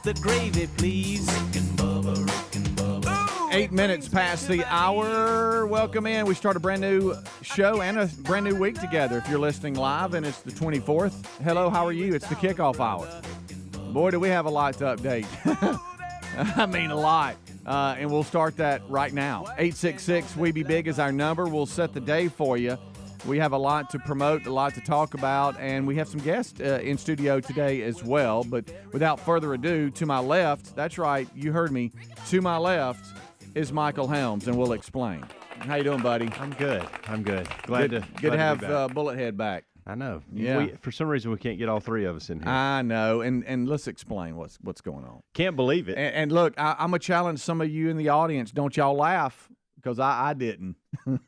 the gravy, please. Rick and Bubba, Rick and Bubba. 8 minutes past the hour. Welcome in. We start a brand new show and a brand new week together. If you're listening live and it's the 24th, hello, how are you? It's the kickoff hour. Boy, do we have a lot to update. I mean, a lot. And we'll start that right now. 866-WE-BE-BIG is our number. We'll set the day for you. We have a lot to promote, a lot to talk about, and we have some guests in studio today as well. But without further ado, to my left, that's right, you heard me, to my left is Michael Helms, and we'll explain. How you doing, buddy? I'm good. Glad to have be back. Bullethead back. I know. Yeah. For some reason, we can't get all three of us in here. I know, and let's explain what's going on. Can't believe it. And look, I'm going to challenge some of you in the audience. Don't y'all laugh, because I didn't.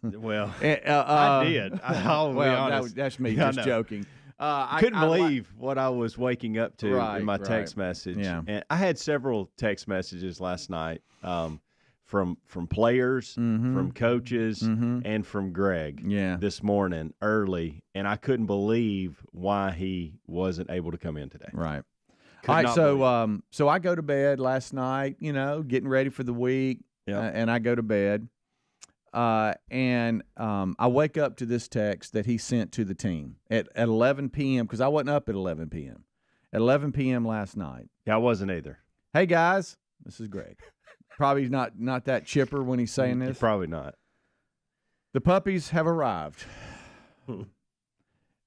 Well, I did. I'll be honest. That's me Yeah, just joking. I couldn't believe what I was waking up to in my text message. Yeah. And I had several text messages last night from players, from coaches, and from Greg this morning early, and I couldn't believe why he wasn't able to come in today. Right. All right, so I go to bed last night, getting ready for the week, and I go to bed. And I wake up to this text that he sent to the team at 11 p.m. because I wasn't up at 11 p.m. At 11 p.m. last night. Yeah, I wasn't either. Hey, guys, this is Greg. Probably not that chipper when he's saying this. Probably not. The puppies have arrived.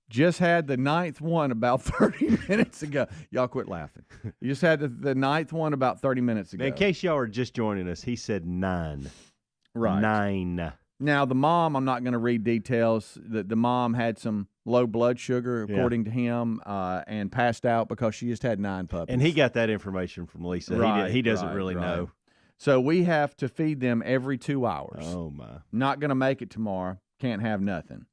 Just had the ninth one about 30 minutes ago. Y'all quit laughing. You just had the ninth one about 30 minutes ago. In case y'all are just joining us, he said 9. Right. 9. Now, the mom, I'm not going to read details. The mom had some low blood sugar, according to him, and passed out because she just had 9 puppies. And he got that information from Lisa. Right, he doesn't really know. So we have to feed them every 2 hours. Oh, my. Not going to make it tomorrow. Can't have nothing.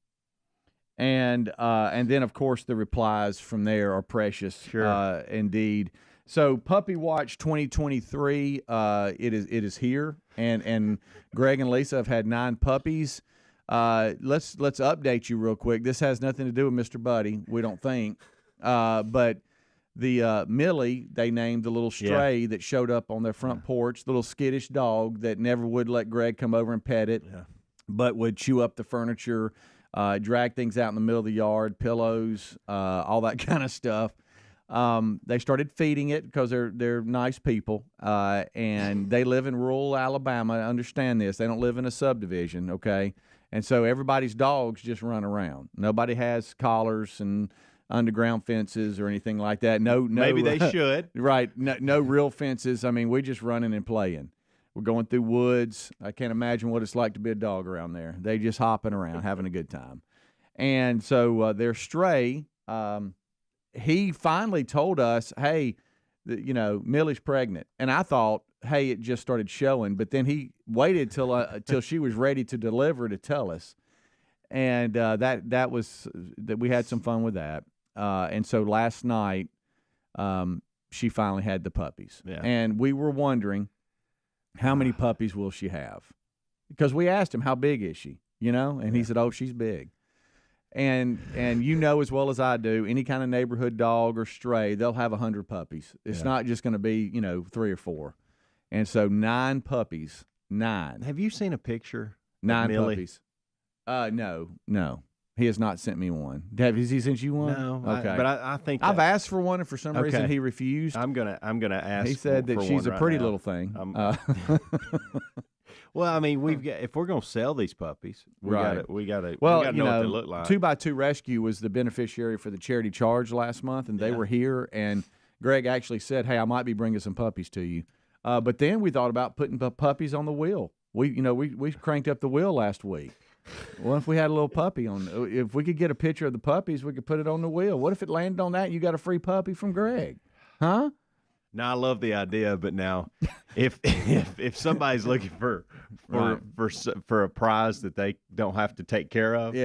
And then, of course, the replies from there are precious. Sure. Indeed. So Puppy Watch 2023, it is here, and Greg and Lisa have had 9 puppies. Let's update you real quick. This has nothing to do with Mr. Buddy, we don't think, but the Millie they named the little stray that showed up on their front porch, little skittish dog that never would let Greg come over and pet it, but would chew up the furniture, drag things out in the middle of the yard, pillows, all that kind of stuff. They started feeding it because they're nice people, and they live in rural Alabama. Understand this. They don't live in a subdivision, okay? And so everybody's dogs just run around. Nobody has collars and underground fences or anything like that. No. Maybe they should. Right. No real fences. I mean, we're just running and playing. We're going through woods. I can't imagine what it's like to be a dog around there. They just hopping around, having a good time. And so their stray, he finally told us, hey, Millie's pregnant. And I thought, hey, it just started showing. But then he waited till she was ready to deliver to tell us. And that was that we had some fun with that. And so last night, she finally had the puppies. Yeah. And we were wondering, how many puppies will she have? Because we asked him, how big is she? And he said, oh, she's big. And as well as I do, any kind of neighborhood dog or stray, they'll have 100 puppies. It's not just going to be, 3 or 4. And so 9 puppies, 9. Have you seen a picture? 9 puppies. No. He has not sent me one. Has he sent you one? No. Okay. But I think I've asked for one, and for some reason he refused. I'm gonna ask. He said that she's a pretty little thing. Well, I mean, if we're gonna sell these puppies, we gotta know what they look like. 2x2 Rescue was the beneficiary for the charity charge last month, and they were here. And Greg actually said, "Hey, I might be bringing some puppies to you." But then we thought about putting puppies on the wheel. We cranked up the wheel last week. What if we had a little puppy on? If we could get a picture of the puppies, we could put it on the wheel. What if it landed on that and you got a free puppy from Greg? Huh? Now I love the idea, but now if somebody's looking for a prize that they don't have to take care of,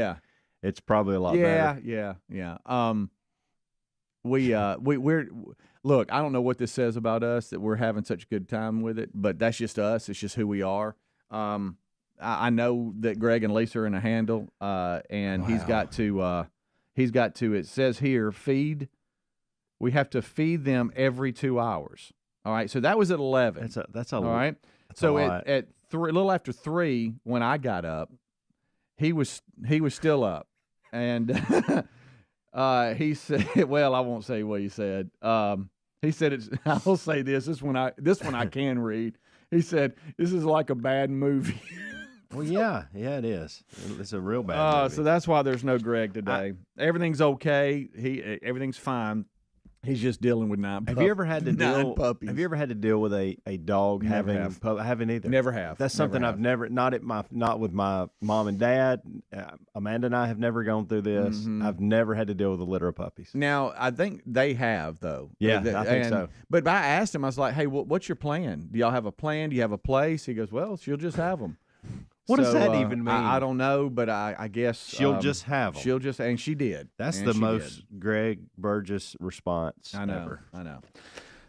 it's probably a lot better. Yeah. We're look. I don't know what this says about us that we're having such a good time with it, but that's just us. It's just who we are. I know that Greg and Lisa are in a handle, and he's got to. It says here, feed. We have to feed them every 2 hours. All right, so that was at 11. That's a all right. So at a little after 3, when I got up, he was still up, and he said, "Well, I won't say what he said." He said, "I'll say this. This one I can read." He said, "This is like a bad movie." Well, yeah, it is. It's a real bad movie. So that's why there's no Greg today. Everything's okay. Everything's fine. He's just dealing with 9 puppies. Have you ever had to deal? Puppies. Have you ever had to deal with a dog having? I haven't either. Never have. That's something I've never. Not with my mom and dad. Amanda and I have never gone through this. Mm-hmm. I've never had to deal with a litter of puppies. Now I think they have though. Yeah, I think so. But I asked him. I was like, "Hey, what's your plan? Do y'all have a plan? Do you have a place?" He goes, "Well, she'll just have them." What does that even mean? I don't know, but I guess she'll just have them. And she did. That's the most Greg Burgess response ever. I know.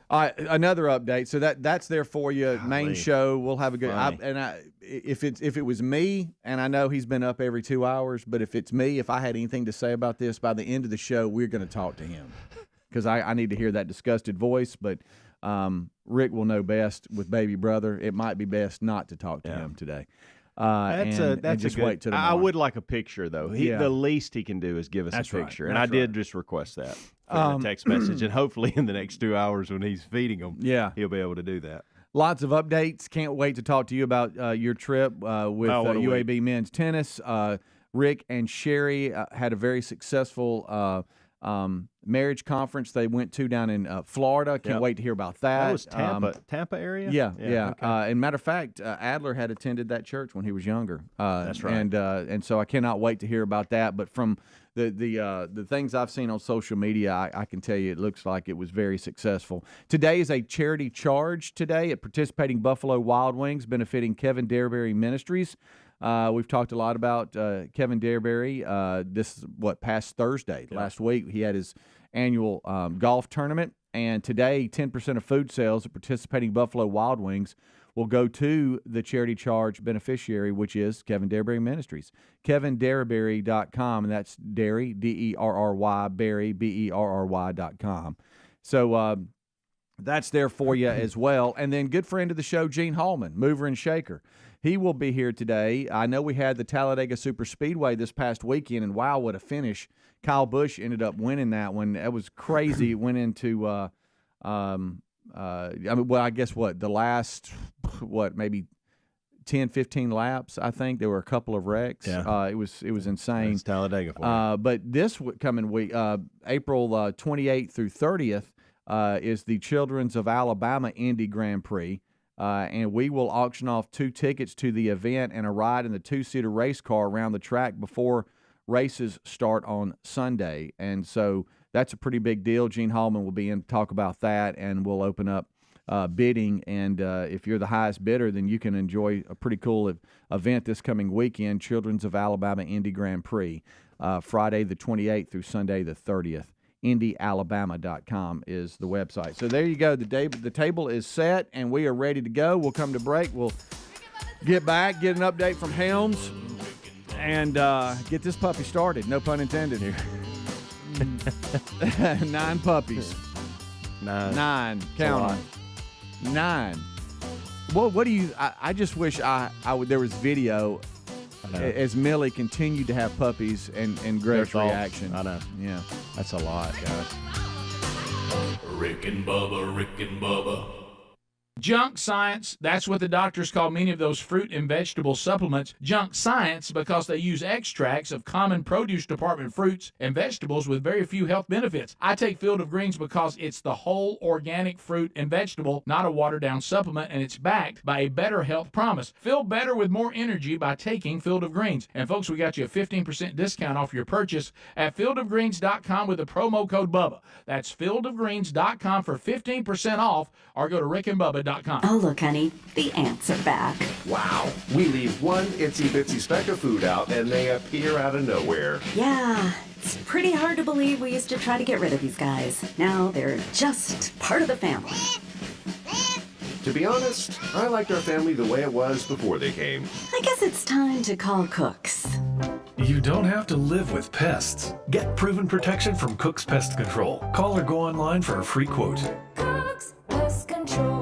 All right, another update. So that's there for you. Golly. Main show. We'll have a good. If it was me, and I know he's been up every 2 hours, but if it's me, if I had anything to say about this by the end of the show, we're going to talk to him because I need to hear that disgusted voice. But Rick will know best with baby brother. It might be best not to talk to him today. That's just wait till tomorrow. I would like a picture though. The least he can do is give us a picture, and I did just request that for a text message, and hopefully in the next 2 hours when he's feeding them, he'll be able to do that. Lots of updates. Can't wait to talk to you about your trip with UAB men's tennis. Rick and Sherri had a very successal marriage conference they went to down in Florida. Can't wait to hear about that. That was Tampa area? Yeah. Okay. And matter of fact, Adler had attended that church when he was younger. That's right. And so I cannot wait to hear about that. But from the things I've seen on social media, I can tell you it looks like it was very successful. Today is a charity charge today at participating Buffalo Wild Wings benefiting Kevin Dareberry Ministries. We've talked a lot about Kevin Dareberry. This is past Thursday. Yeah. Last week he had his annual golf tournament, and today 10% of food sales at participating Buffalo Wild Wings will go to the charity charge beneficiary, which is Kevin Dareberry Ministries. KevinDareberry.com, and that's Derry, D-E-R-R-Y, Berry, B-E-R-R-Y.com. So that's there for you as well. And then good friend of the show, Gene Hallman, mover and shaker. He will be here today. I know we had the Talladega Super Speedway this past weekend, and wow, what a finish. Kyle Busch ended up winning that one. That was crazy. It went into, I guess the last, maybe 10, 15 laps, I think. There were a couple of wrecks. Yeah. It was insane. That's Talladega for you. But this coming week, April 28th through 30th, is the Children's of Alabama Indy Grand Prix. And we will auction off 2 tickets to the event and a ride in the 2-seater race car around the track before races start on Sunday. And so that's a pretty big deal. Gene Hallman will be in to talk about that, and we'll open up bidding. And if you're the highest bidder, then you can enjoy a pretty cool event this coming weekend, Children's of Alabama Indy Grand Prix, Friday the 28th through Sunday the 30th. IndyAlabama.com is the website. So there you go. The table is set, and we are ready to go. We'll come to break. We'll get back, get an update from Helms, and get this puppy started. No pun intended here. 9 puppies. 9. Count them. 9. What do you? I just wish I would. There was video. As Millie continued to have puppies and Greg's reaction. I know. Yeah. That's a lot, guys. Rick and Bubba. Junk science, that's what the doctors call many of those fruit and vegetable supplements. Junk science because they use extracts of common produce department fruits and vegetables with very few health benefits. I take Field of Greens because it's the whole organic fruit and vegetable, not a watered-down supplement, and it's backed by a better health promise. Feel better with more energy by taking Field of Greens. And folks, we got you a 15% discount off your purchase at fieldofgreens.com with the promo code BUBBA. That's fieldofgreens.com for 15% off, or go to rickandbubba.com. Oh, look, honey, the ants are back. Wow. We leave one itsy-bitsy speck of food out, and they appear out of nowhere. Yeah, it's pretty hard to believe we used to try to get rid of these guys. Now they're just part of the family. To be honest, I liked our family the way it was before they came. I guess it's time to call Cooks. You don't have to live with pests. Get proven protection from Cook's Pest Control. Call or go online for a free quote. Cook's Pest Control.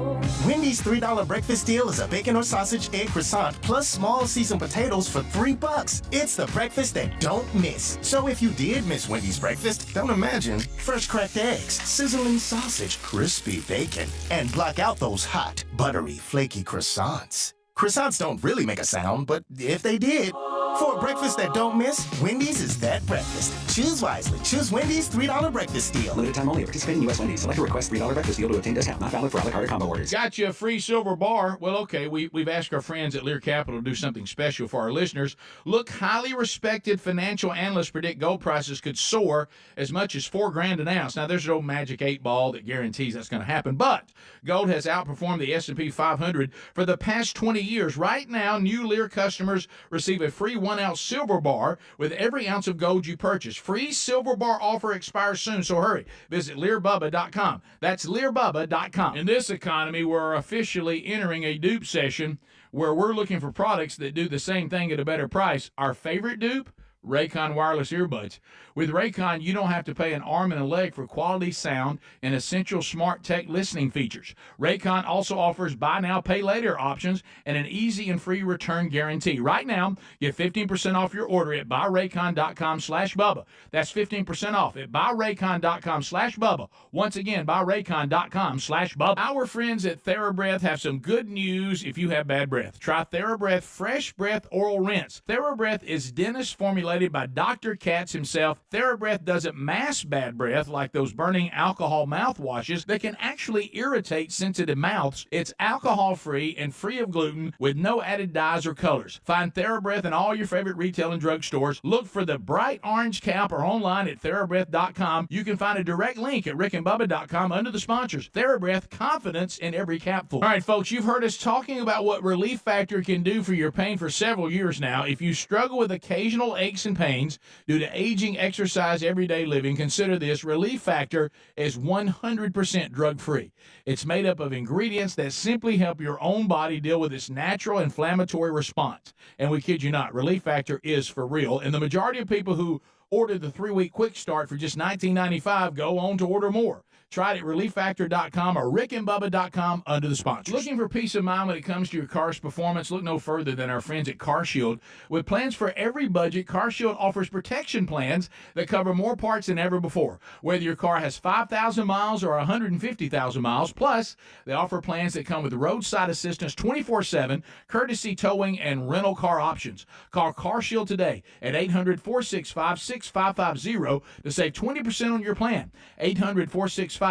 Wendy's $3 breakfast deal is a bacon or sausage egg croissant plus small seasoned potatoes for $3. It's the breakfast that don't miss. So if you did miss Wendy's breakfast, don't imagine fresh cracked eggs, sizzling sausage, crispy bacon, and block out those hot, buttery, flaky croissants. Croissants don't really make a sound, but if they did, for a breakfast that don't miss, Wendy's is that breakfast. Choose wisely. Choose Wendy's $3 breakfast deal. Limited time only. Participate in U.S. Wendy's. Select a request $3 breakfast deal to obtain discount. Not valid for a la carte or combo orders. Got you a free silver bar. Well, okay, we've asked our friends at Lear Capital to do something special for our listeners. Look, highly respected financial analysts predict gold prices could soar as much as $4,000 an ounce. Now, there's no magic 8-ball that guarantees that's going to happen, but gold has outperformed the S&P 500 for the past 20 years. Right now, new Lear customers receive a free 1-ounce silver bar with every ounce of gold you purchase. Free silver bar offer expires soon, so hurry. Visit LearBubba.com. That's LearBubba.com. In this economy, we're officially entering a dupe session where we're looking for products that do the same thing at a better price. Our favorite dupe? Raycon wireless earbuds. With Raycon, you don't have to pay an arm and a leg for quality sound and essential smart tech listening features. Raycon also offers buy now, pay later options and an easy and free return guarantee. Right now, get 15% off your order at buyraycon.com/Bubba. That's 15% off at buyraycon.com/Bubba. Once again, buyraycon.com/Bubba. Our friends at TheraBreath have some good news if you have bad breath. Try TheraBreath Fresh Breath Oral Rinse. TheraBreath is dentist formulated by Dr. Katz himself. TheraBreath doesn't mask bad breath like those burning alcohol mouthwashes that can actually irritate sensitive mouths. It's alcohol-free and free of gluten with no added dyes or colors. Find TheraBreath in all your favorite retail and drug stores. Look for the bright orange cap or online at TheraBreath.com. You can find a direct link at rickandbubba.com under the sponsors. TheraBreath, confidence in every capful. All right, folks, you've heard us talking about what Relief Factor can do for your pain for several years now. If you struggle with occasional aches and pains due to aging, exercise, everyday living, consider this. Relief Factor is 100% drug-free. It's made up of ingredients that simply help your own body deal with its natural inflammatory response. And we kid you not, Relief Factor is for real. And the majority of people who ordered the 3-week quick start for just $19.95 go on to order more. Try it at ReliefFactor.com or rickandbubba.com under the sponsors. Looking for peace of mind when it comes to your car's performance? Look no further than our friends at CarShield. With plans for every budget, CarShield offers protection plans that cover more parts than ever before. Whether your car has 5,000 miles or 150,000 miles, plus they offer plans that come with roadside assistance 24/7, courtesy towing, and rental car options. Call CarShield today at 800-465-6550 to save 20% on your plan. 800-465-6550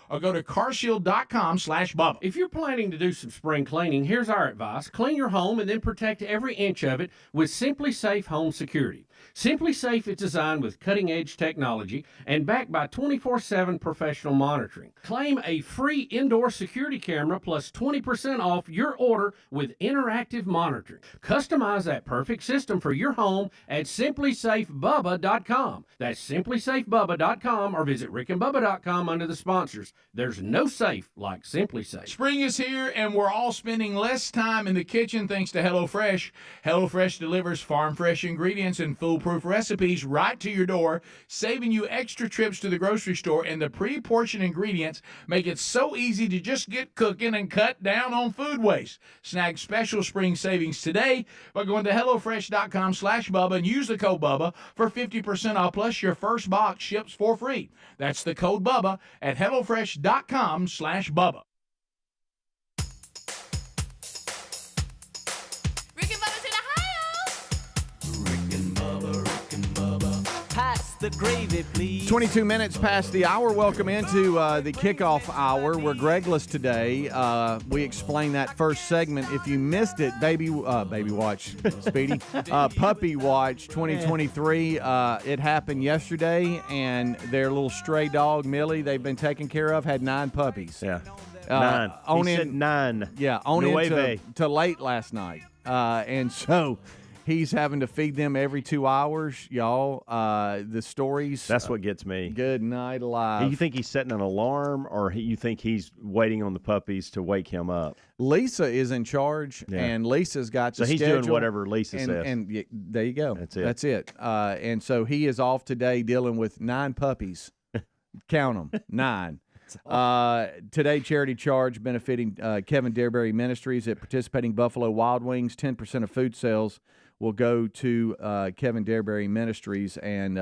or go to carshield.com/Bubba. If you're planning to do some spring cleaning, here's our advice. Clean your home and then protect every inch of it with Simply Safe Home Security. Simply Safe is designed with cutting-edge technology and backed by 24/7 professional monitoring. Claim a free indoor security camera plus 20% off your order with interactive monitoring. Customize that perfect system for your home at simplysafebubba.com. That's simplysafebubba.com or visit rickandbubba.com under the sponsors. There's no safe like Simply Safe. Spring is here, and we're all spending less time in the kitchen thanks to HelloFresh. HelloFresh delivers farm-fresh ingredients and foolproof recipes right to your door, saving you extra trips to the grocery store, and the pre-portioned ingredients make it so easy to just get cooking and cut down on food waste. Snag special spring savings today by going to HelloFresh.com/Bubba and use the code Bubba for 50% off, plus your first box ships for free. That's the code Bubba at HelloFresh.com/Bubba. Rick and Bubba's in Ohio. Rick and Bubba. Pass the gravy, please. 22 minutes past the hour. Welcome into the kickoff hour. We're Gregless today. We explained that first segment. If you missed it, Baby Watch, Speedy, Puppy Watch 2023. It happened yesterday, and their little stray dog, Millie, they've been taken care of, had 9 puppies. Yeah. 9. He said 9. Yeah, on into late last night. And so he's having to feed them every 2 hours, y'all. The stories. That's what gets me. Good night, alive. You think he's setting an alarm, or you think he's waiting on the puppies to wake him up? Lisa is in charge, and Lisa's got the schedule. So he's doing whatever Lisa says. And there you go. That's it. And so he is off today dealing with 9 puppies. Count them, 9. Today, charity charge benefiting Kevin Dareberry Ministries at participating Buffalo Wild Wings. 10% of food sales will go to Kevin Dareberry Ministries, and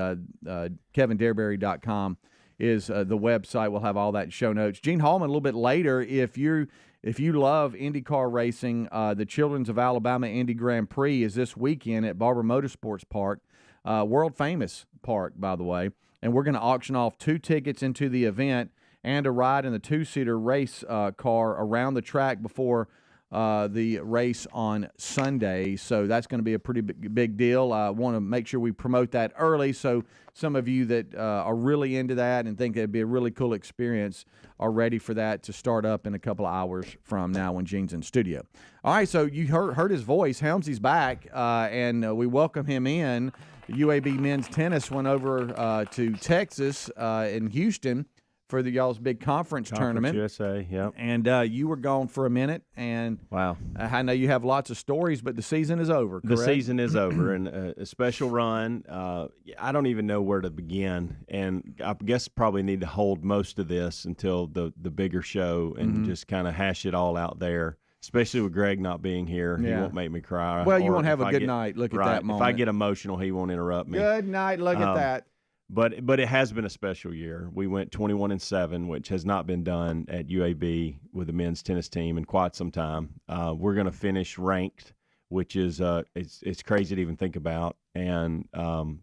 kevindareberry.com is the website. We'll have all that in show notes. Gene Hallman a little bit later. If you love IndyCar racing, the Children's of Alabama Indy Grand Prix is this weekend at Barber Motorsports Park, world famous park, by the way. And we're going to auction off 2 tickets into the event and a ride in the 2-seater race car around the track before the race on Sunday. So that's going to be a pretty big deal. I want to make sure we promote that early so some of you that are really into that and think it'd be a really cool experience are ready for that to start up in a couple of hours from now when Gene's in studio. All right, so you heard his voice. Helmsy's back, and we welcome him in. UAB men's tennis went over to Texas in Houston for y'all's big conference tournament. USA, yep. And you were gone for a minute, and wow, I know you have lots of stories, but the season is over, correct? The season is over, and a special run. I don't even know where to begin, and I guess probably need to hold most of this until the bigger show and just kind of hash it all out there. Especially with Greg not being here, he won't make me cry. Well, you won't have a good night. Look at that moment. If I get emotional, he won't interrupt me. Good night. Look at that. But it has been a special year. We went 21-7, which has not been done at UAB with the men's tennis team in quite some time. We're going to finish ranked, which is it's crazy to even think about. And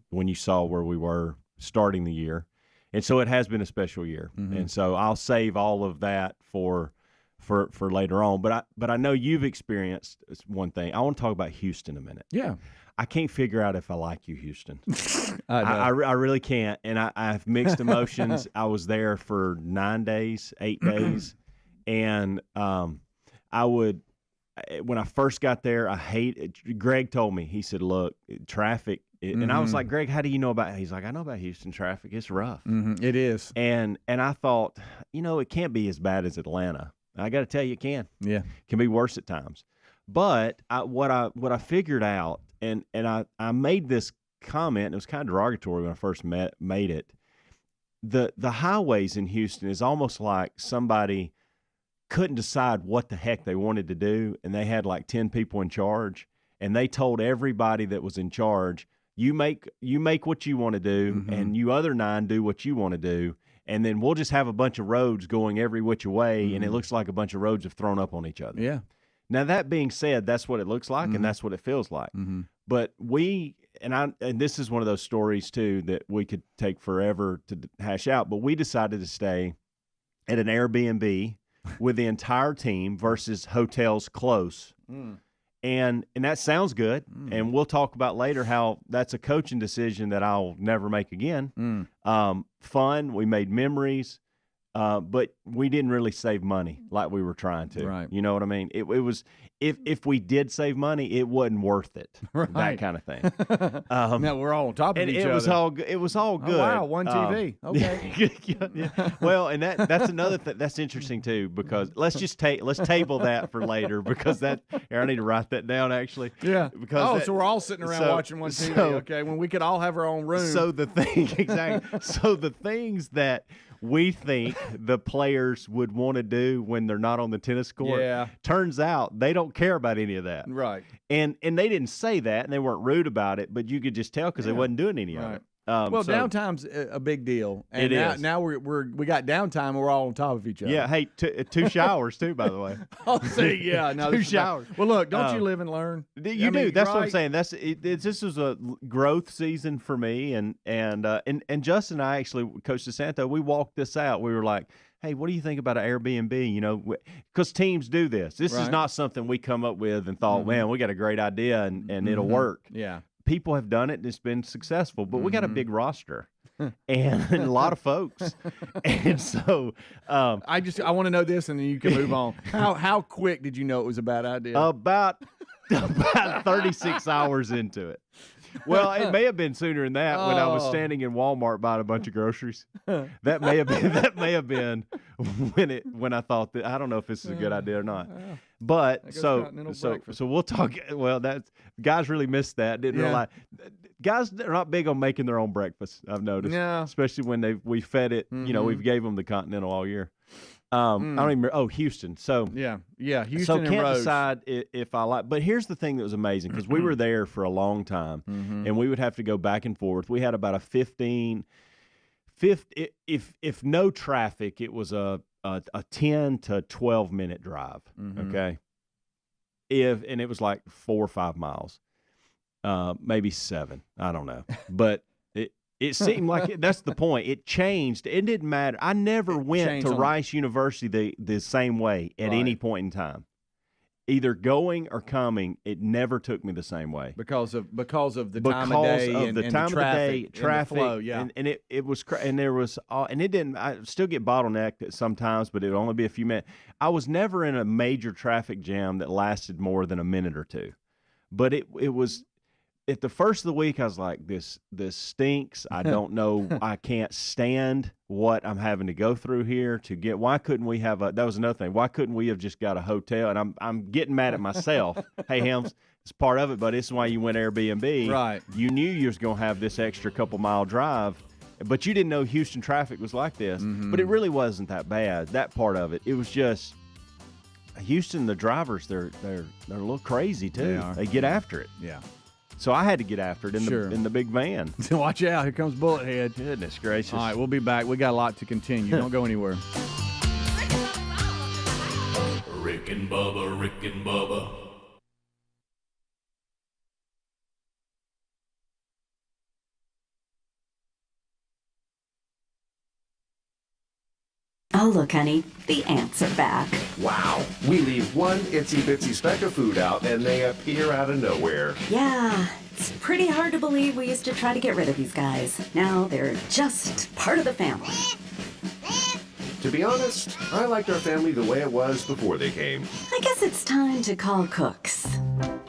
when you saw where we were starting the year, and so it has been a special year. And so I'll save all of that for later on. But I know you've experienced one thing. I want to talk about Houston a minute. Yeah. I can't figure out if I like you, Houston. I really can't, and I have mixed emotions. I was there for 9 days, 8 days, and when I first got there, I hate it. Greg told me, he said, look, traffic, and I was like, Greg, how do you know about it? He's like, I know about Houston traffic. It's rough. It is. And I thought, it can't be as bad as Atlanta. I got to tell you, it can. Yeah. It can be worse at times. But what I figured out, and I made this comment, and it was kind of derogatory when I first made it. The highways in Houston is almost like somebody couldn't decide what the heck they wanted to do, and they had like 10 people in charge, and they told everybody that was in charge, you make what you want to do, and you other 9 do what you want to do, and then we'll just have a bunch of roads going every which way, and it looks like a bunch of roads have thrown up on each other. Yeah. Now, that being said, that's what it looks like, and that's what it feels like. But and this is one of those stories, too, that we could take forever to hash out, but we decided to stay at an Airbnb with the entire team versus hotels close. And that sounds good, and we'll talk about later how that's a coaching decision that I'll never make again. Fun, we made memories. But we didn't really save money like we were trying to. Right. You know what I mean? It was if we did save money, it wasn't worth it. Right. That kind of thing. Now we're all on top of each other. It was all good. Oh, wow, one TV. Okay. Yeah. Well, and that's another thing that's interesting too, because let's table that for later, because I need to write that down actually. Yeah. Because so we're all sitting around watching one TV. Okay. When we could all have our own room. So the things that we think the players would want to do when they're not on the tennis court. Yeah. Turns out they don't care about any of that. Right. And they didn't say that, and they weren't rude about it, but you could just tell because they wasn't doing any of it. Downtime's a big deal. And now we got downtime and we're all on top of each other. Yeah, hey, 2 showers too, by the way. Oh, see, yeah. No, 2 showers. Well, look, don't you live and learn? You do. That's what I'm saying. This is a growth season for me, and Justin and I actually, Coach DeSanto, we walked this out. We were like, hey, what do you think about an Airbnb? Because teams do this. This is not something we come up with and thought, man, we got a great idea and it'll work. Yeah. People have done it and it's been successful, but we got a big roster and a lot of folks. And so I want to know this, and then you can move on. How quick did you know it was a bad idea? About 36 hours into it. Well, it may have been sooner than that when I was standing in Walmart buying a bunch of groceries. That may have been when I thought that I don't know if this is a good idea or not. But so breakfast. we'll talk. Well, that's guys really missed that. Didn't realize guys are not big on making their own breakfast. I've noticed, especially when we fed it. You know, we've gave them the Continental all year. I don't even remember. Oh, Houston. So Houston. So and can't Rhodes. decide if I like. But here's the thing that was amazing because we were there for a long time, and we would have to go back and forth. We had about a 15. If no traffic, it was a 10 to 12 minute drive. Okay. And it was like 4 or 5 miles, maybe 7. I don't know, but it seemed like that's the point. It changed. It didn't matter. I never went to Rice University the same way at any point in time. Either going or coming, it never took me the same way because of the time of day and the traffic, and the flow, and it was and there was and it didn't. I still get bottlenecked sometimes, but it would only be a few minutes. I was never in a major traffic jam that lasted more than a minute or two, but it was. At the first of the week, I was like, this stinks. I don't know. I can't stand what I'm having to go through here to get. Why couldn't we have that was another thing. Why couldn't we have just got a hotel? And I'm getting mad at myself. Hey, Helms, it's part of it, but this is why you went Airbnb. Right. You knew you was going to have this extra couple mile drive, but you didn't know Houston traffic was like this. But it really wasn't that bad, that part of it. It was just Houston, the drivers, they're a little crazy, too. They get after it. Yeah. So I had to get after it in the big van. Watch out. Here comes Bullethead. Goodness gracious. All right, we'll be back. We got a lot to continue. Don't go anywhere. Rick and Bubba, Rick and Bubba. Oh, look, honey, the ants are back. Wow. We leave one itsy-bitsy speck of food out, and they appear out of nowhere. Yeah, it's pretty hard to believe we used to try to get rid of these guys. Now they're just part of the family. To be honest, I liked our family the way it was before they came. I guess it's time to call Cooks.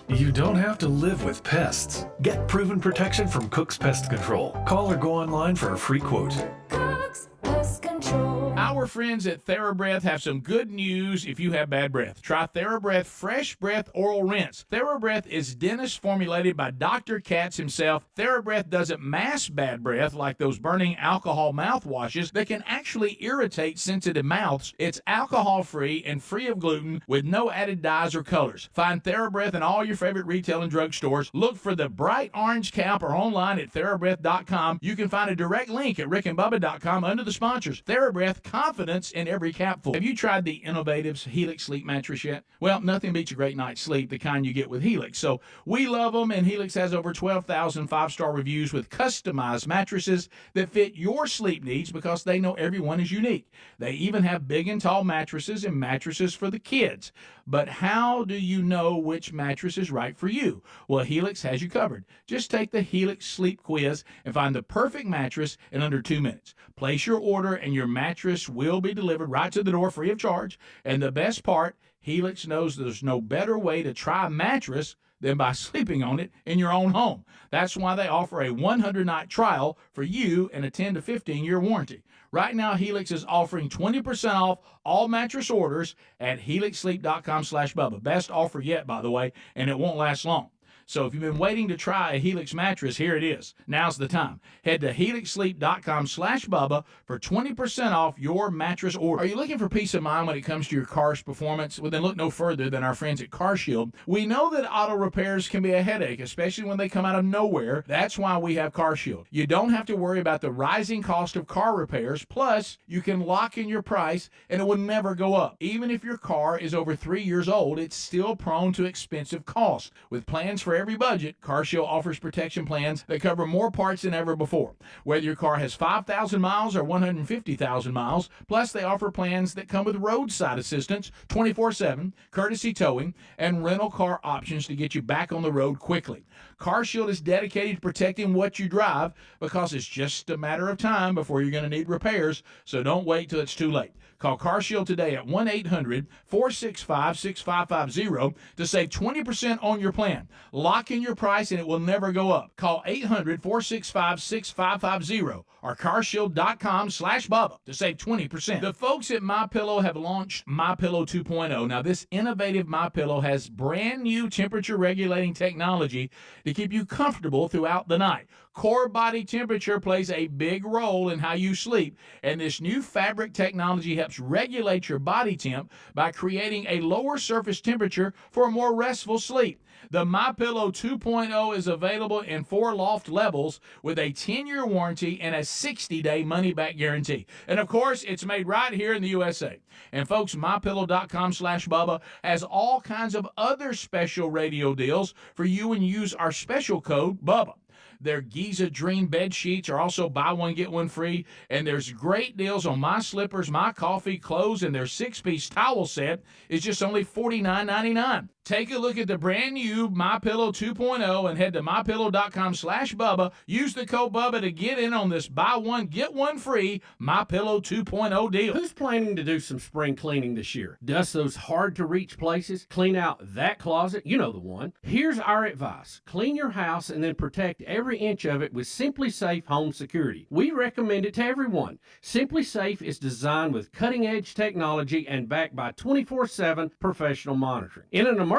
You don't have to live with pests. Get proven protection from Cook's Pest Control. Call or go online for a free quote. Cook's Pest Control. Our friends at TheraBreath have some good news if you have bad breath. Try TheraBreath Fresh Breath Oral Rinse. TheraBreath is dentist formulated by Dr. Katz himself. TheraBreath doesn't mask bad breath like those burning alcohol mouthwashes that can actually irritate sensitive mouths. It's alcohol-free and free of gluten with no added dyes or colors. Find TheraBreath in all your favorite retail and drug stores. Look for the bright orange cap or online at TheraBreath.com. You can find a direct link at rickandbubba.com under the sponsors. TheraBreath, confidence in every capful. Have you tried the Innovative's Helix Sleep Mattress yet? Well, nothing beats a great night's sleep, the kind you get with Helix. So we love them, and Helix has over 12,000 five-star reviews with customized mattresses that fit your sleep needs because they know everyone is unique. They even have big and tall mattresses and mattresses for the kids. But how do you know which mattress is right for you? Well, Helix has you covered. Just take the Helix Sleep Quiz and find the perfect mattress in under 2 minutes. Place your order, and your mattress will be delivered right to the door free of charge. And the best part, Helix knows there's no better way to try a mattress than by sleeping on it in your own home. That's why they offer a 100-night trial for you and a 10 to 15-year warranty. Right now, Helix is offering 20% off all mattress orders at helixsleep.com/Bubba. Best offer yet, by the way, and it won't last long. So if you've been waiting to try a Helix mattress, here it is. Now's the time. Head to helixsleep.com/Bubba for 20% off your mattress order. Are you looking for peace of mind when it comes to your car's performance? Well, then look no further than our friends at CarShield. We know that auto repairs can be a headache, especially when they come out of nowhere. That's why we have CarShield. You don't have to worry about the rising cost of car repairs. Plus, you can lock in your price and it will never go up. Even if your car is over 3 years old, it's still prone to expensive costs. With plans for every budget, CarShield offers protection plans that cover more parts than ever before. Whether your car has 5,000 miles or 150,000 miles, plus they offer plans that come with roadside assistance, 24/7, courtesy towing, and rental car options to get you back on the road quickly. CarShield is dedicated to protecting what you drive because it's just a matter of time before you're going to need repairs, so don't wait till it's too late. Call CarShield today at 1-800-465-6550 to save 20% on your plan. Lock in your price and it will never go up. Call 800-465-6550 or carshield.com/Bubba to save 20%. The folks at MyPillow have launched MyPillow 2.0. Now, this innovative MyPillow has brand new temperature regulating technology to keep you comfortable throughout the night. Core body temperature plays a big role in how you sleep, and this new fabric technology helps regulate your body temp by creating a lower surface temperature for a more restful sleep. The MyPillow 2.0 is available in 4 loft levels with a 10-year warranty and a 60-day money-back guarantee. And, of course, it's made right here in the USA. And, folks, MyPillow.com/Bubba has all kinds of other special radio deals for you when you use our special code BUBBA. Their Giza Dream bed sheets are also buy one, get one free. And there's great deals on my slippers, my coffee, clothes, and their 6-piece towel set is just only $49.99. Take a look at the brand new MyPillow 2.0 and head to MyPillow.com/Bubba. Use the code Bubba to get in on this buy one, get one free MyPillow 2.0 deal. Who's planning to do some spring cleaning this year? Dust those hard-to-reach places? Clean out that closet? You know the one. Here's our advice. Clean your house and then protect every inch of it with Simply Safe Home Security. We recommend it to everyone. Simply Safe is designed with cutting-edge technology and backed by 24/7 professional monitoring. In an emergency,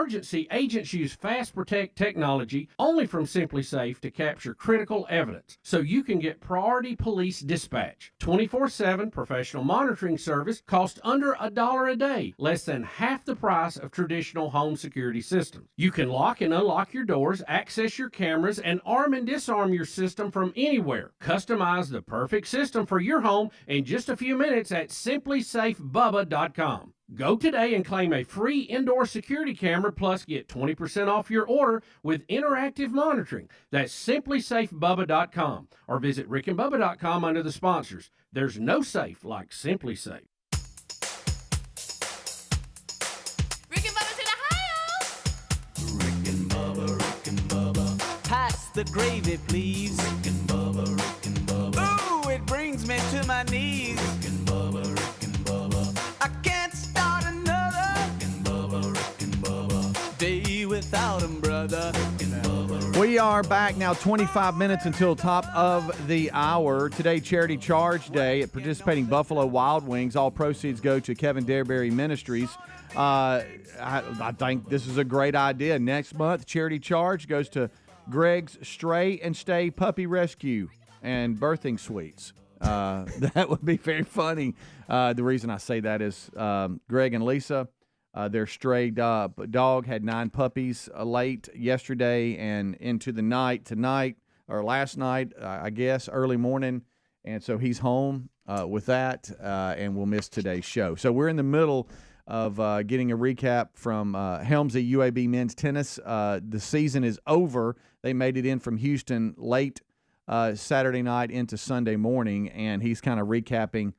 agents use Fast Protect technology only from Simply Safe to capture critical evidence, so you can get priority police dispatch. 24/7 professional monitoring service costs under $1 a day, less than half the price of traditional home security systems. You can lock and unlock your doors, access your cameras, and arm and disarm your system from anywhere. Customize the perfect system for your home in just a few minutes at simplysafebubba.com. Go today and claim a free indoor security camera, plus get 20% off your order with interactive monitoring. That's simplysafebubba.com or visit rickandbubba.com under the sponsors. There's no safe like Simply Safe. Rick and Bubba's in Ohio. Rick and Bubba, pass the gravy, please. Rick and Bubba, ooh, it brings me to my knees. Rick and Bubba, I can't start another Rick and Bubba, day without him, brother. We are back now, 25 minutes until top of the hour. Today, Charity Charge Day at participating Buffalo Wild Wings. All proceeds go to Kevin Dareberry Ministries. I think this is a great idea. Next month, Charity Charge goes to Greg's Stray and Stay Puppy Rescue and Birthing Suites. That would be very funny. The reason I say that is Greg and Lisa, their stray dog had 9 puppies late yesterday and into the night tonight, or last night, I guess, early morning. And so he's home with that, and we'll miss today's show. So we're in the middle of getting a recap from Helmsy UAB men's tennis. The season is over. They made it in from Houston late Saturday night into Sunday morning, and he's kind of recapping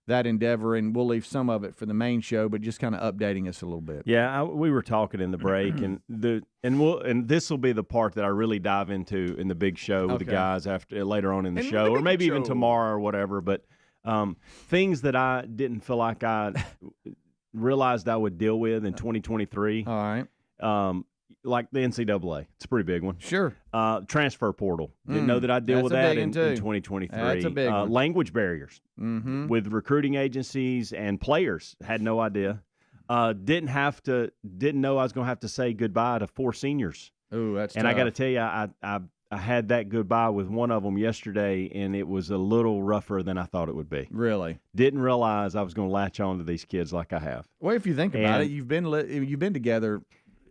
that endeavor, and we'll leave some of it for the main show, but just kind of updating us a little bit. Yeah, we were talking in the break, and this will be the part that I really dive into in the big show with the guys after later on in the show, or maybe even tomorrow or whatever. But things that I didn't feel like I realized I would deal with in 2023. All right. Like the NCAA. It's a pretty big one. Sure. Transfer portal. Didn't know that I'd deal with that in 2023. That's a big one. Language barriers with recruiting agencies and players. Had no idea. Didn't know I was going to have to say goodbye to 4 seniors. Ooh, that's and tough. I got to tell you, I had that goodbye with one of them yesterday, and it was a little rougher than I thought it would be. Really? Didn't realize I was going to latch on to these kids like I have. Well, if you think about it, you've been together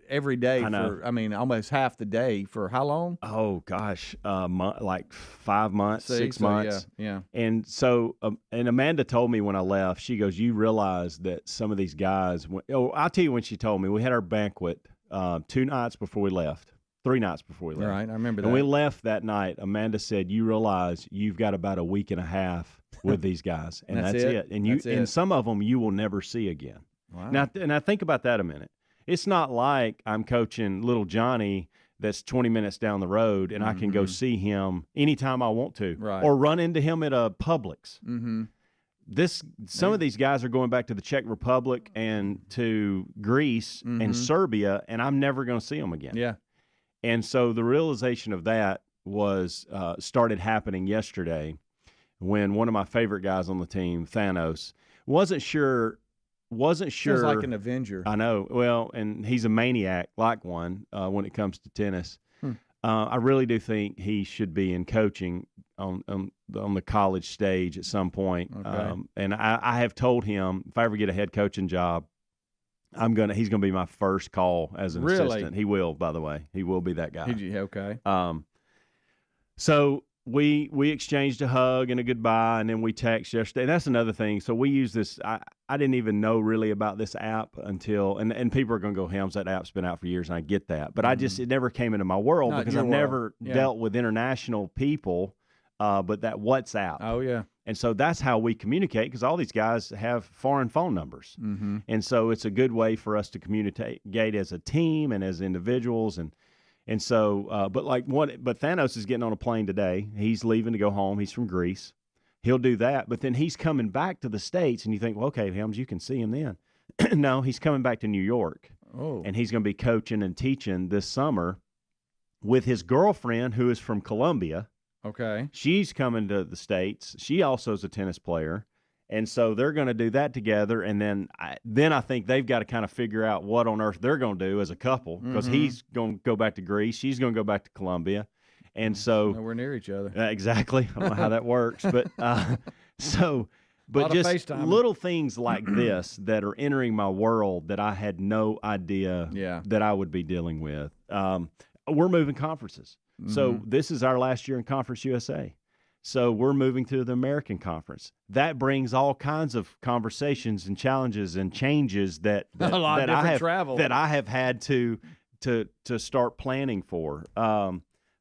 every day for, almost half the day for how long? Oh, gosh, like 5 months, 6 months. Yeah. And so, and Amanda told me when I left, she goes, you realize that some of these guys, I'll tell you when she told me, we had our banquet 2 nights before we left. 3 nights before we left. Right, I remember that. And we left that night. Amanda said, you realize you've got about a week and a half with these guys, and that's it. And some of them you will never see again. Wow. Now think about that a minute. It's not like I'm coaching little Johnny that's 20 minutes down the road and I can go see him anytime I want to, or run into him at a Publix. Some of these guys are going back to the Czech Republic and to Greece and Serbia, and I'm never going to see them again. Yeah. And so the realization of that was started happening yesterday when one of my favorite guys on the team, Thanos, wasn't sure. Sounds like an Avenger. I know. Well, and he's a maniac like one when it comes to tennis. I really do think he should be in coaching on the college stage at some point. Okay. And I have told him if I ever get a head coaching job, he's gonna be my first call as an assistant. He will, by the way. He will be that guy. Okay. So we exchanged a hug and a goodbye, and then we text yesterday. And that's another thing. So we use this. I didn't even know really about this app until, and people are going to go, Helms, that app's been out for years, and I get that. But it never came into my world because I've never dealt with international people, but that WhatsApp. Oh, yeah. And so that's how we communicate because all these guys have foreign phone numbers. Mm-hmm. And so it's a good way for us to communicate as a team and as individuals. And so, but Thanos is getting on a plane today. He's leaving to go home. He's from Greece. He'll do that. But then he's coming back to the States, and you think, well, okay, Helms, you can see him then. No, he's coming back to New York. Oh. And he's going to be coaching and teaching this summer with his girlfriend, who is from Colombia. Okay. She's coming to the States. She also is a tennis player. And so they're going to do that together, and then I think they've got to kind of figure out what on earth they're going to do as a couple because he's going to go back to Greece, she's going to go back to Colombia, and so we're near each other. Exactly. I don't know how that works, but just little things like this that are entering my world that I had no idea that I would be dealing with. We're moving conferences, so this is our last year in Conference USA. So we're moving to the American Conference. That brings all kinds of conversations and challenges and changes that I have had to start planning for.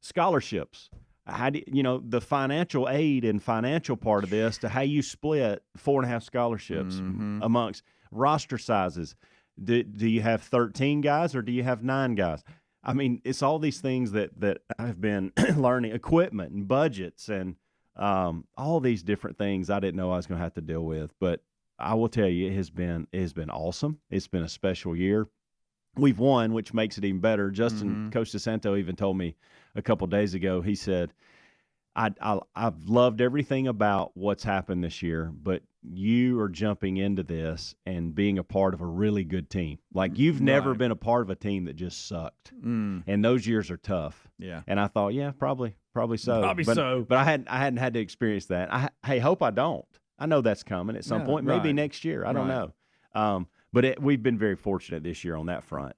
Scholarships. How do the financial aid and financial part of this to how you split 4.5 scholarships amongst roster sizes. Do you have 13 guys or do you have 9 guys? I mean, it's all these things that I've been learning, equipment and budgets and all these different things I didn't know I was going to have to deal with. But I will tell you, it has been awesome. It's been a special year. We've won, which makes it even better. Justin, Coach DeSanto even told me a couple of days ago, he said, I've loved everything about what's happened this year, but you are jumping into this and being a part of a really good team. Like you've never been a part of a team that just sucked. And those years are tough. Yeah. And I thought, yeah, probably so. But I hadn't had to experience that. I hope I don't. I know that's coming at some point, maybe next year. I don't know. But we've been very fortunate this year on that front.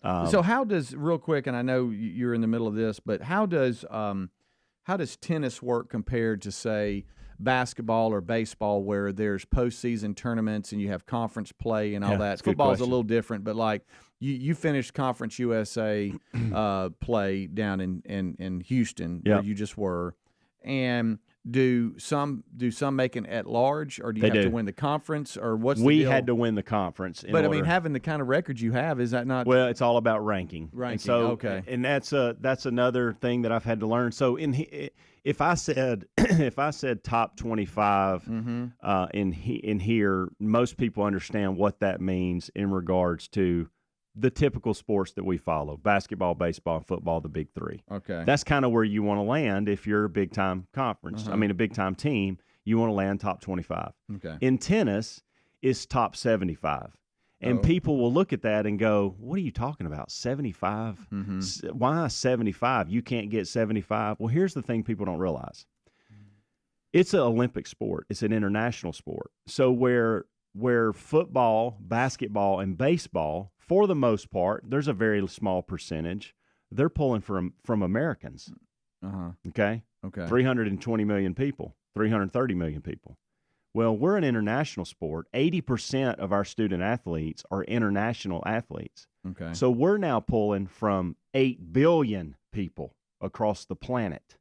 So how does, real quick, and I know you're in the middle of this, but how does tennis work compared to, say, basketball or baseball where there's postseason tournaments and you have conference play and all that? Football's a little different, but like you finished Conference USA play down in Houston where you just were. And do some make an at-large, or do you have to win the conference, or what's the deal? We had to win the conference. But, I mean, having the kind of record you have, is that not – Well, it's all about ranking. And so, okay. And that's another thing that I've had to learn. So if I said top 25 in here, most people understand what that means in regards to the typical sports that we follow: basketball, baseball, and football, the big three. Okay. That's kind of where you want to land if you're a big-time conference. I mean, a big-time team, you want to land top 25. Okay. In tennis, it's top 75. And people will look at that and go, what are you talking about, 75? Why 75? You can't get 75? Well, here's the thing people don't realize. It's an Olympic sport. It's an international sport. So where football, basketball, and baseball, for the most part, there's a very small percentage, they're pulling from Americans. Okay? 320 million people, 330 million people. Well, we're an international sport. 80% of our student athletes are international athletes. Okay. So we're now pulling from 8 billion people across the planet.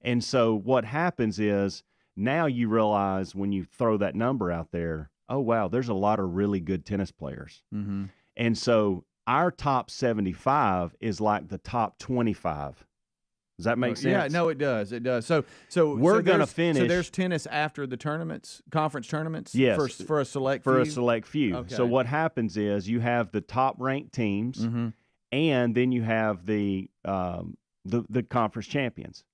And so what happens is now you realize when you throw that number out there, oh, wow, there's a lot of really good tennis players. And so our top 75 is like the top 25. Does that make sense? Yeah, no, it does. It does. So we're going to finish. So there's tennis after the tournaments, conference tournaments? Yes. For a select few? For a select few. Okay. So what happens is you have the top-ranked teams, and then you have the conference champions.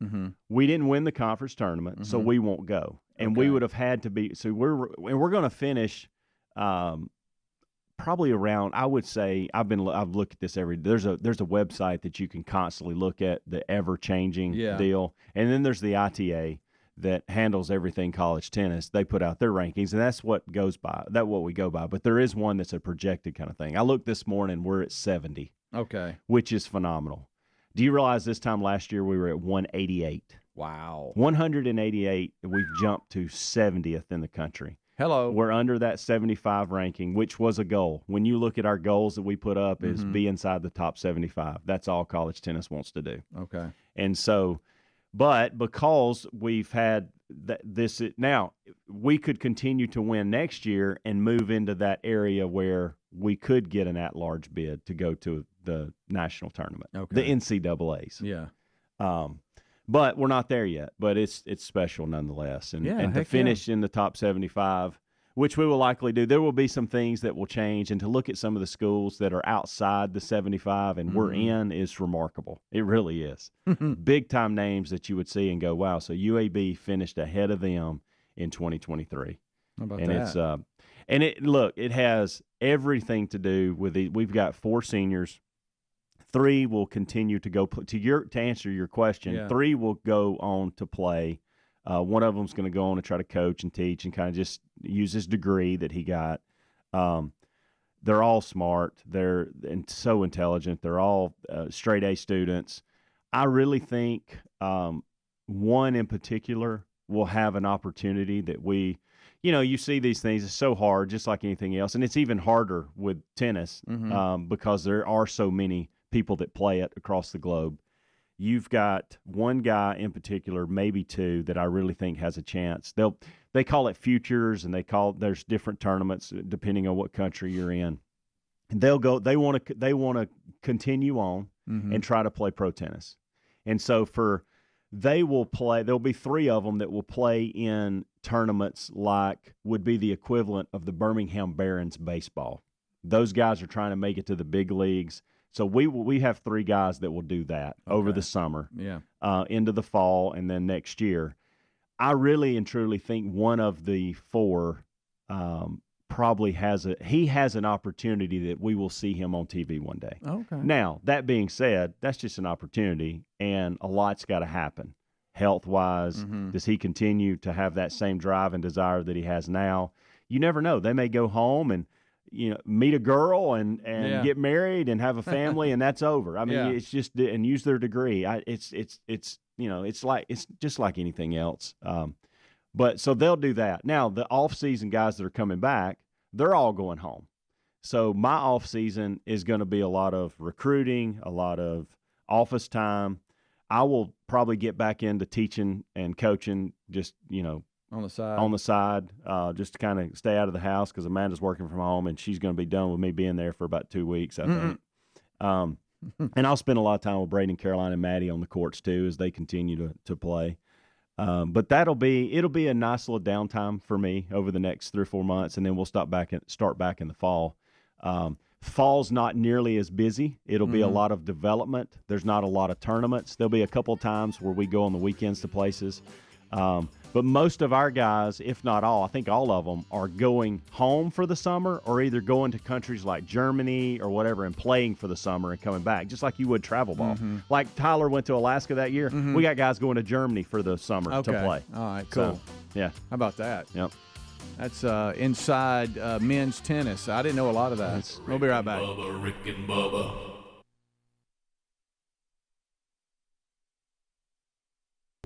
We didn't win the conference tournament, so we won't go. And we would have had to be. So we're going to finish probably around. I would say I've looked at this every. There's a website that you can constantly look at the ever changing deal, and then there's the ITA that handles everything college tennis. They put out their rankings, and that's what goes by. That's what we go by. But there is one that's a projected kind of thing. I looked this morning. We're at 70. Okay, which is phenomenal. Do you realize this time last year we were at 188? Wow. 188. We've jumped to 70th in the country. Hello. We're under that 75 ranking, which was a goal. When you look at our goals that we put up is be inside the top 75. That's all college tennis wants to do. Okay. And so, but because we've had this, now we could continue to win next year and move into that area where we could get an at-large bid to go to the national tournament, the NCAAs. Yeah. But we're not there yet. But it's special nonetheless, and to finish in the top 75, which we will likely do. There will be some things that will change, and to look at some of the schools that are outside the 75 and we're in is remarkable. It really is. Big time names that you would see and go, wow. So UAB finished ahead of them in 2023. How about and that? It has everything to do with we've got 4 seniors. 3 will continue to go to answer your question. Yeah. 3 will go on to play. One of them's going to go on to try to coach and teach and kind of just use his degree that he got. They're all smart. They're so intelligent. They're all straight A students. I really think one in particular will have an opportunity that you see these things. It's so hard, just like anything else. And it's even harder with tennis because there are so many people that play it across the globe. You've got one guy in particular, maybe 2, that I really think has a chance. They call it futures, and there's different tournaments depending on what country you're in. And they'll go. They want to continue on and try to play pro tennis. And so they will play. There'll be 3 of them that will play in tournaments like would be the equivalent of the Birmingham Barons baseball. Those guys are trying to make it to the big leagues. So we have 3 guys that will do that over the summer, into the fall, and then next year. I really and truly think one of the 4 probably has an opportunity that we will see him on TV one day. Okay. Now, that being said, that's just an opportunity, and a lot's got to happen health-wise. Does he continue to have that same drive and desire that he has now? You never know. They may go home and meet a girl and get married and have a family, and that's over. I mean, it's just and use their degree. It's just like anything else. But so they'll do that. Now, the off-season guys that are coming back, they're all going home. So my off-season is going to be a lot of recruiting, a lot of office time. I will probably get back into teaching and coaching, just on the side, just to kind of stay out of the house because Amanda's working from home, and she's going to be done with me being there for about 2 weeks, I think. And I'll spend a lot of time with Braden, Caroline, and Maddie on the courts too as they continue to play. But it'll be a nice little downtime for me over the next 3 or 4 months, and then we'll start back in the fall. Fall's not nearly as busy. It'll be a lot of development. There's not a lot of tournaments. There'll be a couple of times where we go on the weekends to places. But most of our guys, if not all, I think all of them, are going home for the summer or either going to countries like Germany or whatever and playing for the summer and coming back, just like you would travel ball. Like Tyler went to Alaska that year. We got guys going to Germany for the summer to play. All right, cool. So, yeah. How about that? Yep. That's inside men's tennis. I didn't know a lot of that. We'll be right back. Bubba, Rick and Bubba.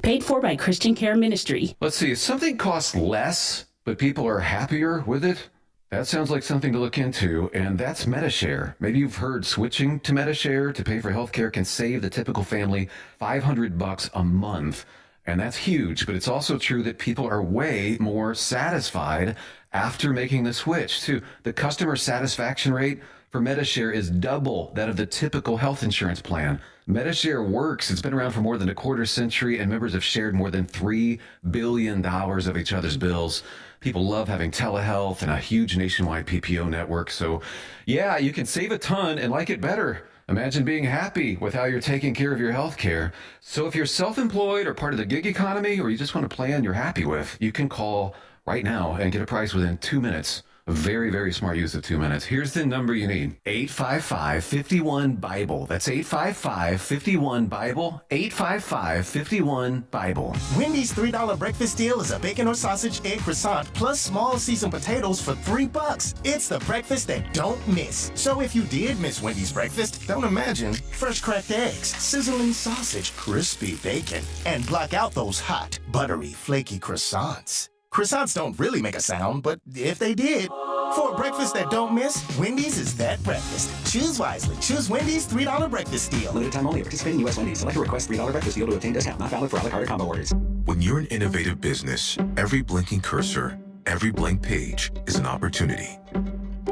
Paid for by Christian Care Ministry. Let's see, if something costs less, but people are happier with it, that sounds like something to look into, and that's MediShare. Maybe you've heard switching to MediShare to pay for healthcare can save the typical family $500 a month. And that's huge, but it's also true that people are way more satisfied after making the switch, too. The customer satisfaction rate for MediShare is double that of the typical health insurance plan. MediShare works. It's been around for more than a quarter century, and members have shared more than $3 billion of each other's bills. People love having telehealth and a huge nationwide PPO network. So, yeah, you can save a ton and like it better. Imagine being happy with how you're taking care of your health care. So if you're self-employed or part of the gig economy, or you just want a plan you're happy with, you can call right now and get a price within 2 minutes. A very, very smart use of 2 minutes. Here's the number you need. 855-51-BIBLE. That's 855-51-BIBLE. 855-51-BIBLE. Wendy's $3 breakfast deal is a bacon or sausage egg croissant plus small seasoned potatoes for $3. It's the breakfast that don't miss. So if you did miss Wendy's breakfast, don't imagine. Fresh cracked eggs, sizzling sausage, crispy bacon, and block out those hot, buttery, flaky croissants. Croissants don't really make a sound, but if they did, for a breakfast that don't miss, Wendy's is that breakfast. Choose wisely. Choose Wendy's $3 breakfast deal. Limited time only. Participating U.S. Wendy's. Select a request $3 breakfast deal to obtain discount. Not valid for a la carte or combo orders. When you're an innovative business, every blinking cursor, every blank page is an opportunity.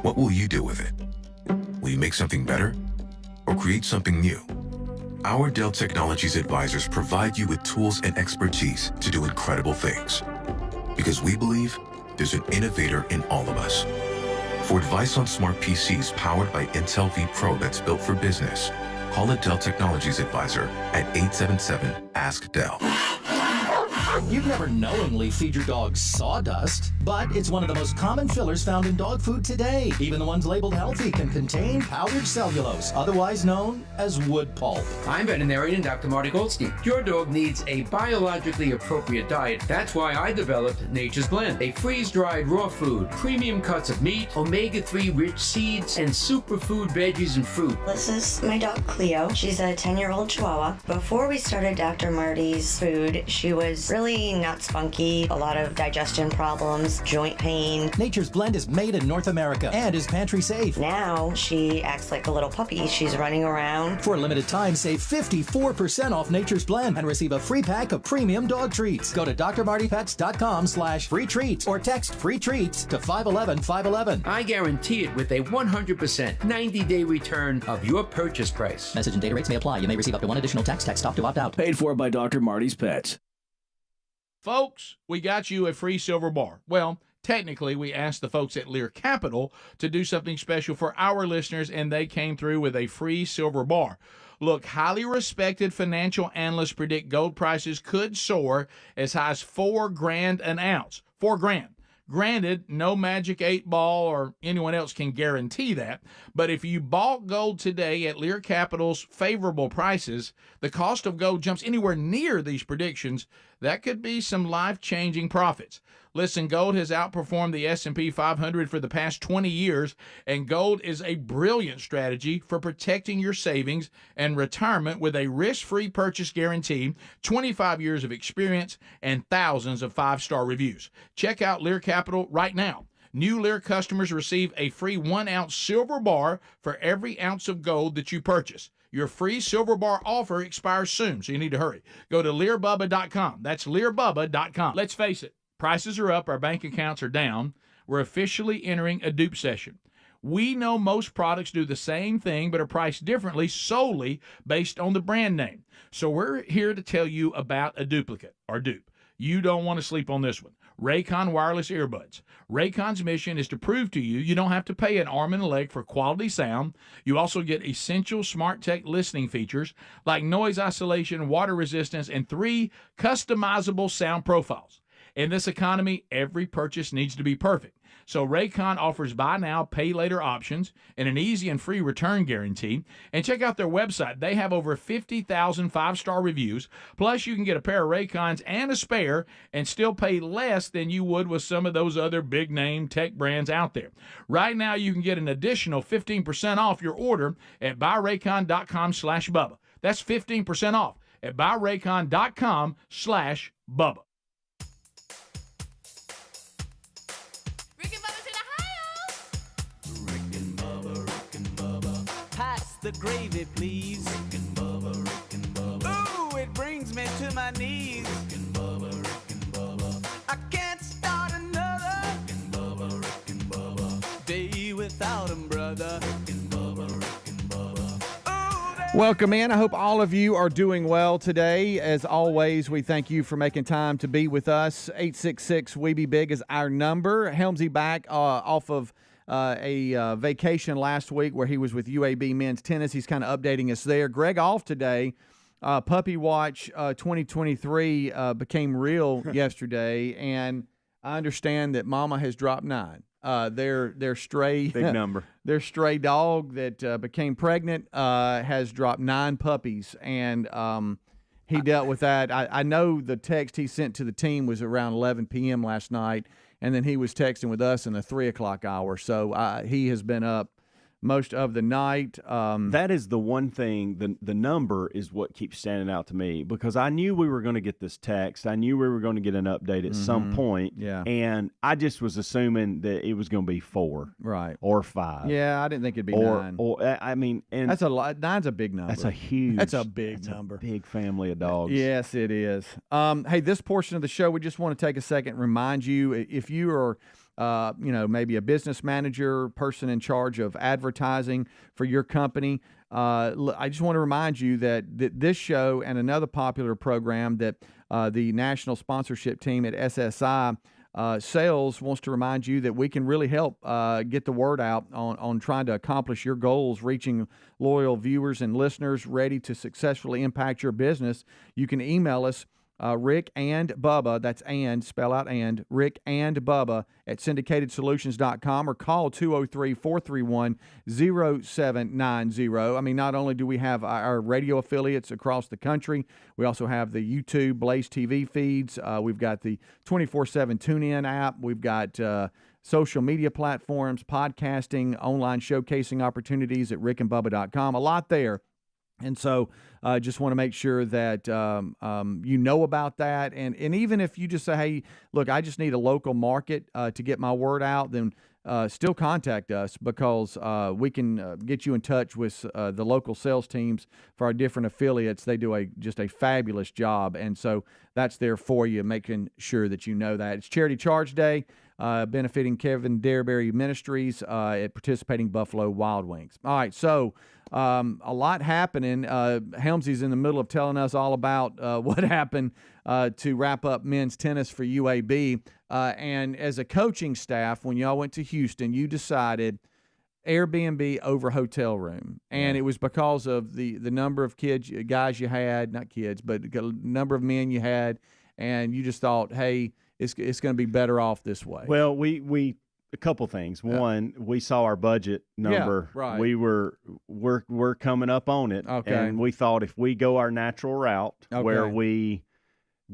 What will you do with it? Will you make something better or create something new? Our Dell Technologies advisors provide you with tools and expertise to do incredible things. Because we believe there's an innovator in all of us. For advice on smart PCs powered by Intel V Pro that's built for business, call a Dell Technologies advisor at 877-ASK-DELL. You've never knowingly feed your dog sawdust, but it's one of the most common fillers found in dog food today. Even the ones labeled healthy can contain powdered cellulose, otherwise known as wood pulp. I'm veterinarian Dr. Marty Goldstein. Your dog needs a biologically appropriate diet. That's why I developed Nature's Blend, a freeze-dried raw food, premium cuts of meat, omega-3 rich seeds, and superfood veggies and fruit. This is my dog Cleo. She's a 10-year-old Chihuahua. Before we started Dr. Marty's food, she was really not spunky, a lot of digestion problems, joint pain. Nature's Blend is made in North America and is pantry safe. Now she acts like a little puppy. She's running around. For a limited time, save 54% off Nature's Blend and receive a free pack of premium dog treats. Go to drmartypets.com/free treats or text free treats to 511-511. I guarantee it with a 100% 90-day return of your purchase price. Message and data rates may apply. You may receive up to one additional text off to opt out. Paid for by Dr. Marty's Pets. Folks, we got you a free silver bar. Well, technically, we asked the folks at Lear Capital to do something special for our listeners, and they came through with a free silver bar. Look, highly respected financial analysts predict gold prices could soar as high as $4,000 an ounce. $4,000. Granted, no magic 8-ball or anyone else can guarantee that, but if you bought gold today at Lear Capital's favorable prices, the cost of gold jumps anywhere near these predictions. That could be some life-changing profits. Listen, gold has outperformed the S&P 500 for the past 20 years, and gold is a brilliant strategy for protecting your savings and retirement with a risk-free purchase guarantee, 25 years of experience, and thousands of 5-star reviews. Check out Lear Capital right now. New Lear customers receive a free 1-ounce silver bar for every ounce of gold that you purchase. Your free silver bar offer expires soon, so you need to hurry. Go to LearBubba.com. That's LearBubba.com. Let's face it. Prices are up, our bank accounts are down. We're officially entering a dupe session. We know most products do the same thing but are priced differently solely based on the brand name. So we're here to tell you about a duplicate or dupe. You don't want to sleep on this one. Raycon wireless earbuds. Raycon's mission is to prove to you don't have to pay an arm and a leg for quality sound. You also get essential smart tech listening features like noise isolation, water resistance, and 3 customizable sound profiles. In this economy, every purchase needs to be perfect. So Raycon offers buy now, pay later options and an easy and free return guarantee. And check out their website. They have over 50,000 5-star reviews. Plus, you can get a pair of Raycons and a spare and still pay less than you would with some of those other big-name tech brands out there. Right now, you can get an additional 15% off your order at buyraycon.com/Bubba. That's 15% off at buyraycon.com/Bubba. The gravy, please. Rick and Bubba. Ooh, it brings me to my knees. Rick and Bubba. I can't start another Rick and Bubba. Day without 'em, brother. Rick and Bubba. Welcome in. I hope all of you are doing well today. As always, we thank you for making time to be with us. 866-WE-BE-BIG is our number. Helmsy back off of a vacation last week where he was with UAB men's tennis. He's kind of updating us there. Greg off today. Puppy Watch 2023 became real yesterday, and I understand that Mama has dropped 9. Their stray big number. Their stray dog that became pregnant has dropped 9 puppies, and he dealt with that. I know the text he sent to the team was around 11 p.m. last night, and then he was texting with us in the 3 o'clock hour. So he has been up most of the night. That is the one thing, the number is what keeps standing out to me, because I knew we were going to get this text. I knew we were going to get an update at some point. Yeah. And I just was assuming that it was going to be 4. Right. Or 5. Yeah, I didn't think it'd be 9. Or I mean, and that's a lot. 9's a big number. That's a huge. That's a big number. A big family of dogs. Yes, it is. Hey, this portion of the show, we just want to take a second and remind you, if you are maybe a business manager, person in charge of advertising for your company. I just want to remind you that this show and another popular program that the national sponsorship team at SSI Sales wants to remind you that we can really help get the word out on trying to accomplish your goals, reaching loyal viewers and listeners ready to successfully impact your business. You can email us. Rick and Bubba, that's and, spell out and, Rick and Bubba at syndicatedsolutions.com, or call 203-431-0790. I mean, not only do we have our radio affiliates across the country, we also have the YouTube, Blaze TV feeds. We've got the 24/7 TuneIn app. We've got social media platforms, podcasting, online showcasing opportunities at rickandbubba.com. A lot there. And so just want to make sure that you know about that. And even if you just say, hey, look, I just need a local market to get my word out, then still contact us, because we can get you in touch with the local sales teams for our different affiliates. They do just a fabulous job. And so that's there for you, making sure that you know that. It's Charity Charge Day, benefiting Kevin Dareberry Ministries at participating Buffalo Wild Wings. All right, so a lot happening. Helmsy's in the middle of telling us all about what happened to wrap up men's tennis for UAB. And as a coaching staff, when y'all went to Houston, you decided Airbnb over hotel room. And it was because of the number of guys you had, not kids, but the number of men you had. And you just thought, hey, it's going to be better off this way. Well, we a couple things. One, we saw our budget number. Yeah, right. We're coming up on it. Okay. And we thought if we go our natural route, where we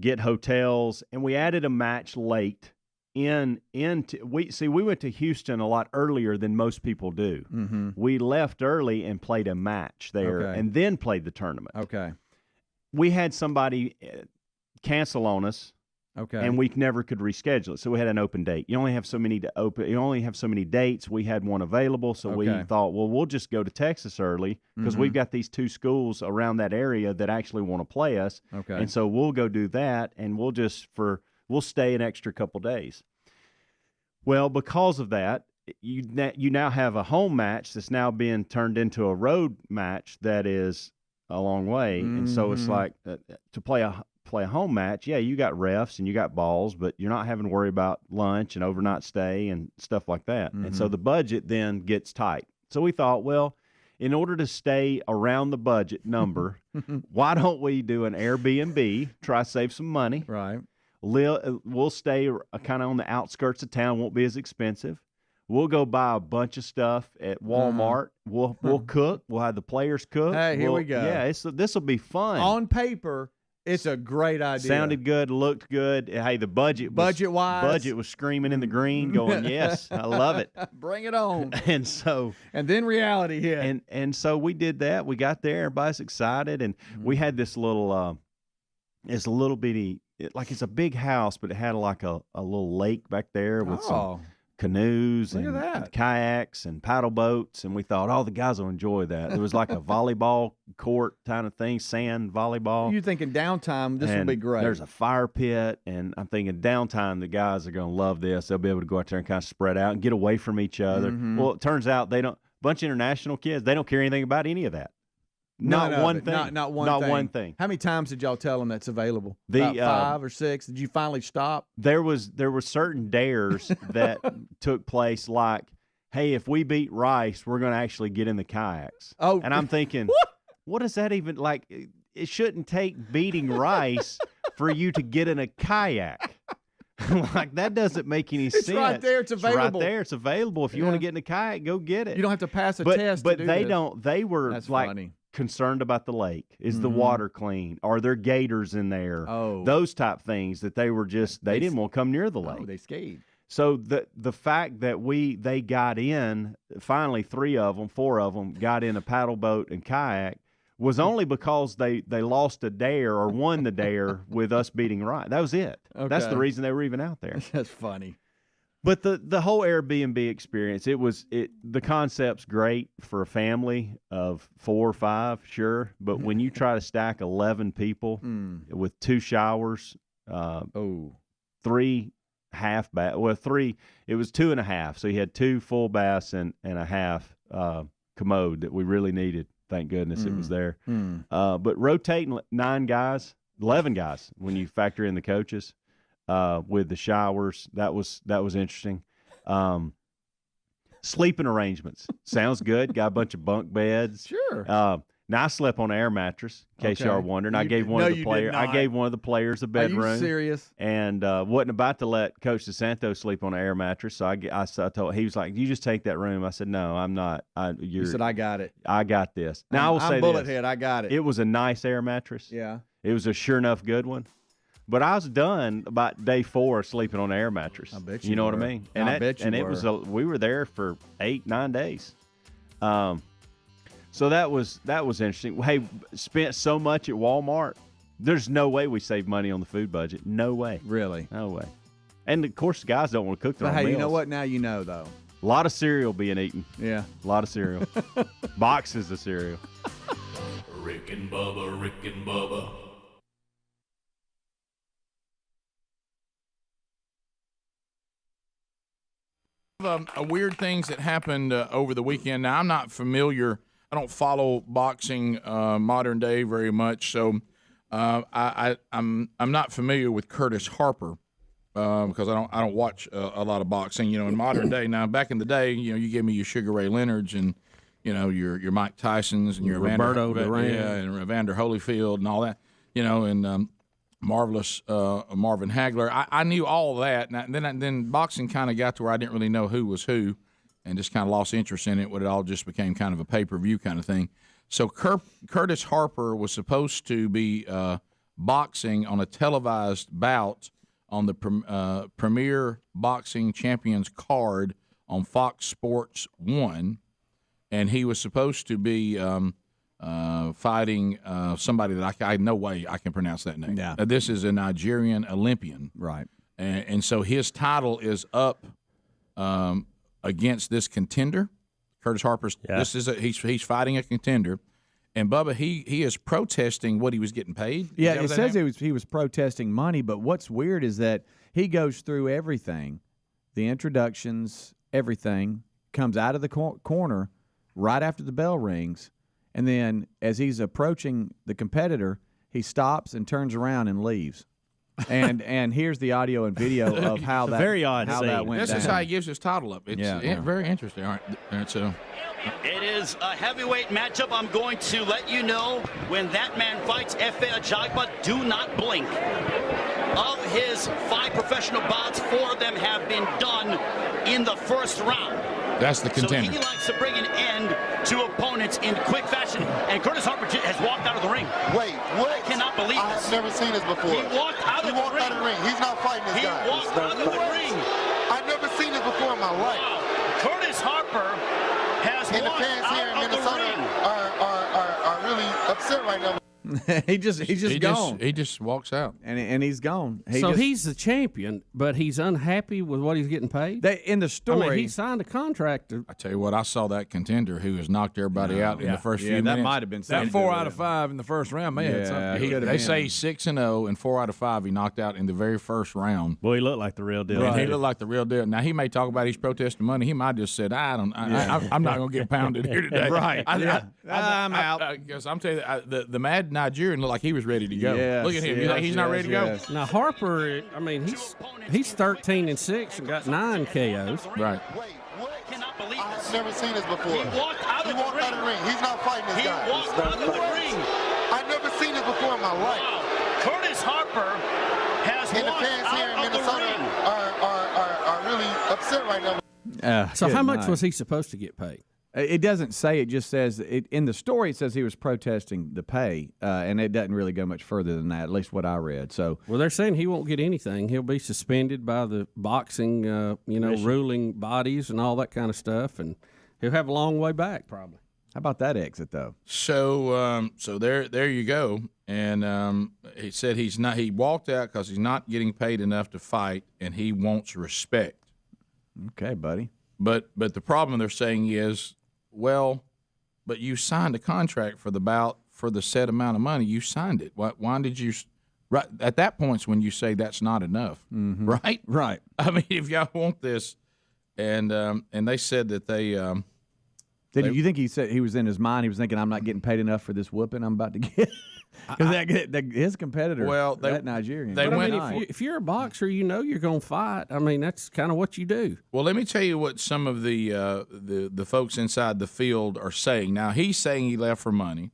get hotels, and we added a match late we went to Houston a lot earlier than most people do. Mm-hmm. We left early and played a match there, and then played the tournament. Okay. We had somebody cancel on us. Okay. And we never could reschedule it, so we had an open date. You only have so many You only have so many dates. We had one available, so we thought, well, we'll just go to Texas early, because we've got these 2 schools around that area that actually want to play us. Okay. And so we'll go do that, and we'll stay an extra couple days. Well, because of that, you now have a home match that's now being turned into a road match that is a long way, and so it's like to play a home match, you got refs and you got balls, but you're not having to worry about lunch and overnight stay and stuff like that. And so the budget then gets tight. So we thought, well, in order to stay around the budget number, why don't we do an Airbnb, try to save some money? Right. We'll stay kind of on the outskirts of town, won't be as expensive. We'll go buy a bunch of stuff at Walmart. We'll cook. We'll have the players cook. Hey, here we go. Yeah, this will be fun. On paper, it's a great idea. Sounded good, looked good. Hey, the budget was screaming in the green, going, yes, I love it. Bring it on. And then reality hit. And so we did that. We got there. Everybody's excited, and we had this little bitty, it's a big house, but it had like a little lake back there with some canoes and kayaks and paddle boats, and we thought, the guys will enjoy that. There was like a volleyball court kind of thing, sand volleyball. You're thinking downtime, this will be great. There's a fire pit, and I'm thinking downtime, the guys are going to love this. They'll be able to go out there and kind of spread out and get away from each other. Well, it turns out bunch of international kids, they don't care anything about any of that. Not one thing. How many times did y'all tell them that's available? About 5 or 6. Did you finally stop? There were certain dares that took place, like, hey, if we beat Rice, we're going to actually get in the kayaks. Oh, and I'm thinking, what is that even like? It shouldn't take beating Rice for you to get in a kayak. Like, that doesn't make any sense. It's right there. It's available. Right there. It's available. If you want to get in a kayak, go get it. You don't have to pass a test. But to do they this. don't. They were That's like funny. concerned about the lake. Is the water clean? Are there gators in there? Oh, those type things that they were just. They didn't want to come near the lake. Oh, they skied. So the fact that they got in, finally 4 of them got in a paddle boat and kayak was only because they lost a dare or won the dare with us beating Rice. That was it. Okay. That's the reason they were even out there. That's funny. But the whole Airbnb experience, the concept's great for a family of 4 or 5, sure. But when you try to stack 11 people with 2 showers, 3 half bath. Well, 3. It was 2.5. So you had 2 full baths and a half commode that we really needed. Thank goodness it was there. But rotating 11 guys when you factor in the coaches with the showers, that was interesting. Sleeping arrangements sounds good. Got a bunch of bunk beds. Sure. Now I slept on an air mattress, in case y'all are wondering. I gave one of the players a bedroom. Are you serious? And wasn't about to let Coach DeSanto sleep on an air mattress. So I told, he was like, "You just take that room." I said, "No, I'm not." You said, "I got it. I got this." Now I will say bullet this. head. I got it. It was a nice air mattress. Yeah. It was a sure enough good one. But I was done about day 4 of sleeping on an air mattress. I bet you know what I mean? And I bet you and were. We were there for 8-9 days. So that was interesting. Hey, spent so much at Walmart. There's no way we saved money on the food budget. No way. Really? No way. And of course, the guys don't want to cook their But own hey, meals. you know what? Now you know, though. A lot of cereal being eaten. Yeah. A lot of cereal. Boxes of cereal. Rick and Bubba, Rick and Bubba. Weird things that happened over the weekend. Now, I'm not familiar. I don't follow boxing modern day very much, so I'm not familiar with Curtis Harper because I don't watch a lot of boxing. You know, in modern day. Now, back in the day, you give me your Sugar Ray Leonards and your Mike Tysons and your Roberto Duran, Mm-hmm. Mm. Uh, Evander Holyfield and all that. And marvelous Marvin Hagler. I knew all that. And then boxing kind of got to where I didn't really know who was who and just kind of lost interest in it when it all just became kind of a pay-per-view kind of thing. So Curtis Harper was supposed to be boxing on a televised bout on the Premier Boxing Champions card on Fox Sports 1, and he was supposed to be fighting somebody that I no way I can pronounce that name. Yeah. This is a Nigerian Olympian. Right. Mm-hmm. And so his title is up against this contender. Curtis Harper's he's fighting a contender. And Bubba, he is protesting what he was getting paid. Yeah, it says he was protesting money, but what's weird is that he goes through everything, the introductions, everything, comes out of the corner right after the bell rings, and then as he's approaching the competitor, he stops and turns around and leaves. And here's the audio and video of how that very odd how scene. that went This down. is how he gives his title up. It's very interesting. All right, so. It is a heavyweight matchup. I'm going to let you know when that man fights Efe Ajagba, do not blink. Of his 5 professional bouts, 4 of them have been done in the first round. That's the contender. So he likes to bring an end to opponents in quick fashion. And Curtis Harper has walked out of the ring. Wait, what? I cannot believe I this. have never seen this before. He walked out of the ring. Out of the ring. He's not fighting this guy. He walked out of the ring. I've never seen this before in my life. Wow. Curtis Harper has and walked the fans here in out of the Minnesota ring. are really upset right now. He's just gone. He just walks out, and he's gone. He's the champion, but he's unhappy with what he's getting paid. In the story, I mean, he signed a contract. I tell you what, I saw that contender who has knocked everybody out in the first few minutes. that might have been something. That 4 out of 5 in the first round may have something. They say he's 6-0, and 4 out of 5 he knocked out in the very first round. Boy, he looked like the real deal. Right. He looked like the real deal. Now he may talk about he's protesting money. He might just said, I'm not going to get pounded here today. Right. I'm out. Because I'm telling you, the mad Nigerian looked like he was ready to go. Yes, Look at him. You think he's not ready to go? Now Harper, I mean, he's 13-6 and got 9 KOs. Right. I cannot believe I never seen this before. He walked out of the ring. He's not fighting this guy. He walked out of the ring. I've never seen this before in my life. Wow. Curtis Harper has and walked the fans here in out of the Minnesota ring. are really upset right now. So how much was he supposed to get paid? It doesn't say. It just says in the story. It says he was protesting the pay, and it doesn't really go much further than that. At least what I read. So, well, they're saying he won't get anything. He'll be suspended by the boxing, ruling bodies and all that kind of stuff, and he'll have a long way back probably. How about that exit though? So, there you go. And he said he's not. He walked out because he's not getting paid enough to fight, and he wants respect. Okay, buddy. But the problem they're saying is, well, but you signed a contract for the bout for the set amount of money. You signed it. Why did you? Right at that point's when you say that's not enough, right? Right. I mean, if y'all want this, and they said that they. Did you think he said he was in his mind? He was thinking, "I'm not getting paid enough for this whooping I'm about to get." Because his competitor, that Nigerian. If you're a boxer, you know you're going to fight. I mean, that's kind of what you do. Well, let me tell you what some of the folks inside the field are saying. Now, he's saying he left for money,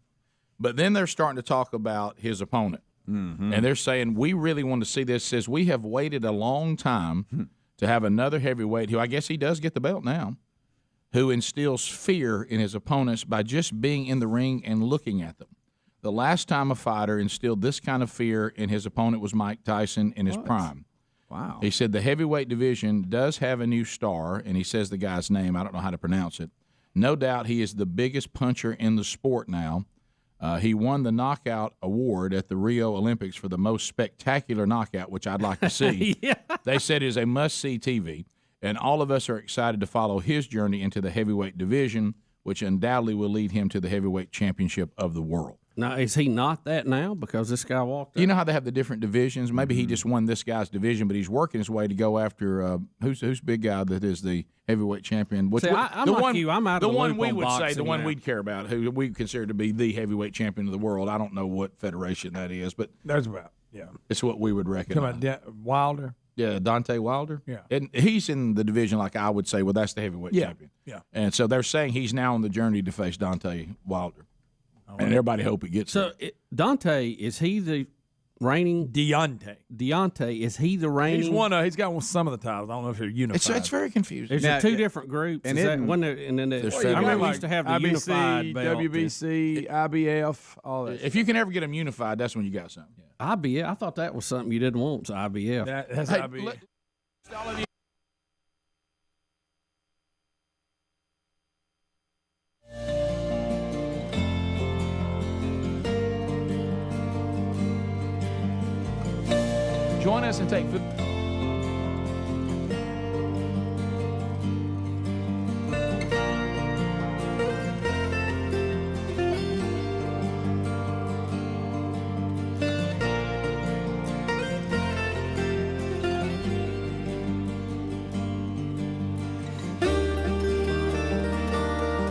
but then they're starting to talk about his opponent. Mm-hmm. And they're saying, we really want to see this. Says, we have waited a long time to have another heavyweight who I guess he does get the belt now, who instills fear in his opponents by just being in the ring and looking at them. The last time a fighter instilled this kind of fear in his opponent was Mike Tyson in his prime. Wow. He said the heavyweight division does have a new star, and he says the guy's name. I don't know how to pronounce it. No doubt he is the biggest puncher in the sport now. He won the knockout award at the Rio Olympics for the most spectacular knockout, which I'd like to see. Yeah. They said is a must-see TV, and all of us are excited to follow his journey into the heavyweight division, which undoubtedly will lead him to the heavyweight championship of the world. Now, is he not that now because this guy walked up? You know how they have the different divisions? Maybe he just won this guy's division, but he's working his way to go after who's big guy that is the heavyweight champion. Which I'm the like one, you. I'm out the of the one loop we on would say, boxing the one now. we'd care about, who we consider to be the heavyweight champion of the world. I don't know what federation that is, but That's about, yeah. it's what we would recognize. Come on, Wilder. Yeah, Dante Wilder. Yeah. And he's in the division like I would say, well, that's the heavyweight champion. Yeah. And so they're saying he's now on the journey to face Dante Wilder. And everybody hope it gets So Dante, is he the reigning Deontay? Is he the reigning? He's got some of the titles. I don't know if they're unified. It's very confusing. Is there two different groups? and Is that it- when they're, and then the, There's I federal. remember we like used to have the IBC, unified belt. WBC, IBF, all that. If you can ever get them unified, that's when you got something. IBF. I thought that was something you didn't want. So IBF. That's Hey, IBF. all of you. Join us and take food.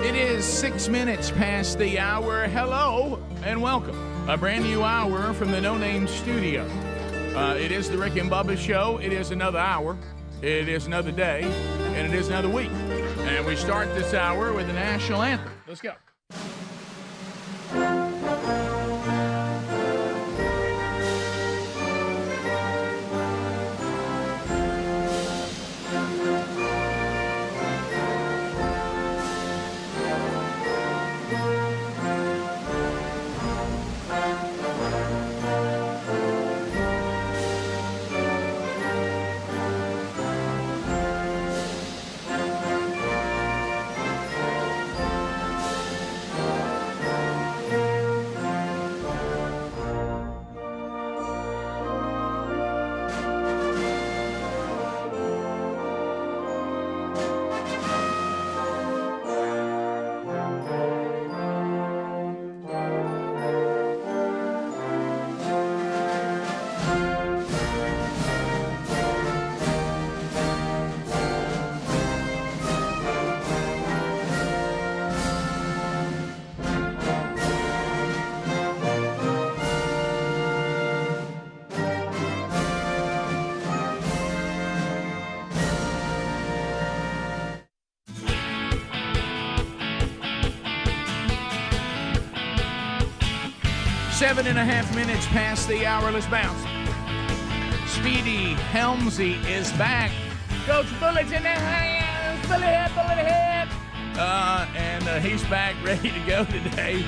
It is 6 minutes past the hour. Hello and welcome. A brand new hour from the No Name Studio. It is the Rick and Bubba Show. It is another hour. It is another day. And it is another week. And we start this hour with the national anthem. Let's go. 7.5 minutes past the hour. Let's bounce. Speedy Helmsy is back. Coach Bullett's in the house. Bullet head. And he's back, ready to go today.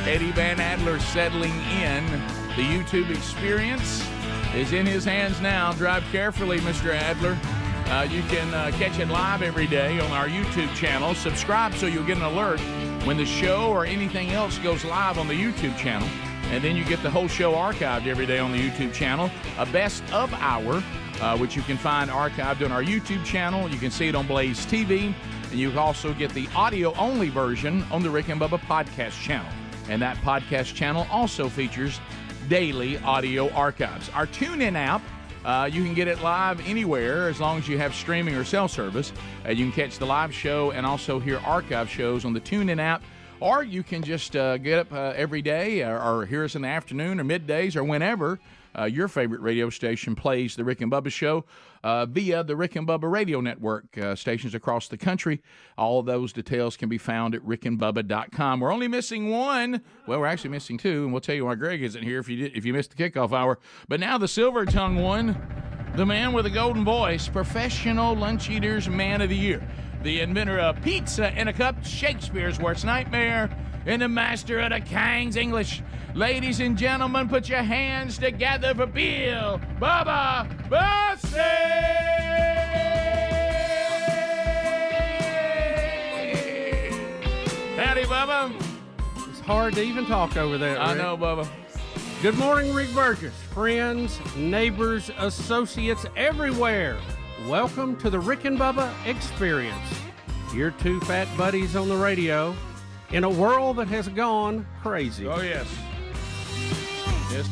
Eddie Van Adler settling in. The YouTube experience is in his hands now. Drive carefully, Mr. Adler. You can catch it live every day on our YouTube channel. Subscribe so you'll get an alert when the show or anything else goes live on the YouTube channel. And then you get the whole show archived every day on the YouTube channel. A best of hour, which you can find archived on our YouTube channel. You can see it on Blaze TV. And you can also get the audio-only version on the Rick and Bubba podcast channel. And that podcast channel also features daily audio archives. Our TuneIn app, you can get it live anywhere as long as you have streaming or cell service. You can catch the live show and also hear archive shows on the TuneIn app. Or you can just get up every day or hear us in the afternoon or middays or whenever your favorite radio station plays the Rick and Bubba Show via the Rick and Bubba Radio Network stations across the country. All of those details can be found at rickandbubba.com. We're only missing one. Well, we're actually missing two, and we'll tell you why Greg isn't here if you missed the kickoff hour. But now the silver-tongued one, the man with a golden voice, Professional Lunch Eaters Man of the Year, the inventor of pizza in a cup, Shakespeare's worst nightmare, and the master of the King's English. Ladies and gentlemen, put your hands together for Bill Bubba Bussey! Howdy, Bubba. It's hard to even talk over there, Rick. I know, Bubba. Good morning, Rick Burgess. Friends, neighbors, associates everywhere. Welcome to the Rick and Bubba Experience. Your two fat buddies on the radio in a world that has gone crazy. Oh, yes. Yes.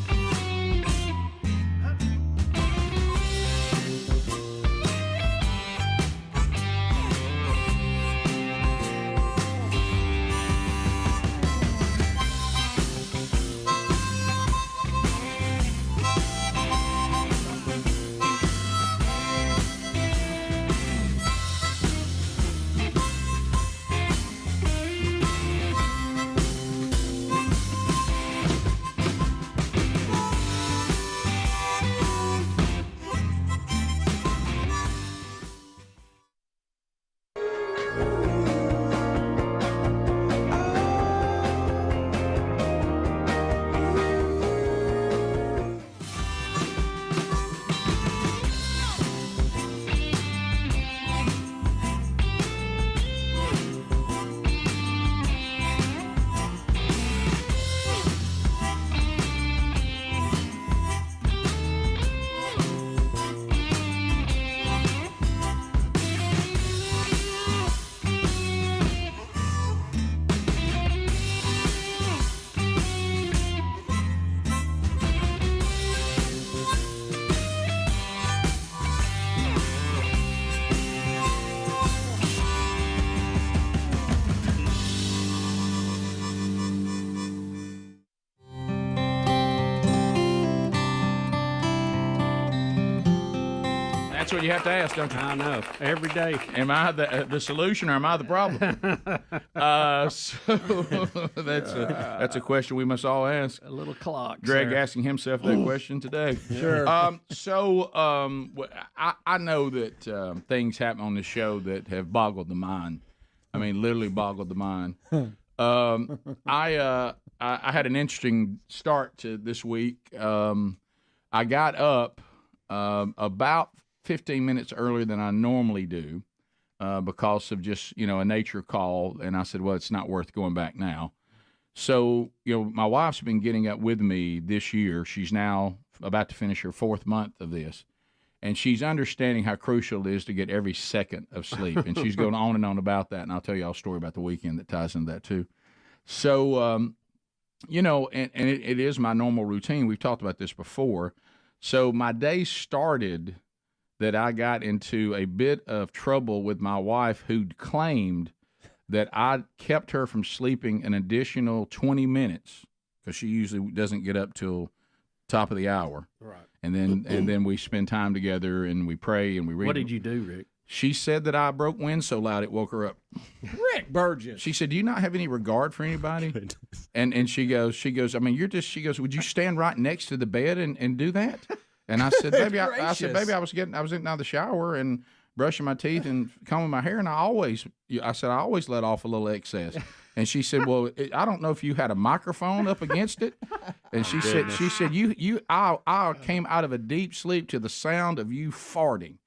That's what you have to ask, don't you? I know. Every day. Am I the solution or am I the problem? So that's a question we must all ask. A little clock. Greg sir. asking himself that question today. Sure. I know that things happen on the show that have boggled the mind. I mean, literally boggled the mind. I had an interesting start to this week. I got up about 15 minutes earlier than I normally do because of just, a nature call. And I said, well, it's not worth going back now. So, my wife's been getting up with me this year. She's now about to finish her 4th month of this. And she's understanding how crucial it is to get every second of sleep. And she's going on and on about that. And I'll tell you all a story about the weekend that ties into that too. So, it is my normal routine. We've talked about this before. So my day started that I got into a bit of trouble with my wife, who claimed that I kept her from sleeping an additional 20 minutes because she usually doesn't get up till top of the hour. Right. And then we spend time together and we pray and we read. What did you do, Rick? She said that I broke wind so loud it woke her up. Rick Burgess. She said, "Do you not have any regard for anybody?" and she goes, I mean, she goes, "Would you stand right next to the bed and do that?" And I said, "Baby, I said, baby, I was getting out of the shower and brushing my teeth and combing my hair, and I always let off a little excess." And she said, "Well, I don't know if you had a microphone up against it." And she said, I came out of a deep sleep to the sound of you farting.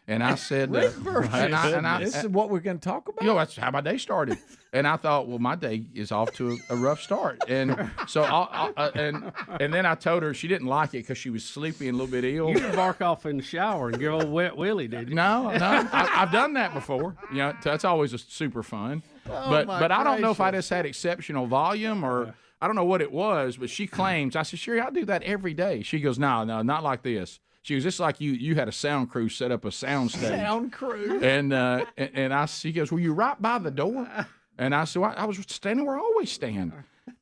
And I said, this is what we're going to talk about? That's how my day started. And I thought, well, my day is off to a rough start. And so, and then I told her she didn't like it because she was sleepy and a little bit ill. You didn't bark off in the shower and give old wet willy, did you? No. I've done that before. That's always super fun. But I don't know if I just had exceptional volume or I don't know what it was, but she claims, I said, "Sherri, I do that every day." She goes, no, not like this. She was just like you had a sound crew set up a sound stage. Sound crew. And she goes, "Were you right by the door?" And I said, well, "I was standing where I always stand."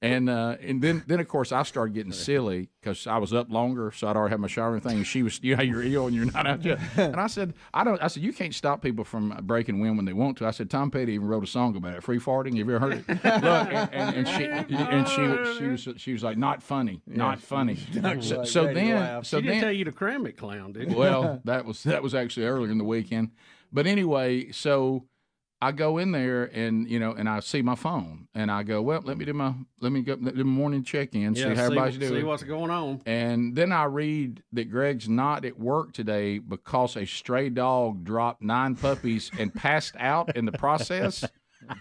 And then of course I started getting silly because I was up longer, so I'd already had my shower and everything. And she was, you're ill and you're not out yet. And I said, I said, "You can't stop people from breaking wind when they want to." I said, "Tom Petty even wrote a song about it, free farting. Have you ever heard it?" Look, she was like, "Not funny, not funny." So then she didn't tell you to cram it, clown, did you? Well, that was actually earlier in the weekend. But anyway, so I go in there and and I see my phone and I go, well, let me go do the morning check-in, see how everybody's doing. See what's going on. And then I read that Greg's not at work today because a stray dog dropped 9 puppies and passed out in the process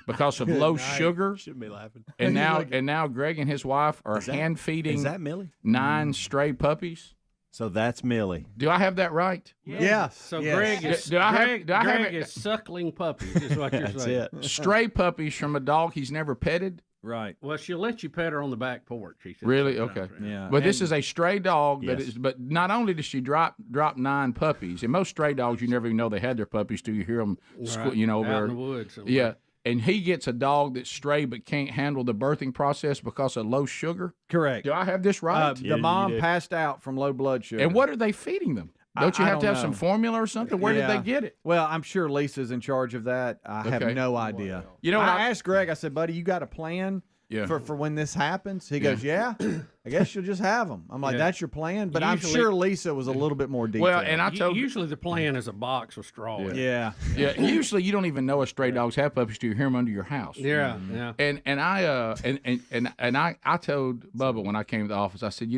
because of low sugar. Shouldn't be laughing. And now Greg and his wife are hand feeding Is that Millie? 9 stray puppies. So that's Millie. Do I have that right? Yes. So yes. Greg is suckling puppies, is what you're saying. That's it. Stray puppies from a dog he's never petted. Right. Well, she'll let you pet her on the back porch. She said. Really? Okay. Yeah. But this is a stray dog Yes. that is. But not only does she drop 9 puppies, and most stray dogs you never even know they had their puppies till you hear them, over out there. in the woods. Somewhere. Yeah. And he gets a dog that's stray but can't handle the birthing process because of low sugar. Correct. Do I have this right? The mom passed out from low blood sugar. And what are they feeding them? Don't you have to have some know. formula or something? Where did they get it? Well, I'm sure Lisa's in charge of that. I have no idea. You know, I asked Greg, I said, "Buddy, you got a plan for when this happens?" He goes, "Yeah, I guess you'll just have them." I'm like, "That's your plan?" But I'm sure Lisa was a little bit more detailed. Well, and I told usually the plan is a box with straw. Yeah. Usually you don't even know if stray dogs have puppies till you hear them under your house. Yeah. And I told Bubba when I came to the office, I said,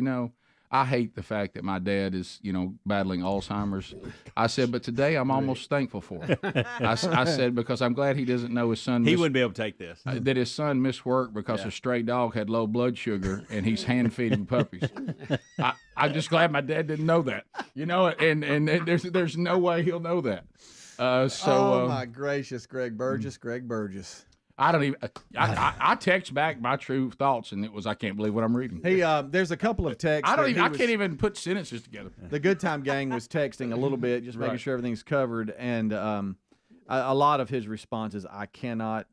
I hate the fact that my dad is, battling Alzheimer's. I said, but today I'm almost thankful for it. I said, because I'm glad he doesn't know his son. He wouldn't be able to take this. That his son missed work because a stray dog had low blood sugar and he's hand feeding puppies. I'm just glad my dad didn't know that. And there's no way he'll know that. Oh my gracious, Greg Burgess. I don't even. I text back my true thoughts, and it was, I can't believe what I'm reading. Hey, there's a couple of texts. I can't even put sentences together. The Good Time Gang was texting a little bit, just making sure everything's covered, and a lot of his responses I cannot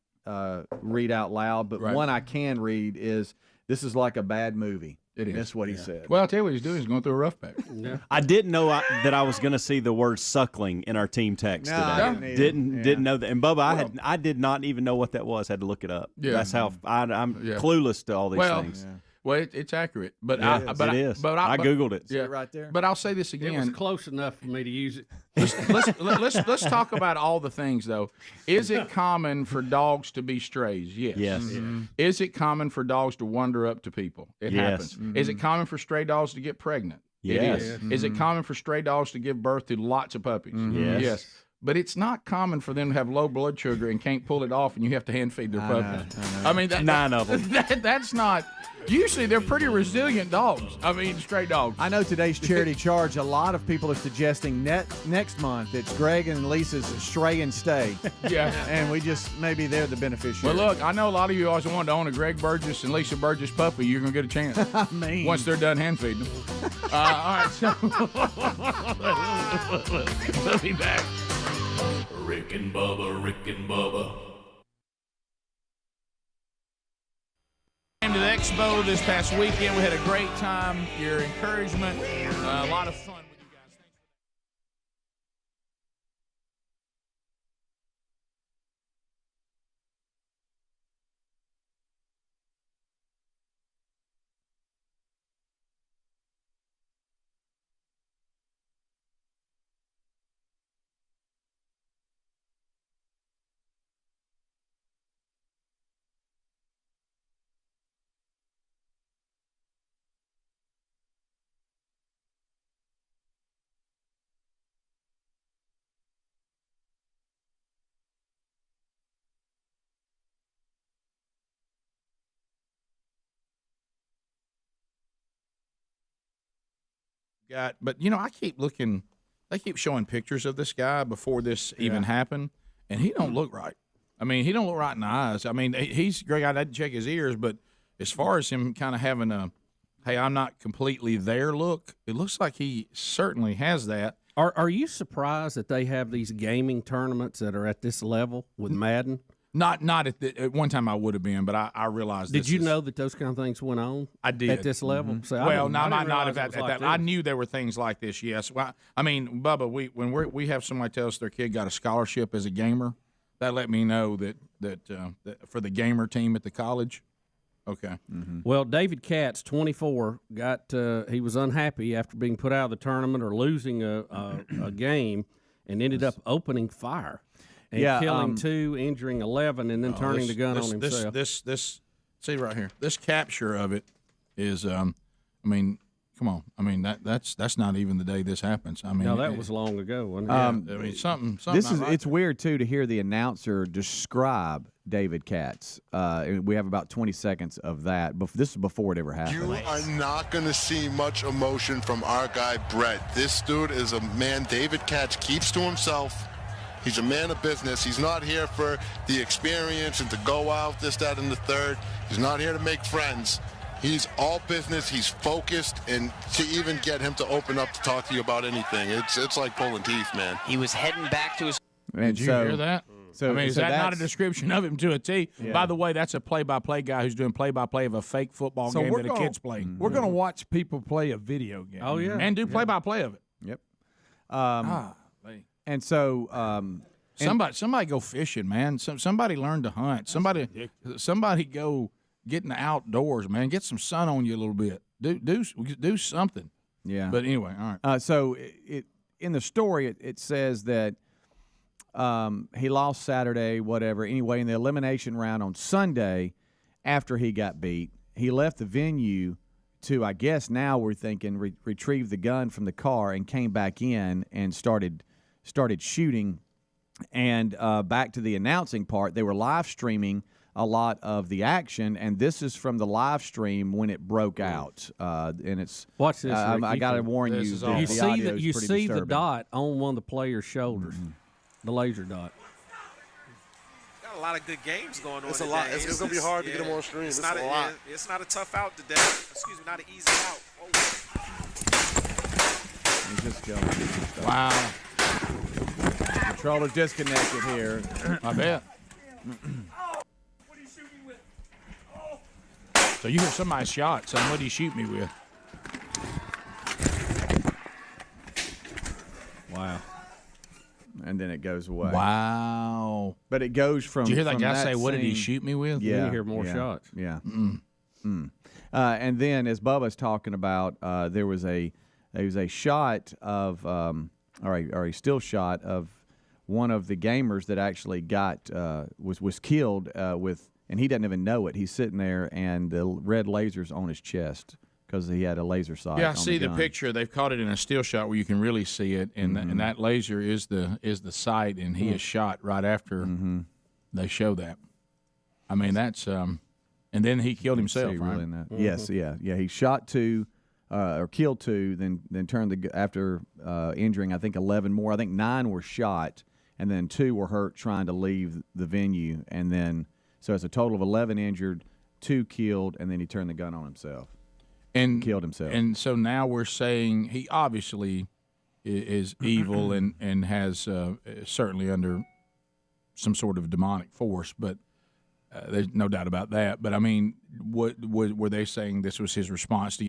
read out loud, but one I can read is, "This is like a bad movie." It is. That's what he said. Well, I'll tell you what he's doing. He's going through a rough patch. Yeah. I didn't know that I was going to see the word suckling in our team text today. Didn't know that. And Bubba, I did not even know what that was. Had to look it up. Yeah. That's how I'm clueless to all these things. Yeah. Well, it's accurate, but I googled it. Yeah, right there. But I'll say this again. It was close enough for me to use it. Let's talk about all the things though. Is it common for dogs to be strays? Yes. Mm-hmm. Is it common for dogs to wander up to people? It happens. Mm-hmm. Is it common for stray dogs to get pregnant? Yes. It is. Is it common for stray dogs to give birth to lots of puppies? Yes. But it's not common for them to have low blood sugar and can't pull it off, and you have to hand feed their puppies. I mean, 9 of them. That's not. Usually, they're pretty resilient dogs. I mean, stray dogs. I know today's charity charge. A lot of people are suggesting next month it's Greg and Lisa's Stray and Stay. Yeah, and maybe they're the beneficiary. Well, look, I know a lot of you always wanted to own a Greg Burgess and Lisa Burgess puppy. You're gonna get a chance. I mean, once they're done hand feeding them. All right, so we'll be back. Rick and Bubba. Came to the Expo this past weekend. We had a great time. Your encouragement, a lot of fun. got, but I keep looking. They keep showing pictures of this guy before this even happened, and he don't look right. I mean, he don't look right in the eyes. I mean, he's great. I didn't check his ears, but as far as him kind of having a, hey, I'm not completely there look, it looks like he certainly has that. Are you surprised that they have these gaming tournaments that are at this level with Madden? Not at one time I would have been, but I realized. Did you know that those kind of things went on? I did at this level. Mm-hmm. So well, not at that. I knew there were things like this. Yes. Well, I mean, Bubba, when we have somebody tell us their kid got a scholarship as a gamer, that let me know that for the gamer team at the college. Okay. Mm-hmm. Well, David Katz, 24, he was unhappy after being put out of the tournament or losing a game, and ended up opening fire. And killing 2, injuring 11, and then turning the gun on himself. This see right here. This capture of it is, I mean, come on. I mean that's not even the day this happens. I mean, no, that was long ago, wasn't it? I mean, something. It's weird too to hear the announcer describe David Katz. We have about 20 seconds of that, but this is before it ever happened. You are not going to see much emotion from our guy Brett. This dude is a man. David Katz keeps to himself. He's a man of business. He's not here for the experience and to go out, this, that, and the third. He's not here to make friends. He's all business. He's focused, and to even get him to open up to talk to you about anything, it's like pulling teeth, man. He was heading back to his. Did you hear that? So, I mean, is that not a description of him to a T? Yeah. By the way, that's a play-by-play guy who's doing play-by-play of a fake football game that a kid's playing. We're going to watch people play a video game. Oh, yeah. And do play-by-play of it. Yep. And so somebody go fishing, man. Somebody learn to hunt. Somebody go get in the outdoors, man. Get some sun on you a little bit. Do something. Yeah. But anyway, all right. So in the story it says that he lost Saturday, whatever. Anyway, in the elimination round on Sunday, after he got beat, he left the venue to, I guess now we're thinking, retrieve the gun from the car and came back in and started shooting. And back to the announcing part, they were live streaming a lot of the action, and this is from the live stream when it broke out. And it's watch this. I got to warn you. You see the dot on one of the players' shoulders, the laser dot. Got a lot of good games going on. It's a lot. It's going to be hard to get them on stream. It's a lot. It's not a tough out today. Excuse me, not an easy out. Just going. Wow. Controller's disconnected here. I bet. So you hear somebody shot, son. What do you shoot me with? Wow. And then it goes away. Wow. But it goes from. Did you hear that guy say, "What did he scene- shoot me with"? Yeah. You hear more shots. Yeah. And then, as Bubba's talking about, there was a shot of, or a still shot of one of the gamers that actually got was killed with, and he doesn't even know it. He's sitting there, and the red laser's on his chest because he had a laser sight. Yeah, I on see the gun. picture. They've caught it in a still shot where you can really see it, and and that laser is the sight, and he is shot right after they show that. I mean, that's and then he killed himself. See, Right? really not. Yes, yeah. He shot 2. Or killed 2, then turned after injuring, I think 11 more. I think 9 were shot, and then 2 were hurt trying to leave the venue, and then so it's a total of 11 injured, 2 killed, and then he turned the gun on himself and killed himself. And so now we're saying he obviously is evil and has certainly under some sort of demonic force, but there's no doubt about that. But I mean, what were they saying? This was his response to?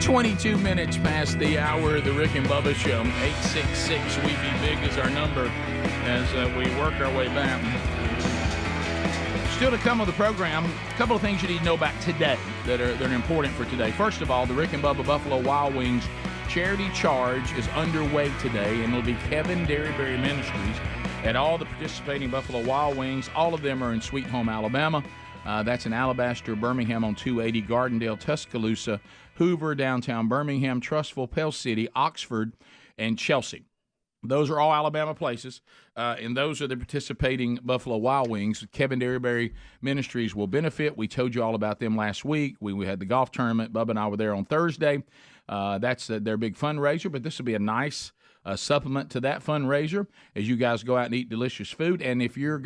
22 minutes past the hour of the Rick and Bubba Show. 866-WE-BE-BIG is our number as we work our way back. Still to come on the program, a couple of things you need to know about today that are important for today. First of all, the Rick and Bubba Buffalo Wild Wings charity charge is underway today, and it'll be Kevin Derryberry Ministries at all the participating Buffalo Wild Wings. All of them are in Sweet Home, Alabama. That's in Alabaster, Birmingham on 280, Gardendale, Tuscaloosa, Hoover, downtown Birmingham, Trussville, Pell City, Oxford, and Chelsea. Those are all Alabama places, and those are the participating Buffalo Wild Wings. Kevin Derryberry Ministries will benefit. We told you all about them last week. We had the golf tournament. Bubba and I were there on Thursday. That's their big fundraiser, but this will be a nice supplement to that fundraiser as you guys go out and eat delicious food. And if you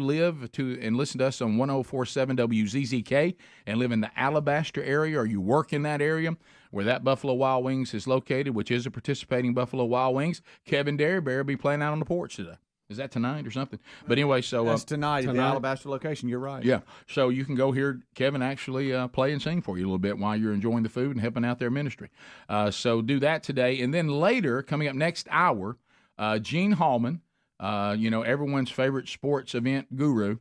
live and listen to us on 104.7 WZZK and live in the Alabaster area, or you work in that area where that Buffalo Wild Wings is located, which is a participating Buffalo Wild Wings, Kevin Derryberry will be playing out on the porch today. Is that tonight or something? But anyway, so that's tonight at the Alabaster location. You're right. Yeah, so you can go hear Kevin actually play and sing for you a little bit while you're enjoying the food and helping out their ministry. So do that today, and then later, coming up next hour, Gene Hallman, everyone's favorite sports event guru,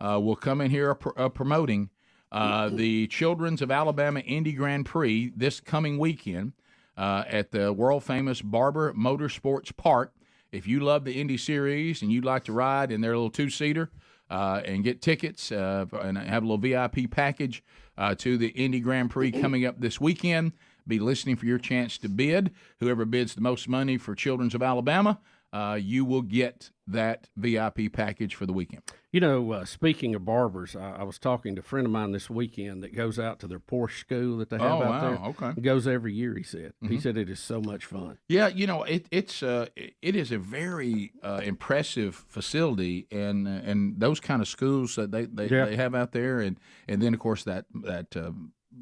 will come in here promoting the Children's of Alabama Indy Grand Prix this coming weekend at the world-famous Barber Motorsports Park. If you love the Indy Series and you'd like to ride in their little two-seater and get tickets and have a little VIP package to the Indy Grand Prix coming up this weekend, be listening for your chance to bid. Whoever bids the most money for Children's of Alabama, you will get that VIP package for the weekend. Speaking of barbers, I was talking to a friend of mine this weekend that goes out to their Porsche school that they have out there. Okay. He goes every year, he said. He said it is so much fun. Yeah, it is a very impressive facility, and those kind of schools that they have out there, and then of course that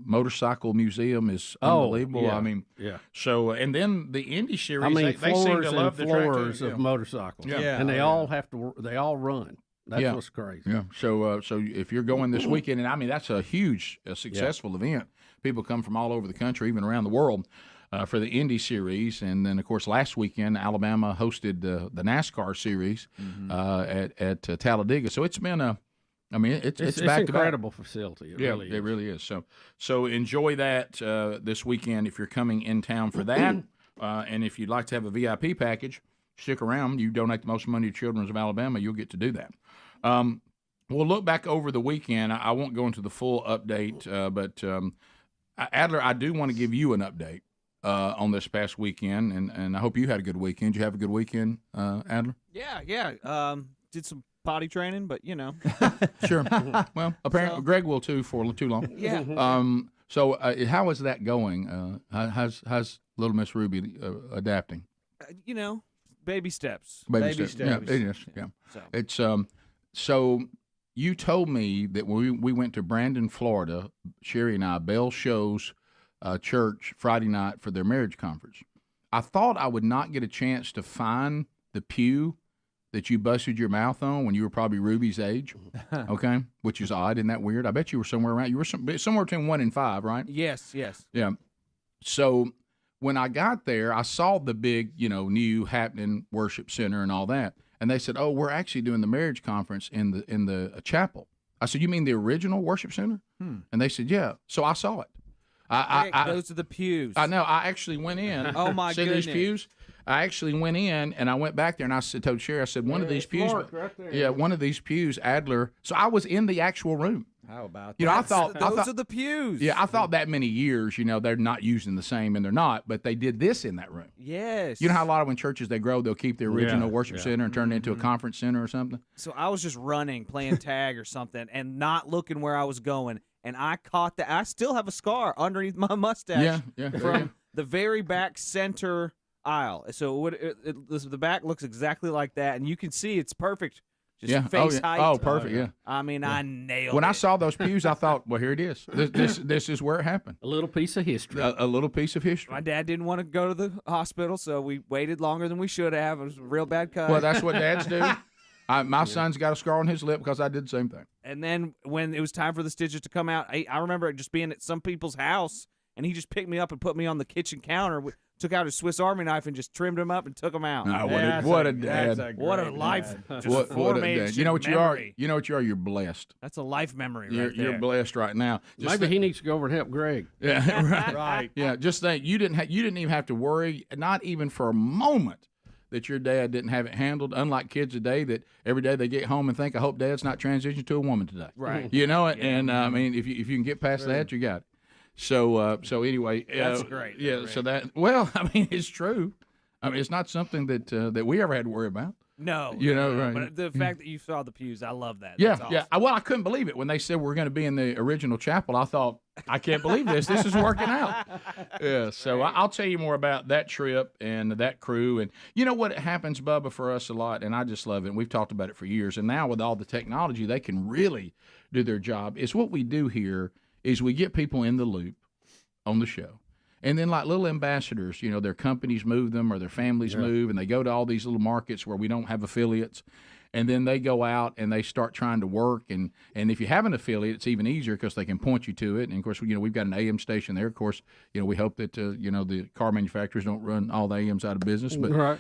motorcycle museum is unbelievable. Yeah. I mean, yeah. So, and then the Indy Series, I mean, they seem to love the track floors of motorcycles. Yeah. And they all run. That's what's crazy. Yeah. So if you're going this weekend, and I mean that's a huge, successful event. People come from all over the country, even around the world, for the Indy Series. And then, of course, last weekend Alabama hosted the NASCAR Series at Talladega. So it's been it's back an incredible facility. It really is. So enjoy that this weekend if you're coming in town for that. And if you'd like to have a VIP package, stick around. You donate the most money to Children's of Alabama, you'll get to do that. We'll look back over the weekend. I won't go into the full update, but Adler, I do want to give you an update on this past weekend, and I hope you had a good weekend. Did you have a good weekend, Adler? Yeah. Did some potty training, but Sure. Well, apparently Greg will too for too long. Yeah. So how is that going? How's little Miss Ruby adapting? Baby steps. Baby steps. Yeah, it is. Yeah. It's so you told me that when we went to Brandon, Florida, Sherri and I, Bell Show's church Friday night for their marriage conference. I thought I would not get a chance to find the pew that you busted your mouth on when you were probably Ruby's age, okay? Which is odd, isn't that weird? I bet you were somewhere around. You were somewhere between 1 and 5, right? Yes. Yeah. So when I got there, I saw the big, new happening worship center and all that, and they said, "Oh, we're actually doing the marriage conference in the chapel." I said, "You mean the original worship center?" And they said, "Yeah." So I saw it. Those are the pews. I know. I actually went in. Oh my goodness! See these pews? I actually went in and I went back there and I told Sherri, I said, one of these pews, right there. yeah, one of these pews, Adler. So I was in the actual room. How about that? I thought those are the pews. Yeah, I thought that many years, they're not using the same, and they're not, but they did this in that room. Yes. You know how a lot of when churches they grow, they'll keep the original worship center and turn it into a conference center or something. So I was just running, playing tag or something, and not looking where I was going, and I caught that. I still have a scar underneath my mustache. From the very back center aisle. So the back looks exactly like that, and you can see it's perfect. Just face height. Oh, perfect. Yeah. I mean, I nailed it. When I saw those pews, I thought, well, here it is. This is where it happened. A little piece of history. A little piece of history. My dad didn't want to go to the hospital, so we waited longer than we should have. It was a real bad cut. Well, that's what dads do. My son's got a scar on his lip because I did the same thing. And then when it was time for the stitches to come out, I remember it just being at some people's house, and he just picked me up and put me on the kitchen counter, took out his Swiss Army knife and just trimmed him up and took him out. What a dad. What a life. What a dad. You know what you are? You know what you are? You're blessed. That's a life memory right You're blessed right now. Maybe he needs to go over and help Greg. Yeah, right. Yeah, just think, you didn't even have to worry, not even for a moment, that your dad didn't have it handled. Unlike kids today, that every day they get home and think, I hope Dad's not transitioned to a woman today. Right. You know it, and I mean, if you can get past that, you got it. So anyway, that's great. Yeah. Great. So that I mean, it's true. I mean, it's not something that we ever had to worry about. No, you know, right. But the fact that you saw the pews, I love that. Yeah, That's awesome. yeah. Well, I couldn't believe it when they said we're going to be in the original chapel. I thought, I can't believe this. This is working out. Yeah. So I'll tell you more about that trip and that crew. And you know what happens, Bubba, for us a lot, and I just love it. And we've talked about it for years. And now with all the technology, they can really do their job. It's what we do here is we get people in the loop on the show. And then like little ambassadors, you know, their companies move them or their families move, and they go to all these little markets where we don't have affiliates. And then they go out and they start trying to work. And if you have an affiliate, it's even easier because they can point you to it. And, of course, you know, we've got an AM station there. Of course, you know, we hope that, you know, the car manufacturers don't run all the AMs out of business. But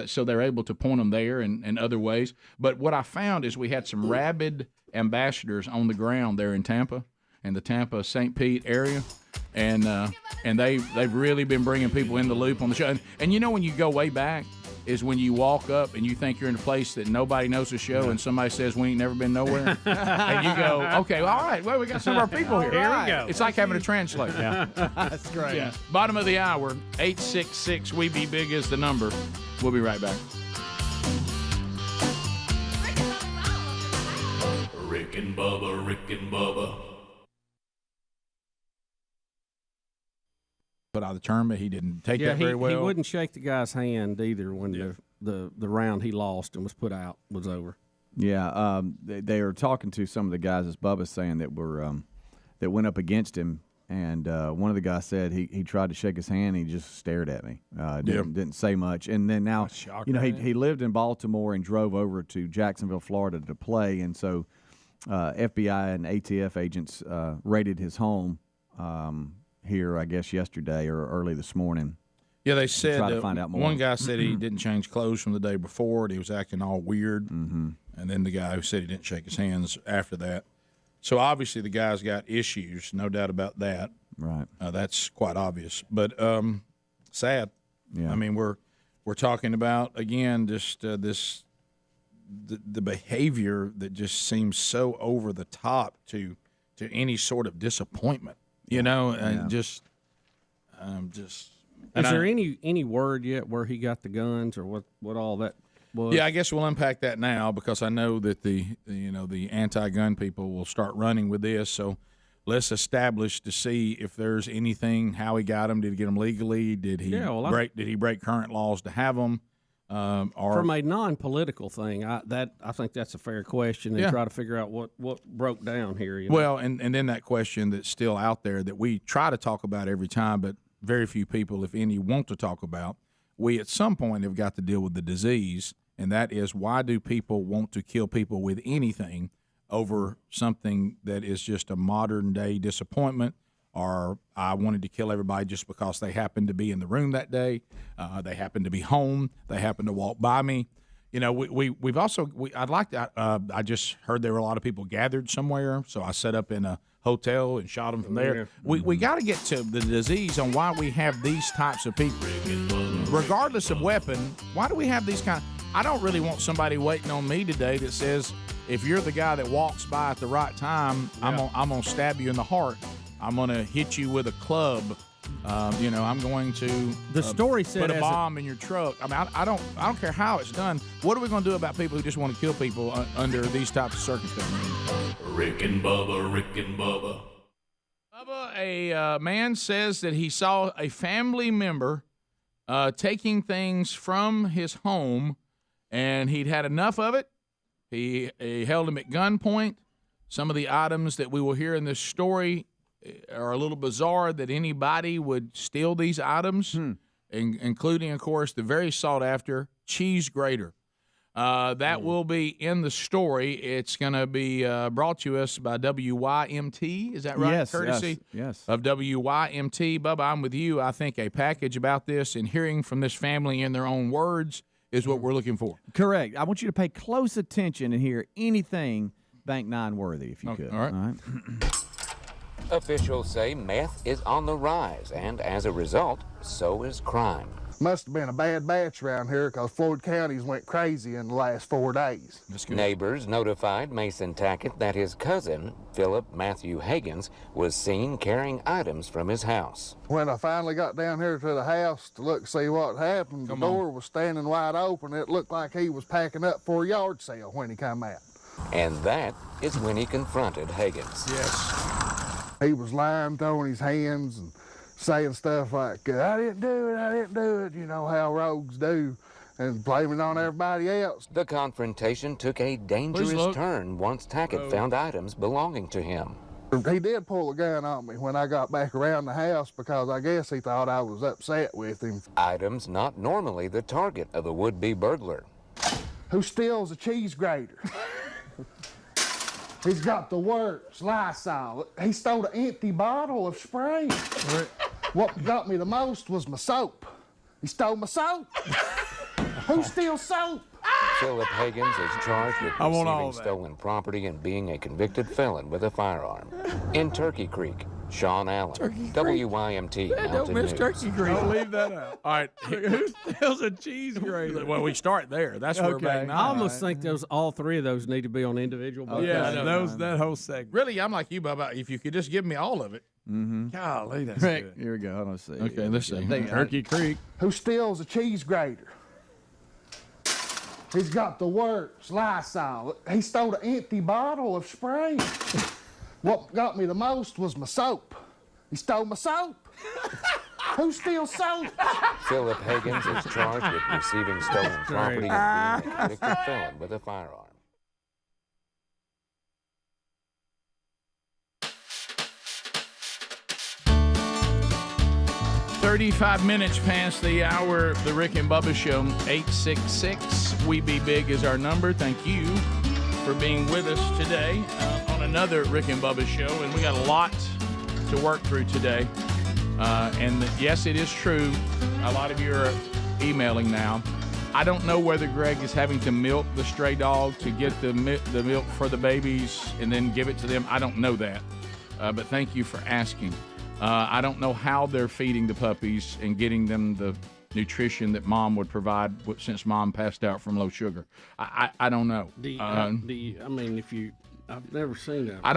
so they're able to point them there and other ways. But what I found is we had some rabid ambassadors on the ground there in Tampa and the Tampa St. Pete area. And they've really been bringing people in the loop on the show. And you know, when you go way back is when you walk up and you think you're in a place that nobody knows the show and somebody says we ain't never been nowhere. And you go, okay, well, all right, well, we got some of our people here. Here we go. It's like having a translator. Yeah. That's great. Yeah. Bottom of the hour, 866 We Be Big is the number. We'll be right back. Rick and Bubba, Rick and Bubba. Put out of the tournament, he didn't take that very well. He wouldn't shake the guy's hand either when the round he lost and was put out was over. Yeah, they were talking to some of the guys, as Bubba's saying, that were that went up against him, and one of the guys said he tried to shake his hand, and he just stared at me, didn't say much, and then now you know he lived in Baltimore and drove over to Jacksonville, Florida to play, and so FBI and ATF agents raided his home. Here, I guess, yesterday or early this morning. Yeah, they said try to find out more. One guy said he didn't change clothes from the day before, and he was acting all weird. Mm-hmm. And then the guy who said he didn't shake his hands after that. So obviously the guy's got issues, no doubt about that. Right. That's quite obvious. But sad. Yeah. I mean, we're talking about again just the behavior that just seems so over the top to any sort of disappointment. You know, and just. Is there any word yet where he got the guns or what all that was? Yeah, I guess we'll unpack that now because I know that the anti-gun people will start running with this. So let's establish to see if there's anything. How he got them? Did he get them legally? Did he break current laws to have them? Or from a non-political thing, I think that's a fair question, and try to figure out what broke down here. You know? Well, and then that question that's still out there that we try to talk about every time, but very few people, if any, want to talk about. We at some point have got to deal with the disease, and that is why do people want to kill people with anything over something that is just a modern-day disappointment? Or I wanted to kill everybody just because they happened to be in the room that day. They happened to be home. They happened to walk by me. You know, we've also I'd like to. I just heard there were a lot of people gathered somewhere, so I set up in a hotel and shot them from there. Yeah. We got to get to the disease on why we have these types of people, regardless of weapon. Why do we have these kind? I don't really want somebody waiting on me today that says if you're the guy that walks by at the right time, I'm gonna stab you in the heart. I'm going to hit you with a club. I'm going to the story said put a bomb in your truck. I mean, I don't care how it's done. What are we going to do about people who just want to kill people under these types of circumstances? Rick and Bubba, Rick and Bubba. Bubba, a man says that he saw a family member taking things from his home, and he'd had enough of it. He held him at gunpoint. Some of the items that we will hear in this story are a little bizarre that anybody would steal these items, including, of course, the very sought-after cheese grater. That will be in the story. It's going to be brought to us by WYMT. Is that right? Yes, Courtesy yes. of WYMT. Bubba, I'm with you. I think a package about this and hearing from this family in their own words is what we're looking for. Correct. I want you to pay close attention and hear anything Bank 9 worthy, if you could. All right. Officials say meth is on the rise, and as a result, so is crime. Must have been a bad batch around here because Floyd counties went crazy in the last 4 days. Neighbors notified Mason Tackett that his cousin, Philip Matthew Higgins, was seen carrying items from his house. When I finally got down here to the house to look see what happened, the door was standing wide open. It looked like he was packing up for a yard sale when he come out. And that is when he confronted Higgins. Yes. He was lying, throwing his hands and saying stuff like, I didn't do it, you know how rogues do, and blaming on everybody else. The confrontation took a dangerous turn once Tackett found items belonging to him. He did pull a gun on me when I got back around the house because I guess he thought I was upset with him. Items not normally the target of a would-be burglar. Who steals a cheese grater? He's got the works, Lysol. He stole an empty bottle of spray. What got me the most was my soap. He stole my soap. Who steals soap? Philip Higgins is charged with receiving stolen property and being a convicted felon with a firearm. In Turkey Creek, Sean Allen, WYMT Mountain News. Turkey Creek. Don't leave that out. All right. Who steals a cheese grater? Well, we start there. That's where we're back now. I almost think all three of those need to be on individual. That whole segment. Really, I'm like you, Bubba. If you could just give me all of it. Golly, that's Right. good. Here we go. Hold on a second. Okay, let's see. Turkey Creek. Who steals a cheese grater? He's got the works, Lysol. He stole an empty bottle of spray. What got me the most was my soap. He stole my soap. Who steals soap? Philip Higgins is charged with receiving stolen property and being a convicted felon with a firearm. $35 minutes past the hour of the Rick and Bubba Show. 866 We Be Big is our number. Thank you for being with us today on another Rick and Bubba Show. And we got a lot to work through today. Yes, it is true. A lot of you are emailing now. I don't know whether Greg is having to milk the stray dog to get the milk for the babies and then give it to them. I don't know that. But thank you for asking. I don't know how they're feeding the puppies and getting them the nutrition that mom would provide since mom passed out from low sugar. I don't know. I've never seen that. I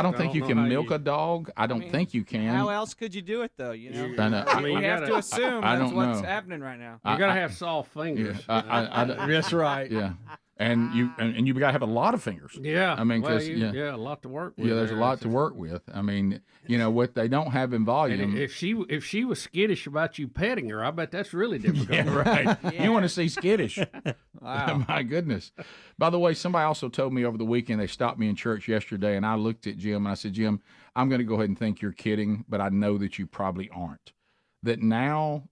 don't think you can milk a dog. I don't think you can. How else could you do it though? You know, you have to assume that's what's happening right now. You gotta have soft fingers. That's right. Yeah. And you got to have a lot of fingers. Yeah. I mean, a lot to work with. Yeah, there's a lot to work with. I mean, what they don't have in volume. And if she was skittish about you petting her, I bet that's really difficult. Yeah, right. Yeah. You want to see skittish. Wow. My goodness. By the way, somebody also told me over the weekend, they stopped me in church yesterday, and I looked at Jim and I said, Jim, I'm going to go ahead and think you're kidding, but I know that you probably aren't. That now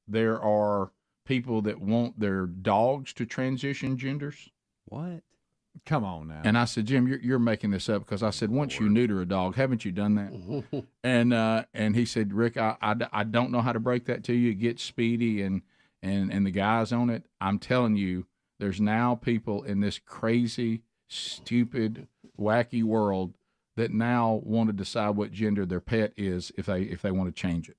there are people that want their dogs to transition genders. What? Come on now. And I said, Jim, you're making this up because I said, once you neuter a dog, haven't you done that? And he said, Rick, I don't know how to break that to you. Get Speedy and the guys on it. I'm telling you, there's now people in this crazy, stupid, wacky world that now want to decide what gender their pet is if they want to change it.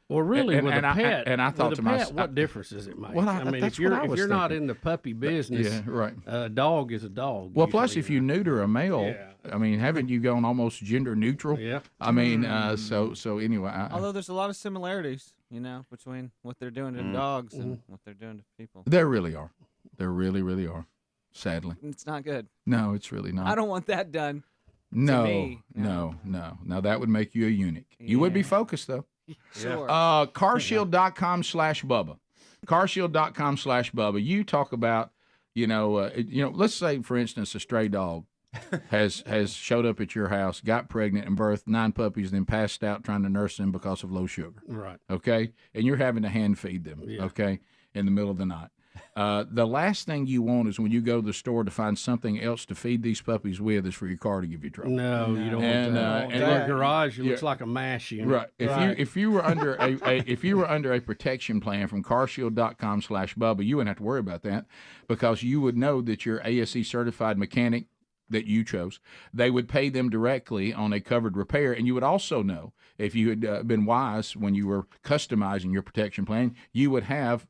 Well, really, with a pet, I thought to myself, what difference does it make? Well, I mean, if you're not in the puppy business, right. A dog is a dog. Well, plus, if you neuter a male, I mean, haven't you gone almost gender neutral? Yeah. I mean, so anyway. Although there's a lot of similarities, between what they're doing to dogs and what they're doing to people. There really are. There really, really are. Sadly, it's not good. No, it's really not. I don't want that done. No, to me. No. Now that would make you a eunuch. You would be focused though. Sure. Carshield.com/Bubba. Carshield.com/Bubba. You talk about, let's say, for instance, a stray dog has showed up at your house, got pregnant and birthed 9 puppies, then passed out trying to nurse them because of low sugar. Right. Okay? And you're having to hand feed them, okay, in the middle of the night. The last thing you want is when you go to the store to find something else to feed these puppies with is for your car to give you trouble. No, you don't want that. In your garage, it looks like a mash unit. Right. If you were under a protection plan from carshield.com/Bubba, you wouldn't have to worry about that because you would know that your ASE certified mechanic that you chose, they would pay them directly on a covered repair. And you would also know, if you had been wise when you were customizing your protection plan, you would have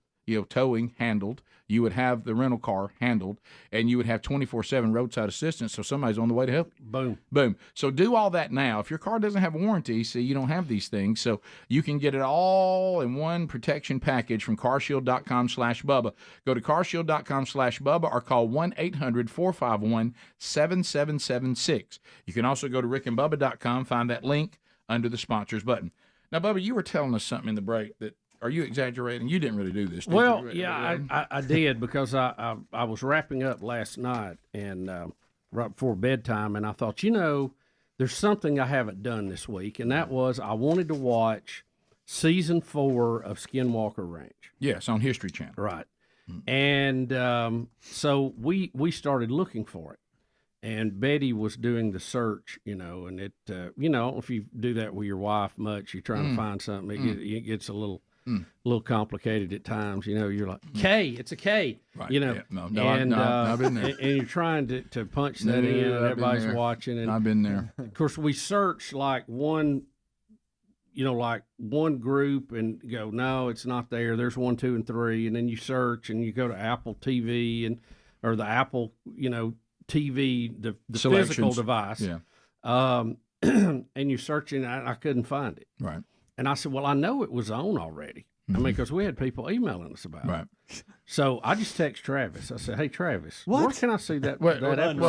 towing handled, you would have the rental car handled, and you would have 24/7 roadside assistance, so somebody's on the way to help you. Boom. So do all that now. If your car doesn't have a warranty, see, you don't have these things, so you can get it all in one protection package from carshield.com/Bubba. Go to carshield.com/Bubba or call 1-800-451-7776. You can also go to rickandbubba.com, find that link under the sponsors button. Now, Bubba, you were telling us something in the break that, are you exaggerating? You didn't really do this, did well, you? yeah, I did, because I was wrapping up last night and right before bedtime, and I thought, there's something I haven't done this week, and that was I wanted to watch season 4 of Skinwalker Ranch. Yes, on History Channel. Right. And so we started looking for it. And Betty was doing the search, and it, if you do that with your wife much, you're trying to find something, it gets a little complicated at times. You're like, K, it's a K, right. No, I've been there. And you're trying to punch that in, and everybody's watching. And I've been there. Of course, we search like one group and go, no, it's not there. There's 1, 2, and 3, and then you search and you go to Apple TV or the Apple, TV, the physical device. Yeah. And you're searching, I couldn't find it. Right. And I said, well, I know it was on already. I mean, because we had people emailing us about it. So I just text Travis. I said, hey, Travis, where can I see that? Wait a minute.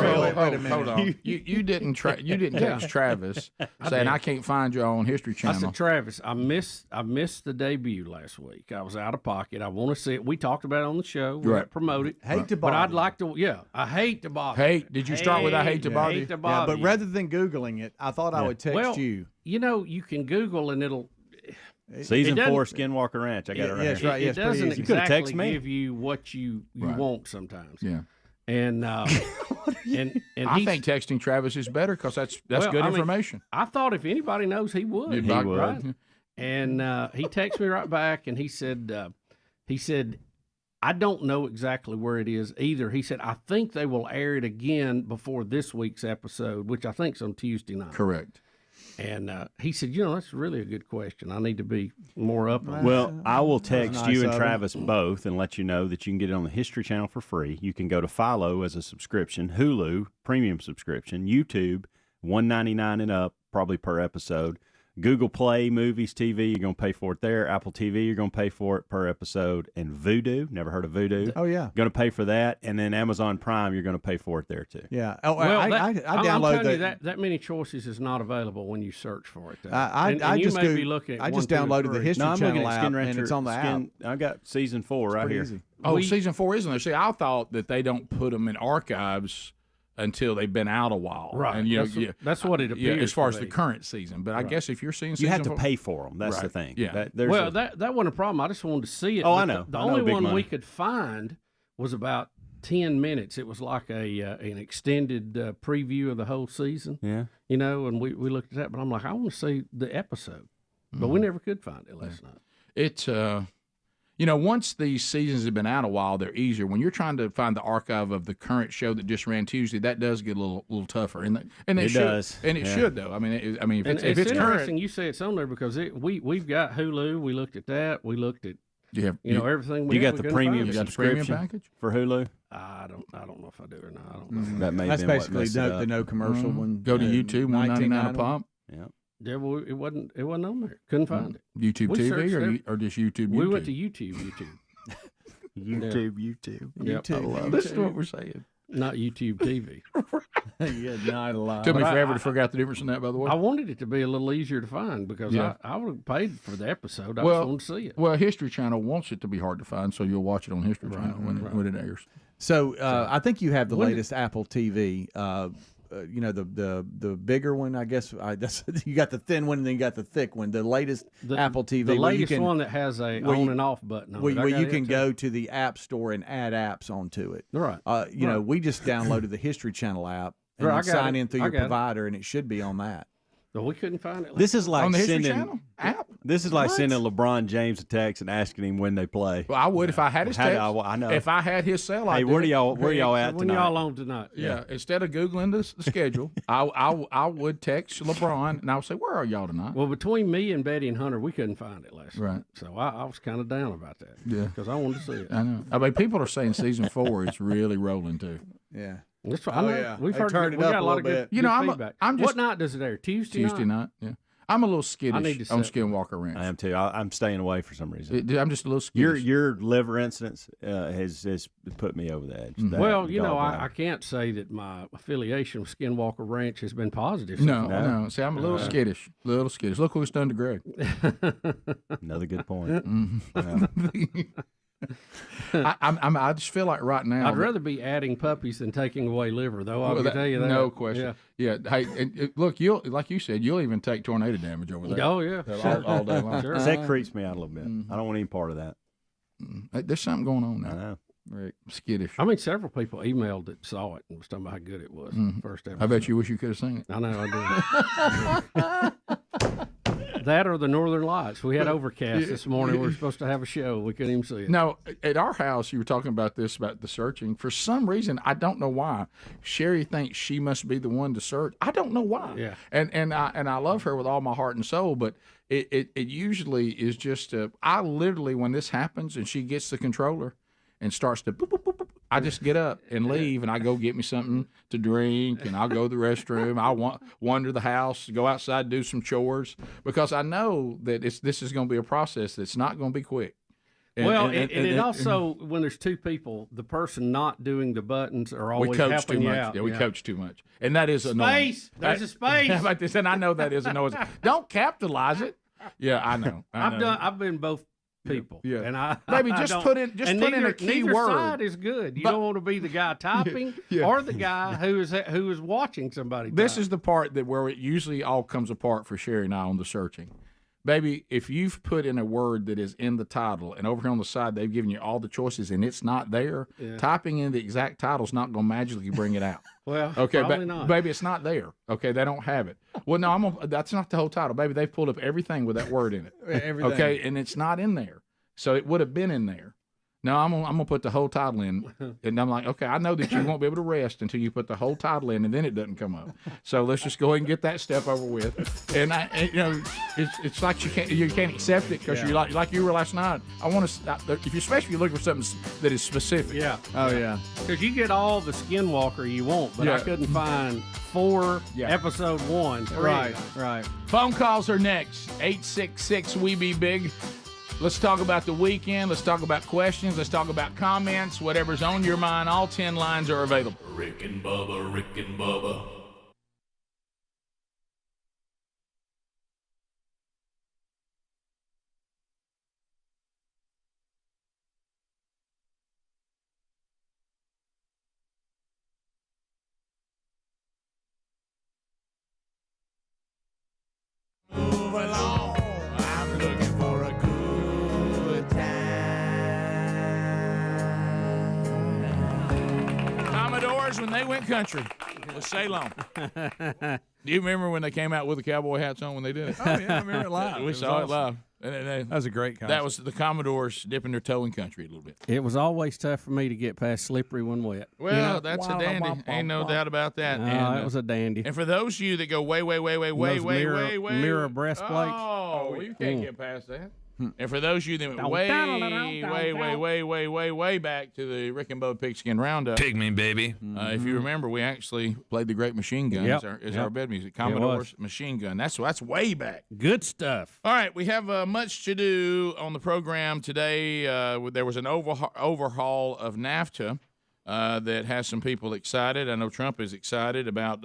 Hold on. You didn't text Travis saying, I can't find you on History Channel. I said, Travis, I missed the debut last week. I was out of pocket. I want to see it. We talked about it on the show. We promote it. Hate to But bother I'd like to, I hate to bother. Did you start with I hate to bother you? Hate to bother but rather than Googling it, I thought I would text you. You can Google and it'll. Season 4 Skinwalker Ranch. I got it right. Yes, right. It doesn't You could have exactly texted me. give you what you want sometimes. Yeah. And and I think texting Travis is better because that's good information. I thought if anybody knows, he would. He would. Right? And he texted me right back, and he said, I don't know exactly where it is either. He said, I think they will air it again before this week's episode, which I think is on Tuesday night. Correct. And he said, that's really a good question. I need to be more up on Well, I will text you and Travis both and let you know that you can get it on the History Channel for free. You can go to Philo as a subscription, Hulu, premium subscription, YouTube, $1.99 and up, probably per episode. Google Play, Movies, TV, you're going to pay for it there. Apple TV, you're going to pay for it per episode. And Vudu, never heard of Vudu? Oh, yeah. Going to pay for that. And then Amazon Prime, you're going to pay for it there, too. Yeah. Oh, well, I downloaded that many choices is not available when you search for it. I just downloaded the History Channel app, and it's on the app. I got season 4 right here. Easy. Season 4 isn't there? See, I thought that they don't put them in archives until they've been out a while. Right. And, that's what it appears. As far as the current season. But I guess if you're seeing season you have to 4, pay for them. That's the thing. Yeah. That wasn't a problem. I just wanted to see it. Oh, I know. The only one we could find was about 10 minutes. It was like an extended preview of the whole season. Yeah. And we looked at that, but I'm like, I want to see the episode. But we never could find it last night. It's once these seasons have been out a while, they're easier. When you're trying to find the archive of the current show that just ran Tuesday, that does get a little tougher. And it does. And it should, though. I mean, if it's interesting current, you say it's on there because we've got Hulu. We looked at that. We looked at everything. You got the premium subscription package for Hulu? I don't know if I do or not. I don't know. That may That's basically the no commercial one. Go to YouTube, $1.99 a pop. Yeah. Yeah, well, it wasn't on there. Couldn't find it. YouTube TV or just YouTube? We went to YouTube. YouTube. Yep. I love this is what we're saying. Not YouTube TV. Yeah, not a lot. Took me forever to figure out the difference in that, by the way. I wanted it to be a little easier to find because I would have paid for the episode. I just wanted to see it. Well, History Channel wants it to be hard to find, so you'll watch it on History Channel when it airs. So I think you have the latest Apple TV. The bigger one, I guess. You got the thin one, and then you got the thick one. The latest Apple TV. The latest one that has a on and off button on it. Where you can go to the App Store and add apps onto it. Right. We just downloaded the History Channel app and sign in through your provider, and it should be on that. But we couldn't find it. This is like on the History sending Channel app. This is like sending LeBron James a text and asking him when they play. Well, I would if I had his text. I know. If I had his cell, Hey, where y'all at when tonight? y'all on tonight? Yeah. Instead of Googling the schedule, I would text LeBron and I would say, "Where are y'all tonight?" Well, between me and Betty and Hunter, we couldn't find it last Right. night. So I was kind of down about that. Yeah. Because I wanted to see it. I know. I mean, people are saying season 4 is really rolling too. Yeah. That's what I know. yeah. We've They heard turned we it up got a a lot little of good, bit. You know, good feedback. I'm just what night does it air? Tuesday night. Yeah. I'm a little I need skittish to on set- Skinwalker Ranch. I am too. I'm staying away for some reason. I'm just a little skittish. Your liver incidents has put me over the edge. That Well, you know, gallbladder. I can't say that my affiliation with Skinwalker Ranch has been positive. So No, far. no. See, I'm a little skittish. Little skittish. Look what's done to Greg. Another good point. I just feel like right now. I'd rather be adding puppies than taking away liver, though. I can tell you that. No question. Yeah. Hey, look, like you said, you'll even take tornado damage over there. Oh, yeah. All day long. Sure. That creeps me out a little bit. I don't want any part of that. Hey, there's something going on now. I know. Rick, skittish. I mean, several people emailed that saw it and was talking about how good it was. First episode. I bet you wish you could have seen it. I know, I did. That or the Northern Lights. We had overcast this morning. We were supposed to have a show. We couldn't even see it. No, at our house, you were talking about this, about the searching. For some reason, I don't know why, Sherri thinks she must be the one to search. I don't know why. Yeah. And I love her with all my heart and soul, but it usually is just, I literally, when this happens and she gets the controller and starts to boop, boop, boop, boop, I just get up and leave, and I go get me something to drink, and I'll go to the restroom. I'll wander the house, go outside, do some chores, because I know that this is going to be a process that's not going to be quick. And it also, when there's two people, the person not doing the buttons are always we coach helping too you much. out. Yeah, we coach too much, and that is annoying. Space. There's a space. How about this? And I know that is annoying. Don't capitalize it. Yeah, I know. I've been both people. Yeah. And I maybe just put in a key neither word. Side is good. You don't want to be the guy typing or the guy who is watching somebody. This type. is the part where it usually all comes apart for Sherri and I on the searching. Baby, if you've put in a word that is in the title, and over here on the side they've given you all the choices, and it's not there, typing in the exact title is not going to magically bring it out. Well, okay, probably not. Baby, it's not there. Okay, they don't have it. Well, no, that's not the whole title, baby. They've pulled up everything with that word in it. Everything. Okay, and it's not in there, so it would have been in there. No, I'm gonna put the whole title in, and I'm like, okay, I know that you won't be able to rest until you put the whole title in, and then it doesn't come up. So let's just go ahead and get that step over with. And it's like you can't accept it because you like you were last night. I want to, if you especially if you look for something that is specific. Yeah. Oh yeah. Because you get all the Skinwalker you want, but I couldn't find 4 episode 1. Right. Phone calls are next. 866-WE-BE-BIG. Let's talk about the weekend. Let's talk about questions. Let's talk about comments. Whatever's on your mind, all 10 lines are available. Rick and Bubba, Rick and Bubba. Move along. I'm looking for a good time. Commodores, when they went country, was Ceylon. Do you remember when they came out with the cowboy hats on when they did it? Oh, yeah, I remember it live. We saw it live. And that was a great concert. That was the Commodores dipping their toe in country a little bit. It was always tough for me to get past slippery when wet. Well, that's a dandy. Ain't no doubt about that. It was a dandy. And for those of you that go way, mirror breastplates. Oh, you can't get past that. And for those of you that went way back to the Rick and Bubba Pigskin Roundup. Take me, baby. If you remember, we actually played the Great Machine Gun as our bed music. Commodore's Machine Gun. That's way back. Good stuff. All right, we have much to do on the program today. There was an overhaul of NAFTA that has some people excited. I know Trump is excited about,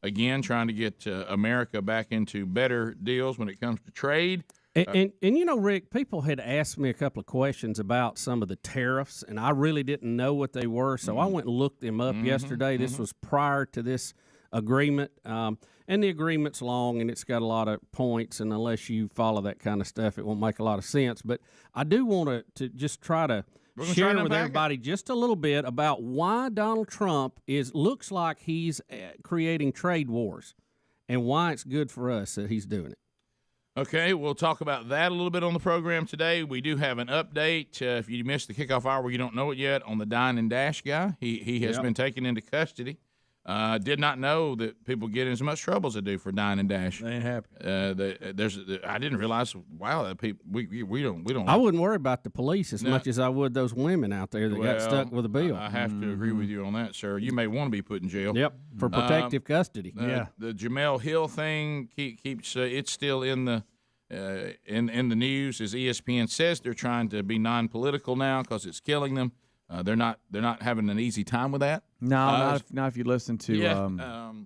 again, trying to get America back into better deals when it comes to trade. And you know, Rick, people had asked me a couple of questions about some of the tariffs, and I really didn't know what they were, so I went and looked them up yesterday. This was prior to this agreement, and the agreement's long, and it's got a lot of points, and unless you follow that kind of stuff, it won't make a lot of sense. But I do want to just try to share with everybody just a little bit about why Donald Trump looks like he's creating trade wars. and why it's good for us that he's doing it. Okay, we'll talk about that a little bit on the program today. We do have an update. If you missed the kickoff hour, you don't know it yet, on the Dine and Dash guy. He has been taken into custody. Did not know that people get in as much trouble as they do for Dine and Dash. They ain't happy. I didn't realize. Wow, that people we don't. I wouldn't worry about the police as much as I would those women out there that got stuck with a bill. I have to agree with you on that, sir. You may want to be put in jail. Yep, for protective custody. The Jamel Hill thing keeps it's still in the in the news, as ESPN says. They're trying to be non-political now because it's killing them. They're not having an easy time with that. No, not if you listen to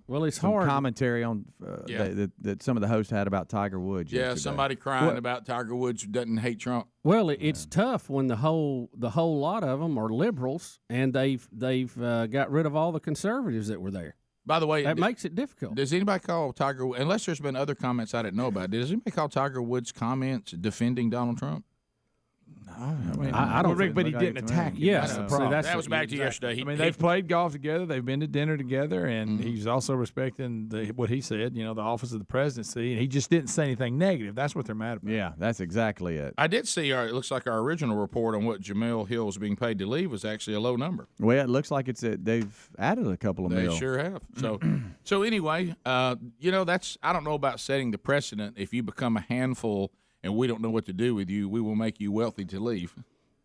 well, it's some hard commentary on that some of the hosts had about Tiger Woods. Yeah, yesterday. somebody crying about Tiger Woods who doesn't hate Trump. Well, it's tough when the whole lot of them are liberals, and they've got rid of all the conservatives that were there. By the way, that makes it difficult. Does anybody call Tiger, unless there's been other comments I didn't know about, does anybody call Tiger Woods' comments defending Donald Trump? I don't think, but he didn't attack him. Yes, that's the problem. That was back to yesterday. They've played golf together. They've been to dinner together, and he's also respecting what he said, the office of the presidency, and he just didn't say anything negative. That's what they're mad about. Yeah, that's exactly it. I did see, it looks like our original report on what Jamel Hill was being paid to leave was actually a low number. Well, it looks like they've added a couple of They mil. sure have. So anyway, that's, I don't know about setting the precedent. If you become a handful and we don't know what to do with you, we will make you wealthy to leave.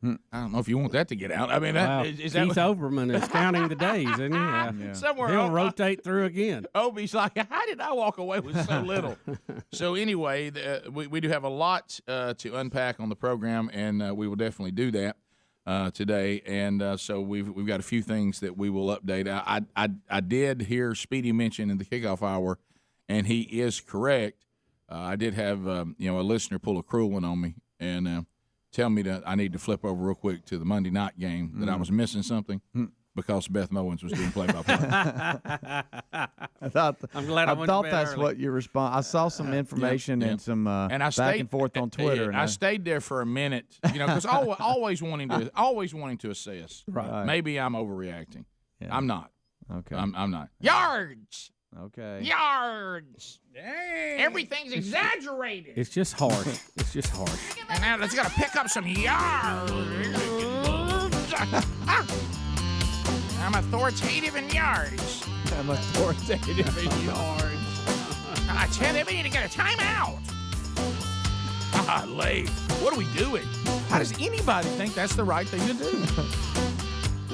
I don't know if you want that to get out. I mean, Keith Olbermann is counting the days, isn't he? Somewhere he'll rotate through again. Obie's like, how did I walk away with so little? So anyway, we do have a lot to unpack on the program, and we will definitely do that today. And so we've got a few things that we will update. I did hear Speedy mention in the kickoff hour, and he is correct. I did have a listener pull a cruel one on me and tell me that I need to flip over real quick to the Monday night game, that I was missing something because Beth Mowens was doing play-by-play. I'm glad I thought that's what your response. I saw some information and some and I back and forth on Twitter. I stayed there for a minute, because always wanting to assess. Right. Maybe I'm overreacting. Yeah. I'm not. Okay. I'm not. Yards. Okay. Yards. Dang. Everything's exaggerated. It's just harsh. And now let's gotta pick up some yards. I'm authoritative in yards. I'm authoritative in yards. I tell you, we need to get a timeout. Golly, what are we doing? How does anybody think that's the right thing to do?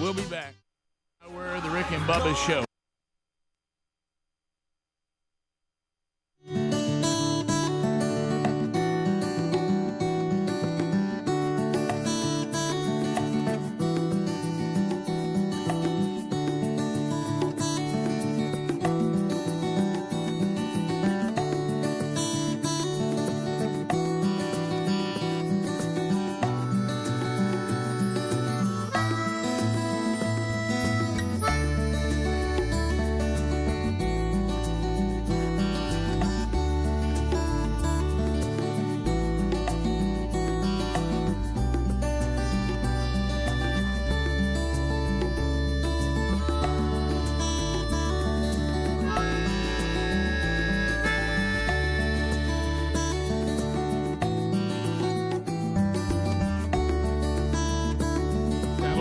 We'll be back. We're the Rick and Bubba Show.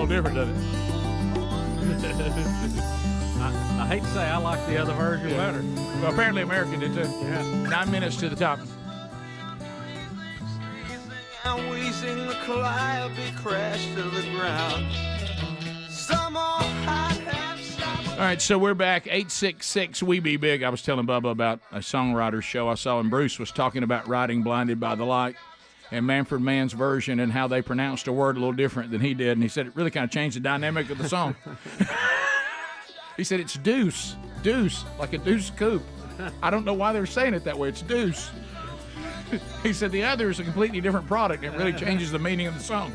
Different, doesn't it? I hate to say I like the other version better. Well, apparently American did too. Yeah. 9 minutes to the top. And we sing the calliope crash to the ground. Some old hot half stop. All right, so we're back. 866 We Be Big. I was telling Bubba about a songwriter's show I saw, and Bruce was talking about writing Blinded by the Light and Manfred Mann's version and how they pronounced a word a little different than he did. And he said it really kind of changed the dynamic of the song. He said it's deuce, like a deuce coupe. I don't know why they're saying it that way. It's deuce. He said the other is a completely different product. It really changes the meaning of the song.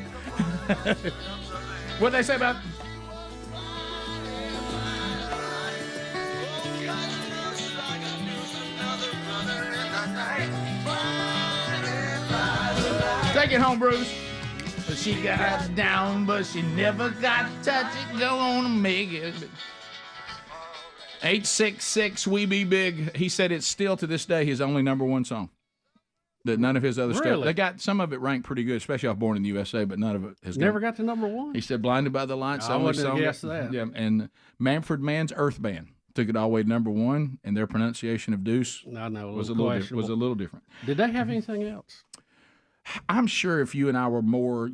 What'd they say about... Take it home, Bruce. But she got down, but she never got touched. It gonna make it. 866 We Be Big. He said it's still to this day his only number one song. That none of his other stuff. They got some of it ranked pretty good, especially off Born in the USA, but none of it has never got to number one. He said Blinded by the Lights. I wouldn't have guessed that. Yeah, and Manfred Mann's Earth Band took it all the way to number one, and their pronunciation of Deuce was a little different. Did they have anything else? I'm sure if you and I were more,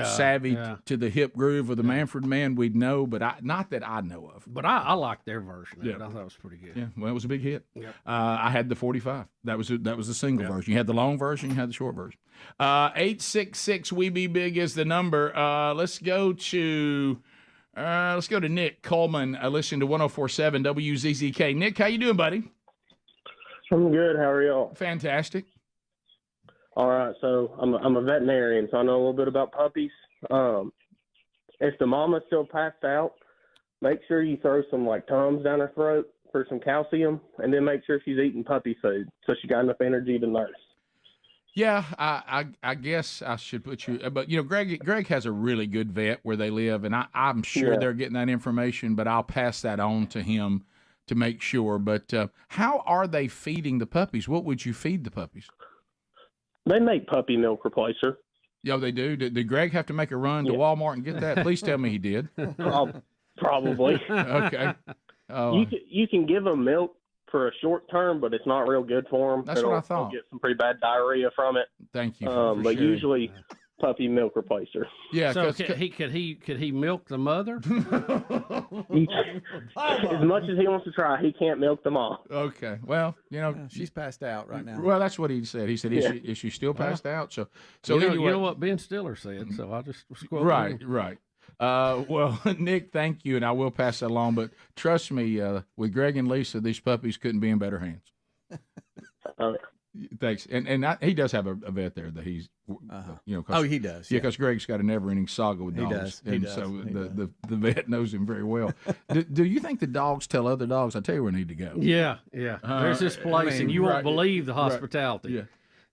savvy to the hip groove of the Manfred Mann, we'd know, but not that I know of. But I liked their version of it. I thought it was pretty good. Yeah, well, it was a big hit. Yep. I had the 45. That was the single version. You had the long version, you had the short version. 866 We Be Big is the number. Let's go to Nick Coleman, listening to 104.7 WZZK. Nick, how you doing, buddy? I'm good. How are y'all? Fantastic. All right, so I'm a veterinarian, so I know a little bit about puppies. If the mama's still passed out, make sure you throw some Tums down her throat for some calcium, and then make sure she's eating puppy food so she got enough energy to nurse. Yeah, I guess I should put you, but Greg has a really good vet where they live, and I'm sure they're getting that information, but I'll pass that on to him to make sure. But how are they feeding the puppies? What would you feed the puppies? They make puppy milk replacer. Yeah, they do. Did Greg have to make a run to Walmart and get that? Please tell me he did. Probably. Okay. You can give them milk for a short term, but it's not real good for them. That's what I thought. They'll get some pretty bad diarrhea from it. Thank you. For but sharing. usually puppy milk replacer. Yeah. So could he milk the mother? As much as he wants to try, he can't milk them all. Okay. Well, she's passed out right now. Well, that's what he said. He said, "Is she still passed out?" So anyway, you know what Ben Stiller said. So I just right. Well, Nick, thank you, and I will pass that along. But trust me, with Greg and Lisa, these puppies couldn't be in better hands. Thanks, and he does have a vet there that he's, he does. Yeah, because Greg's got a never-ending saga with dogs. He does. So the vet knows him very well. do you think the dogs tell other dogs? I tell you where I need to go. Yeah. There's this place, and you won't believe the hospitality. Right.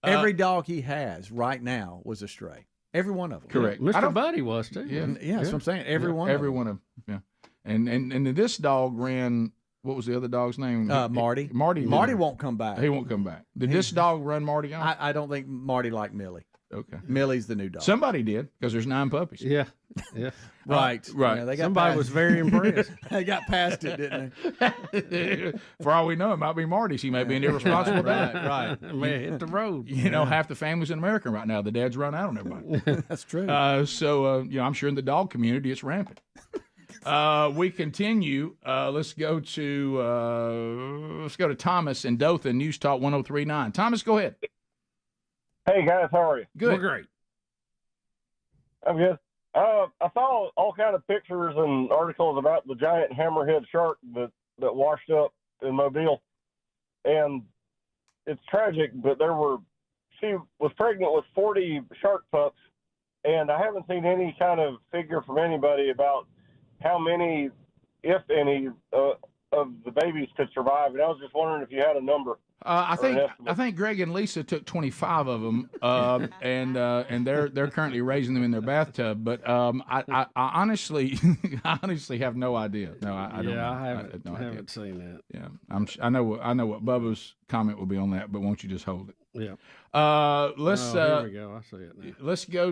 Yeah. Every dog he has right now was a stray. Every one of them. Correct. Mr. Buddy was too. Yeah, that's what I'm saying. Every one of them. Yeah. And this dog ran. What was the other dog's name? Marty. Marty won't come back. He won't come back. Did this dog run Marty off? I don't think Marty liked Millie. Okay. Millie's the new dog. Somebody did, because there's 9 puppies. Yeah. Right. Yeah, they got Somebody was very impressed. They got past it, didn't they? For all we know, it might be Marty's. He may be an irresponsible dad. Right. May hit the road. Half the families in America right now, the dads run out on everybody. That's true. So I'm sure in the dog community it's rampant. We continue. Let's go to Thomas in Dothan, News Talk 103.9. Thomas, go ahead. Hey guys, how are you? Good. We're great. I'm good. I saw all kind of pictures and articles about the giant hammerhead shark that washed up in Mobile, and it's tragic. But she was pregnant with 40 shark pups, and I haven't seen any kind of figure from anybody about how many, if any, of the babies could survive. And I was just wondering if you had a number. I think Greg and Lisa took 25 of them, and they're currently raising them in their bathtub. But I honestly have no idea. No, I don't. Yeah, I haven't seen that. Yeah, I know what Bubba's comment will be on that, but won't you just hold it? Yeah. Here we go. I see it now. Let's go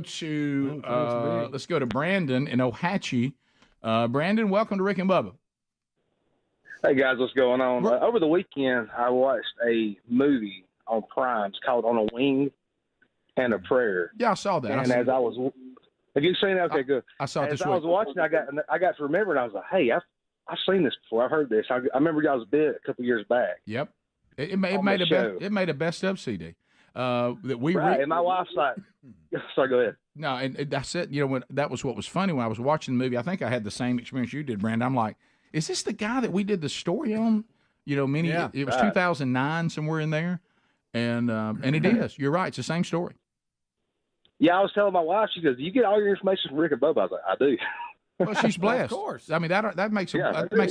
to Brandon in Ohatchee. Brandon, welcome to Rick and Bubba. Hey guys, what's going on? Over the weekend, I watched a movie on Prime. It's called On a Wing and a Prayer. Yeah, I saw that. And have you seen that? Okay, good. I saw it this week. As I was watching, I got to remember, and I was like, hey, I've seen this before. I've heard this. I remember y'all's bit a couple years back. Yep. It made a best of CD. That we and my wife's like, sorry, go ahead. No, and I said, that was what was funny when I was watching the movie. I think I had the same experience you did, Brandon. I'm like, is this the guy that we did the story on? It was 2009, somewhere in there, and it is. You're right. It's the same story. Yeah, I was telling my wife. She goes, "Do you get all your information from Rick and Bubba?" I was like, "I do." Well, she's blessed. Of course. I mean, that makes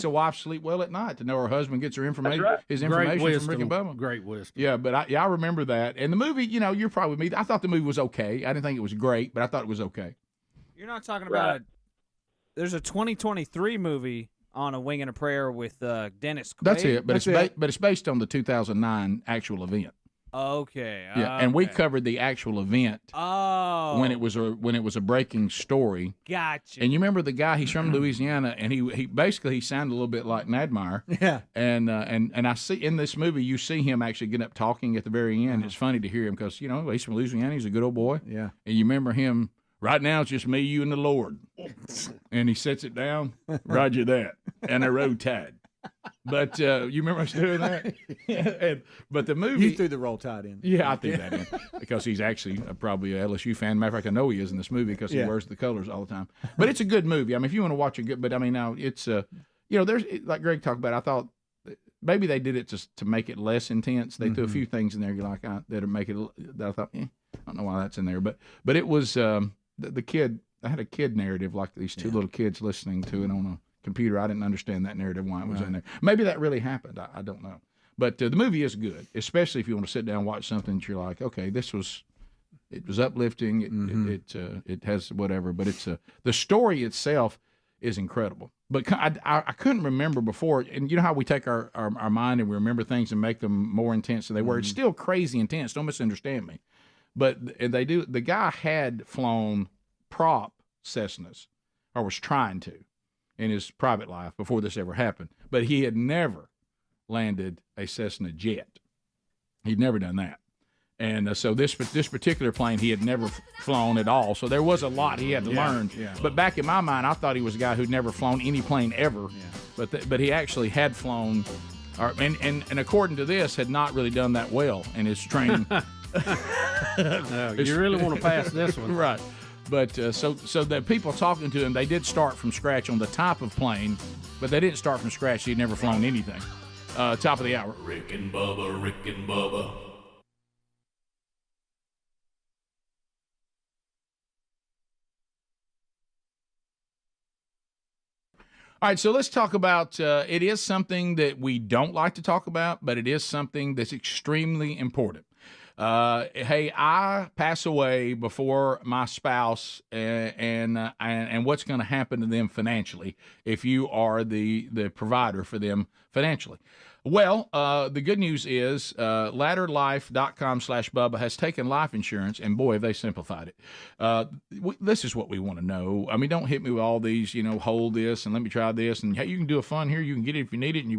a wife sleep well at night to know her husband gets her information, his information from Rick and Bubba. Great wisdom. Yeah, but I remember that. And the movie, you're probably with me. I thought the movie was okay. I didn't think it was great, but I thought it was okay. You're not talking about there's a 2023 movie on A Wing and a Prayer with Dennis Quaid. That's it, but it's based on the 2009 actual event. Okay. Yeah, and we covered the actual event. Oh. When it was a breaking story. Gotcha. And you remember the guy? He's from Louisiana, and he basically sounded a little bit like Nadmeyer. Yeah. And I see in this movie you see him actually get up talking at the very end. It's funny to hear him because he's from Louisiana. He's a good old boy. Yeah. And you remember him. Right now it's just me, you, and the Lord. And he sets it down. Roger that. And a road tide. But you remember us doing that? But the movie... You threw the Roll Tide in. Yeah, I threw that in because he's actually probably an LSU fan. Matter of fact, I know he is in this movie because he wears the colors all the time. But it's a good movie. I mean, if you want to watch a good... But, I mean, now it's... there's... Like Greg talked about, I thought maybe they did it to make it less intense. They threw a few things in there you're like, that'll make it... That I thought, I don't know why that's in there. But it was... The kid... I had a kid narrative like these two little kids listening to it on a computer. I didn't understand that narrative why it was in there. Maybe that really happened. I don't know. But the movie is good, especially if you want to sit down and watch something that you're like, okay, it was uplifting. It has whatever, but the story itself is incredible. But I couldn't remember before, and you know how we take our mind and we remember things and make them more intense than they were. It's still crazy intense. Don't misunderstand me. But they do. The guy had flown prop Cessnas, or was trying to, in his private life before this ever happened. But he had never landed a Cessna jet. He'd never done that. And so this particular plane he had never flown at all. So there was a lot he had to learn. Yeah. But back in my mind, I thought he was a guy who'd never flown any plane ever. Yeah. But he actually had flown, and according to this, had not really done that well in his training. You really want to pass this one. Right. But so the people talking to him, they did start from scratch on the type of plane, but they didn't start from scratch. He'd never flown anything. Top of the hour. Rick and Bubba, Rick and Bubba. All right, so let's talk about, it is something that we don't like to talk about, but it is something that's extremely important. Hey, I pass away before my spouse, and what's going to happen to them financially if you are the provider for them financially. Well, the good news is ladderlife.com/Bubba has taken life insurance, and boy, have they simplified it. This is what we want to know. I mean, don't hit me with all these, hold this and let me try this, and hey, you can do a fund here, you can get it if you need it, and you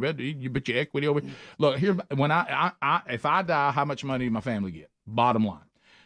put your equity over. Look, here, when if I die, how much money do my family get? Bottom line.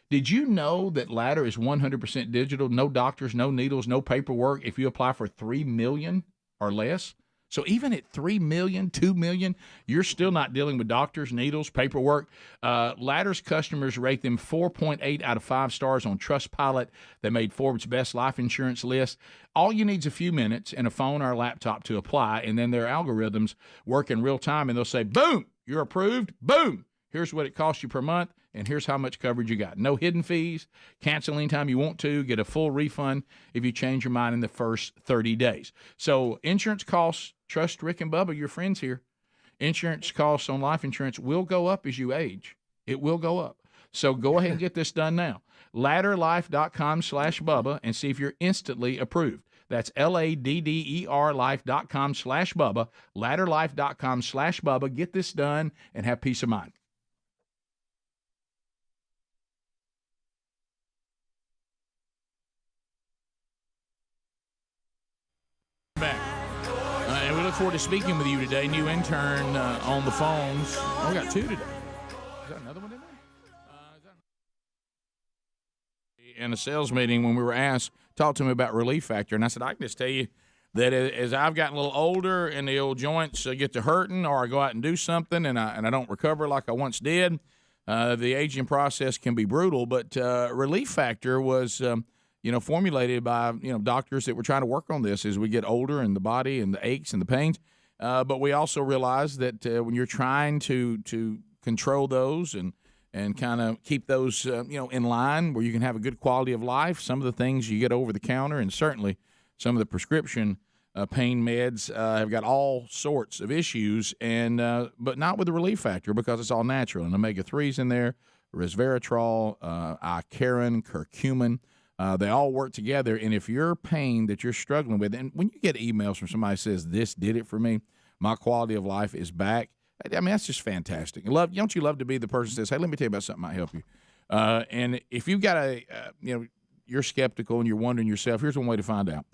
Did you know that Ladder is 100% digital? No doctors, no needles, no paperwork if you apply for $3 million or less? So even at $3 million, $2 million, you're still not dealing with doctors, needles, paperwork. Ladder's customers rate them 4.8 out of 5 stars on Trustpilot. They made Forbes' best life insurance list. All you need is a few minutes and a phone or a laptop to apply, and then their algorithms work in real time, and they'll say, boom, you're approved, boom. Here's what it costs you per month, and here's how much coverage you got. No hidden fees. Cancel anytime you want to. Get a full refund if you change your mind in the first 30 days. So insurance costs, trust Rick and Bubba, your friends here. Insurance costs on life insurance will go up as you age. It will go up. So go ahead and get this done now. Ladderlife.com/Bubba and see if you're instantly approved. That's LADDER life.com/Bubba. Ladderlife.com/Bubba. Get this done and have peace of mind. And we look forward to speaking with you today. New intern on the phones. Oh, we got 2 today. Is that another one in there? In a sales meeting, when we were asked, talk to me about Relief Factor, and I said, I can just tell you that as I've gotten a little older and the old joints get to hurting, or I go out and do something and I don't recover like I once did, the aging process can be brutal. But Relief Factor was formulated by, doctors that were trying to work on this as we get older and the body and the aches and the pains. But we also realize that when you're trying to control those and kind of keep those, in line where you can have a good quality of life, some of the things you get over the counter and certainly some of the prescription pain meds have got all sorts of issues, but not with the Relief Factor because it's all natural. And omega-3's in there, resveratrol, icariin, curcumin. They all work together, and if your pain that you're struggling with, and when you get emails from somebody who says, this did it for me, my quality of life is back, I mean, that's just fantastic. Don't you love to be the person who says, hey, let me tell you about something that might help you. And if you've got you're skeptical and you're wondering yourself, here's one way to find out.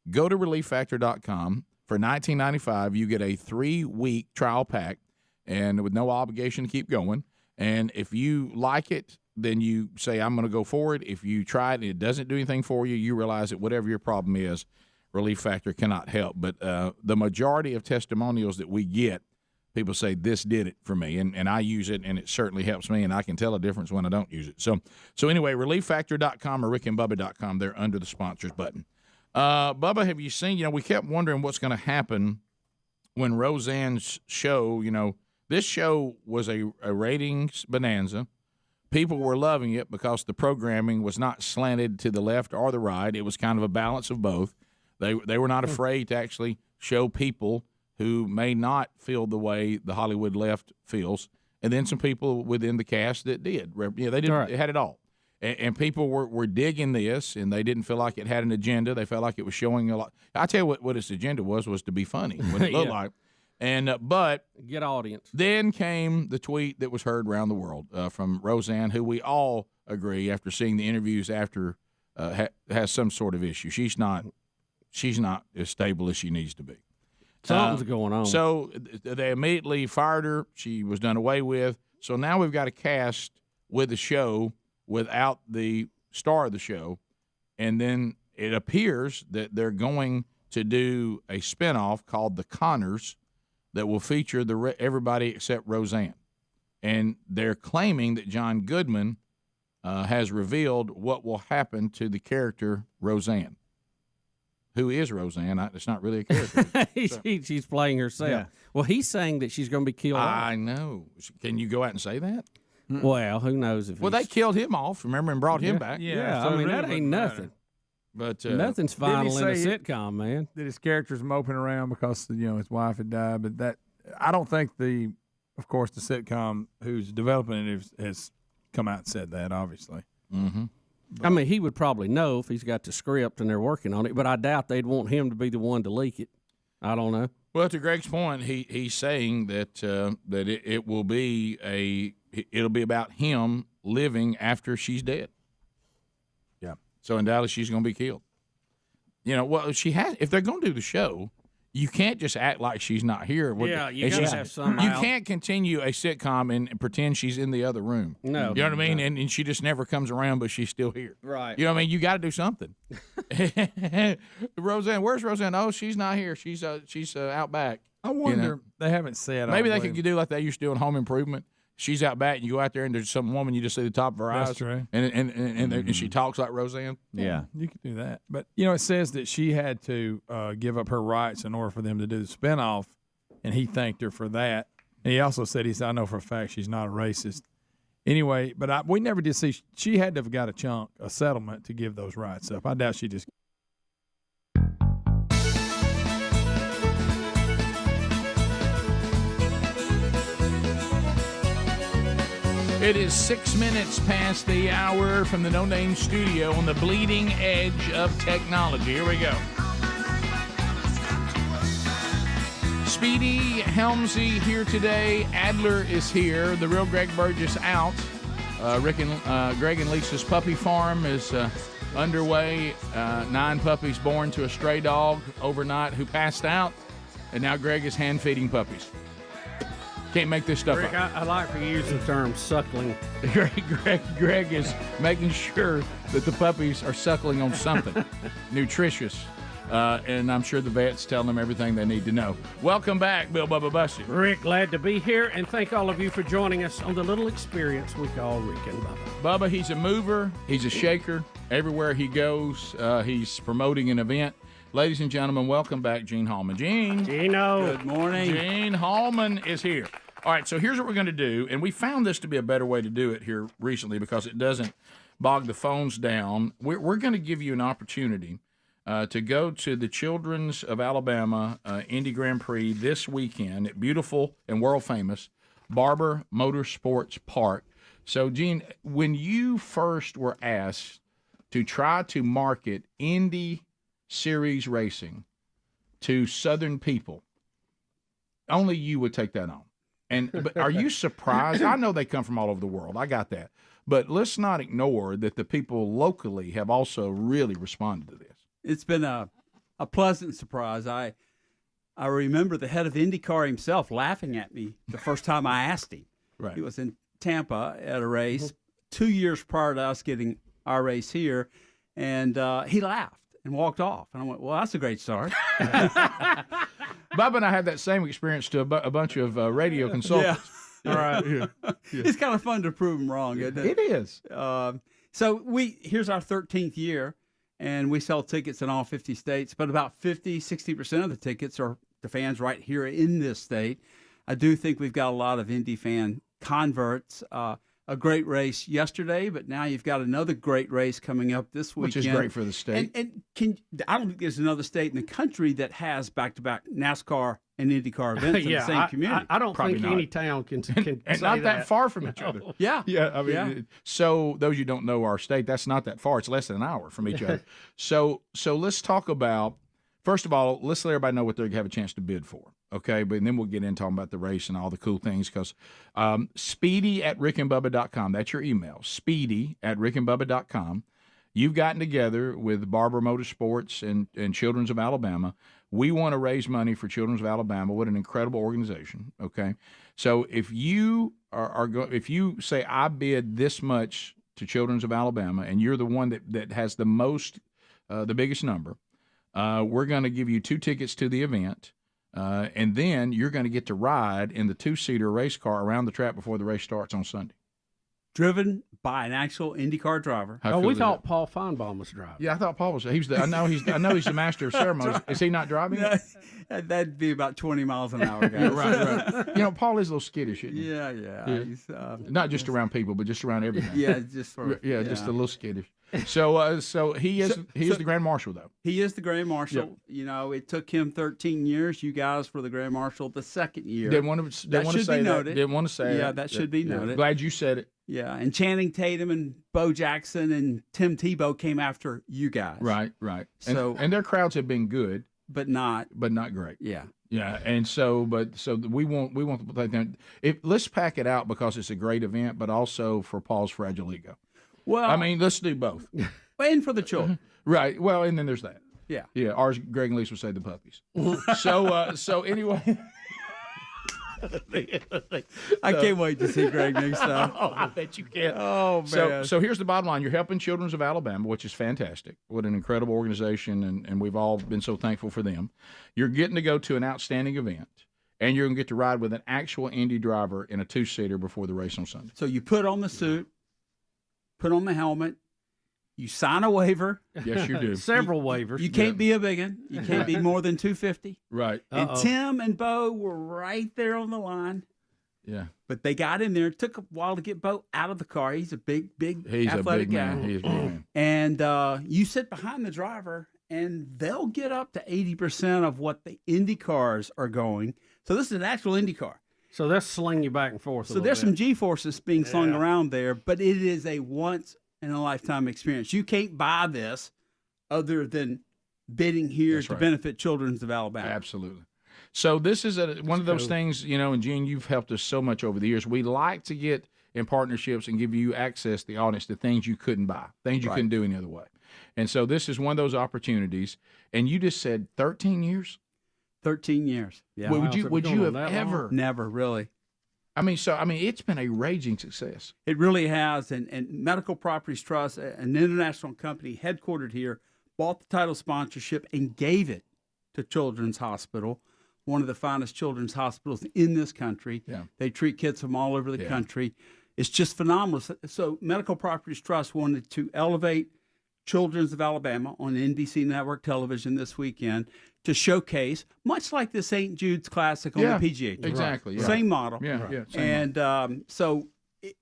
Go to ReliefFactor.com. For $19.95, you get a 3-week trial pack, and with no obligation to keep going. And if you like it, then you say, I'm going to go forward. If you try it and it doesn't do anything for you, you realize that whatever your problem is, Relief Factor cannot help. But the majority of testimonials that we get, people say, this did it for me. And I use it, and it certainly helps me, and I can tell a difference when I don't use it. So anyway, ReliefFactor.com or rickandbubba.com, they're under the sponsors button. Bubba, have you seen, we kept wondering what's going to happen when Roseanne's show, this show was a ratings bonanza. People were loving it because the programming was not slanted to the left or the right. It was kind of a balance of both. They were not afraid to actually show people who may not feel the way the Hollywood left feels, and then some people within the cast that did. They did. Right. It had it all. And people were digging this, and they didn't feel like it had an agenda. They felt like it was showing a lot. I tell you what its agenda was to be funny, what it looked like. And but get audience. Then came the tweet that was heard around the world from Roseanne, who we all agree, after seeing the interviews after, has some sort of issue. She's not as stable as she needs to be. Something's going on. So they immediately fired her. She was done away with. So now we've got a cast with the show without the star of the show, and then it appears that they're going to do a spinoff called The Connors that will feature everybody except Roseanne. And they're claiming that John Goodman has revealed what will happen to the character Roseanne. Who is Roseanne? It's not really a character. She's playing herself. Yeah. Well, he's saying that she's going to be killed off. I know. Can you go out and say that? Well, who knows if they killed him off, remember, and brought him back. Yeah, so I mean, that ain't nothing. But nothing's final in a sitcom, man. That his character's moping around because his wife had died, but that I don't think of course, the sitcom who's developing it has come out and said that, obviously. Mm-hmm. I mean, he would probably know if he's got the script and they're working on it, but I doubt they'd want him to be the one to leak it. I don't know. Well, to Greg's point, he's saying that it will be it'll be about him living after she's dead. Yeah. So in Dallas, she's going to be killed. If they're going to do the show, you can't just act like she's not here. Yeah, you got to have some. You can't continue a sitcom and pretend she's in the other room. No. You know what I mean? And she just never comes around, but she's still here. Right. You know what I mean? You got to do something. Roseanne, where's Roseanne? Oh, she's not here. She's out back. I wonder, they haven't said. Maybe they could do like they used to do in Home Improvement. She's out back, and you go out there, and there's some woman, you just see the top of her eyes. That's true. And she talks like Roseanne. Yeah, you could do that. But, it says that she had to give up her rights in order for them to do the spinoff, and he thanked her for that. And he also said, I know for a fact she's not a racist. Anyway, but we never did see, she had to have got a settlement to give those rights up. I doubt she just. It is 6 minutes past the hour from the No Name Studio on the bleeding edge of technology. Here we go. Speedy Helmsy here today. Adler is here. The real Greg Burgess out. Greg and Lisa's puppy farm is underway. 9 puppies born to a stray dog overnight who passed out. And now Greg is hand-feeding puppies. Can't make this stuff Rick, up. I like for you to use the term suckling. Greg is making sure that the puppies are suckling on something nutritious. And I'm sure the vet's telling them everything they need to know. Welcome back, Bill Bubba Bussy. Rick, glad to be here, and thank all of you for joining us on the little experience we call Rick and Bubba. Bubba, he's a mover. He's a shaker. Everywhere he goes, he's promoting an event. Ladies and gentlemen, welcome back, Gene Hallman. Gino. Good morning. Gene Hallman is here. All right, so here's what we're going to do, and we found this to be a better way to do it here recently because it doesn't bog the phones down. We're going to give you an opportunity to go to the Children's of Alabama Indy Grand Prix this weekend at beautiful and world-famous Barber Motorsports Park. So, Gene, when you first were asked to try to market Indy Series racing to Southern people, only you would take that on. But are you surprised? I know they come from all over the world. I got that. But let's not ignore that the people locally have also really responded to this. It's been a pleasant surprise. I remember the head of IndyCar himself laughing at me the first time I asked him. Right. He was in Tampa at a race 2 years prior to us getting our race here, and he laughed and walked off. And I went, well, that's a great start. Bubba and I had that same experience to a bunch of radio consultants. Yeah. All right. Yeah. It's kind of fun to prove them wrong, isn't it? It is. So here's our 13th year, and we sell tickets in all 50 states, but about 60% of the tickets are to fans right here in this state. I do think we've got a lot of Indy fan converts. A great race yesterday, but now you've got another great race coming up this weekend. Which is great for the state. And I don't think there's another state in the country that has back-to-back NASCAR and IndyCar events in the same community. I don't Probably think not. any town can and say not that far from each other. Yeah. Yeah. I mean, so those you don't know our state, that's not that far. It's less than an hour from each other. So let's talk about, first of all, let's let everybody know what they have a chance to bid for. Okay, but then we'll get into talking about the race and all the cool things, because speedy@rickandbubba.com, that's your email, speedy@rickandbubba.com. You've gotten together with Barber Motorsports and Children's of Alabama. We want to raise money for Children's of Alabama. What an incredible organization, okay? So if you if you say, I bid this much to Children's of Alabama, and you're the one that has the most, the biggest number, we're going to give you 2 tickets to the event. And then you're going to get to ride in the 2-seater race car around the track before the race starts on Sunday. Driven by an actual IndyCar driver. Oh, we thought Paul Feinbaum was driving. Yeah, I thought Paul was. I know he's the master of ceremonies. Is he not driving? No, that'd be about 20 miles an hour, guys. Right. You know, Paul is a little skittish, isn't he? Yeah. He's, not just around people, but just around everything. Yeah, just for just a little skittish. So he is the Grand Marshal, though. He is the Grand Marshal. Yep. You know, it took him 13 years. You guys were the Grand Marshal the second year. Didn't want to say that. Didn't want to say that. That should be noted. Glad you said it. Yeah, and Channing Tatum and Bo Jackson and Tim Tebow came after you guys. Right. And their crowds have been good, but not great. Yeah. Yeah, and so we want to play them. Let's pack it out because it's a great event, but also for Paul's fragile ego. Well, I mean, let's do both. And for the children. Right. Well, and then there's that. Yeah. Yeah. Ours, Greg and Lisa would say the puppies. So anyway. I can't wait to see Greg next time. Oh, I bet you can. Oh, man. So here's the bottom line. You're helping Children's of Alabama, which is fantastic. What an incredible organization, and we've all been so thankful for them. You're getting to go to an outstanding event, and you're going to get to ride with an actual Indy driver in a 2-seater before the race on Sunday. So you put on the suit, put on the helmet, you sign a waiver. Yes, you do. Several waivers. You can't be a big one. You can't be more than 250. Right. And Tim and Bo were right there on the line. Yeah. But they got in there. It took a while to get Bo out of the car. He's a big athletic guy. Man. He is a big man. And you sit behind the driver, and they'll get up to 80% of what the Indy cars are going. So this is an actual Indy car. So they'll sling you back and forth. So there's some G-forces being slung around there, but it is a once-in-a-lifetime experience. You can't buy this other than bidding here to benefit Children's of Alabama. Absolutely. So this is one of those things, and Gene, you've helped us so much over the years. We like to get in partnerships and give you access, the audience, to things you couldn't buy, things you couldn't do any other way. And so this is one of those opportunities. And you just said 13 years? 13 years. Yeah. Would you have ever? Never, really. I mean, it's been a raging success. It really has. And Medical Properties Trust, an international company headquartered here, bought the title sponsorship and gave it to Children's Hospital, one of the finest children's hospitals in this country. Yeah. They treat kids from all over the country. It's just phenomenal. So Medical Properties Trust wanted to elevate Children's of Alabama on NBC Network television this weekend to showcase, much like the St. Jude's Classic on the PGA Tour. Exactly. Yeah. Same model. Yeah. And so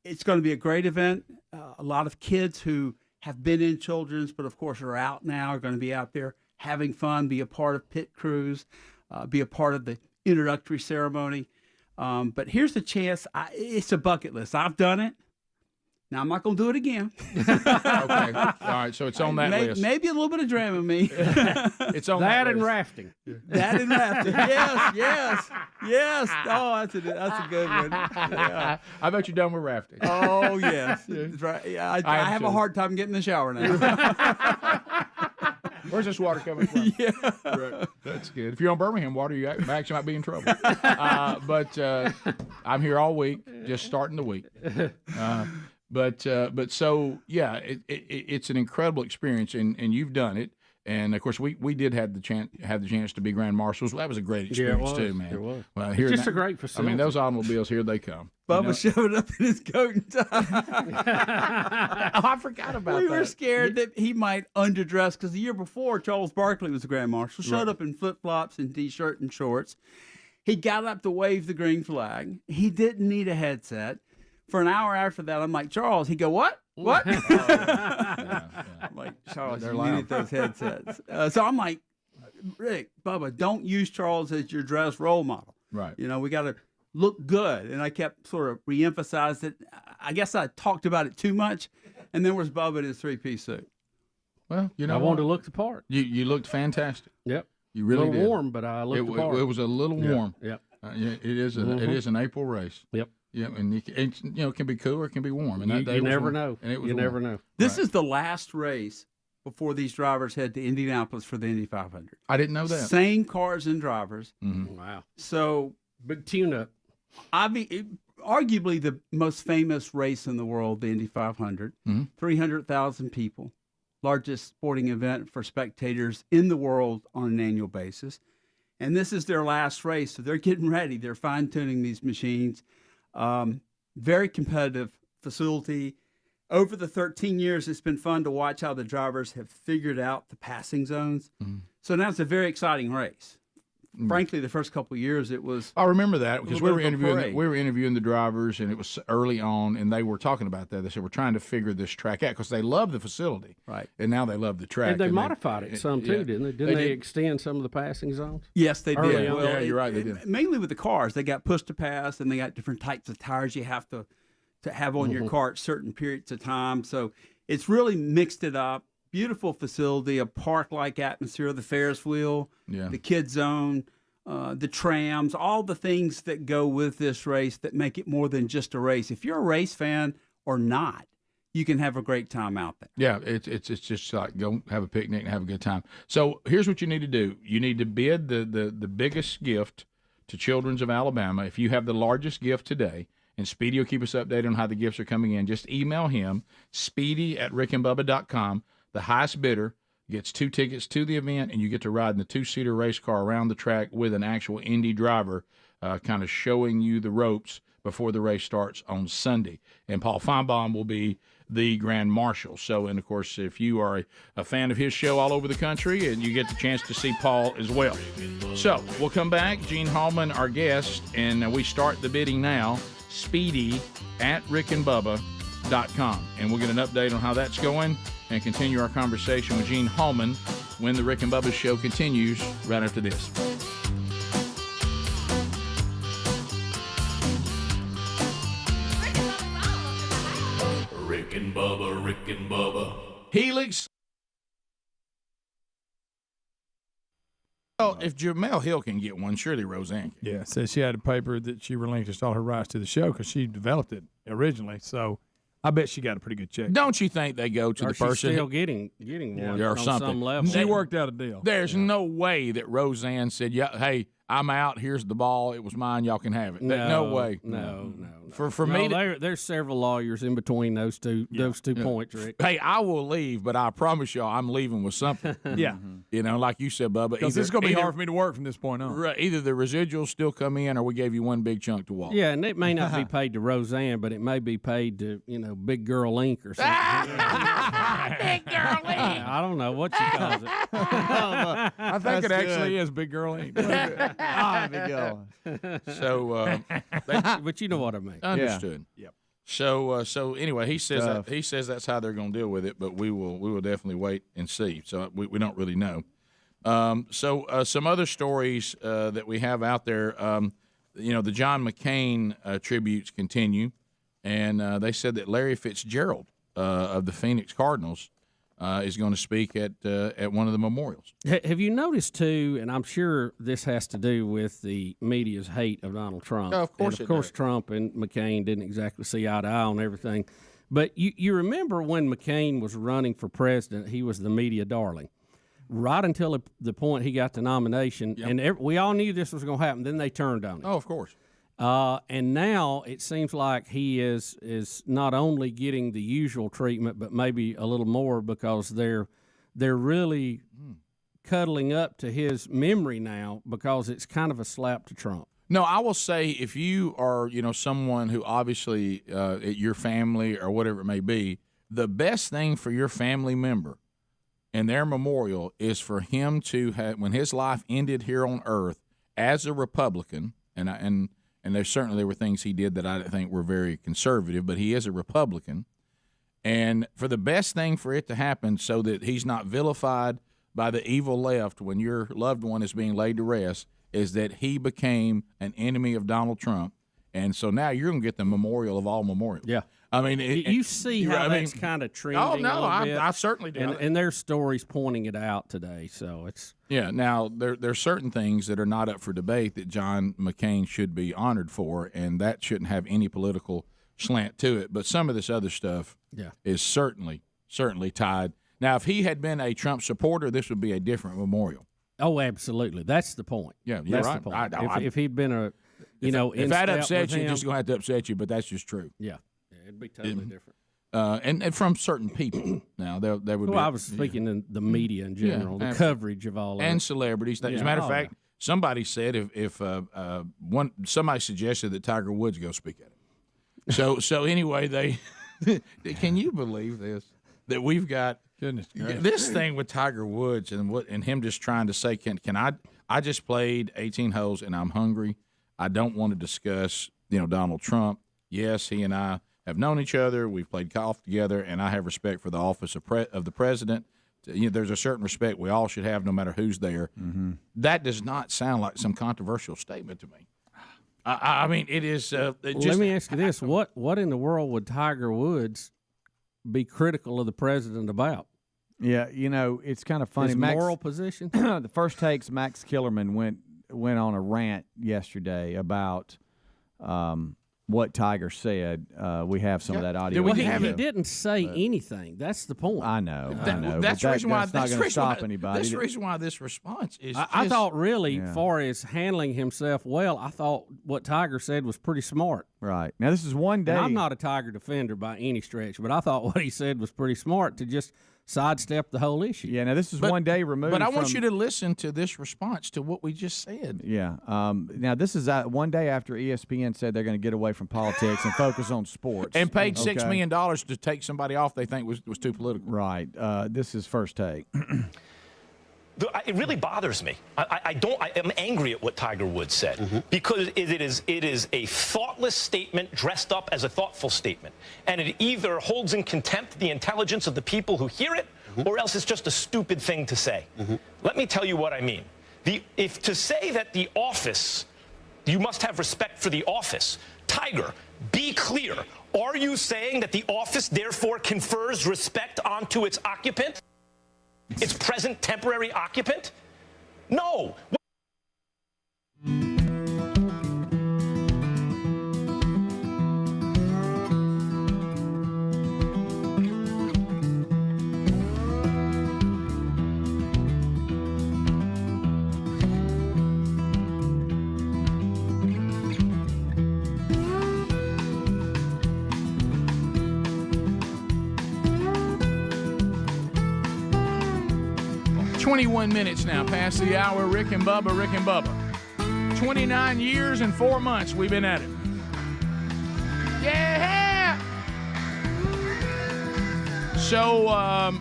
it's going to be a great event. A lot of kids who have been in Children's, but of course are out now, are going to be out there having fun, be a part of pit crews, be a part of the introductory ceremony. But here's the chance. It's a bucket list. I've done it. Now, I'm not going to do it again. Okay. All right. So it's on that list. Maybe a little bit of Dramamine. It's on that that and list. rafting. That and rafting. Yes. Oh, that's a good one. Yeah. I bet you're done with rafting. Oh, yes. That's right. Yeah, I have a hard time getting in the shower now. Where's this water coming from? Yeah. Right. That's good. If you're on Birmingham water, you actually might be in trouble. But I'm here all week, just starting the week. But so yeah, it's an incredible experience, and you've done it. And of course, we did have the chance to be grand marshals. Well, that was a great experience too, man. It was. Well, It's just a great facility. I mean, those automobiles, here they come. Bubba showed up in his coat and tie. Oh, I forgot about that. We were scared that he might underdress because the year before, Charles Barkley was the grand marshal. Showed up in flip-flops and T-shirt and shorts. He got up to wave the green flag. He didn't need a headset. For an hour after that, I'm like, Charles. He'd go, what? What? I'm like, Charles, you needed those headsets. So I'm like, Rick, Bubba, don't use Charles as your dress role model. Right. You know, we got to look good. And I kept sort of re-emphasized it. I guess I talked about it too much. And then was Bubba in his three-piece suit. Well, you know, I wanted to look the part. You looked fantastic. Yep. You really a little did. warm, but I looked the part. It was a little warm. Yep. It is an April race. Yep. Yeah, and it can be cool or it can be warm. And that day You was never warm, know. And it was You warm. never know. This is the last race before these drivers head to Indianapolis for the Indy 500. I didn't know that. Same cars and drivers. Mm-hmm. Wow. So big tune-up. Arguably the most famous race in the world, the Indy 500. 300,000 people. Largest sporting event for spectators in the world on an annual basis. And this is their last race, so they're getting ready. They're fine-tuning these machines. Very competitive facility. Over the 13 years, it's been fun to watch how the drivers have figured out the passing zones. So now it's a very exciting race. Frankly, the first couple of years, it was. I remember that because we were parade. interviewing the drivers, and it was early on, and they were talking about that. They said we're trying to figure this track out because they love the facility, right? And now they love the track. And they modified it some too, yeah. didn't they? Didn't they extend some of the passing zones? Yes, they Early did. on? Well, yeah, you're right. They did. Mainly with the cars, they got push to pass, and they got different types of tires you have to have on your car at certain periods of time. So it's really mixed it up. Beautiful facility, a park-like atmosphere, the Ferris wheel, the kid zone. The trams, all the things that go with this race that make it more than just a race. If you're a race fan or not, you can have a great time out there. Yeah, it's just like go have a picnic and have a good time. So here's what you need to do. You need to bid the biggest gift to Children's of Alabama. If you have the largest gift today, and Speedy will keep us updated on how the gifts are coming in, just email him, speedy@rickandbubba.com. The highest bidder gets 2 tickets to the event, and you get to ride in the 2-seater race car around the track with an actual Indy driver kind of showing you the ropes before the race starts on Sunday. And Paul Feinbaum will be the grand marshal. So, and of course, if you are a fan of his show all over the country, and you get the chance to see Paul as well. So we'll come back. Gene Hallman, our guest, and we start the bidding now. Speedy@rickandbubba.com. And we'll get an update on how that's going and continue our conversation with Gene Hallman when the Rick and Bubba show continues right after this. Rick and Bubba, Rick and Bubba. Helix. Well, if Jamel Hill can get one, surely Roseanne can. Yeah, says she had a paper that she relinquished all her rights to the show because she developed it originally. So I bet she got a pretty good check. Don't you think they go to Or the she's person still getting one or on something? some level. She worked out a deal. There's no way that Roseanne said, "Yeah, hey, I'm out. Here's the ball. It was mine. Y'all can have it." No way. No. For me, there's several lawyers in between those two points, Rick. Hey, I will leave, but I promise y'all, I'm leaving with something. Yeah. You know, like you said, Bubba. Because it's going to be hard for me to work from this point on. Right, either the residuals still come in, or we gave you one big chunk to walk. Yeah, and it may not be paid to Roseanne, but it may be paid to Big Girl Inc. or something. Big Girl Inc. I don't know what you call it. I think it actually is Big Girl Inc. Big girl. So, but you know what I mean. Understood. Yep. So anyway, he says that's how they're going to deal with it, but we will definitely wait and see. So we don't really know. Some other stories that we have out there. The John McCain tributes continue, and they said that Larry Fitzgerald of the Phoenix Cardinals is going to speak at one of the memorials. Have you noticed too? And I'm sure this has to do with the media's hate of Donald Trump. Oh, of course, and of course, Trump and McCain didn't exactly see eye to eye on everything. But you remember when McCain was running for president, he was the media darling. Right until the point he got the nomination, and we all knew this was going to happen. Then they turned on him. Oh, of course. And now it seems like he is not only getting the usual treatment, but maybe a little more because they're really cuddling up to his memory now because it's kind of a slap to Trump. No, I will say if you are someone who obviously your family or whatever it may be, the best thing for your family member and their memorial is for him to have, when his life ended here on earth as a Republican, and there were things he did that I didn't think were very conservative, but he is a Republican, and for the best thing for it to happen so that he's not vilified by the evil left when your loved one is being laid to rest is that he became an enemy of Donald Trump, and so now you're going to get the memorial of all memorials. Yeah. I mean, you see how that's kind of trending. Oh no, a little bit. I certainly do. And there's stories pointing it out today, so it's Now there's certain things that are not up for debate that John McCain should be honored for, and that shouldn't have any political slant to it. But some of this other stuff is certainly tied. Now, if he had been a Trump supporter, this would be a different memorial. Oh, absolutely. That's the point. Yeah, you're that's right. The point. If he'd been a if that upsets you, it's just going to have to upset you. But that's just true. Yeah. It'd be totally different. And from certain people. Now, there would be. I was speaking in the media in general, the coverage of all of it. And celebrities. As a matter of fact, somebody said if somebody suggested that Tiger Woods go speak at it. So anyway, can you believe this? That we've got this thing with Tiger Woods and him just trying to say, can I just played 18 holes and I'm hungry. I don't want to discuss, Donald Trump. Yes, he and I have known each other. We've played golf together, and I have respect for the office of the president. There's a certain respect we all should have, no matter who's there. Mm-hmm. That does not sound like some controversial statement to me. I mean, it is. Let me ask you this: what in the world would Tiger Woods be critical of the president about? Yeah, it's kind of funny. His moral position. The First Takes Max Kellerman went on a rant yesterday about what Tiger said. We have some of that audio. He didn't say anything. That's the point. I know. That's the reason why. That's not going to stop anybody. That's the reason why this response is. I thought really, far as handling himself well, I thought what Tiger said was pretty smart. Right. Now this is one day. And I'm not a Tiger defender by any stretch, but I thought what he said was pretty smart to just sidestep the whole issue. Yeah. Now this is one day removed. But I want you to listen to this response to what we just said. Yeah. Now this is one day after ESPN said they're going to get away from politics and focus on sports, and paid $6 million to take somebody off they think was too political. Right. This is First Take. It really bothers me. I am angry at what Tiger Woods said because it is a thoughtless statement dressed up as a thoughtful statement, and it either holds in contempt the intelligence of the people who hear it, or else it's just a stupid thing to say. Let me tell you what I mean. If to say that the office, you must have respect for the office. Tiger, be clear. Are you saying that the office therefore confers respect onto its occupant? Its present temporary occupant? No. 21 minutes now, past the hour. Rick and Bubba. 29 years and 4 months we've been at it. Yeah! So,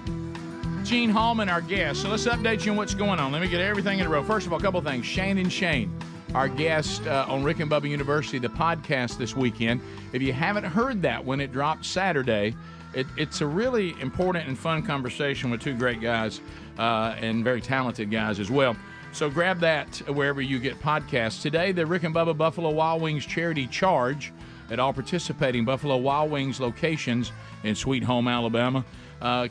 Gene Hallman, our guest. So let's update you on what's going on. Let me get everything in a row. First of all, a couple of things. Shane, our guest on Rick and Bubba University, the podcast this weekend. If you haven't heard that when it dropped Saturday, it's a really important and fun conversation with two great guys and very talented guys as well. So grab that wherever you get podcasts. Today, the Rick and Bubba Buffalo Wild Wings Charity Charge at all participating Buffalo Wild Wings locations in Sweet Home, Alabama.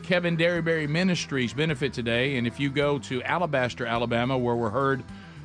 Kevin Derryberry Ministries benefit today, and if you go to Alabaster, Alabama, where we're heard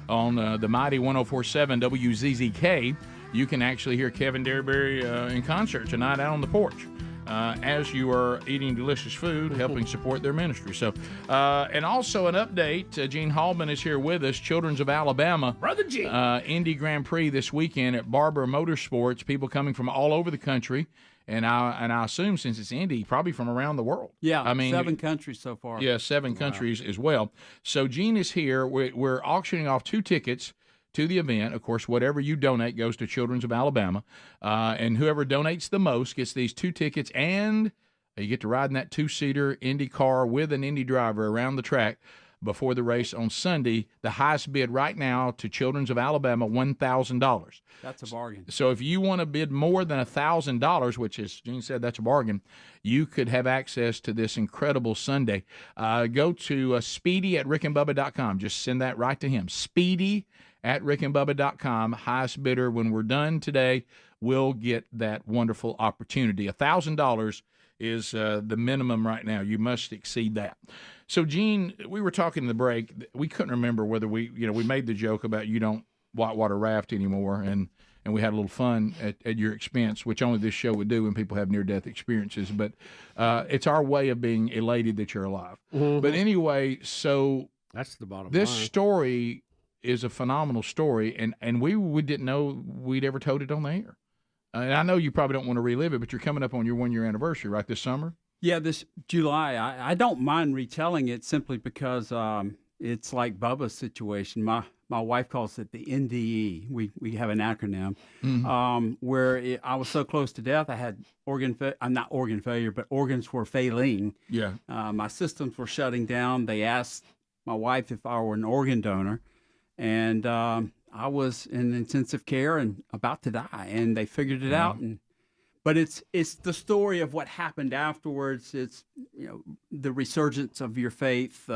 on the mighty 104.7 WZZK, you can actually hear Kevin Derryberry in concert tonight out on the porch as you are eating delicious food, helping support their ministry. So, and also an update, Gene Hallman is here with us, Children's of Alabama. Brother Gene. Indy Grand Prix this weekend at Barber Motorsports, people coming from all over the country. And I assume since it's Indy, probably from around the world. Yeah, I mean 7 countries so far. Yeah, 7 countries as well. So Gene is here. We're auctioning off 2 tickets to the event. Of course, whatever you donate goes to Children's of Alabama. And whoever donates the most gets these 2 tickets, and you get to ride in that 2-seater Indy car with an Indy driver around the track before the race on Sunday. The highest bid right now to Children's of Alabama, $1,000. That's a bargain. So if you want to bid more than $1,000, which, as Gene said, that's a bargain, you could have access to this incredible Sunday. Go to Speedy at rickandbubba.com. Just send that right to him. Speedy at rickandbubba.com. Highest bidder when we're done today will get that wonderful opportunity. $1,000 is the minimum right now. You must exceed that. So, Gene, we were talking in the break. We couldn't remember whether we made the joke about you don't whitewater raft anymore, and we had a little fun at your expense, which only this show would do when people have near-death experiences. But it's our way of being elated that you're alive. Mm-hmm. But anyway, so that's the bottom this line. story is a phenomenal story, and we didn't know we'd ever told it on the air. And I know you probably don't want to relive it, but you're coming up on your 1-year anniversary, right, this summer? Yeah, this July. I don't mind retelling it simply because it's like Bubba's situation. My wife calls it the NDE. We have an acronym where I was so close to death. I had not organ failure, but organs were failing. Yeah. My systems were shutting down. They asked my wife if I were an organ donor, and I was in intensive care and about to die, and they figured it out. But it's the story of what happened afterwards. It's the resurgence of your faith,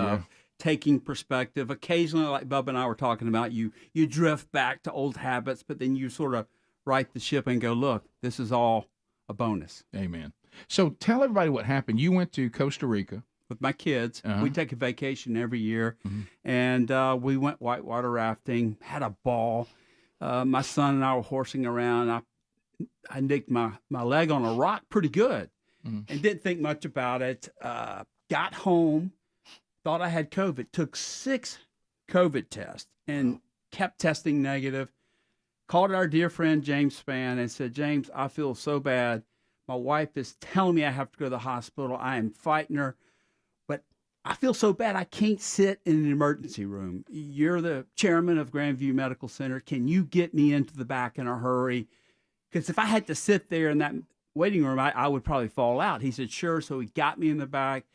taking perspective. Occasionally, like Bubba and I were talking about, you drift back to old habits, but then you sort of right the ship and go, look, this is all a bonus. Amen. So tell everybody what happened. You went to Costa Rica with my kids. We take a vacation every year, and we went whitewater rafting, had a ball. My son and I were horsing around. I nicked my leg on a rock pretty good and didn't think much about it. Got home, thought I had COVID, took 6 COVID tests and kept testing negative. Called our dear friend James Spann and said, James, I feel so bad. My wife is telling me I have to go to the hospital. I am fighting her, but I feel so bad I can't sit in an emergency room. You're the chairman of Grandview Medical Center. Can you get me into the back in a hurry? Because if I had to sit there in that waiting room, I would probably fall out. He said, sure. So he got me in the back.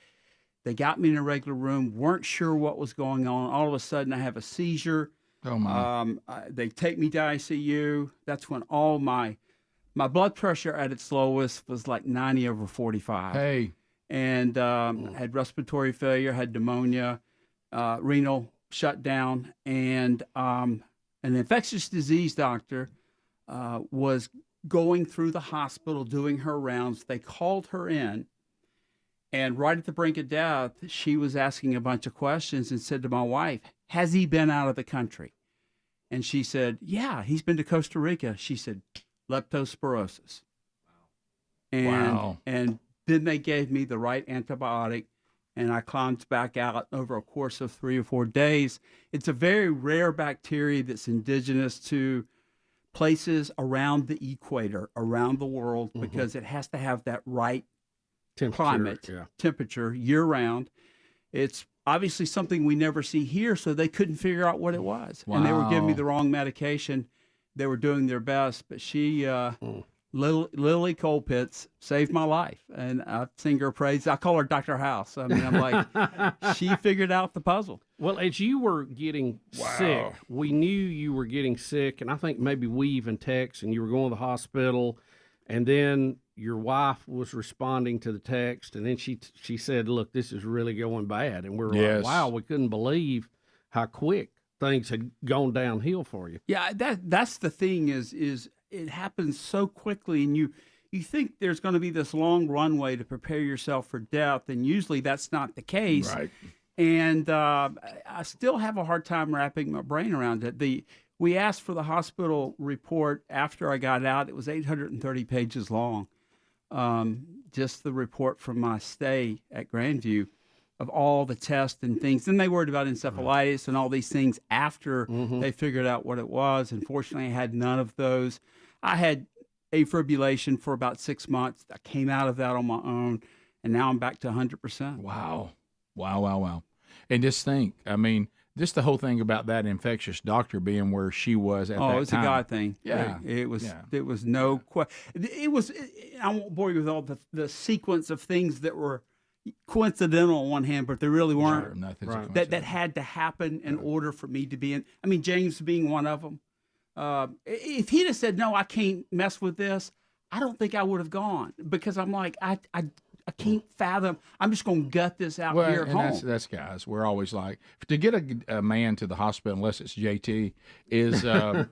They got me in a regular room, weren't sure what was going on. All of a sudden, I have a seizure. Oh, my. They take me to ICU. That's when all my blood pressure at its lowest was like 90/45. Hey. And had respiratory failure, had pneumonia, renal shutdown, and an infectious disease doctor was going through the hospital doing her rounds. They called her in, and right at the brink of death, she was asking a bunch of questions and said to my wife, has he been out of the country? And she said, yeah, he's been to Costa Rica. She said, leptospirosis. And then they gave me the right antibiotic, and I climbed back out over a course of 3 or 4 days. It's a very rare bacteria that's indigenous to places around the equator, around the world, because it has to have that right temperature year-round. It's obviously something we never see here, so they couldn't figure out what it was. Wow. And they were giving me the wrong medication. They were doing their best, but she, Lily Colpitts, saved my life. And I sing her praise. I call her Dr. House. I mean, I'm like, she figured out the puzzle. Well, as you were getting sick, we knew you were getting sick, and I think maybe we even text, and you were going to the hospital, and then your wife was responding to the text, and then she said, look, this is really going bad. And we were like, wow, we couldn't believe how quick things had gone downhill for you. Yeah, that's the thing is it happens so quickly, and you think there's going to be this long runway to prepare yourself for death, and usually that's not the case. Right. And I still have a hard time wrapping my brain around it. We asked for the hospital report after I got out. It was 830 pages long. Just the report from my stay at Grandview of all the tests and things. Then they worried about encephalitis and all these things after they figured out what it was. Unfortunately, I had none of those. I had afibrillation for about 6 months. I came out of that on my own, and now I'm back to 100%. Wow. And just think, I mean, just the whole thing about that infectious doctor being where she was at that time. Oh, it's a God thing. Yeah. It was no question. I won't bore you with all the sequence of things that were coincidental on one hand, but they really weren't. Sure, nothing's a that had to happen in order for me to be in. I mean, James being one of them. If he'd have said, no, I can't mess with this, I don't think I would have gone, because I'm like, I can't fathom. I'm just going to gut this out here at home. That's guys. We're always like, to get a man to the hospital, unless it's JT, is, I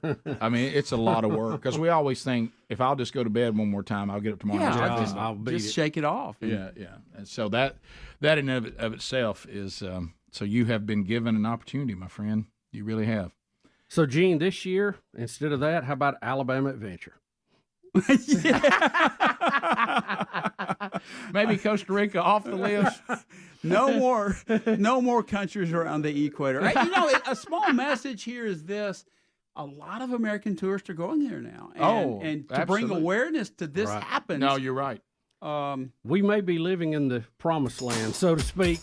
mean, it's a lot of work, because we always think, if I'll just go to bed one more time, I'll get up tomorrow. I'll just shake it off. Yeah. And so that in of itself is, so you have been given an opportunity, my friend. You really have. So, Gene, this year, instead of that, how about Alabama Adventure? Maybe Costa Rica off the list. No more countries around the equator. A small message here is this: a lot of American tourists are going there now, and to bring awareness to this happens. No, you're right. We may be living in the promised land, so to speak.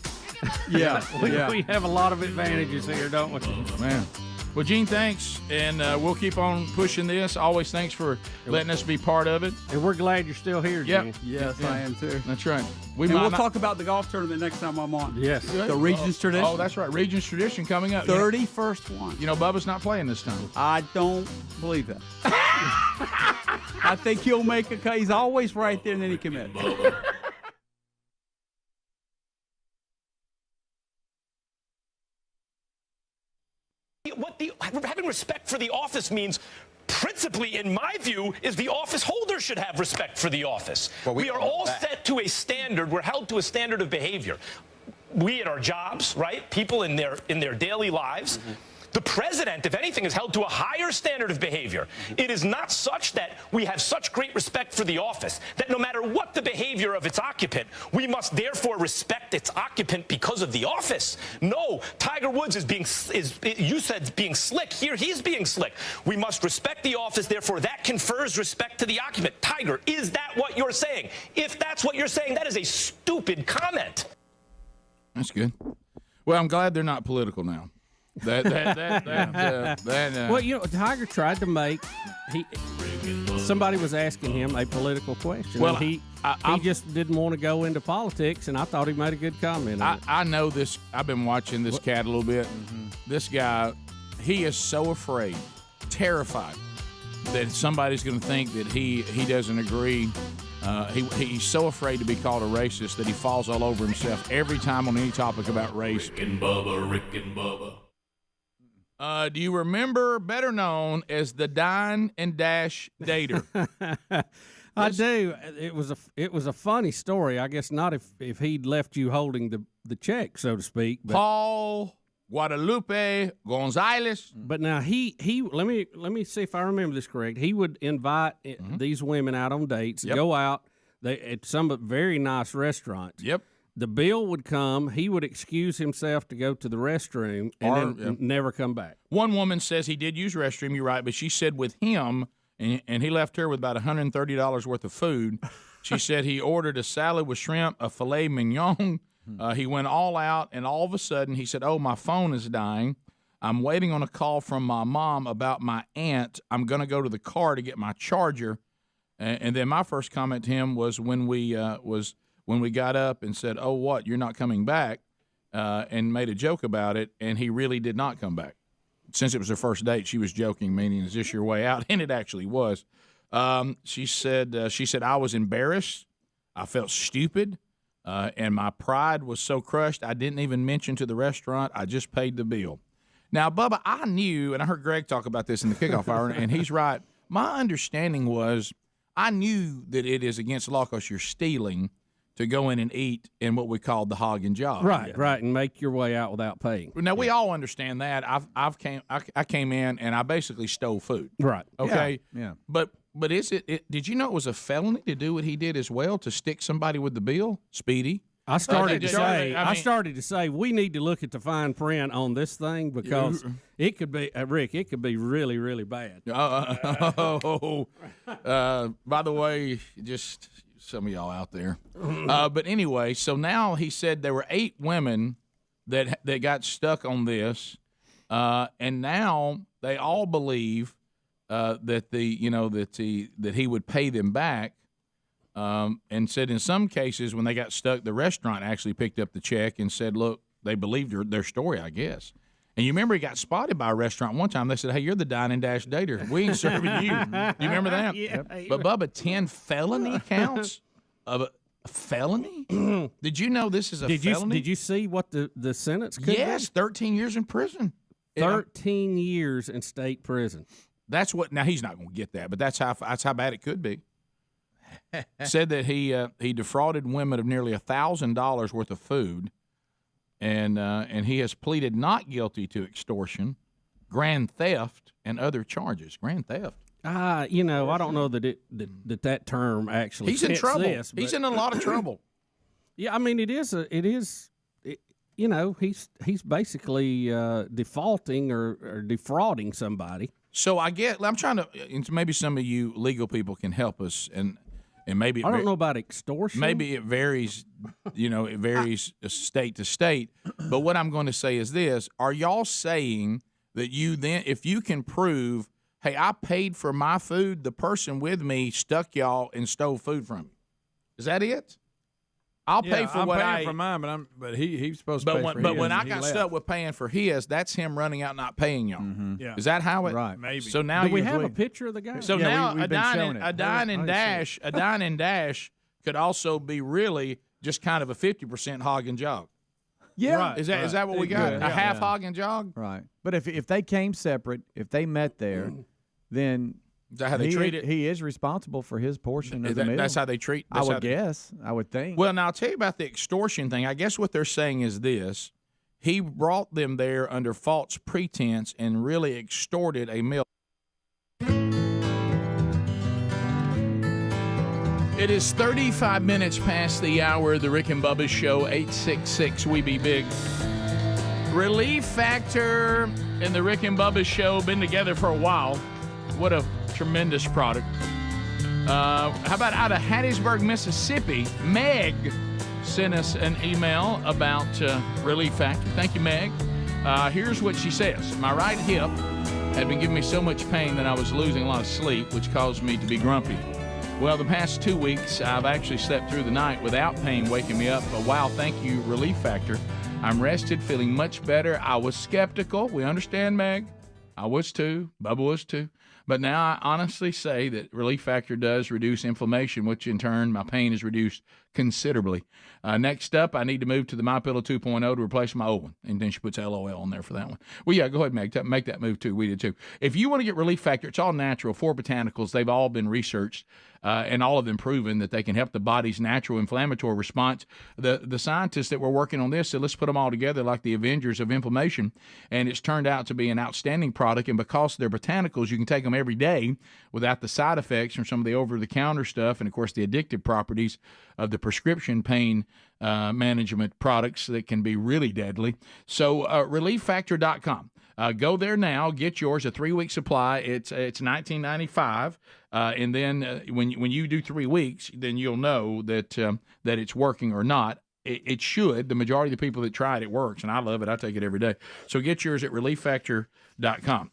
Yeah, we have a lot of advantages here, don't we? Man. Well, Gene, thanks, and we'll keep on pushing this. Always thanks for letting us be part of it. And we're glad you're still here, Gene. Yes, I am too. That's right. We'll talk about the golf tournament next time I'm on. Yes. The Regions Tradition. Oh, that's right. Regions Tradition coming up. 31st one. You know, Bubba's not playing this time. I don't believe that. I think he'll make a cut. He's always right there, and then he commits. Having respect for the office means, principally, in my view, is the office holder should have respect for the office. Well, we are all set to a standard. We're held to a standard of behavior. We at our jobs, right? People in their daily lives. The president, if anything, is held to a higher standard of behavior. It is not such that we have such great respect for the office that no matter what the behavior of its occupant, we must therefore respect its occupant because of the office. No, Tiger Woods you said being slick. Here he's being slick. We must respect the office, therefore that confers respect to the occupant. Tiger, is that what you're saying? If that's what you're saying, that is a stupid comment. That's good. Well, I'm glad they're not political now. Well, you know, Tiger tried to make somebody was asking him a political question. Well, he just didn't want to go into politics, and I thought he made a good comment. I know this. I've been watching this cat a little bit. This guy, he is so afraid, terrified that somebody's going to think that he doesn't agree. He's so afraid to be called a racist that he falls all over himself every time on any topic about race. Rick and Bubba. Do you remember, better known as the Dine and Dash Dater? I do. It was a funny story. I guess not if he'd left you holding the check, so to speak. But Paul Guadalupe Gonzalez. But now he let me see if I remember this correct. He would invite these women out on dates, go out at some very nice restaurants. Yep. The bill would come. He would excuse himself to go to the restroom and then never come back. One woman says he did use restroom. You're right, but she said with him, and he left her with about $130 worth of food. She said he ordered a salad with shrimp, a filet mignon. He went all out, and all of a sudden he said, "Oh, my phone is dying. I'm waiting on a call from my mom about my aunt. I'm going to go to the car to get my charger." And then my first comment to him was when we got up and said, "Oh, what, you're not coming back," and made a joke about it, and he really did not come back. Since it was her first date, she was joking, meaning, "Is this your way out?" And it actually was. She said, "I was embarrassed. I felt stupid, and my pride was so crushed, I didn't even mention to the restaurant. I just paid the bill." Now, Bubba, I knew, and I heard Greg talk about this in the kickoff hour, and he's right. My understanding was I knew that it is against the law because you're stealing to go in and eat in what we call the hog and jog. Right, and make your way out without paying. Now we all understand that. I came in and I basically stole food. Right. Okay. Yeah. But did you know it was a felony to do what he did as well, to stick somebody with the bill? Speedy. I started to say we need to look at the fine print on this thing because it could be Rick. It could be really, really bad. By the way, just some of y'all out there. But anyway, so now he said there were 8 women that got stuck on this, and now they all believe that he would pay them back. And said in some cases when they got stuck, the restaurant actually picked up the check and said, look, they believed their story, I guess. And you remember he got spotted by a restaurant one time. They said, hey, you're the Dine and Dash dater. We ain't serving you. Do you remember that? Yeah. But, Bubba, 10 felony counts of a felony? Did you know this is a felony? Did you see what the sentence could be? Yes, 13 years in prison. 13 years in state prison. That's what. Now, he's not going to get that, but that's how bad it could be. Said that he defrauded women of nearly $1,000 worth of food, and he has pleaded not guilty to extortion, grand theft, and other charges. Grand theft. I don't know that that term actually. He's in trouble. He's in a lot of trouble. Yeah, I mean he's basically defaulting or defrauding somebody. So I'm trying to. Maybe some of you legal people can help us and maybe I don't know about extortion. Maybe it varies, it varies state to state. But what I'm going to say is this: are y'all saying that if you can prove, hey, I paid for my food, the person with me stuck y'all and stole food from me? Is that it? I'll pay for what I paying for mine, but he's supposed to pay for his. But when I got stuck with paying for his, that's him running out not paying y'all. Mm-hmm. Yeah. Is that how it? Right. Maybe. So now do we have a picture of the guy? So now a dine and dash could also be really just kind of a 50% hog and jog. Yeah. Right. Is that what we got? A half hog and jog? Right. But if they came separate, if they met there, then is that how they treat it? He is responsible for his portion of the meal. That's how they treat. I would guess. I would think. Well, now I'll tell you about the extortion thing. I guess what they're saying is this: he brought them there under false pretense and really extorted a meal. It is 35 minutes past the hour of the Rick and Bubba Show. 866 We Be Big. Relief Factor and the Rick and Bubba Show been together for a while. What a tremendous product. How about out of Hattiesburg, Mississippi? Meg sent us an email about Relief Factor. Thank you, Meg. Here's what she says. My right hip had been giving me so much pain that I was losing a lot of sleep, which caused me to be grumpy. Well, the past 2 weeks, I've actually slept through the night without pain waking me up. But wow, thank you, Relief Factor. I'm rested, feeling much better. I was skeptical. We understand, Meg. I was too. Bubba was too. But now I honestly say that Relief Factor does reduce inflammation, which in turn, my pain is reduced considerably. Next up, I need to move to the MyPillow 2.0 to replace my old one. And then she puts LOL on there for that one. Well, yeah, go ahead, Meg. Make that move too. We did too. If you want to get Relief Factor, it's all natural. 4 botanicals. They've all been researched. And all of them proven that they can help the body's natural inflammatory response. The scientists that were working on this said, let's put them all together like the Avengers of inflammation. And it's turned out to be an outstanding product. And because they're botanicals, you can take them every day without the side effects from some of the over-the-counter stuff and, of course, the addictive properties of the prescription pain management products that can be really deadly. So ReliefFactor.com. Go there now, get yours, a 3-week supply. It's $19.95, and then when you do 3 weeks, then you'll know that it's working or not. It should. The majority of the people that try it, it works, and I love it. I take it every day. So get yours at ReliefFactor.com.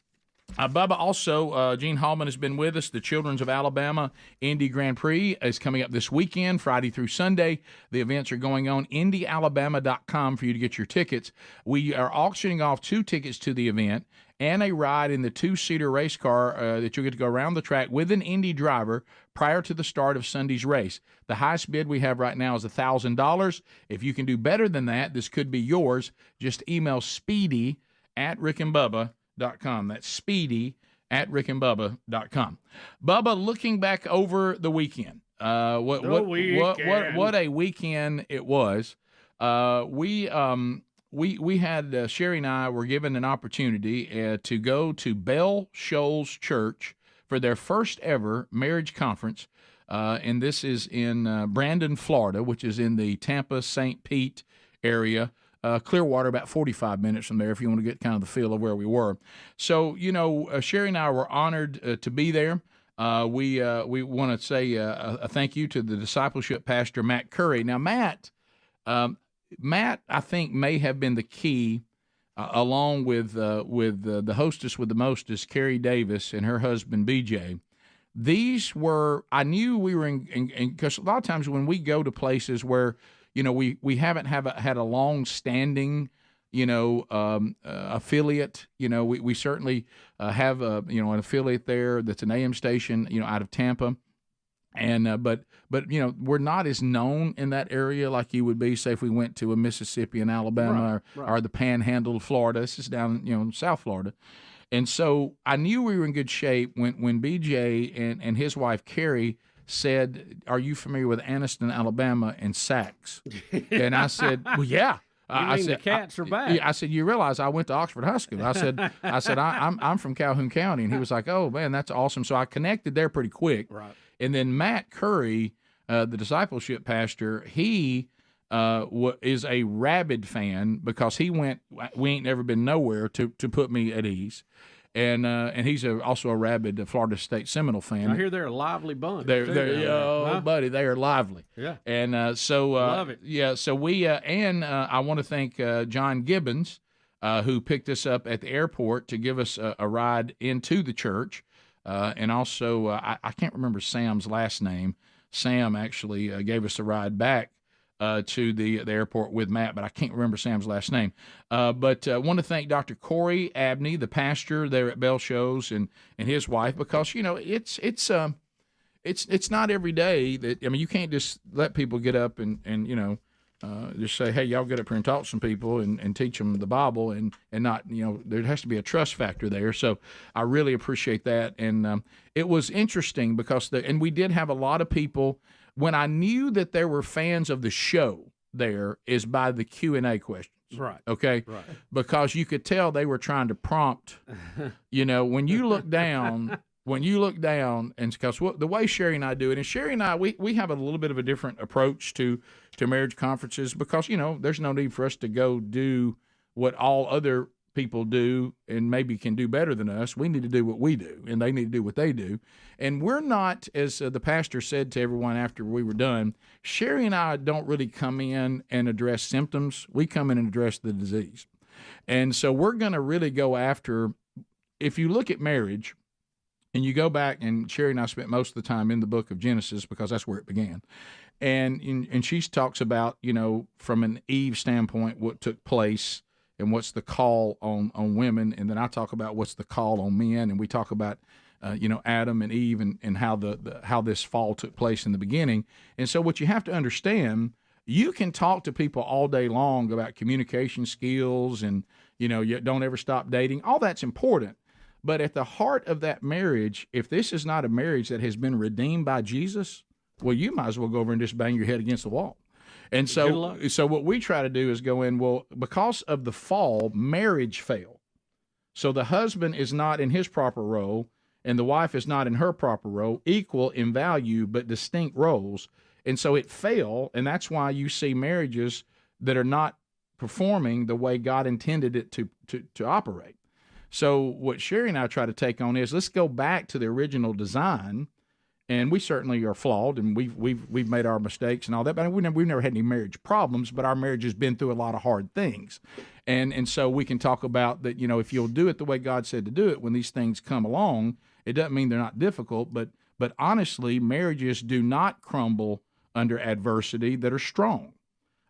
Bubba, also, Gene Hallman has been with us. The Children's of Alabama Indy Grand Prix is coming up this weekend, Friday through Sunday. The events are going on. IndyAlabama.com for you to get your tickets. We are auctioning off 2 tickets to the event and a ride in the 2-seater race car that you'll get to go around the track with an Indy driver prior to the start of Sunday's race. The highest bid we have right now is $1,000. If you can do better than that, this could be yours. Just email Speedy at rickandbubba.com. That's Speedy at rickandbubba.com. Bubba, looking back over the weekend, what a weekend it was. We had Sherri and I were given an opportunity to go to Bell Shoals Church for their first ever marriage conference, and this is in Brandon, Florida, which is in the Tampa, St. Pete area. Clearwater, about 45 minutes from there, if you want to get kind of the feel of where we were. So, Sherri and I were honored to be there. We want to say a thank you to the discipleship pastor, Matt Curry. Now, Matt, I think, may have been the key, along with the hostess with the mostest, Carrie Davis, and her husband, BJ. These were, I knew we were in, because a lot of times when we go to places where, we haven't had a long-standing, affiliate. We certainly have an affiliate there that's an AM station, out of Tampa, and but we're not as known in that area like you would be, say, if we went to a Mississippi and Alabama or the Panhandle of Florida. This is down South Florida. And so I knew we were in good shape when BJ and his wife Carrie said, "Are you familiar with Anniston, Alabama, and Sachs?" And I said, "Well, yeah." I said, the cats are back. I said, "You realize I went to Oxford High School." I said, I'm from Calhoun County, and he was like, "Oh man, that's awesome." So I connected there pretty quick. Right. And then Matt Curry, the discipleship pastor, he is a rabid fan because he went. We ain't never been nowhere to put me at ease. And he's also a rabid Florida State Seminole fan. I hear they're a lively bunch. Buddy, they are lively. Yeah. And so love it. Yeah. So we I want to thank John Gibbons, who picked us up at the airport to give us a ride into the church, and also I can't remember Sam's last name. Sam actually gave us a ride back to the airport with Matt, but I can't remember Sam's last name. But I want to thank Dr. Corey Abney, the pastor there at Bell Shoals, and his wife, because it's not every day that, you can't just let people get up and just say, "Hey, y'all get up here and talk to some people and teach them the Bible," and not, there has to be a trust factor there. So I really appreciate that, and it was interesting because and we did have a lot of people. When I knew that there were fans of the show there is by the Q&A questions. Right. Okay? Right. Because you could tell they were trying to prompt, when you look down, and because the way Sherri and I do it, and Sherri and I, we have a little bit of a different approach to marriage conferences because, there's no need for us to go do what all other people do and maybe can do better than us. We need to do what we do, and they need to do what they do. And we're not, as the pastor said to everyone after we were done, Sherri and I don't really come in and address symptoms. We come in and address the disease. And so we're going to really go after, if you look at marriage, and you go back, and Sherri and I spent most of the time in the book of Genesis because that's where it began. And she talks about, from an Eve standpoint, what took place and what's the call on women, and then I talk about what's the call on men, and we talk about Adam and Eve and how how this fall took place in the beginning. And so what you have to understand, you can talk to people all day long about communication skills and you don't ever stop dating. All that's important, but at the heart of that marriage, if this is not a marriage that has been redeemed by Jesus, well, you might as well go over and just bang your head against the wall. And so what we try to do is go in, well, because of the fall, marriage fell. So the husband is not in his proper role, and the wife is not in her proper role, equal in value, but distinct roles. And so it fell, and that's why you see marriages that are not performing the way God intended it to operate. So what Sherri and I try to take on is, let's go back to the original design. And we certainly are flawed, and we've made our mistakes and all that. But we've never had any marriage problems. But our marriage has been through a lot of hard things, and so we can talk about that. If you'll do it the way God said to do it, when these things come along, it doesn't mean they're not difficult. But honestly, marriages do not crumble under adversity that are strong.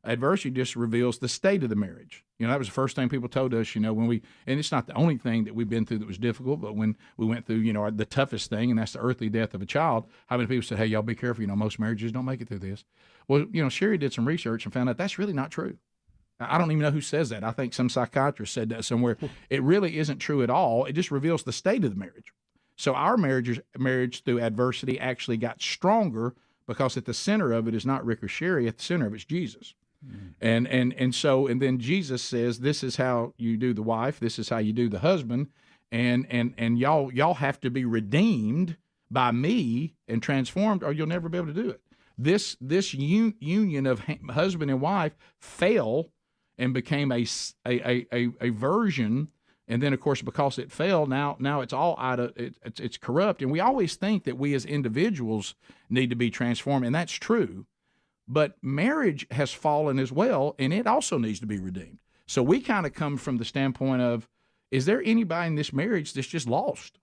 Adversity just reveals the state of the marriage. That was the first thing people told us, when and it's not the only thing that we've been through that was difficult, but when we went through, the toughest thing, and that's the earthly death of a child, how many people said, "Hey, y'all be careful, most marriages don't make it through this." Well, Sherri did some research and found out that's really not true. I don't even know who says that. I think some psychiatrist said that somewhere. It really isn't true at all. It just reveals the state of the marriage. So our marriage through adversity actually got stronger because at the center of it is not Rick or Sherri. At the center of it's Jesus. And then Jesus says, this is how you do the wife. This is how you do the husband. And y'all have to be redeemed by me and transformed, or you'll never be able to do it. This union of husband and wife fell and became a version. And then, of course, because it failed, now it's all it's corrupt. And we always think that we as individuals need to be transformed, and that's true. But marriage has fallen as well, and it also needs to be redeemed. So we kind of come from the standpoint of, is there anybody in this marriage that's just lost?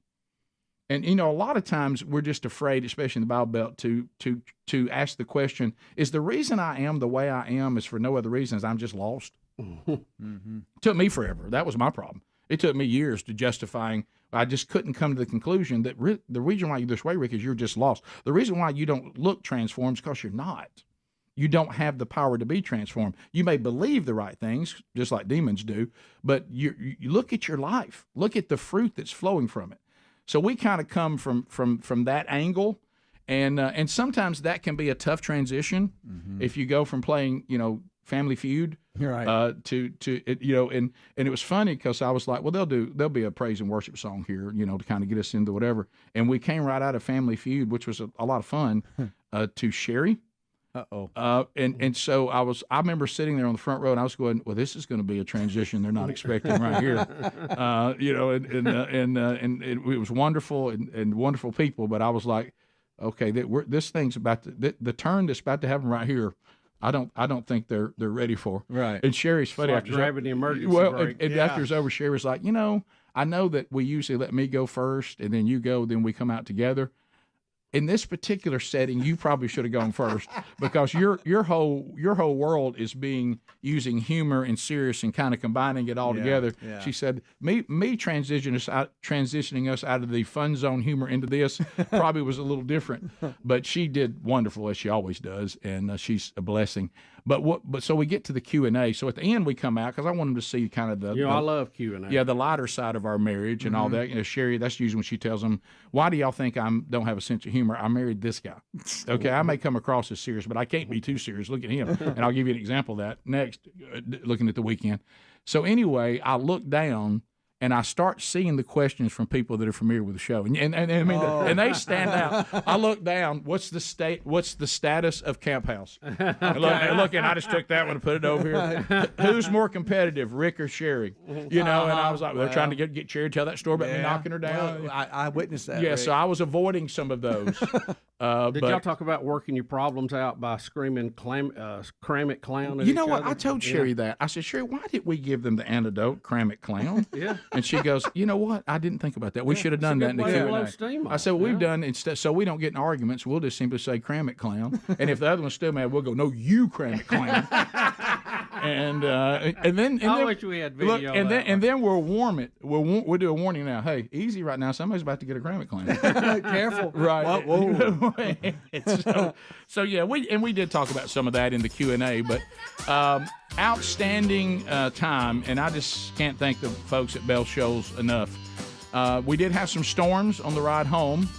And, a lot of times we're just afraid, especially in the Bible Belt, to ask the question, is the reason I am the way I am is for no other reason as I'm just lost? Mm-hmm. Took me forever. That was my problem. It took me years to justifying. I just couldn't come to the conclusion that the reason why you're this way, Rick, is you're just lost. The reason why you don't look transformed is because you're not. You don't have the power to be transformed. You may believe the right things, just like demons do, but you look at your life. Look at the fruit that's flowing from it. So we kind of come from that angle, and sometimes that can be a tough transition if you go from playing, Family Feud, right, to and it was funny because I was like, well, there'll be a praise and worship song here, to kind of get us into whatever, and we came right out of Family Feud, which was a lot of fun, to Sherri. And so I remember sitting there on the front row, and I was going, well, this is going to be a transition they're not expecting right here, and it was wonderful and wonderful people, but I was like, okay, this thing's about the turn that's about to happen right here. I don't think they're ready for. Right. And Sherri's funny like after grabbing the emergency brake. And after it's over, Sherri's like, I know that we usually let me go first, and then you go, then we come out together. In this particular setting, you probably should have gone first because your whole world is using humor and serious and kind of combining it all together. Yeah. She said, me transitioning us out of the fun zone humor into this probably was a little different, but she did wonderful as she always does, and she's a blessing. But so we get to the Q&A. So at the end we come out because I want them to see kind of I love Q&A. Yeah, the lighter side of our marriage and all that. Sherri, that's usually when she tells them, "Why do y'all think I don't have a sense of humor? I married this guy." Okay, I may come across as serious, but I can't be too serious. Look at him, and I'll give you an example of that next. Looking at the weekend. So anyway, I look down. And I start seeing the questions from people that are familiar with the show, and and they stand out. I look down. What's the status of Camp House? Okay. Look, and I just took that one and put it over here. Who's more competitive, Rick or Sherri? And I was like, they're trying to get Sherri to tell that story about me knocking her down. Well, I witnessed that. Yeah, Rick. so I was avoiding some of those. Did y'all talk about working your problems out by screaming cram it clown? You know what? I told Sherri that. I said, Sherri, why did we give them the antidote, cram it clown? Yeah. And she goes, you know what? I didn't think about that. We should have done that in the Q&A. I said, well, we've done instead, so we don't get in arguments. We'll just simply say, cram it, clown. And if the other one's still mad, we'll go, no, you cram it, clown. and then I wish we had video. Look, and then we'll warm it. We'll do a warning now. Hey, easy right now. Somebody's about to get a cram it, clown. Careful. Right. Whoa. So yeah, we did talk about some of that in the Q&A, but outstanding time, and I just can't thank the folks at Bell Shoals enough. We did have some storms on the ride home.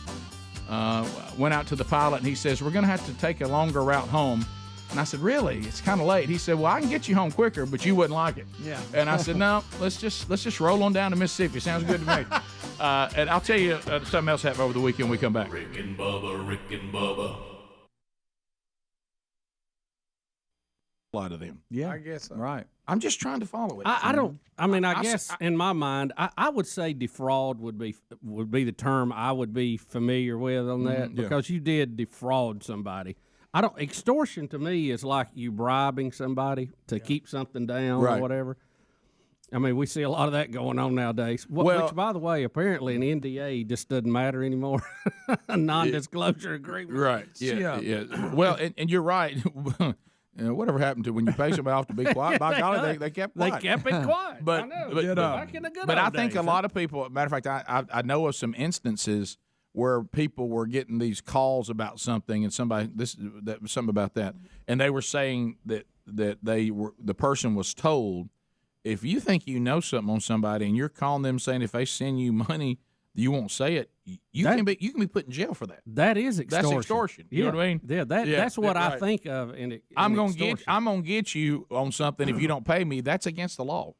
Went out to the pilot, and he says, we're going to have to take a longer route home. And I said, really? It's kind of late. He said, well, I can get you home quicker, but you wouldn't like it. Yeah. And I said, no, let's just roll on down to Mississippi. Sounds good to me. And I'll tell you something else happened over the weekend when we come back. Rick and Bubba. A lot of them. Yeah. I guess so. Right. I'm just trying to follow it. I guess in my mind, I would say defraud would be the term I would be familiar with on that because you did defraud somebody. Extortion to me is like you bribing somebody to keep something down or whatever. I mean, we see a lot of that going on nowadays. Which, by the way, apparently an NDA just doesn't matter anymore. A non-disclosure agreement. Right. Yeah. Well, and you're right. Whatever happened to when you pay somebody off to be quiet? By golly, they kept quiet. They kept it quiet. But I know. Back in the good old days, a lot of people. Matter of fact, I know of some instances where people were getting these calls about something, and something about that, and they were saying that the person was told, if you think you know something on somebody and you're calling them saying if they send you money you won't say it, you can be put in jail for that. That is extortion. That's extortion. You know what I mean? Yeah, that's what I think of. I'm gonna get you on something if you don't pay me. That's against the law.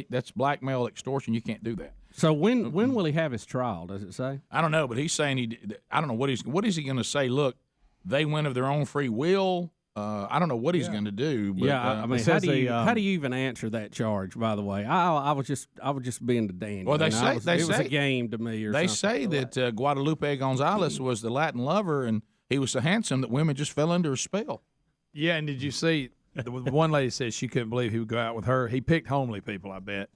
That's blackmail, extortion. You can't do that. So when will he have his trial? Does it say? I don't know, but he's saying I don't know what is he going to say? Look, they went of their own free will. I don't know what he's going to do. But, I mean, how do you even answer that charge? By the way, I was just being the dandy. Well, it was a game to me. They say that Guadalupe Gonzalez was the Latin lover, and he was so handsome that women just fell under his spell. Yeah, and did you see the one lady said she couldn't believe he would go out with her? He picked homely people, I bet.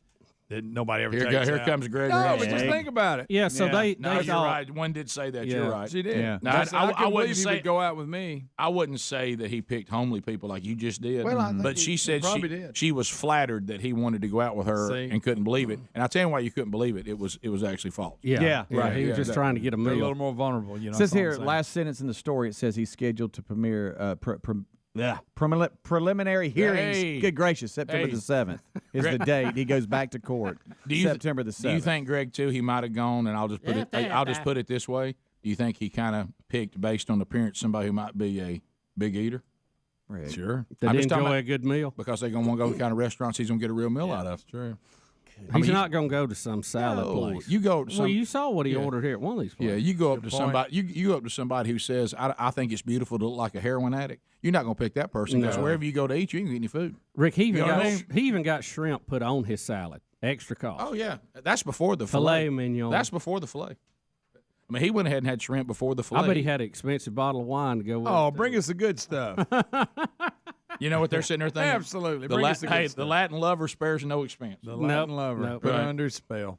That nobody ever takes Here out. comes Greg. No, but just think about it. Yeah, so they you're thought, right. One did say that. You're right. She did. Yeah. Now, I wouldn't wouldn't say he would go out with me. I wouldn't say that he picked homely people like you just did. Well, I think but she said did. she was flattered that he wanted to go out with her and couldn't believe it. And I'll tell you why you couldn't believe it. It was actually false. Yeah, right. He was just trying to get a meal. A little more vulnerable. You know. It says here, last sentence in the story. It says he's scheduled to premiere. Preliminary hearings. Hey. Good gracious, September the 7th is the date. He goes back to court. September the 7th. Do you think, Greg, too, he might have gone? And I'll just put it this way. Do you think he kind of picked based on appearance somebody who might be a big eater? Right. Sure. Did he enjoy a good meal? Because they're going to want to go to the kind of restaurants he's going to get a real meal out of. True. He's not going to go to some salad place. You go to well, you saw what he ordered here at one of these places. Yeah, you go up to somebody. You go up to somebody who says, "I think it's beautiful to look like a heroin addict." You're not going to pick that person because wherever you go to eat, you can get any food. Rick, he even got shrimp put on his salad, extra cost. Oh yeah, that's before the filet mignon. That's before the filet. I mean, he went ahead and had shrimp before the filet. I bet he had an expensive bottle of wine to go with. Oh, bring us the good stuff. You know what they're sitting there thinking? Absolutely. The Latin lover spares no expense. The Latin lover put under spell.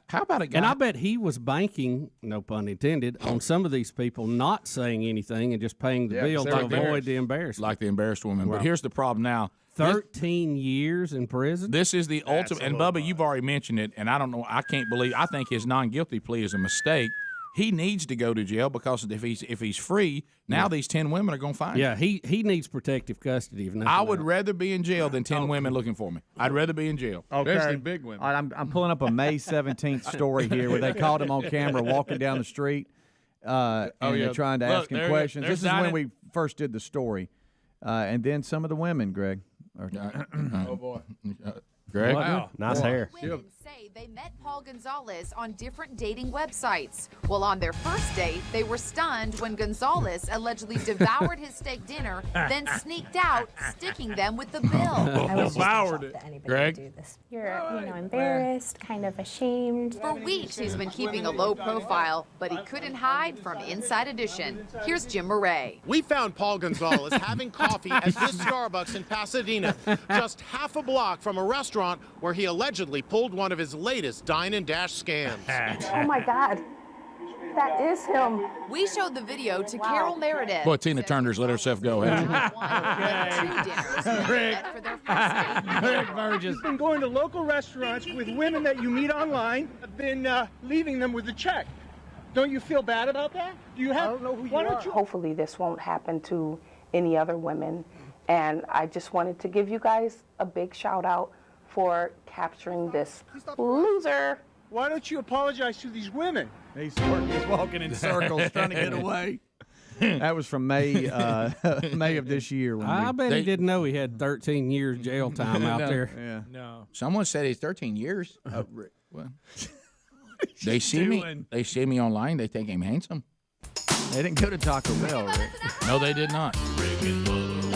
How about a guy? And I bet he was banking, no pun intended, on some of these people not saying anything and just paying the bill to avoid the embarrassment. Like the embarrassed woman. But here's the problem now. 13 years in prison? This is the ultimate. And, Bubba, you've already mentioned it, and I don't know. I can't believe. I think his non-guilty plea is a mistake. He needs to go to jail because if he's free, now these 10 women are going to find him. Yeah, he needs protective custody. I would rather be in jail than 10 women looking for me. I'd rather be in jail. Okay. Especially big women. All right, I'm pulling up a May 17th story here where they caught him on camera walking down the street and they're trying to ask him questions. This is when we first did the story. And then some of the women, Greg. Oh, boy. Greg? Wow. Nice hair. Women say they met Paul Gonzalez on different dating websites. Well, on their first date, they were stunned when Gonzalez allegedly devoured his steak dinner, then sneaked out, sticking them with the bill. I was devoured it. Greg? Do this. You're, embarrassed, kind of ashamed. For weeks, he's been keeping a low profile, but he couldn't hide from Inside Edition. Here's Jim Murray. We found Paul Gonzalez having coffee at this Starbucks in Pasadena, just half a block from a restaurant where he allegedly pulled one of his latest dine and dash scams. Oh my God, that is him. We showed the video to Carol Meredith. Boy, Tina Turner's let herself go. Rick Burgess. You've been going to local restaurants with women that you meet online, have been leaving them with a check. Don't you feel bad about that? Do you have? I don't know who you are. Hopefully this won't happen to any other women. And I just wanted to give you guys a big shout out for capturing this loser. Why don't you apologize to these women? He's walking in circles trying to get away. That was from May of this year. I bet he didn't know he had 13 years jail time out there. Yeah. No. Someone said it's 13 years. Well, they see me online. They think I'm handsome. They didn't go to Taco Bell, Rick. No, they did not.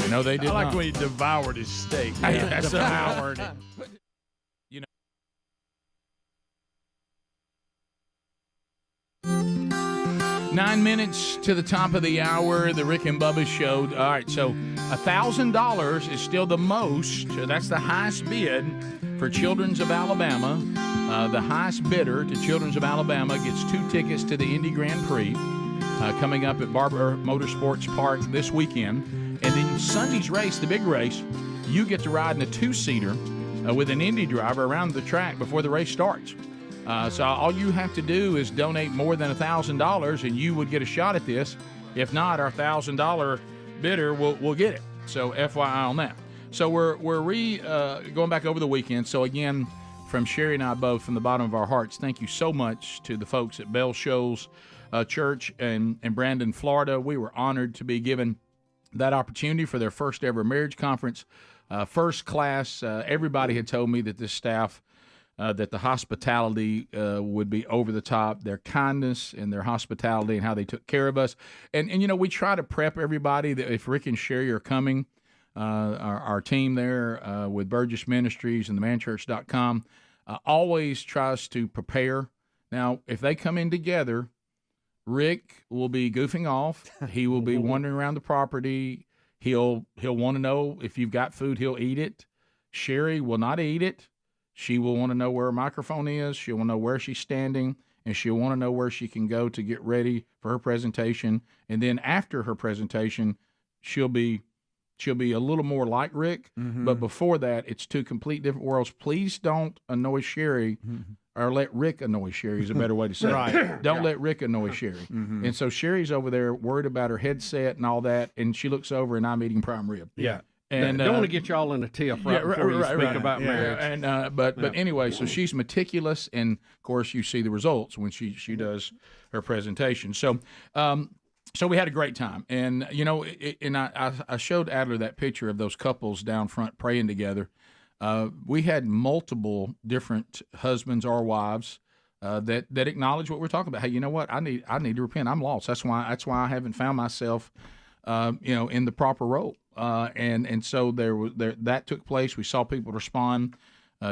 No, they did not. I like when he devoured his steak. Devoured it. 9 minutes to the top of the hour, the Rick and Bubba show. All right, so $1,000 is still the most. That's the highest bid for Children's of Alabama. The highest bidder to Children's of Alabama gets 2 tickets to the Indy Grand Prix coming up at Barber Motorsports Park this weekend. And then Sunday's race, the big race, you get to ride in a 2-seater with an Indy driver around the track before the race starts. So all you have to do is donate more than $1,000, and you would get a shot at this. If not, our $1,000 bidder will get it. So FYI on that. So we're going back over the weekend. So again, from Sherri and I both, from the bottom of our hearts, thank you so much to the folks at Bell Shoals Church in Brandon, Florida. We were honored to be given that opportunity for their first ever marriage conference. First class. Everybody had told me that this staff, that the hospitality would be over the top, their kindness and their hospitality and how they took care of us. And we try to prep everybody that if Rick and Sherri are coming, our team there with Burgess Ministries and themanchurch.com always tries to prepare. Now, if they come in together, Rick will be goofing off. He will be wandering around the property. He'll want to know if you've got food, he'll eat it. Sherri will not eat it. She will want to know where her microphone is. She'll want to know where she's standing, and she'll want to know where she can go to get ready for her presentation. And then after her presentation, she'll be a little more like Rick. Mm-hmm. But before that, it's two complete different worlds. Please don't annoy Sherri. Mm-hmm. Or let Rick annoy Sherri is a better way to say it. Right. Don't let Rick annoy Sherri. Mm-hmm. And so Sherri's over there worried about her headset and all that, and she looks over and I'm eating prime rib. Yeah. And don't want to get y'all in a tiff before you speak about marriage. And but anyway, so she's meticulous, and of course you see the results when she does her presentation. So so we had a great time, and I showed Adler that picture of those couples down front praying together. We had multiple different husbands or wives that acknowledge what we're talking about. Hey, you know what? I need to repent. I'm lost. That's why I haven't found myself, in the proper role. And so that took place. We saw people respond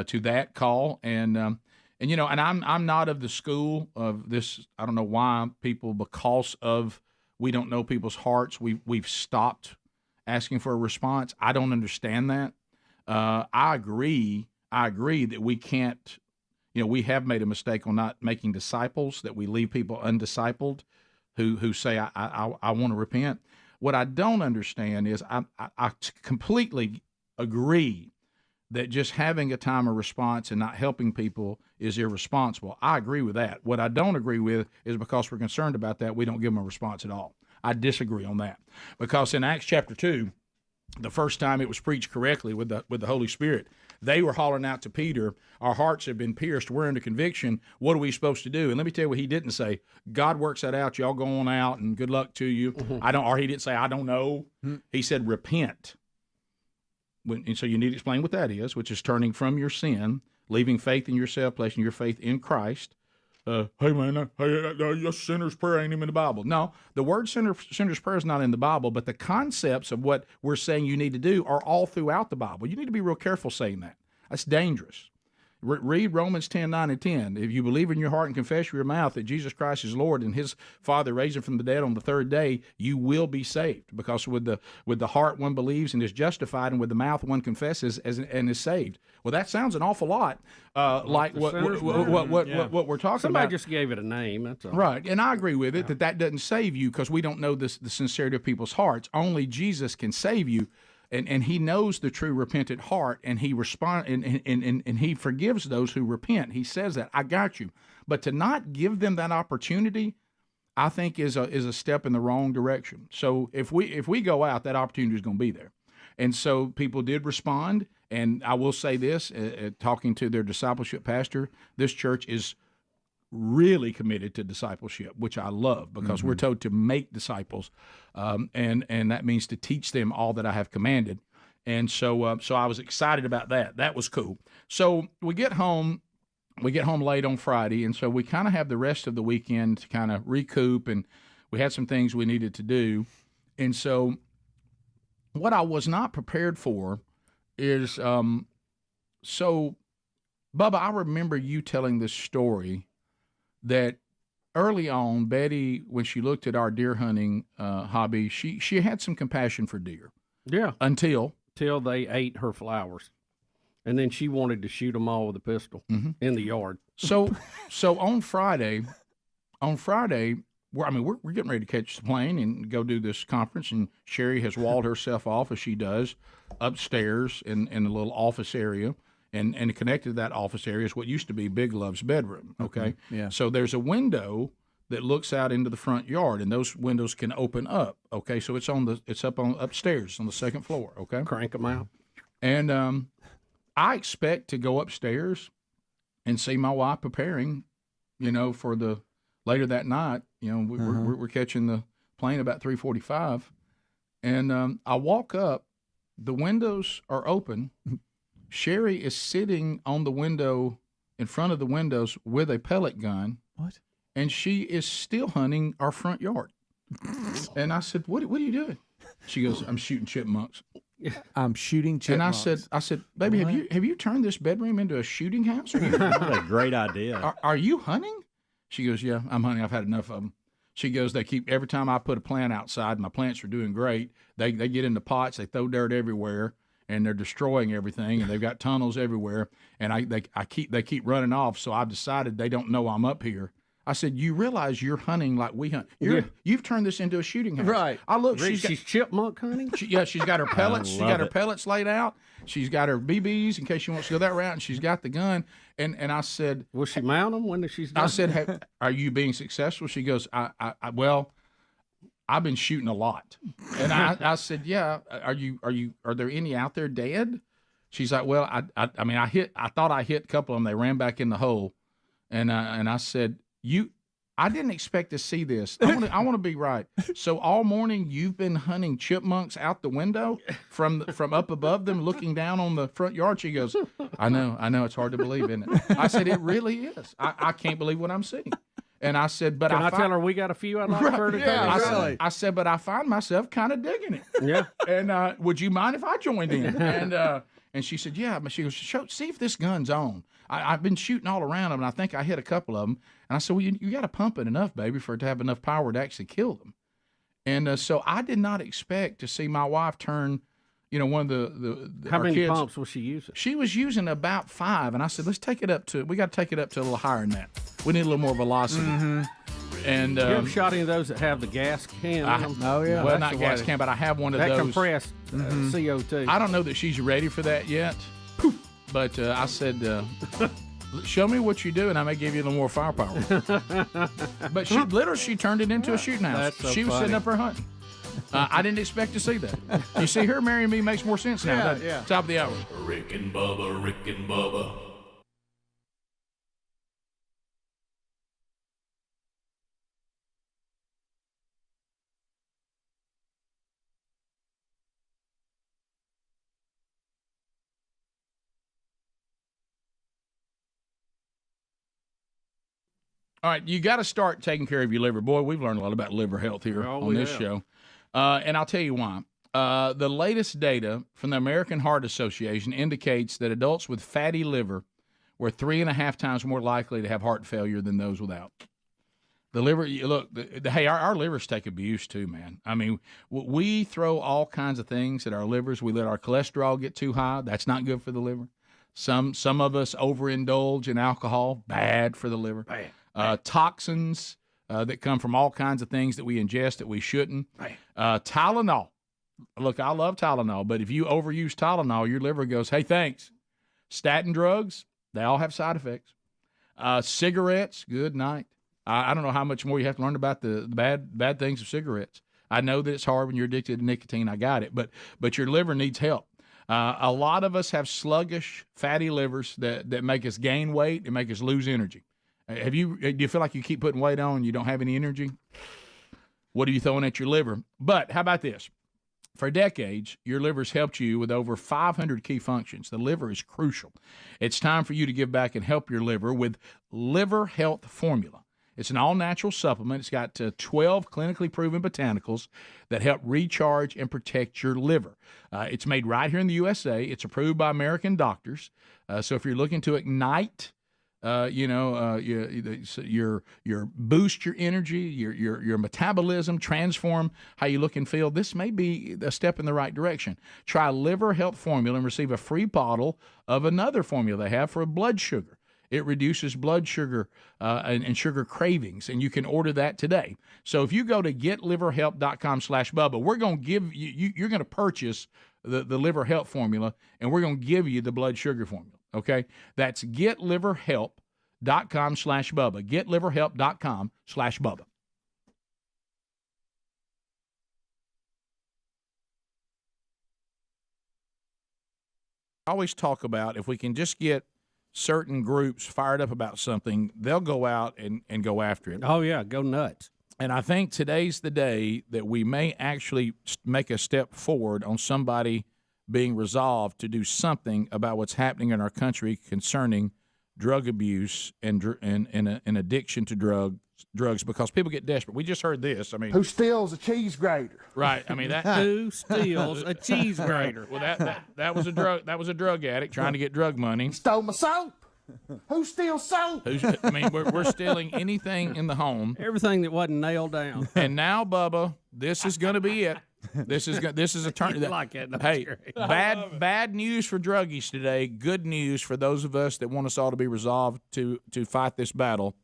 to that call, and I'm not of the school of this. I don't know why people, because of we don't know people's hearts, we've stopped asking for a response. I don't understand that. I agree that we can't, we have made a mistake on not making disciples, that we leave people undiscipled who say, I want to repent. What I don't understand is I completely agree that just having a time of response and not helping people is irresponsible. I agree with that. What I don't agree with is because we're concerned about that, we don't give them a response at all. I disagree on that. Because in Acts chapter 2, the first time it was preached correctly with the Holy Spirit, they were hollering out to Peter, our hearts have been pierced, we're under conviction, what are we supposed to do? And let me tell you what he didn't say. God works that out, y'all go on out, and good luck to you. Mm-hmm. He didn't say, I don't know. Mm-hmm. He said, repent. And so you need to explain what that is, which is turning from your sin, leaving faith in yourself, placing your faith in Christ. Hey man, your sinner's prayer ain't even in the Bible. No, the word sinner's prayer is not in the Bible, but the concepts of what we're saying you need to do are all throughout the Bible. You need to be real careful saying that. That's dangerous. Read Romans 10:9-10. If you believe in your heart and confess with your mouth that Jesus Christ is Lord and his Father raised him from the dead on the third day, you will be saved. Because with the heart one believes and is justified, and with the mouth one confesses and is saved. Well, that sounds an awful lot like what we're talking about. Somebody just gave it a name. That's all. Right, and I agree with it that doesn't save you because we don't know the sincerity of people's hearts. Only Jesus can save you. And he knows the true repentant heart, and he and he forgives those who repent. He says that, I got you. But to not give them that opportunity, I think is a step in the wrong direction. So if we go out, that opportunity is going to be there. And so people did respond. And I will say this, talking to their discipleship pastor, this church is really committed to discipleship, which I love because we're told to make disciples, and that means to teach them all that I have commanded. And so I was excited about that. That was cool. So we get home late on Friday, and so we kind of have the rest of the weekend to kind of recoup, and we had some things we needed to do. And so what I was not prepared for is, so Bubba, I remember you telling this story that early on, Betty, when she looked at our deer hunting hobby, she had some compassion for deer. Yeah. Until they ate her flowers. And then she wanted to shoot them all with a pistol in the yard. So on Friday, we're getting ready to catch the plane and go do this conference, and Sherri has walled herself off, as she does, upstairs in a little office area. And connected to that office area is what used to be Big Love's bedroom, okay? Yeah. So there's a window that looks out into the front yard, and those windows can open up, okay? So it's upstairs on the second floor, okay? Crank them out. And I expect to go upstairs and see my wife preparing, for the later that night. We're catching the plane about 3:45, and I walk up. The windows are open. Sherri is sitting on the window, in front of the windows, with a pellet gun. What? And she is still hunting our front yard. And I said, "What are you doing?" She goes, "I'm shooting chipmunks." I'm shooting chipmunks. And I said, "Baby, have you turned this bedroom into a shooting house? What a great idea. Are you hunting?" She goes, "Yeah, I'm hunting. I've had enough of them." She goes, "They keep every time I put a plant outside, my plants are doing great. They get into pots, they throw dirt everywhere, and they're destroying everything. And they've got tunnels everywhere. And they keep running off. So I've decided they don't know I'm up here." I said, "You realize you're hunting like we hunt. You've turned this into a shooting house." Right. I look. She's chipmunk hunting. She's got her pellets. She got her pellets laid out. She's got her BBs in case she wants to go that route, and she's got the gun. And I said, "Will she mount them when she's done?" I said, "Hey, are you being successful?" She goes, well, I've been shooting a lot." And I said, "Yeah. Are there any out there dead?" She's like, "Well, I thought I hit a couple of them. They ran back in the hole." And I said, I didn't expect to see this. I want to be right. So all morning you've been hunting chipmunks out the window from up above them, looking down on the front yard. She goes, I know. It's hard to believe, isn't it?" I said, "It really is. I can't believe what I'm seeing." And I said, "But Can I tell her we got a few I'd like her to tell?" I said, "But I find myself kind of digging it." Yeah. And would you mind if I joined in? And she said, "Yeah." But she goes, "See if this gun's on. I've been shooting all around them, and I think I hit a couple of them." And I said, "Well, you got to pump it enough, baby, for it to have enough power to actually kill them." And so I did not expect to see my wife turn, one of the How our many kids, pumps was she using? She was using about 5, and I said, we got to take it up to a little higher than that. We need a little more velocity. Mm-hmm. And you ever shot any of those that have the gas can in them? Oh, yeah. Well, not gas can, but I have one of that those. Compressed CO2. I don't know that she's ready for that yet. But I said, "Show me what you do, and I may give you a little more firepower." But she turned it into a shooting house. That's so She was funny. sitting up there hunting. I didn't expect to see that. You see, her marrying me makes more sense now. doesn't it? Yeah. Top of the hour. Rick and Bubba, Rick and Bubba. All right, you got to start taking care of your liver. Boy, we've learned a lot about liver health here on this show. And I'll tell you why. The latest data from the American Heart Association indicates that adults with fatty liver were 3.5 times more likely to have heart failure than those without. The liver, hey, our livers take abuse too, man. I mean, we throw all kinds of things at our livers. We let our cholesterol get too high. That's not good for the liver. Some of us overindulge in alcohol. Bad for the liver. Toxins that come from all kinds of things that we ingest that we shouldn't. Tylenol. Look, I love Tylenol, but if you overuse Tylenol, your liver goes, "Hey, thanks." Statin drugs, they all have side effects. Cigarettes, good night. I don't know how much more you have to learn about the bad things of cigarettes. I know that it's hard when you're addicted to nicotine. I got it, but your liver needs help. A lot of us have sluggish, fatty livers that make us gain weight and make us lose energy. Do you feel like you keep putting weight on and you don't have any energy? What are you throwing at your liver? But how about this? For decades, your liver's helped you with over 500 key functions. The liver is crucial. It's time for you to give back and help your liver with Liver Health Formula. It's an all-natural supplement. It's got 12 clinically proven botanicals that help recharge and protect your liver. It's made right here in the USA. It's approved by American doctors. So if you're looking to ignite your boost your energy, your metabolism, transform how you look and feel, this may be a step in the right direction. Try Liver Health Formula and receive a free bottle of another formula they have for blood sugar. It reduces blood sugar and sugar cravings, and you can order that today. So if you go to getliverhelp.com/Bubba, we're going to give you're going to purchase the Liver Health Formula, and we're going to give you the blood sugar formula. Okay, that's getliverhelp.com/Bubba. Getliverhelp.com/Bubba. I always talk about if we can just get certain groups fired up about something, they'll go out and go after it. Oh, yeah, go nuts. And I think today's the day that we may actually make a step forward on somebody being resolved to do something about what's happening in our country concerning drug abuse and addiction to drugs, because people get desperate. We just heard this. I mean, who steals a cheese grater? Right. I mean that. Who steals a cheese grater? Well, that was a drug. That was a drug addict trying to get drug money. Stole my soap. Who steals soap? I mean, we're stealing anything in the home. Everything that wasn't nailed down. And now, Bubba, this is going to be it. This is a turn. Like it. No, hey, bad news for druggies today. Good news for those of us that want us all to be resolved to fight this battle.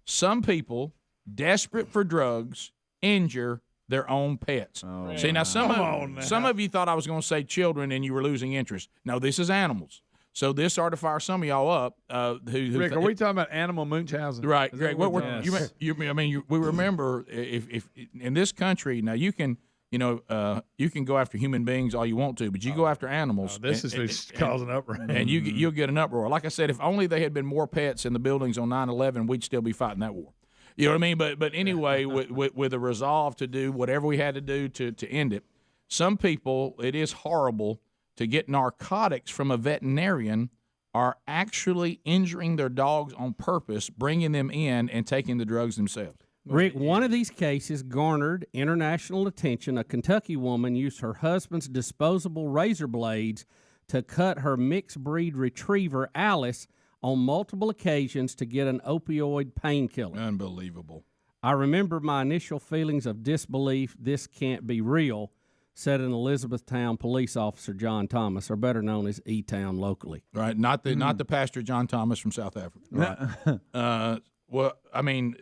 Some people, desperate for drugs, injure their own pets. Oh, see, now some of you thought I was going to say children and you were losing interest. No, this is animals. So this ought to fire some of y'all up. Rick, are we talking about animal Munchausen? Right, Greg. We remember if in this country now you can go after human beings all you want to, but you go after animals. This is causing uproar, and you'll get an uproar. Like I said, if only they had been more pets in the buildings on 9/11, we'd still be fighting that war. You know what I mean? But anyway, with a resolve to do whatever we had to do to end it. Some people, it is horrible to get narcotics from a veterinarian, are actually injuring their dogs on purpose, bringing them in and taking the drugs themselves. Rick, one of these cases garnered international attention. A Kentucky woman used her husband's disposable razor blades to cut her mixed breed retriever, Alice, on multiple occasions to get an opioid painkiller. Unbelievable. I remember my initial feelings of disbelief. This can't be real, said an Elizabethtown police officer, John Thomas, or better known as E-Town locally. Right, not the pastor John Thomas from South Africa. Right. Well, I mean,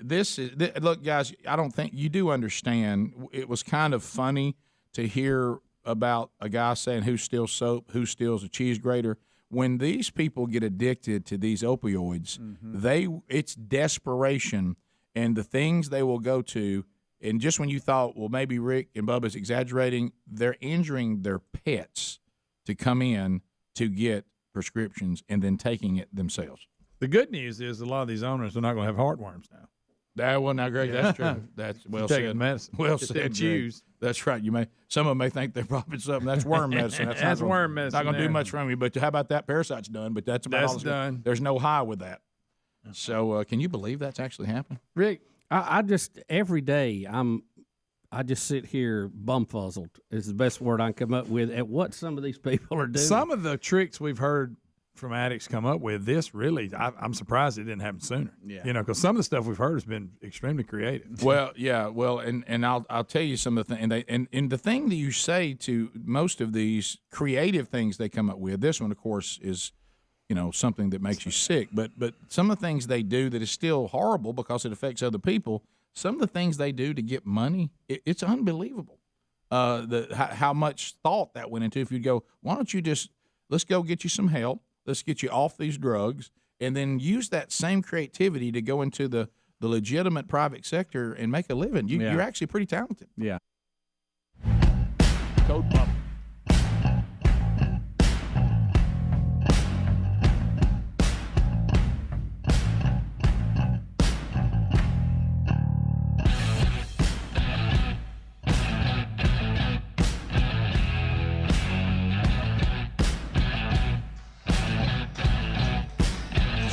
look, guys, I don't think you do understand. It was kind of funny to hear about a guy saying who steals soap, who steals a cheese grater. When these people get addicted to these opioids, it's desperation, and the things they will go to. And just when you thought, well, maybe Rick and Bubba's exaggerating, they're injuring their pets to come in to get prescriptions and then taking it themselves. The good news is a lot of these owners are not going to have heartworms now. Now, Greg, that's true. That's well said. Medicine. Well said, Greg. That's right. Some of them may think they're popping something. That's worm medicine. That's worm medicine. Not going to do much from you. But how about that? Parasite's done. But that's about all. Done. There's no high with that. So can you believe that's actually happened, Rick? I just every day I just sit here bumfuzzled is the best word I can come up with at what some of these people are doing. Some of the tricks we've heard from addicts come up with, I'm surprised it didn't happen sooner. Yeah. Because some of the stuff we've heard has been extremely creative. Well, yeah, and I'll tell you some of the things, and the thing that you say to most of these creative things they come up with. This one, of course, is something that makes you sick. But some of the things they do that is still horrible because it affects other people. Some of the things they do to get money, it's unbelievable. How much thought that went into. If you'd go, why don't you let's go get you some help. Let's get you off these drugs, and then use that same creativity to go into the legitimate private sector and make a living. You're actually pretty talented. Yeah. Code Bubba.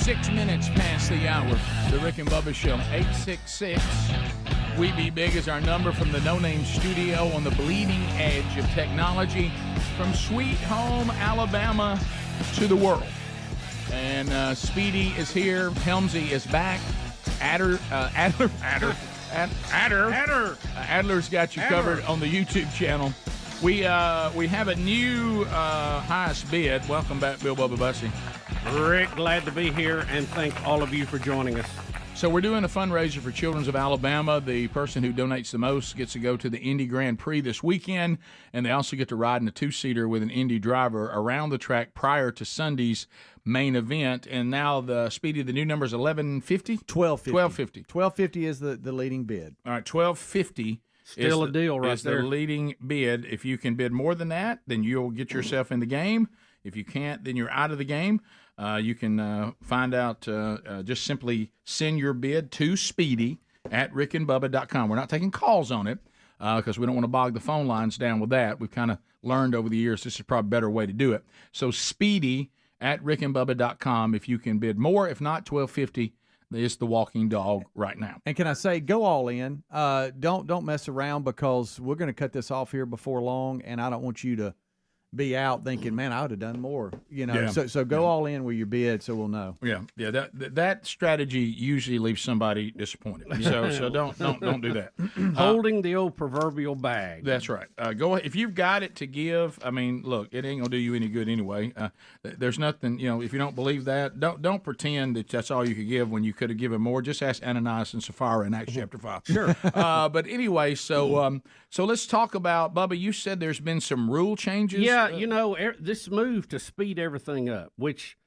6 minutes past the hour. The Rick and Bubba Show. 866 We Be Big is our number from the No Name Studio on the bleeding edge of technology, from Sweet Home, Alabama, to the world. And Speedy is here. Helmsy is back. Adler's got you covered on the YouTube channel. We have a new highest bid. Welcome back, Bill Bubba Bussy. Rick, glad to be here, and thank all of you for joining us. So we're doing a fundraiser for Children's of Alabama. The person who donates the most gets to go to the Indy Grand Prix this weekend, and they also get to ride in a two-seater with an Indy driver around the track prior to Sunday's main event. And now the new number is 1150? 1250. 1250. 1250 is the leading bid. All right, 1250. Still a deal right there. The leading bid. If you can bid more than that, then you'll get yourself in the game. If you can't, then you're out of the game. You can find out, just simply send your bid to Speedy at rickandbubba.com. We're not taking calls on it because we don't want to bog the phone lines down with that. We've kind of learned over the years this is probably a better way to do it. So Speedy at rickandbubba.com if you can bid more. If not, $12.50 is the walking dog right now. And can I say, go all in. Don't mess around, because we're going to cut this off here before long, and I don't want you to be out thinking, man, I would have done more. Yeah. So go all in with your bid, so we'll know. Yeah. That strategy usually leaves somebody disappointed. So don't do that. Holding the old proverbial bag. That's right. Go if you've got it to give. I mean, look, it ain't gonna do you any good anyway. There's nothing. If you don't believe that, don't pretend that that's all you could give when you could have given more. Just ask Ananias and Sapphira in Acts chapter 5. Sure. But anyway, so let's talk about, Bubba. You said there's been some rule changes. Yeah. This move to speed everything up, which,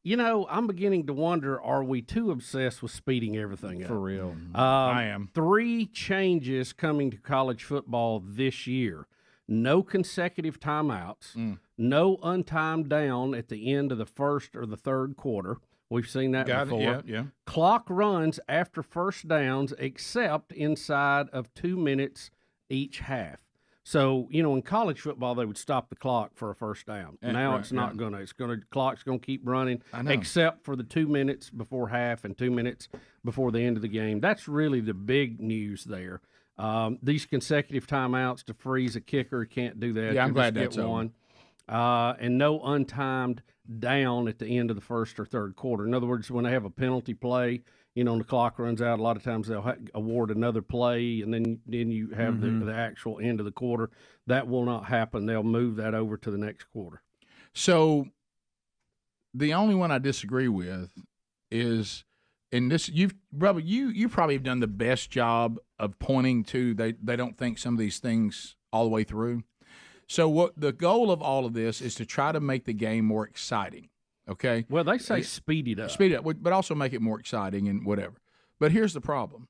I'm beginning to wonder, are we too obsessed with speeding everything up? For real. I am. 3 changes coming to college football this year. No consecutive timeouts, no untimed down at the end of the first or the third quarter. We've seen that before. Yeah. Clock runs after first downs except inside of 2 minutes each half. So, in college football, they would stop the clock for a first down. Now it's not going to. Clock's going to keep running, except for the 2 minutes before half and 2 minutes before the end of the game. That's really the big news there. These consecutive timeouts to freeze a kicker, can't do that. Yeah, I'm glad that's one. And no untimed down at the end of the first or third quarter. In other words, when they have a penalty play, and the clock runs out, a lot of times they'll award another play, and then you have the actual end of the quarter. That will not happen. They'll move that over to the next quarter. So the only one I disagree with is, and this you probably have done the best job of pointing to they don't think some of these things all the way through. So what the goal of all of this is to try to make the game more exciting. Okay. Well, they say speed it up. Speed it up, but also make it more exciting and whatever. But here's the problem.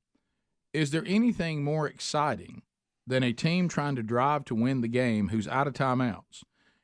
Is there anything more exciting than a team trying to drive to win the game who's out of timeouts?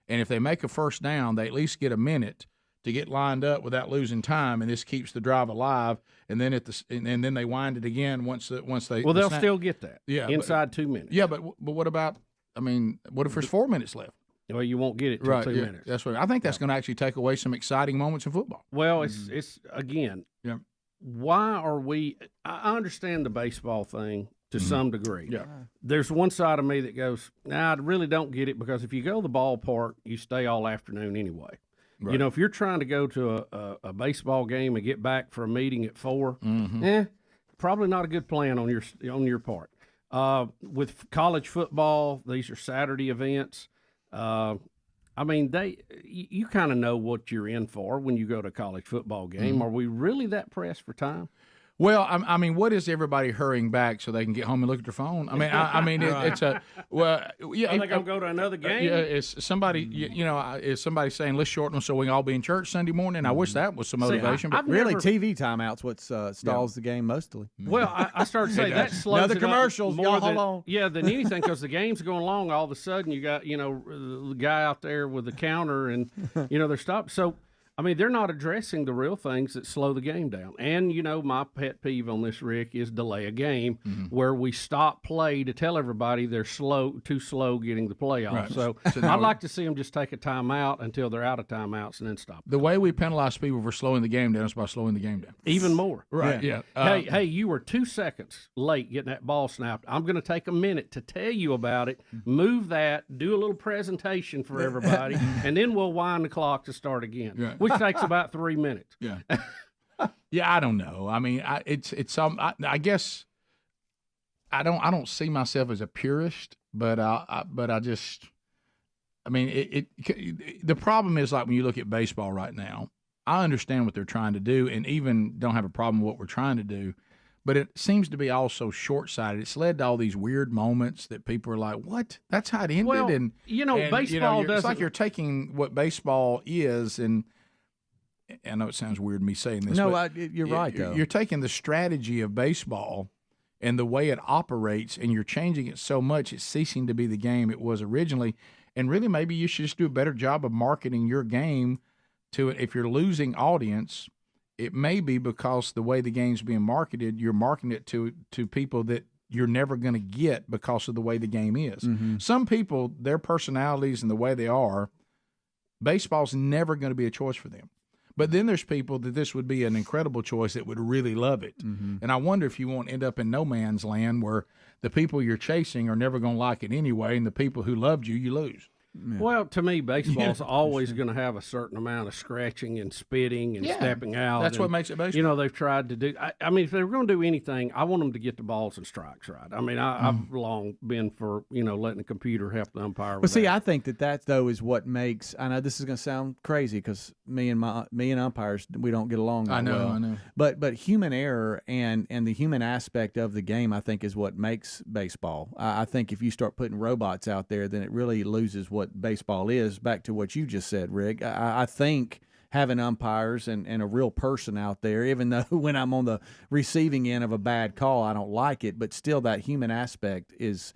And if they make a first down, they at least get a minute to get lined up without losing time, and this keeps the drive alive. And then and then they wind it again once they. Well, they'll still get that. Yeah, inside 2 minutes. Yeah, but what about? I mean, what if there's 4 minutes left? Well, you won't get it till 2 minutes. That's what I think. That's going to actually take away some exciting moments in football. Well, it's again. Yeah. Why are we? I understand the baseball thing to some degree. Yeah. There's one side of me that goes, I really don't get it, because if you go to the ballpark, you stay all afternoon anyway. Right. If you're trying to go to a baseball game and get back for a meeting at 4, probably not a good plan on your part. With college football, these are Saturday events. You kind of know what you're in for when you go to a college football game. Are we really that pressed for time? Well, I mean, what is everybody hurrying back so they can get home and look at their phone? I mean, it's a well. Yeah, I think I'll go to another game. Yeah, it's somebody. Is somebody saying let's shorten them so we can all be in church Sunday morning? I wish that was some motivation. But really, TV timeouts what stalls the game mostly. Well, I started to say that slows another it commercials. Up more hold on. Yeah, than anything, because the game's going along. All of a sudden, you got the guy out there with the counter, and they're stopped. So. I mean, they're not addressing the real things that slow the game down. And, my pet peeve on this, Rick, is delay a game where we stop play to tell everybody they're too slow getting the play off. Right. So I'd like to see them just take a timeout until they're out of timeouts and then stop. The way we penalize people for slowing the game down is by slowing the game down. Even more. Right, yeah. Hey, you were 2 seconds late getting that ball snapped. I'm going to take a minute to tell you about it, move that, do a little presentation for everybody, and then we'll wind the clock to start again. Right. Which takes about 3 minutes. Yeah. Yeah, I don't know. I mean, I guess I don't see myself as a purist, but I just, I mean, the problem is, like, when you look at baseball right now, I understand what they're trying to do, and even don't have a problem with what we're trying to do, but it seems to be all so short-sighted. It's led to all these weird moments that people are like, "What? That's how it ended." Well, and baseball doesn't. It's like you're taking what baseball is, and I know it sounds weird me saying this. No, but you're right, though. You're taking the strategy of baseball and the way it operates, and you're changing it so much it's ceasing to be the game it was originally. And really, maybe you should just do a better job of marketing your game to it. If you're losing audience, it may be because the way the game's being marketed, you're marketing it to people that you're never going to get because of the way the game is. Mm-hmm. Some people, their personalities and the way they are, baseball's never going to be a choice for them. But then there's people that this would be an incredible choice that would really love it. Mm-hmm. And I wonder if you won't end up in no man's land where the people you're chasing are never going to like it anyway, and the people who loved you lose. Yeah. Well, to me, baseball's always going to have a certain amount of scratching and spitting and stepping out. That's what makes it baseball. You know, they've tried to do. I mean, if they're going to do anything, I want them to get the balls and strikes right. I mean, I've long been for letting the computer help the umpire. But see, I think that though is what makes. I know this is going to sound crazy because me and umpires, we don't get along. I know, well. I know. But human error and the human aspect of the game, I think, is what makes baseball. I think if you start putting robots out there, then it really loses what baseball is. Back to what you just said, Rick. I think having umpires and a real person out there, even though when I'm on the receiving end of a bad call, I don't like it, but still that human aspect is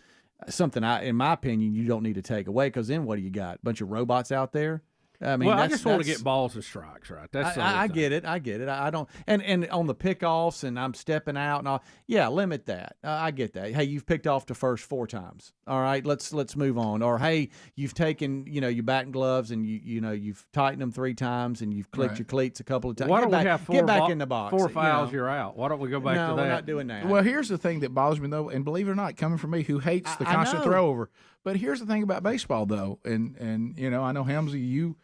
something, in my opinion, you don't need to take away, because then what do you got? A bunch of robots out there? I mean, I just want to get balls and strikes right. That's I get it. I get it. I don't. And on the pickoffs, and I'm stepping out and all. Yeah, limit that. I get that. Hey, you've picked off the first 4 times. All right, let's move on. Or hey, you've taken your batting gloves and you've tightened them 3 times and you've clicked your cleats a couple of times. Why don't we have 4 get back in the box? 4 fouls, you're out. Why don't we go back to that? No, we're not doing that. Well, here's the thing that bothers me though, and believe it or not, coming from me who hates the constant throw over. But here's the thing about baseball though, and I know Helmsley, you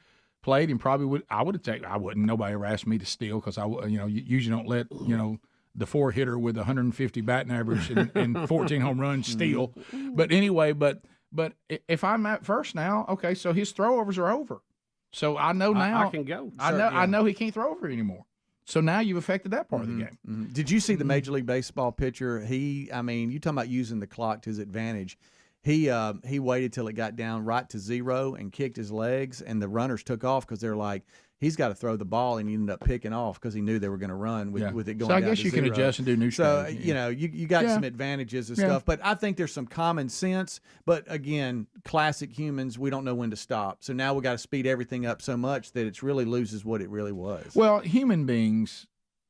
played and probably would. I would have taken. I wouldn't. Nobody ever asked me to steal because you usually don't let the 4-hitter with 150 batting average and 14 home runs steal. But anyway, but if I'm at first now, okay, so his throwovers are over. So I know now I can go. I know he can't throw over anymore. So now you've affected that part of the game. Mm-hmm. Did you see the Major League Baseball pitcher? You talking about using the clock to his advantage. He waited till it got down right to 0 and kicked his legs, and the runners took off because they're like, he's got to throw the ball, and he ended up picking off because he knew they were going to run with it going down to 0. So I guess you can adjust and do new stuff. So, you got some advantages and stuff, but I think there's some common sense. But again, classic humans, we don't know when to stop. So now we got to speed everything up so much that it really loses what it really was. Well, human beings,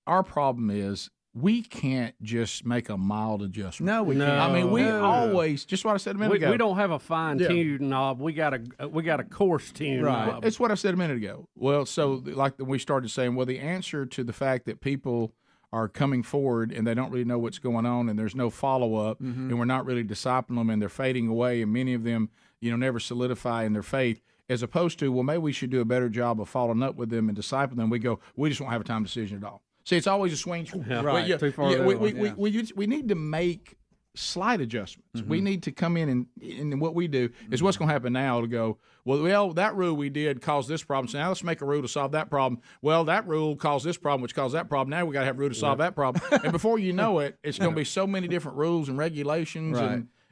our problem is we can't just make a mild adjustment. No, we can't. I mean, we always, just what I said a minute ago. We don't have a fine tune knob. We got a coarse tune knob. It's what I said a minute ago. Well, so like we started saying, well, the answer to the fact that people are coming forward and they don't really know what's going on and there's no follow-up and we're not really discipling them and they're fading away and many of them, never solidify in their faith, as opposed to, well, maybe we should do a better job of following up with them and discipling them. We go, we just won't have a time decision at all. See, it's always a swing. Right. Too far we need to make slight adjustments. Mm-hmm. We need to come in and what we do is what's going to happen now to go, well, that rule we did caused this problem, so now let's make a rule to solve that problem. Well, that rule caused this problem, which caused that problem. Now we got to have a rule to solve that problem. And before you know it, it's going to be so many different rules and regulations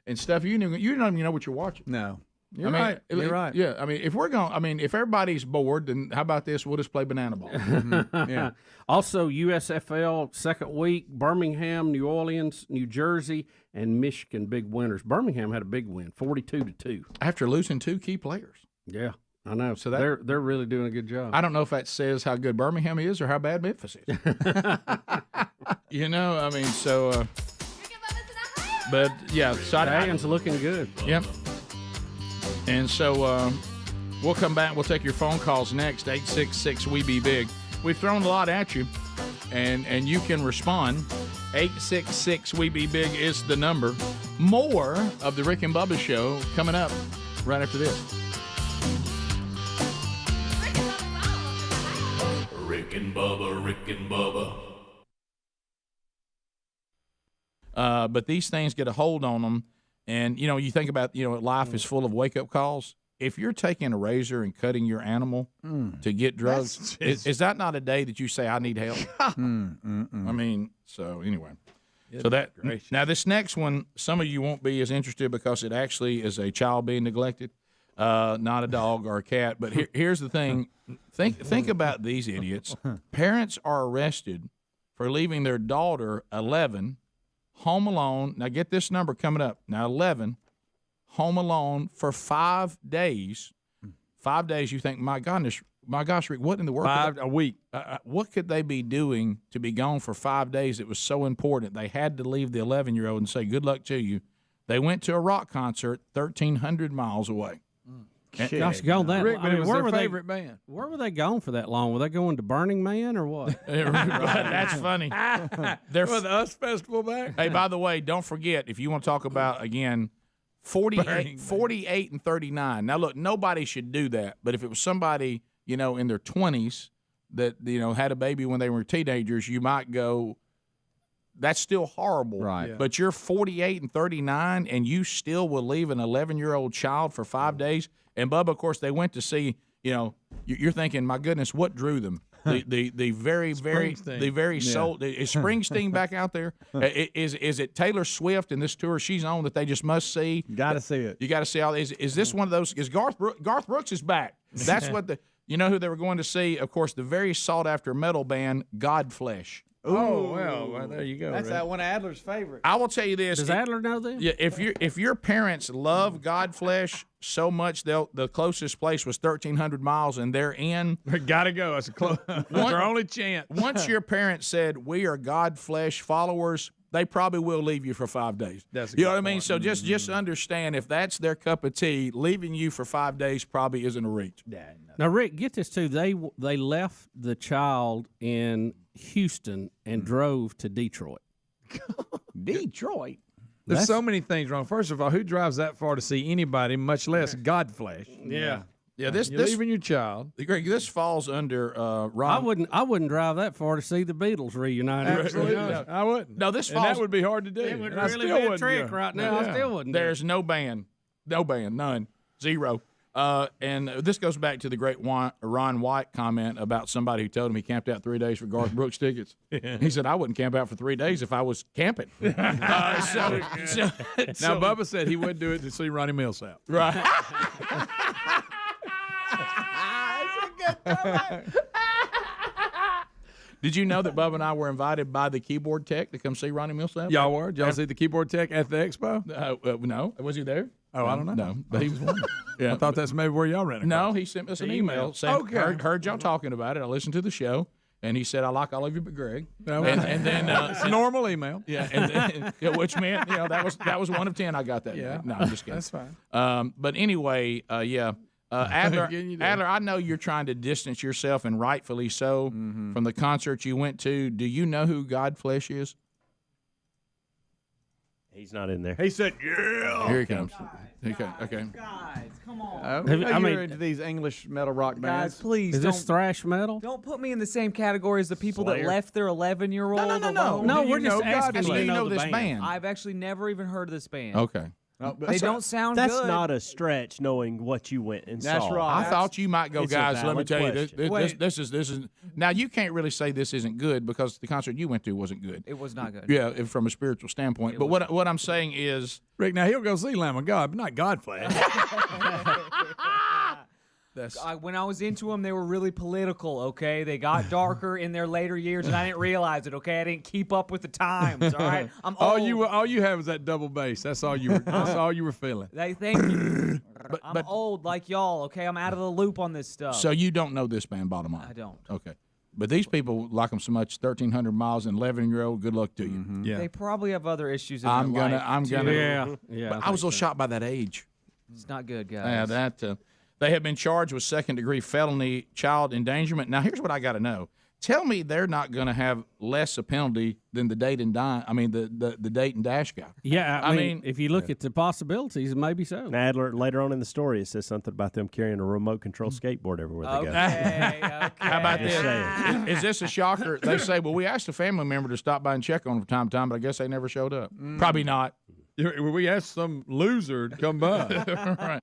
and stuff. You don't even know what you're watching. No. You're right. Yeah, I mean, if everybody's bored, then how about this? We'll just play banana ball. Yeah. Also, USFL second week: Birmingham, New Orleans, New Jersey, and Michigan. Big winners. Birmingham had a big win, 42-2, after losing 2 key players. Yeah, I know. So they're really doing a good job. I don't know if that says how good Birmingham is or how bad Memphis is. But yeah, Italian's looking good. Yep. And so we'll come back. We'll take your phone calls next, 866-WE-BE-BIG. We've thrown a lot at you, and you can respond. 866-WE-BE-BIG is the number. More of the Rick and Bubba Show coming up right after this. Rick and Bubba, Rick and Bubba. But these things get a hold on them. And, you think about, life is full of wake-up calls. If you're taking a razor and cutting your animal to get drugs, is that not a day that you say, I need help? I mean, so anyway. Now this next one, some of you won't be as interested because it actually is a child being neglected, not a dog or a cat. But here's the thing. Think about these idiots. Parents are arrested for leaving their daughter, 11, home alone. Now get this number coming up. Now 11, home alone for 5 days. 5 days. You think, my goodness, my gosh, Rick, what in the world? A week. What could they be doing to be gone for 5 days? It was so important. They had to leave the 11-year-old and say, good luck to you. They went to a rock concert 1,300 miles away. Gosh, gone that. Rick, but it was where their were favorite band. Where were they gone for that long? Were they going to Burning Man or what? That's funny. They're the US Festival back. Hey, by the way, don't forget, if you want to talk about, again, 48 and 39. Now, look, nobody should do that. But if it was somebody, in their 20s that, had a baby when they were teenagers, you might go, that's still horrible. Right. Yeah. But you're 48 and 39, and you still will leave an 11-year-old child for 5 days. And, Bubba, of course, they went to see, you're thinking, my goodness, what drew them? The very soul. Is Springsteen back out there? Is it Taylor Swift in this tour she's on that they just must see? Got to see it. You got to see all. Is this one of those? Is Garth Brooks is back? That's what who they were going to see? Of course, the very sought after metal band Godflesh. Oh, well, there you go. That's Rick. one of Adler's favorites. I will tell you this. Does Adler know them? Yeah, if your parents love Godflesh so much, the closest place was 1,300 miles, and they're in. Gotta go. That's our only chance. Once your parents said we are Godflesh followers, they probably will leave you for 5 days. That's a you know good what I mean. point. So just understand, if that's their cup of tea, leaving you for 5 days probably isn't a reach. Now, Rick, get this too. They left the child in Houston and drove to Detroit. Detroit. There's so many things wrong. First of all, who drives that far to see anybody, much less Godflesh? Yeah. You're leaving your child. Greg, this falls under Ron. I wouldn't drive that far to see the Beatles reunited. Absolutely not. I wouldn't. No, this and falls. that would be hard to do. It would And I really still be a wouldn't trick go. right now. I still wouldn't. There's no band, none, zero. And this goes back to the great Ron White comment about somebody who told him he camped out 3 days for Garth Brooks tickets. He said, I wouldn't camp out for 3 days if I was camping. Now, Bubba said he would do it to see Ronnie Millsap. Right. Did you know that Bubba and I were invited by the keyboard tech to come see Ronnie Millsap? Y'all were? Did y'all see the keyboard tech at the expo? No. Was he there? Oh, I don't know. No, but he was one. Yeah. I thought that's maybe where y'all ran it. No, he sent us an email saying, Okay. heard y'all talking about it. I listened to the show, and he said, I like all of you but Greg. No, and then it's a normal email. Yeah, and then, which meant that was 1 of 10. I got that. Yeah. No, I'm just kidding. That's fine. But anyway, Adler, I know you're trying to distance yourself, and rightfully so, from the concert you went to. Do you know who Godflesh is? He's not in there. He said, yeah. Here he comes. Okay. Guys, come on. I mean, you're into these English metal rock bands. Guys, please Is this thrash metal? don't put me in the same category as the people Slayer. that left their 11-year-old alone. No, Do we're you just know asking. Godflesh? Do you know this the band? I've actually never even heard of this band. Okay. They don't sound That's good. not a stretch, knowing what you went and That's saw. right. I thought you might go, It's a guys. Let me valid tell you, question. this is. Now you can't really say this isn't good because the concert you went to wasn't good. It was not good. Yeah, from a spiritual standpoint. But what I'm saying is, Rick, now he'll go see Lamb of God, but not Godflesh. When I was into them, they were really political, okay? They got darker in their later years, and I didn't realize it, okay? I didn't keep up with the times, all right? I'm old. all you have is that double bass. That's all you were feeling. Thank you. I'm old like y'all, okay? I'm out of the loop on this stuff. so you don't know this band, bottom line. I don't. Okay. But these people like them so much, 1,300 miles and 11-year-old. Good luck to you. Yeah. They probably have other issues in I'm their gonna. life. I'm too. gonna. Yeah. But I was a little shocked by that age. It's not good, guys. Yeah, that they have been charged with second-degree felony child endangerment. Now, here's what I got to know. Tell me they're not going to have less a penalty than the date and die. I mean, the date and dash guy. Yeah, I mean, if you look at the possibilities, maybe so. And Adler, later on in the story, it says something about them carrying a remote control skateboard everywhere they go. Okay. How about Just this? saying. Is this a shocker? They say, well, we asked a family member to stop by and check on them from time to time, but I guess they never showed up. Probably not. We asked some loser to come by. Right.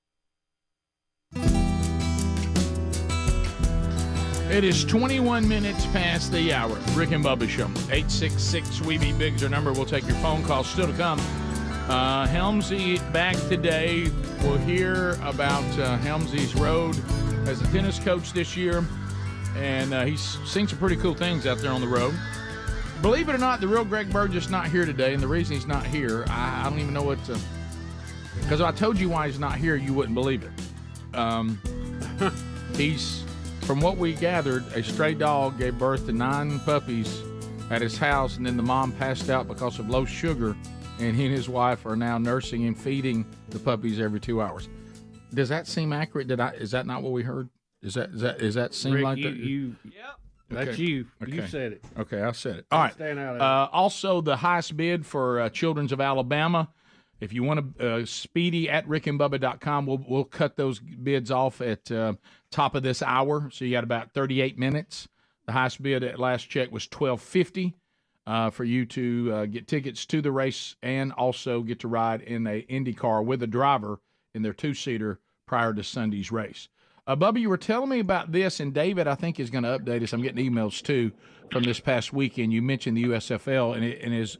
It is 21 minutes past the hour. Rick and Bubba Show. 866-WE-BE-BIG's our number. We'll take your phone calls. Still to come. Helmsy back today. We'll hear about Helmsy's road as a tennis coach this year. And he's seen some pretty cool things out there on the road. Believe it or not, the real Greg Burgess not here today. And the reason he's not here, I don't even know what to... Because if I told you why he's not here, you wouldn't believe it. He's from what we gathered, a stray dog gave birth to 9 puppies at his house, and then the mom passed out because of low sugar, and he and his wife are now nursing and feeding the puppies every 2 hours. Does that seem accurate? Is that not what we heard? Does that seem Rick, like that? Yep. That's Okay. you. Okay. You said it. Okay, I said it. All right. Staying out of it. Also, the highest bid for Children's of Alabama. If you want to, Speedy at rickandbubba.com. We'll cut those bids off at top of this hour. So you got about 38 minutes. The highest bid at last check was $12.50 for you to get tickets to the race and also get to ride in a Indy car with a driver in their 2-seater prior to Sunday's race. Bubba, you were telling me about this, and David, I think, is going to update us. I'm getting emails, too, from this past weekend. You mentioned the USFL, and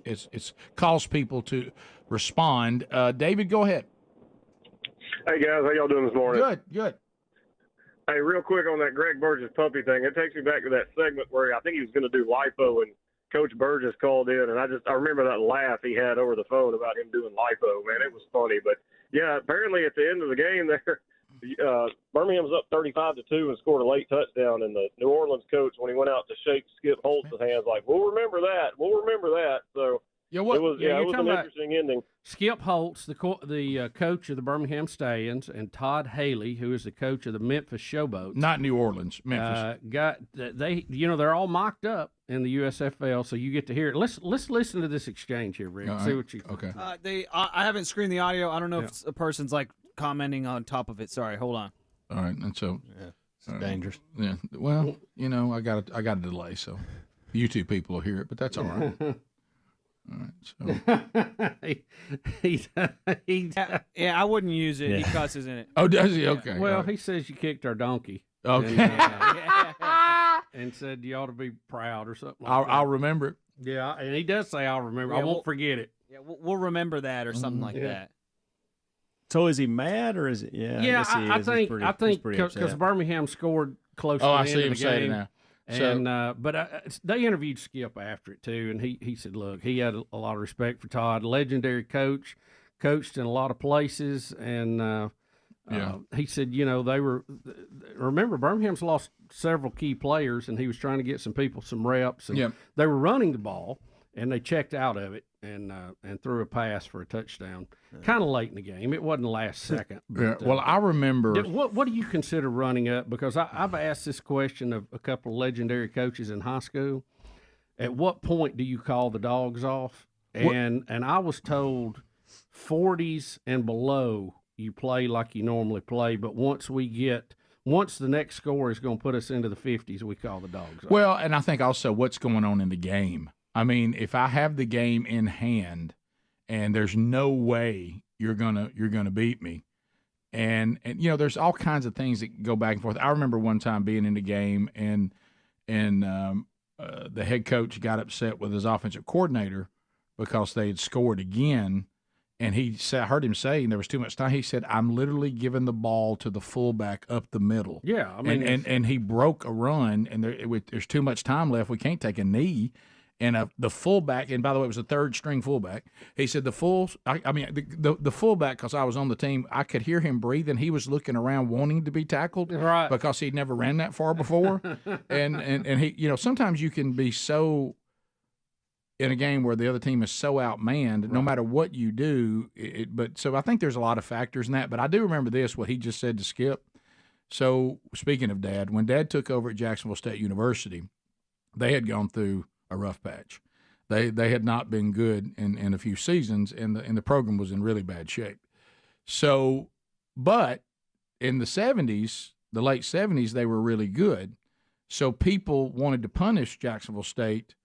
it's caused people to respond. David, go ahead. Hey, guys. How y'all doing this morning? Good. Hey, real quick on that Greg Burgess puppy thing. It takes me back to that segment where I think he was going to do lipo, and Coach Burgess called in, and I remember that laugh he had over the phone about him doing lipo. Man, it was funny. But, yeah, apparently at the end of the game there, Birmingham's up 35-2 and scored a late touchdown, and the New Orleans coach, when he went out to shake Skip Holtz's hands, like, we'll remember that. So it was an interesting ending. Skip Holtz, the coach of the Birmingham Stallions, and Todd Haley, who is the coach of the Memphis Showboats. Not New Orleans, Memphis. They're all mocked up in the USFL, so you get to hear it. Let's listen to this exchange here, Rick. All See right. what you think. Okay. I haven't screened the audio. I don't know if a person's like commenting on top of it. Sorry, hold on. All right, and so it's dangerous. Yeah. Well, I got a delay, so you two people will hear it, but that's all right. All right. So Yeah, I wouldn't use it. He cusses in it. Oh, does he? Okay. Well, he says you kicked our donkey. Okay. And said you ought to be proud or something. I'll remember it. Yeah, and he does say I'll remember. I won't forget it. Yeah, we'll remember that or something like that. So is he mad or is it? Yeah, Yeah, I think because Birmingham scored close. Oh, to I the see end him of the say it game. now. And but they interviewed Skip after it too, and he said, look, he had a lot of respect for Todd, legendary coach, coached in a lot of places, and he said, remember Birmingham's lost several key players, and he was trying to get some people some reps, and they were running the ball, and they checked out of it and threw a pass for a touchdown, kind of late in the game. It wasn't the last second. But, well, I remember. What do you consider running up? Because I've asked this question of a couple of legendary coaches in high school. At what point do you call the dogs off? And I was told 40s and below, you play like you normally play. But once the next score is going to put us into the 50s, we call the dogs off. Well, and I think also what's going on in the game. I mean, if I have the game in hand and there's no way you're gonna beat me, and there's all kinds of things that go back and forth. I remember one time being in the game and the head coach got upset with his offensive coordinator because they had scored again, and I heard him say, and there was too much time. He said, "I'm literally giving the ball to the fullback up the middle." Yeah, I mean, and he broke a run, and there's too much time left. We can't take a knee. And the fullback, and by the way, it was a third-string fullback. He said the fullback, because I was on the team, I could hear him breathing. He was looking around wanting to be tackled, right? Because he'd never ran that far before. and he, sometimes you can be so in a game where the other team is so outmanned, right, no matter what you do. So I think there's a lot of factors in that. But I do remember this, what he just said to Skip. So speaking of Dad, when Dad took over at Jacksonville State University, they had gone through a rough patch. They had not been good in a few seasons, and the program was in really bad shape. So, but in the 70s, the late 70s, they were really good. So people wanted to punish Jacksonville State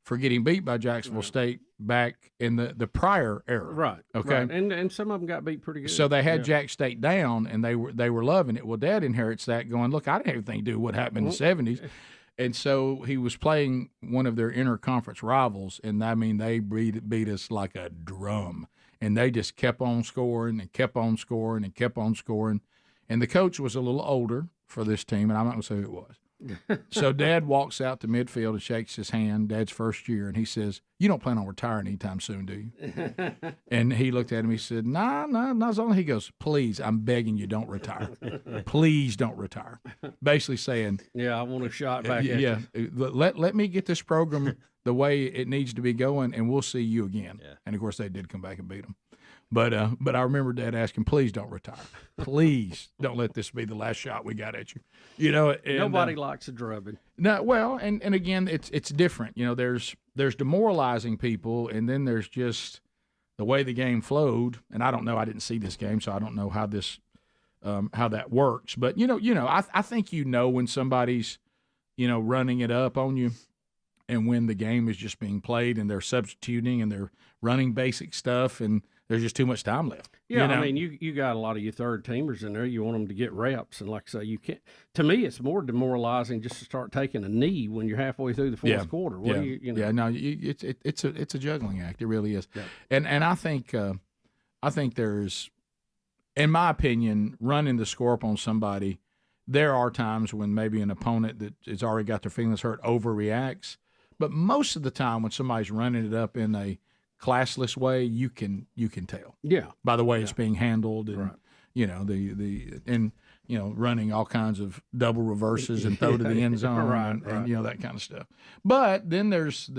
for getting beat by Jacksonville State back in the prior era. Right. Okay. Right. And some of them got beat pretty good. So they had Jack State down, and they were loving it. Well, Dad inherits that, going, look, I didn't have anything to do with what happened in the 70s. And so he was playing one of their interconference rivals, and, I mean, they beat us like a drum. And they just kept on scoring and kept on scoring and kept on scoring. And the coach was a little older for this team, and I'm not going to say who it was. So Dad walks out to midfield and shakes his hand, Dad's first year, and he says, "You don't plan on retiring anytime soon, do you?" And he looked at him, he said, "Nah, not as long." He goes, "Please, I'm begging you, don't retire. Please don't retire." Basically saying, "Yeah, I want a shot back." Yeah, let me get this program the way it needs to be going, and we'll see you again. Yeah. And of course, they did come back and beat them. But I remember Dad asking, "Please don't retire. Please don't let this be the last shot we got at you." You know, and, nobody likes a drubbing. No, well, and again, it's different. You know, there's demoralizing people, and then there's just the way the game flowed. And I don't know. I didn't see this game, so I don't know how this how that works. But you know, I think when somebody's running it up on you, and when the game is just being played and they're substituting and they're running basic stuff and there's just too much time left. Yeah, I mean, you got a lot of your third teamers in there. You want them to get reps, and like I say, you can't. To me, it's more demoralizing just to start taking a knee when you're halfway through the fourth quarter. What do you know? Yeah, no, it's a juggling act. It really is. Yeah. And I think there's, in my opinion, running the score up on somebody. There are times when maybe an opponent that has already got their feelings hurt overreacts, but most of the time when somebody's running it up in a classless way, you can tell. Yeah. By the way it's being handled, and running all kinds of double reverses and throw to the end zone, and that kind of stuff. But then there's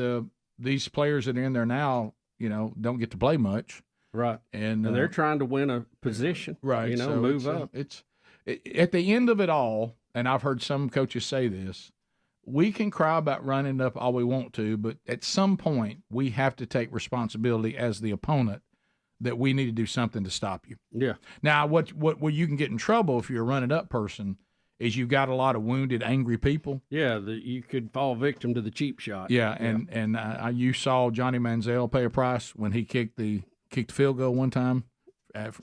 these players that are in there now, don't get to play much. Right. And they're trying to win a position. Right. So move up. At the end of it all, and I've heard some coaches say this, we can cry about running up all we want to, but at some point we have to take responsibility as the opponent that we need to do something to stop you. Yeah. Now, what you can get in trouble if you're a running up person is you've got a lot of wounded, angry people. Yeah, you could fall victim to the cheap shot. Yeah, and you saw Johnny Manziel pay a price when he kicked the field goal one time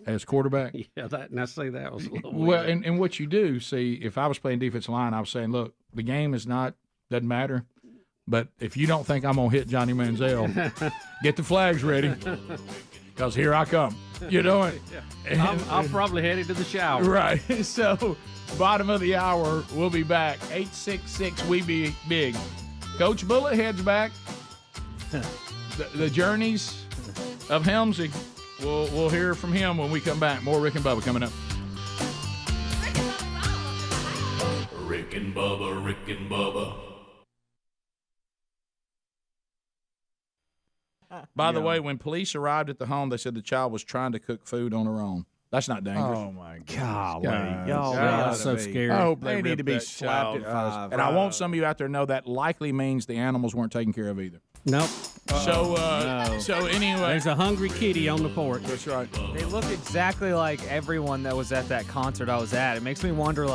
as quarterback. Yeah, I say that was a little well. weird. And what you do, see, if I was playing defensive line, I was saying, look, the game doesn't matter. But if you don't think I'm gonna hit Johnny Manziel, get the flags ready, because here I come. I'm probably headed to the shower. Right. So, bottom of the hour, we'll be back. 866 We Be Big. Coach Bullet heads back. The journeys of Helmsy. We'll hear from him when we come back. More Rick and Bubba coming up. Rick and Bubba, Rick and Bubba. By the way, when police arrived at the home, they said the child was trying to cook food on her own. That's not dangerous. Oh, my God. Y'all are so scary. I hope they need to be slapped at 5. And I want some of you out there to know that likely means the animals weren't taken care of either. Nope. So anyway. There's a hungry kitty on the porch. That's right. They look exactly like everyone that was at that concert I was at. It makes me wonder,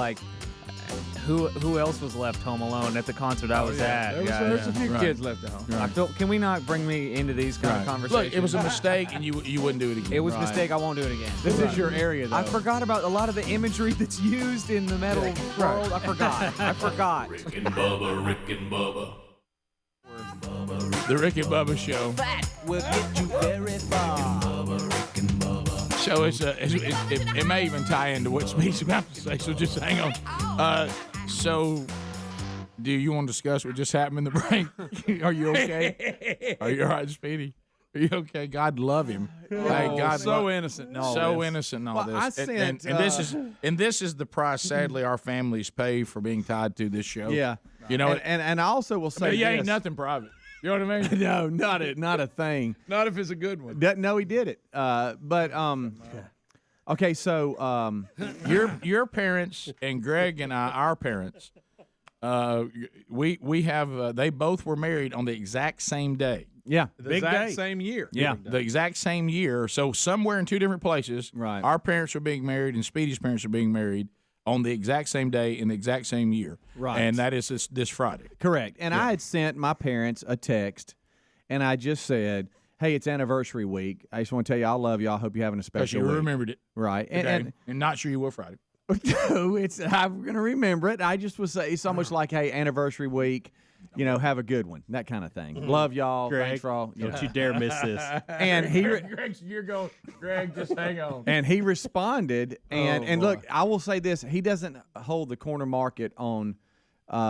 who else was left home alone at the concert I was at? There's a few kids left at home. Right. Can we not bring me into these kind of conversations? Look, it was a mistake, and you wouldn't do it again. It was a mistake. I won't do it again. This is your area, though. I forgot about a lot of the imagery that's used in the metal world. I forgot. Rick and Bubba, Rick and Bubba. The Rick and Bubba Show. That will get you very far. So it may even tie into what Speed's about to say, so just hang on. So, do you want to discuss what just happened in the break? Are you okay? Are you all right, Speedy? Are you okay? God love him. Hey, God, so innocent. Innocent in all this. And this is the price, sadly, our families pay for being tied to this show. Yeah. And I also will say this. Ain't nothing private. You know what I mean? No, not a thing. Not if it's a good one. No, he did it. Okay, so your parents and Greg and our parents, we have they both were married on the exact same day. Yeah, the exact same year. Yeah, the exact same year. So somewhere in two different places, right? Our parents are being married, and Speedy's parents are being married on the exact same day in the exact same year. Right. And that is this Friday. Correct. And I had sent my parents a text, and I just said, hey, it's anniversary week. I just want to tell you I love you. I hope you're having a special week. You remembered it. Right. And not sure you will Friday. No, I'm going to remember it. I just was saying so much like, hey, anniversary week. Have a good one, that kind of thing. Mm-hmm. Love y'all. Greg, thanks for all. Don't you dare miss this. And Greg, just hang on. And he responded, and look, I will say this: he doesn't hold the corner market on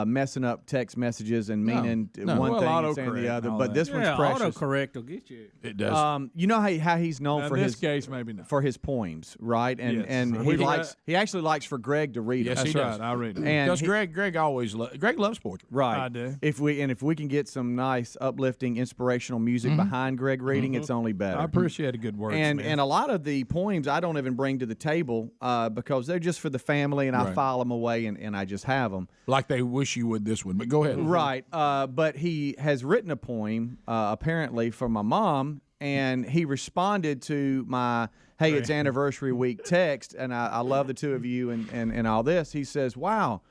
messing up text messages and meaning one thing and saying the other. But this one's precious. Autocorrect will get you. It does. You know how he's known for his case, maybe not. for his poems, right? And he actually likes for Greg to read them. Yes, he does. I'll read it. Because Greg always Greg loves poetry. Right. I do. If we can get some nice, uplifting, inspirational music behind Greg reading, it's only better. I appreciate a good word. And a lot of the poems I don't even bring to the table because they're just for the family, and I file them away and I just have them. Like they wish you would this one, but go ahead. Right. But he has written a poem apparently for my mom, and he responded to my "Hey, it's anniversary week" text, and I love the two of you and all this. He says, "Wow,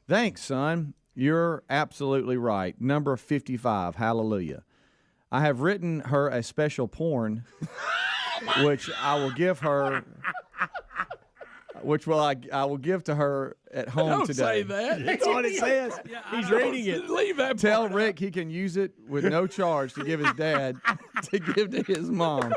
thanks, son. You're absolutely right. Number 55. Hallelujah. I have written her a special porn, which I will give her." Which I will give to her at home Don't today. say that. That's what it says. He's reading it. Leave that. Tell Rick he can use it with no charge to give his dad to give to his mom.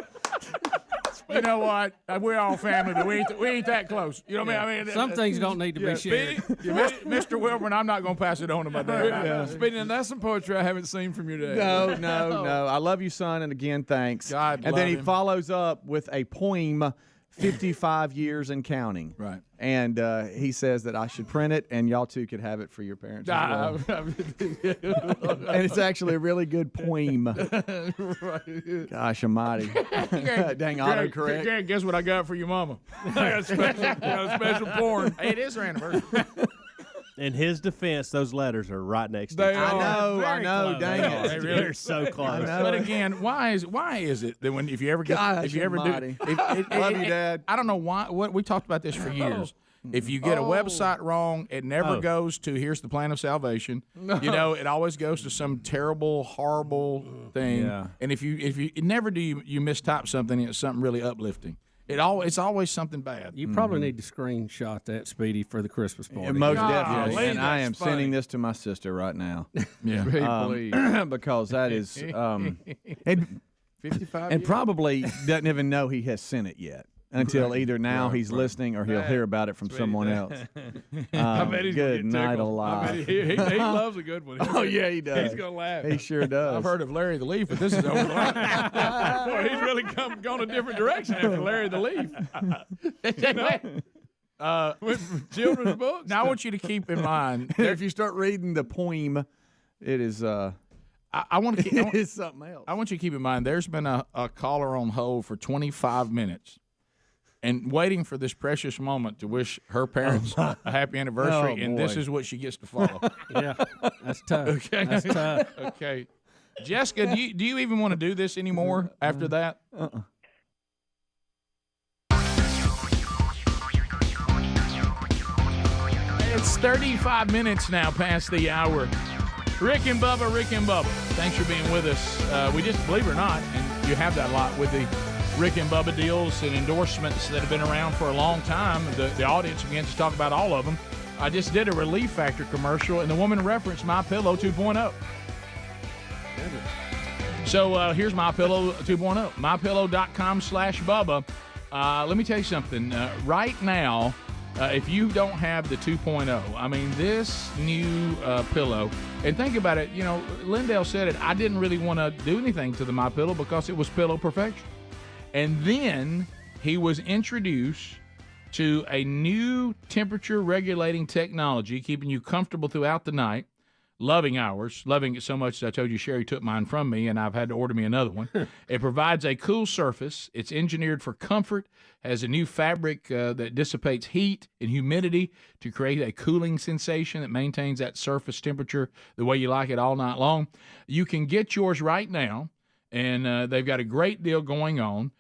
You know what? We're all family, but we ain't that close. You know what I mean? Some things don't need to be shared. Mr. Wilburn, I'm not going to pass it on to my dad. Speaking of, that's some poetry I haven't seen from your dad. No. I love you, son, and again, thanks. God and then he him. follows up with a poem, 55 years and counting. Right. And he says that I should print it, and y'all too could have it for your parents as well. And it's actually a really good poem. Gosh almighty. Dang autocorrect. Greg, guess what I got for your mama? I got a special porn. Hey, it is her anniversary. In his defense, those letters are right next to They each are. other. I know. Dang it. They really are so close. But again, why is it that when if you ever Gosh do love you, Dad. I don't know why. What we talked about this for years. If you get a website wrong, it never goes to here's the plan of salvation. You know, it always goes to some terrible, horrible thing. Yeah. And if you never do you mistype something, it's something really uplifting. It's always something bad. You probably need to screenshot that, Speedy, for the Christmas party. Most definitely. Lee, And I am that's funny. sending this to my sister right now. Yeah. Because that is and 55 and years? probably doesn't even know he has sent it yet until either now he's listening or he'll hear about it from someone else. I bet he's Good gonna get night tickled. alive. I bet he loves a good one. Oh yeah, he does. He's gonna laugh. He sure does. I've heard of Larry the Leaf, but this is over the line. Boy, he's really gone a different direction after Larry the Leaf. With children's books. Now I want you to keep in mind if you start reading the poem, it is I want to keep. it is something else. I want you to keep in mind there's been a caller on hold for 25 minutes and waiting for this precious moment to wish her parents a happy anniversary, and this is what she gets to follow. Yeah, that's tough. Okay. That's tough. Okay. Jessica, do you even want to do this anymore after that? It's 35 minutes now past the hour. Rick and Bubba. Thanks for being with us. We just, believe it or not, and you have that a lot with the Rick and Bubba deals and endorsements that have been around for a long time. The audience begins to talk about all of them. I just did a Relief Factor commercial, and the woman referenced MyPillow 2.0. So here's MyPillow 2.0. MyPillow.com/Bubba. Let me tell you something. Right now, if you don't have the 2.0, I mean, this new pillow, and think about it, you know, Lindell said it, I didn't really want to do anything to the MyPillow because it was pillow perfection. And then he was introduced to a new temperature regulating technology, keeping you comfortable throughout the night. Loving ours, loving it so much that I told you Sherri took mine from me, and I've had to order me another one. It provides a cool surface. It's engineered for comfort, has a new fabric that dissipates heat and humidity to create a cooling sensation that maintains that surface temperature the way you like it all night long. You can get yours right now, and they've got a great deal going on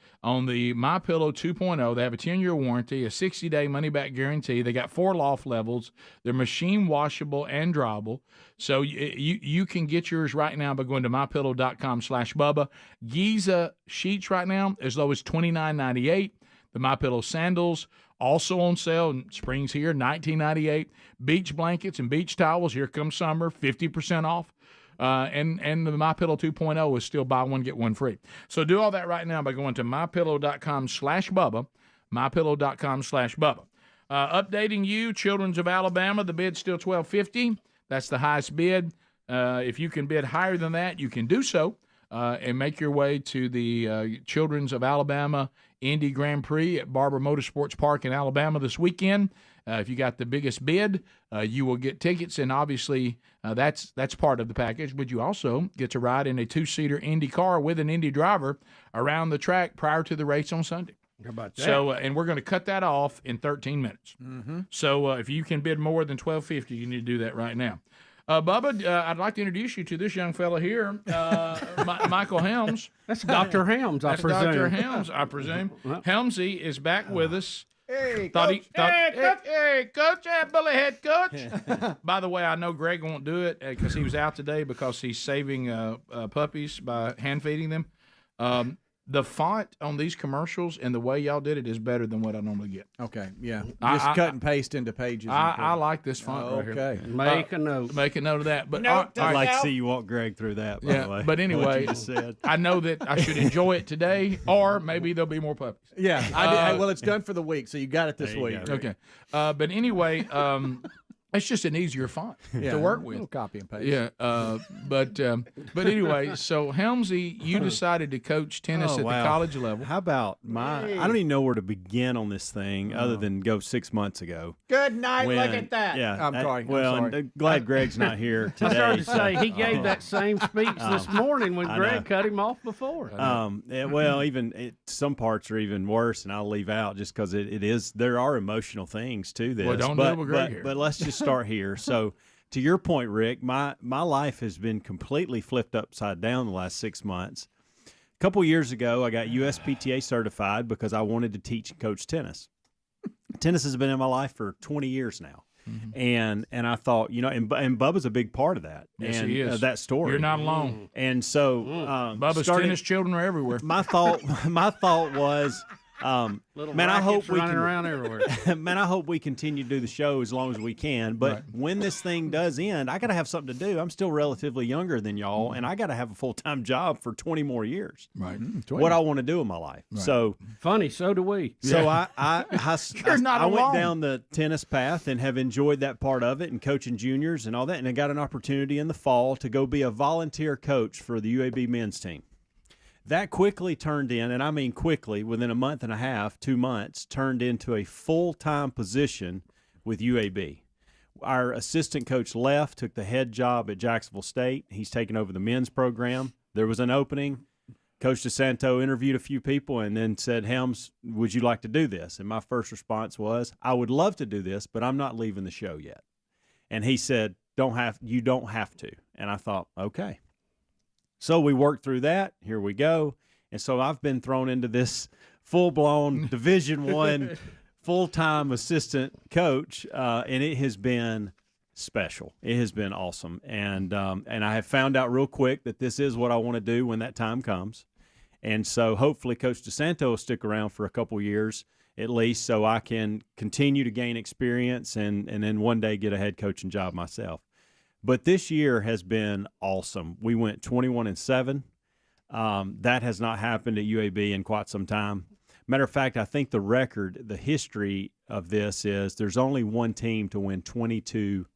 the MyPillow 2.0. They have a 10-year warranty, a 60-day money-back guarantee. They got 4 loft levels. They're machine washable and dryable. So you can get yours right now by going to MyPillow.com/Bubba. Giza sheets right now as low as $29.98. The MyPillow sandals also on sale. Spring's here, $19.98. Beach blankets and beach towels. Here comes summer, 50% off. And the MyPillow 2.0 is still buy one, get one free. So do all that right now by going to MyPillow.com/Bubba, MyPillow.com/Bubba. Updating you, Children's of Alabama, the bid's still $12.50. That's the highest bid. If you can bid higher than that, you can do so and make your way to the Children's of Alabama Indy Grand Prix at Barber Motorsports Park in Alabama this weekend. If you got the biggest bid, you will get tickets, and obviously that's part of the package. But you also get to ride in a 2-seater Indy car with an Indy driver around the track prior to the race on Sunday. How about that? So, and we're going to cut that off in 13 minutes. Mm-hmm. So, if you can bid more than $12.50, you need to do that right now. Bubba, I'd like to introduce you to this young fella here, Michael Helms. That's Dr. Helms, I presume. Dr. Helms, I presume. Helmsy is back with us. Hey, Coach. Hey, Coach, bully head coach. By the way, I know Greg won't do it because he was out today because he's saving puppies by hand feeding them. The font on these commercials and the way y'all did it is better than what I normally get. Okay, yeah. Just cut and paste into pages. I like this font right here. Okay. Make a note. Make a note of that. But I'd like to see you walk Greg through that, by the way. But anyway, what you just said. I know that I should enjoy it today, or maybe there'll be more puppies. Yeah, well, it's done for the week, so you got it this week. Okay. But anyway, it's just an easier font to work with. Little copy and paste. Yeah, but anyway, so Helmsy, you decided to coach tennis at the college level. How about I don't even know where to begin on this thing other than go 6 months ago. Good night. Look at that. Yeah, I'm sorry. Well, I'm sorry. and glad Greg's not here I today. started to say he gave that same speech this morning when Greg cut him off before. Well, even some parts are even worse, and I'll leave out just because it is. There are emotional things to this. Well, don't do it with Greg here. But let's just start here. So, to your point, Rick, my life has been completely flipped upside down the last 6 months. A couple years ago, I got USPTA certified because I wanted to teach and coach tennis. Tennis has been in my life for 20 years now. Mm-hmm. And I thought, and Bubba's a big part of that. Yes, and he is. That story. You're not alone. And so, Bubba's tennis children are everywhere. My thought was, man, I hope we running around everywhere. Man, I hope we continue to do the show as long as we can. But when this thing does end, I got to have something to do. I'm still relatively younger than y'all, and I got to have a full-time job for 20 more years. Right. What I want to do in my life. Right. So funny, so do we. So I alone. went down the tennis path and have enjoyed that part of it and coaching juniors and all that. And I got an opportunity in the fall to go be a volunteer coach for the UAB men's team. That quickly turned in, and I mean quickly, within a month and a half, 2 months, turned into a full-time position with UAB. Our assistant coach left, took the head job at Jacksonville State. He's taken over the men's program. There was an opening. Coach DeSanto interviewed a few people and then said, Helms, would you like to do this? And my first response was, I would love to do this, but I'm not leaving the show yet. And he said, you don't have to. And I thought, okay. So we worked through that. Here we go. And so I've been thrown into this full-blown Division I full-time assistant coach, and it has been special. It has been awesome. And I have found out real quick that this is what I want to do when that time comes. And so hopefully Coach DeSanto will stick around for a couple years at least so I can continue to gain experience and then one day get a head coaching job myself. But this year has been awesome. We went 21-7. That has not happened at UAB in quite some time. Matter of fact, I think the history of this is there's only one team to win 22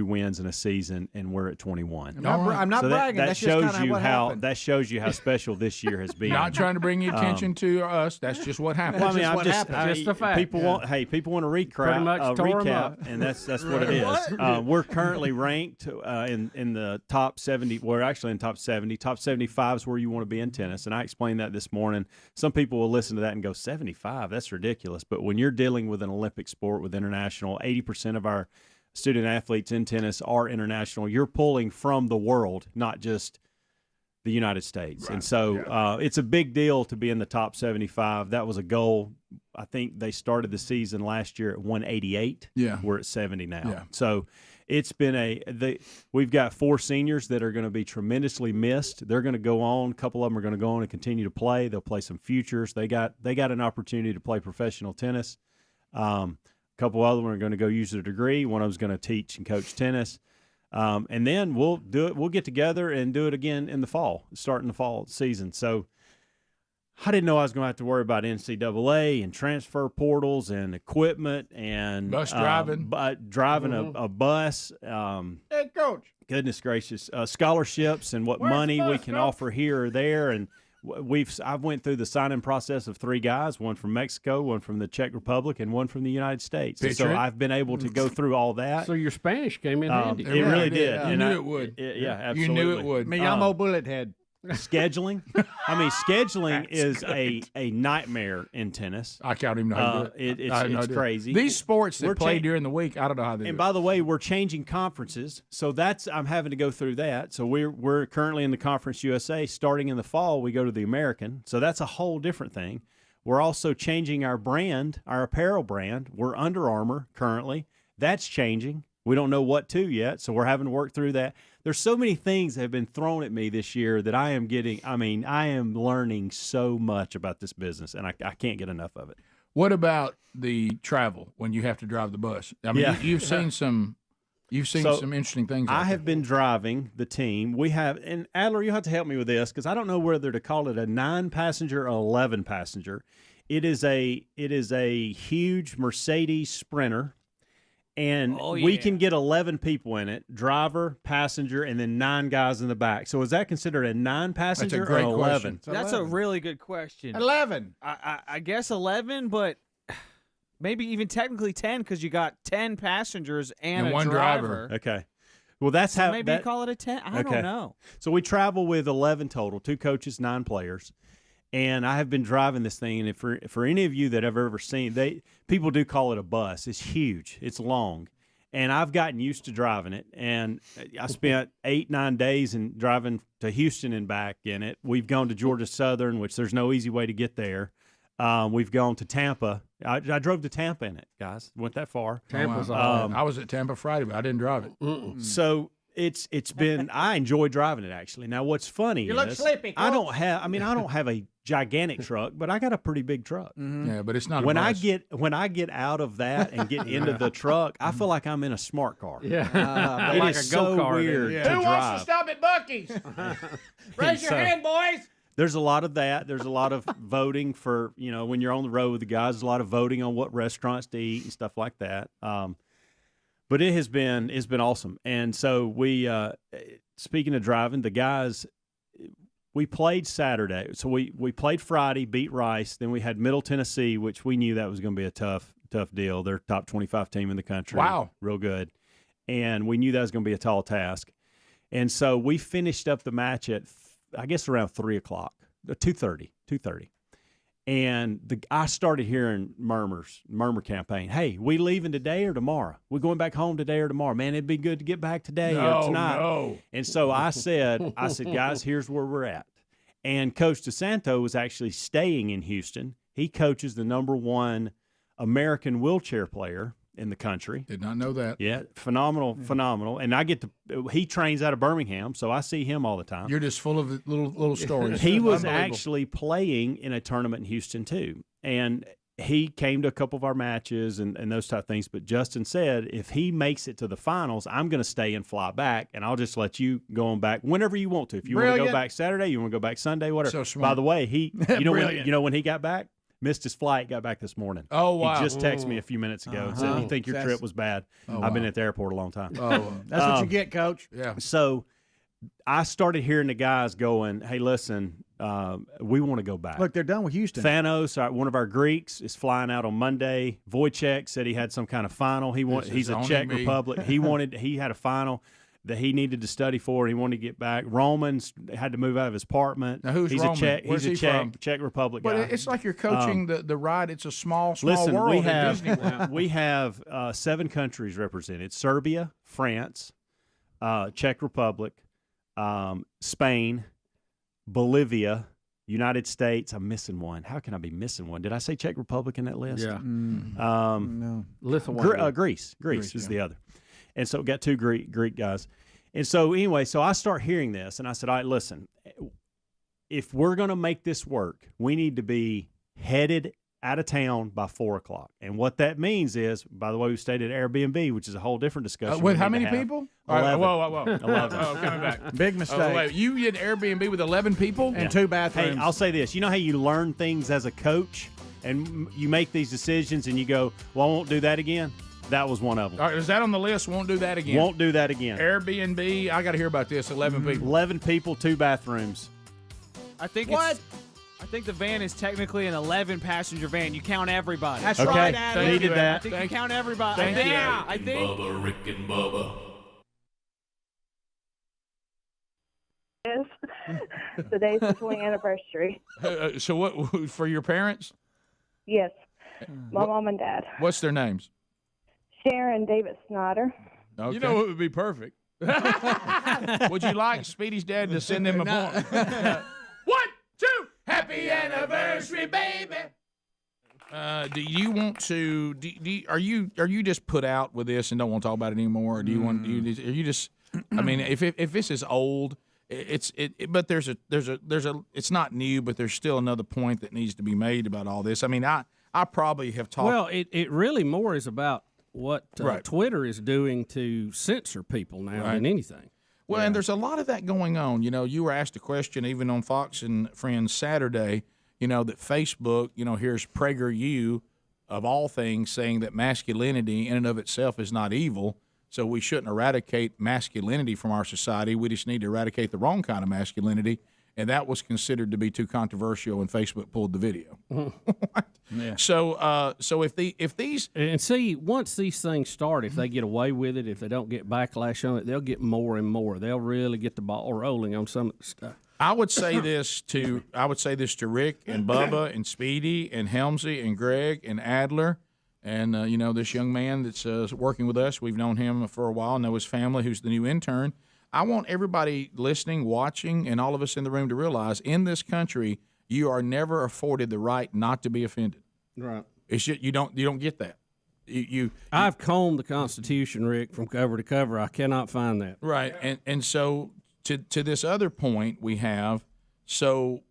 wins in a season, and we're at 21. I'm not bragging. That That's shows just you what how happened. that shows you how special this year has been. Not trying to bring you attention to us. That's just what happened. Well, I mean, just Just a fact. People want to recap, and that's what it is. We're currently ranked in the top 70. We're actually in top 70. Top 75 is where you want to be in tennis, and I explained that this morning. Some people will listen to that and go, 75? That's ridiculous. But when you're dealing with an Olympic sport with international, 80% of our student athletes in tennis are international. You're pulling from the world, not just the United States. Right. And so it's a big deal to be in the top 75. That was a goal. I think they started the season last year at 188. Yeah. We're at 70 now. Yeah. So it's been we've got 4 seniors that are going to be tremendously missed. They're going to go on. A couple of them are going to go on and continue to play. They'll play some futures. They got an opportunity to play professional tennis. A couple other them are going to go use their degree. One of them's going to teach and coach tennis. And then we'll do it. We'll get together and do it again in the fall, starting the fall season. So I didn't know I was going to have to worry about NCAA and transfer portals and equipment and bus driving, driving a bus. Hey, Coach. Goodness gracious, scholarships and what money we can offer here or there. And I've went through the signing process of 3 guys, one from Mexico, one from the Czech Republic, and one from the United States. So I've been able to go through all that. So your Spanish came in handy. It really did. You knew it would. Yeah, absolutely. You knew it would. Me llamo Bullethead. Scheduling. I mean, scheduling is a nightmare in tennis. I can't even know how to do it. It's crazy. These sports that play during the week, I don't know how they do it. And by the way, we're changing conferences, so I'm having to go through that. So we're currently in the Conference USA. Starting in the fall, we go to the American. So that's a whole different thing. We're also changing our brand, our apparel brand. We're Under Armour currently. That's changing. We don't know what to yet, so we're having to work through that. There's so many things that have been thrown at me this year that I am learning so much about this business, and I can't get enough of it. What about the travel when you have to drive the bus? I mean, you've seen some interesting things. I have been driving the team. We have, and Adler, you have to help me with this because I don't know whether to call it a 9-passenger or 11-passenger. It is a huge Mercedes Sprinter. And we can get 11 people in it, driver, passenger, and then 9 guys in the back. So is that considered a 9-passenger or 11? That's a really good question. 11. I guess 11, but maybe even technically 10 because you got 10 passengers and one driver. Okay. Well, that's so how. Maybe you call it a 10. I don't know. So we travel with 11 total, 2 coaches, 9 players. And I have been driving this thing, and for any of you that have ever seen, people do call it a bus. It's huge. It's long. And I've gotten used to driving it. And I spent 8-9 days in driving to Houston and back in it. We've gone to Georgia Southern, which there's no easy way to get there. We've gone to Tampa. I drove to Tampa in it, guys. Went that far. Tampa's I was at Tampa Friday, but I didn't drive it. So it's been. I enjoy driving it actually. Now what's funny You is look sleepy, I don't have a gigantic truck, but I got a pretty big truck. Yeah, but it's not. When I get out of that and get into the truck, I feel like I'm in a smart car. Yeah, it like is a go-kart. so weird to Who drive. wants to stop at Buc-ee's? Raise your hand, boys. There's a lot of that. There's a lot of voting for, when you're on the road with the guys, there's a lot of voting on what restaurants to eat and stuff like that. But it's been awesome. And so we, speaking of driving, the guys, we played Saturday. So we played Friday, beat Rice. Then we had Middle Tennessee, which we knew that was going to be a tough deal. They're top 25 team in the country. Wow. Real good. And we knew that was going to be a tall task. And so we finished up the match at, I guess, around 3 o'clock, 2:30. And I started hearing murmur campaign. Hey, we leaving today or tomorrow? We going back home today or tomorrow? Man, it'd be good to get back today or tonight. No. And so I said, guys, here's where we're at. And Coach DeSanto was actually staying in Houston. He coaches the #1 American wheelchair player in the country. Did not know that. Yeah, phenomenal. And he trains out of Birmingham, so I see him all the time. You're just full of little stories. He was actually playing in a tournament in Houston too. And he came to a couple of our matches and those type of things. But Justin said, if he makes it to the finals, I'm going to stay and fly back, and I'll just let you go on back whenever you want to. If you want to go back Saturday, you want to go back Sunday, whatever. So smart. By the way, when he got back? Missed his flight, got back this morning. Oh, wow. He just texted me a few minutes ago and said, you think your trip was bad? I've been at the airport a long time. Oh, that's what you get, Coach. Yeah. So I started hearing the guys going, hey, listen, we want to go back. Look, they're done with Houston. Thanos, one of our Greeks, is flying out on Monday. Wojciech said he had some kind of final. He's a Czech Republic. He had a final that he needed to study for. He wanted to get back. Roman's had to move out of his apartment. Now, who's Roman? He's a Czech Republic guy. But it's like you're coaching the ride. It's a small listen, world. We have 7 countries represented: Serbia, France, Czech Republic, Spain, Bolivia, United States. I'm missing one. How can I be missing one? Did I say Czech Republic in that list? Yeah. No. Lithuania. Greece is the other. And so we got 2 Greek guys. And so anyway, so I start hearing this, and I said, all right, listen, if we're going to make this work, we need to be headed out of town by 4 o'clock. And what that means is, by the way, we stayed at Airbnb, which is a whole different discussion. With how many people? 11. Whoa. 11. Oh, coming back. Big mistake. Wait, you did Airbnb with 11 people? And 2 bathrooms. Hey, I'll say this. You know how you learn things as a coach and you make these decisions and you go, well, I won't do that again? That was one of them. All right, is that on the list? Won't do that again. Won't do that again. Airbnb, I got to hear about this. 11 people. 11 people, 2 bathrooms. I think I think the van is technically an 11-passenger van. You count everybody. That's okay. Right, Adam. Needed that. I think you count everybody. Thank you. I think. Bubba, Rick and Bubba. Today's the 20th anniversary. So what, for your parents? Yes. My mom and dad. What's their names? Sharon and David Snyder. Okay. You know what would be perfect? Would you like Speedy's dad to send them a point? 1, 2, happy anniversary, baby. Do you want to? Are you just put out with this and don't want to talk about it anymore? Or do you want? Are you just? I mean, if this is old, but there's a. It's not new, but there's still another point that needs to be made about all this. I mean, I probably have talked. Well, it really more is about what Right. Twitter is doing to censor people now than anything. Well, and there's a lot of that going on. You know, you were asked a question even on Fox and Friends Saturday, you know, that Facebook, you know, here's PragerU, of all things, saying that masculinity in and of itself is not evil, so we shouldn't eradicate masculinity from our society. We just need to eradicate the wrong kind of masculinity, and that was considered to be too controversial, and Facebook pulled the video. Yeah. So if these and see, once these things start, if they get away with it, if they don't get backlash on it, they'll get more and more. They'll really get the ball rolling on some of the stuff. I would say this to Rick and Bubba and Speedy and Helmsy and Greg and Adler and you know, this young man that's working with us. We've known him for a while, know his family, who's the new intern. I want everybody listening, watching, and all of us in the room to realize in this country, you are never afforded the right not to be offended. Right. It's just, you don't get that. I've combed the Constitution, Rick, from cover to cover. I cannot find that. Right, and so to this other point we have, so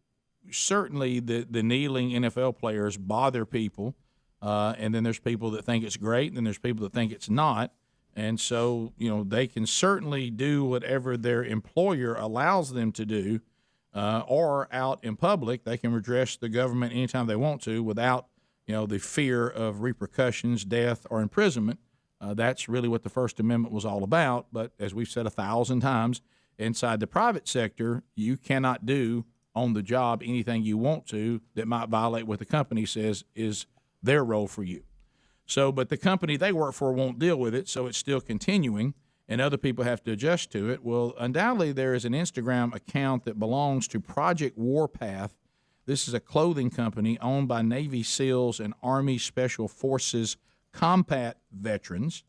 certainly the kneeling NFL players bother people, and then there's people that think it's great, and then there's people that think it's not, and so, you know, they can certainly do whatever their employer allows them to do, or out in public they can address the government anytime they want to without, you know, the fear of repercussions, death, or imprisonment. That's really what the First Amendment was all about. But as we've said 1,000 times, inside the private sector, you cannot do on the job anything you want to that might violate what the company says is their role for you. So, but the company they work for won't deal with it, so it's still continuing, and other people have to adjust to it. Well, undoubtedly there is an Instagram account that belongs to Project Warpath. This is a clothing company owned by Navy SEALs and Army Special Forces combat veterans,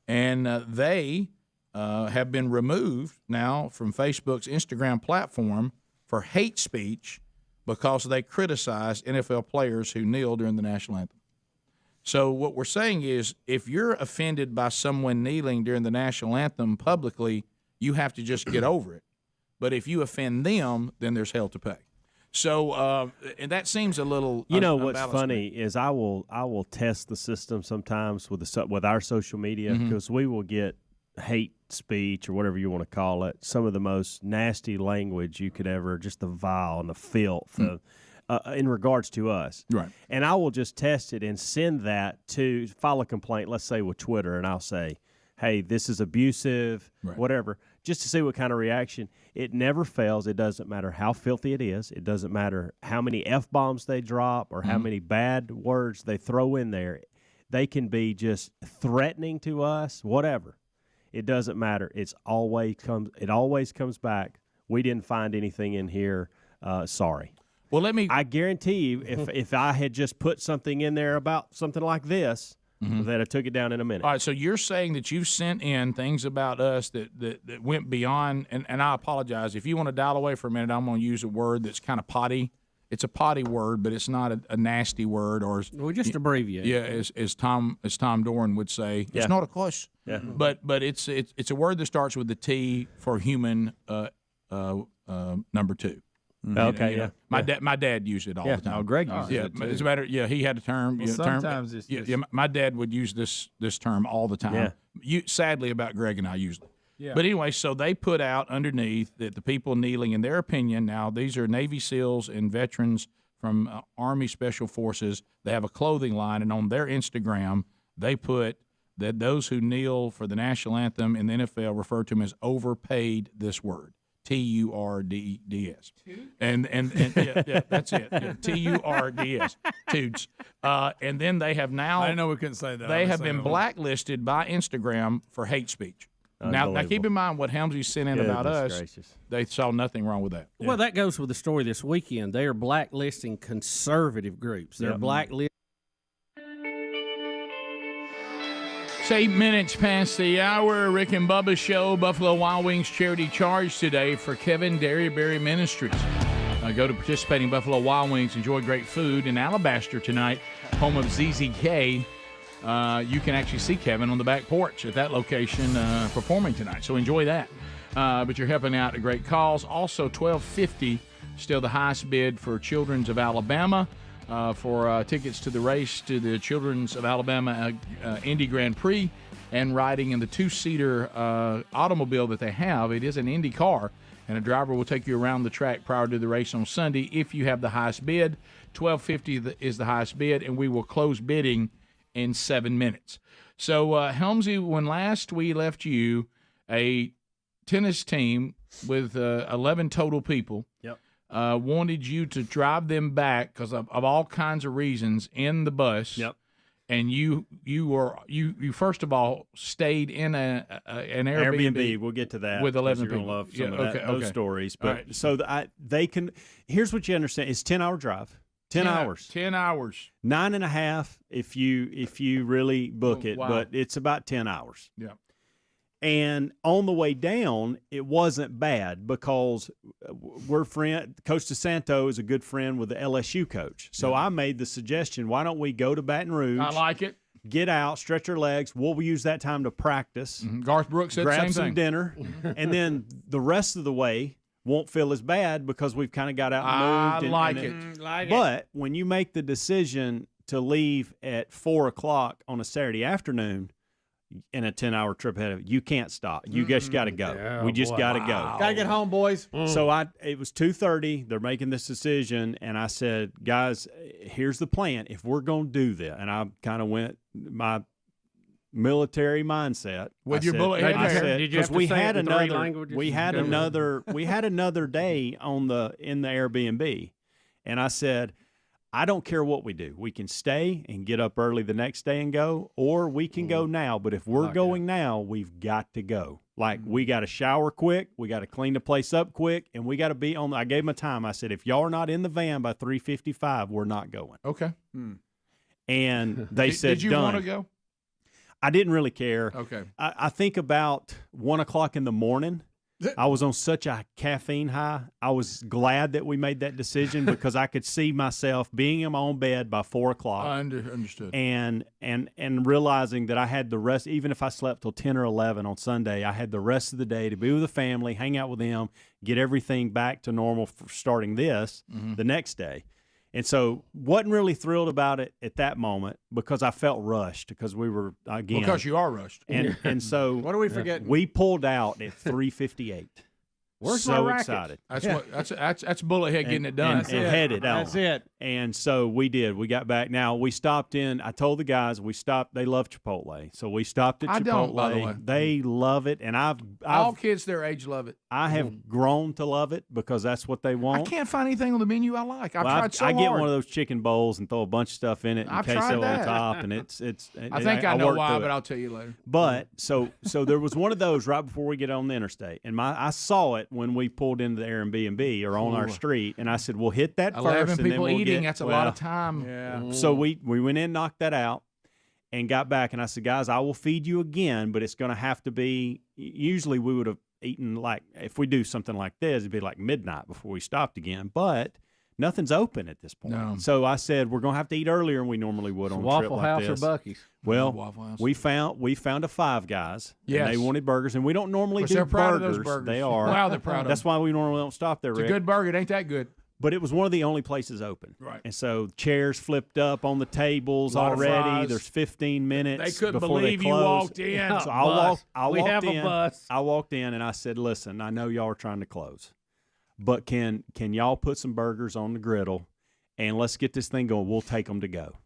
and they have been removed now from Facebook's Instagram platform for hate speech because they criticized NFL players who kneel during the national anthem. So what we're saying is, if you're offended by someone kneeling during the national anthem publicly, you have to just get over it. But if you offend them, then there's hell to pay. So, and that seems a little. You know what's funny is I will test the system sometimes with our social media, because we will get hate speech or whatever you want to call it, some of the most nasty language you could ever, just the vile and the filth in regards to us. Right. And I will just test it and send that to file a complaint, let's say with Twitter, and I'll say, hey, this is abusive, whatever, just to see what kind of reaction. It never fails. It doesn't matter how filthy it is. It doesn't matter how many F-bombs they drop or how many bad words they throw in there. They can be just threatening to us, whatever. It doesn't matter. It always comes back. We didn't find anything in here. Sorry. Well, I guarantee you, if I had just put something in there about something like this, that I took it down in a minute. All right, so you're saying that you've sent in things about us that went beyond, and I apologize. If you want to dial away for a minute, I'm going to use a word that's kind of potty. It's a potty word, but it's not a nasty word. Or we just abbreviate. Yeah, as Tom Doran would say, it's not a cuss. Yeah. But it's a word that starts with the T for human number 2. Okay, yeah. My dad used it all the time. Oh, Greg uses it too. As a matter, he had a term. Well, sometimes it's just... my dad would use this term all the time. Sadly, about Greg and I usually. Yeah. But anyway, so they put out underneath that the people kneeling, in their opinion, now these are Navy SEALs and veterans from Army Special Forces. They have a clothing line, and on their Instagram, they put that those who kneel for the national anthem in the NFL refer to them as overpaid this word. TURDS. And that's it. Yeah, TURDS. Toots. And then they have now. I didn't know we couldn't say that. They have been blacklisted by Instagram for hate speech. Now keep in mind what Helmsley sent in about us. Gracious. They saw nothing wrong with that. Well, that goes with the story this weekend. They are blacklisting conservative groups. They're blacklisting. It's 8 minutes past the hour. Rick and Bubba Show. Buffalo Wild Wings charity charge today for Kevin Derryberry Ministries. Go to participating Buffalo Wild Wings. Enjoy great food in Alabaster tonight, home of ZZK. You can actually see Kevin on the back porch at that location performing tonight. So enjoy that. But you're helping out a great cause. Also, $12.50, still the highest bid for Children's of Alabama. For tickets to the race to the Children's of Alabama Indy Grand Prix and riding in the two-seater automobile that they have. It is an Indy car, and a driver will take you around the track prior to the race on Sunday if you have the highest bid. $12.50 is the highest bid, and we will close bidding in 7 minutes. So, Helmsy, when last we left you, a tennis team with 11 total people wanted you to drive them back because of all kinds of reasons in the bus. Yep. And you first of all stayed in an Airbnb. We'll get to that with 11 people. people. Love some of those stories. But they can. Here's what you understand: it's 10-hour drive. 10 hours. 10 hours. 9.5 if you really book it, but it's about 10 hours. Yeah. And on the way down, it wasn't bad because Coach DeSanto is a good friend with the LSU coach. So I made the suggestion, why don't we go to Baton Rouge? I like it. Get out, stretch our legs. We'll use that time to practice. Mm-hmm. Garth Brooks said the same grab some thing. dinner, and then the rest of the way won't feel as bad because we've kind of got out and moved. Like it. But when you make the decision to leave at 4 o'clock on a Saturday afternoon in a 10-hour trip ahead of it, you can't stop. You just got to go. Yeah, we just got to go. Got to get home, boys. So it was 2:30. They're making this decision, and I said, guys, here's the plan. If we're going to do this, and I kind of went my military mindset with your bullet head. Because we had another day in the Airbnb, and I said, I don't care what we do. We can stay and get up early the next day and go, or we can go now. But if we're going now, we've got to go. Like, we got to shower quick, we got to clean the place up quick, and we got to be on. I gave them a time. I said, if y'all are not in the van by 3:55, we're not going. Okay. And they said, did you done. want to go? I didn't really care. Okay. I think about 1 o'clock in the morning, I was on such a caffeine high. I was glad that we made that decision because I could see myself being in my own bed by 4 o'clock. I understood. And realizing that I had the rest, even if I slept till 10 or 11 on Sunday, I had the rest of the day to be with the family, hang out with them, get everything back to normal for starting this the next day. And so wasn't really thrilled about it at that moment because I felt rushed because we were, again. Because you are rushed. And so. What are we forgetting? We pulled out at 3:58. Where's so my racket? Excited. That's Bullethead getting it done. And headed out. That's it. And so we did. We got back. Now, we stopped in. I told the guys we stopped. They love Chipotle. So we stopped at Chipotle. I don't, by the way. They love it. And all kids their age love it. I have grown to love it because that's what they want. I can't find anything on the menu I like. I've tried so hard. I get one of those chicken bowls and throw a bunch of stuff in it and queso on top. And it's I think I know why, but I'll tell you later. But so there was one of those right before we get on the interstate. And I saw it when we pulled into the Airbnb or on our street, and I said, "We'll hit that 11 first." 11 people and then eating. That's a lot of time. Yeah. So we went in, knocked that out, and got back. And I said, "Guys, I will feed you again, but it's going to have to be." Usually, we would have eaten if we do something like this, it'd be like midnight before we stopped again. But nothing's open at this point. No. So I said we're going to have to eat earlier than we normally would on a trip Waffle like House this. or Buc-ee's? Well, Waffle House. we found a Five Guys. Yes. And they wanted burgers, and we don't normally Of course, do they're proud of burgers. those burgers. They are. Wow, they're proud of That's them. why we normally don't stop there, It's a Rick. good burger. It ain't that good. But it was one of the only places open. Right. And so chairs flipped up on the tables Lot of already. fries. There's 15 minutes They couldn't before believe they you close. walked in. So Bus. I We walked have a in. bus. I walked in and I said, "Listen, I know y'all are trying to close, but can y'all put some burgers on the griddle and let's get this thing going? We'll take them to go."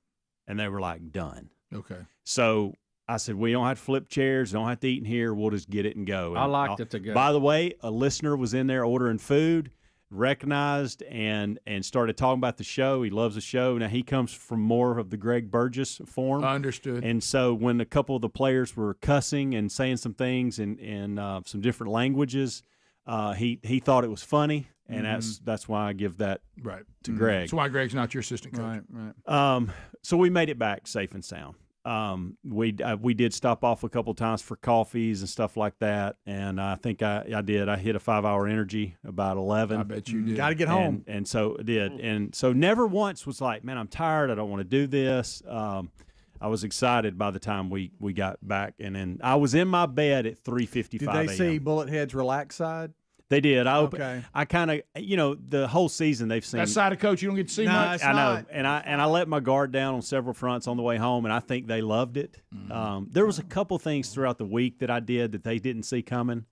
And they were like, "Done." Okay. So I said, "We don't have to flip chairs. Don't have to eat in here. We'll just get it and go." I And liked it to go. By the way, a listener was in there ordering food, recognized and started talking about the show. He loves the show. Now he comes from more of the Greg Burgess form. Understood. And so when a couple of the players were cussing and saying some things in some different languages, he thought it was funny, and that's why I give that Right. to Greg. That's why Greg's not your assistant coach. Right. So we made it back safe and sound. We did stop off a couple times for coffees and stuff like that, and I think I did. I hit a 5-hour energy about 11. I bet you did. Got to get home. and so I did. And so never once was like, man, I'm tired. I don't want to do this. I was excited by the time we got back, and then I was in my bed at 3:55 Did a.m. they see Bullet Head's relaxed side? They did. Okay. I kind of, the whole season they've seen. That side of coach you don't get to see No, much. it's I know, not. and I let my guard down on several fronts on the way home, and I think they loved it. There was a couple things throughout the week that I did that they didn't see coming,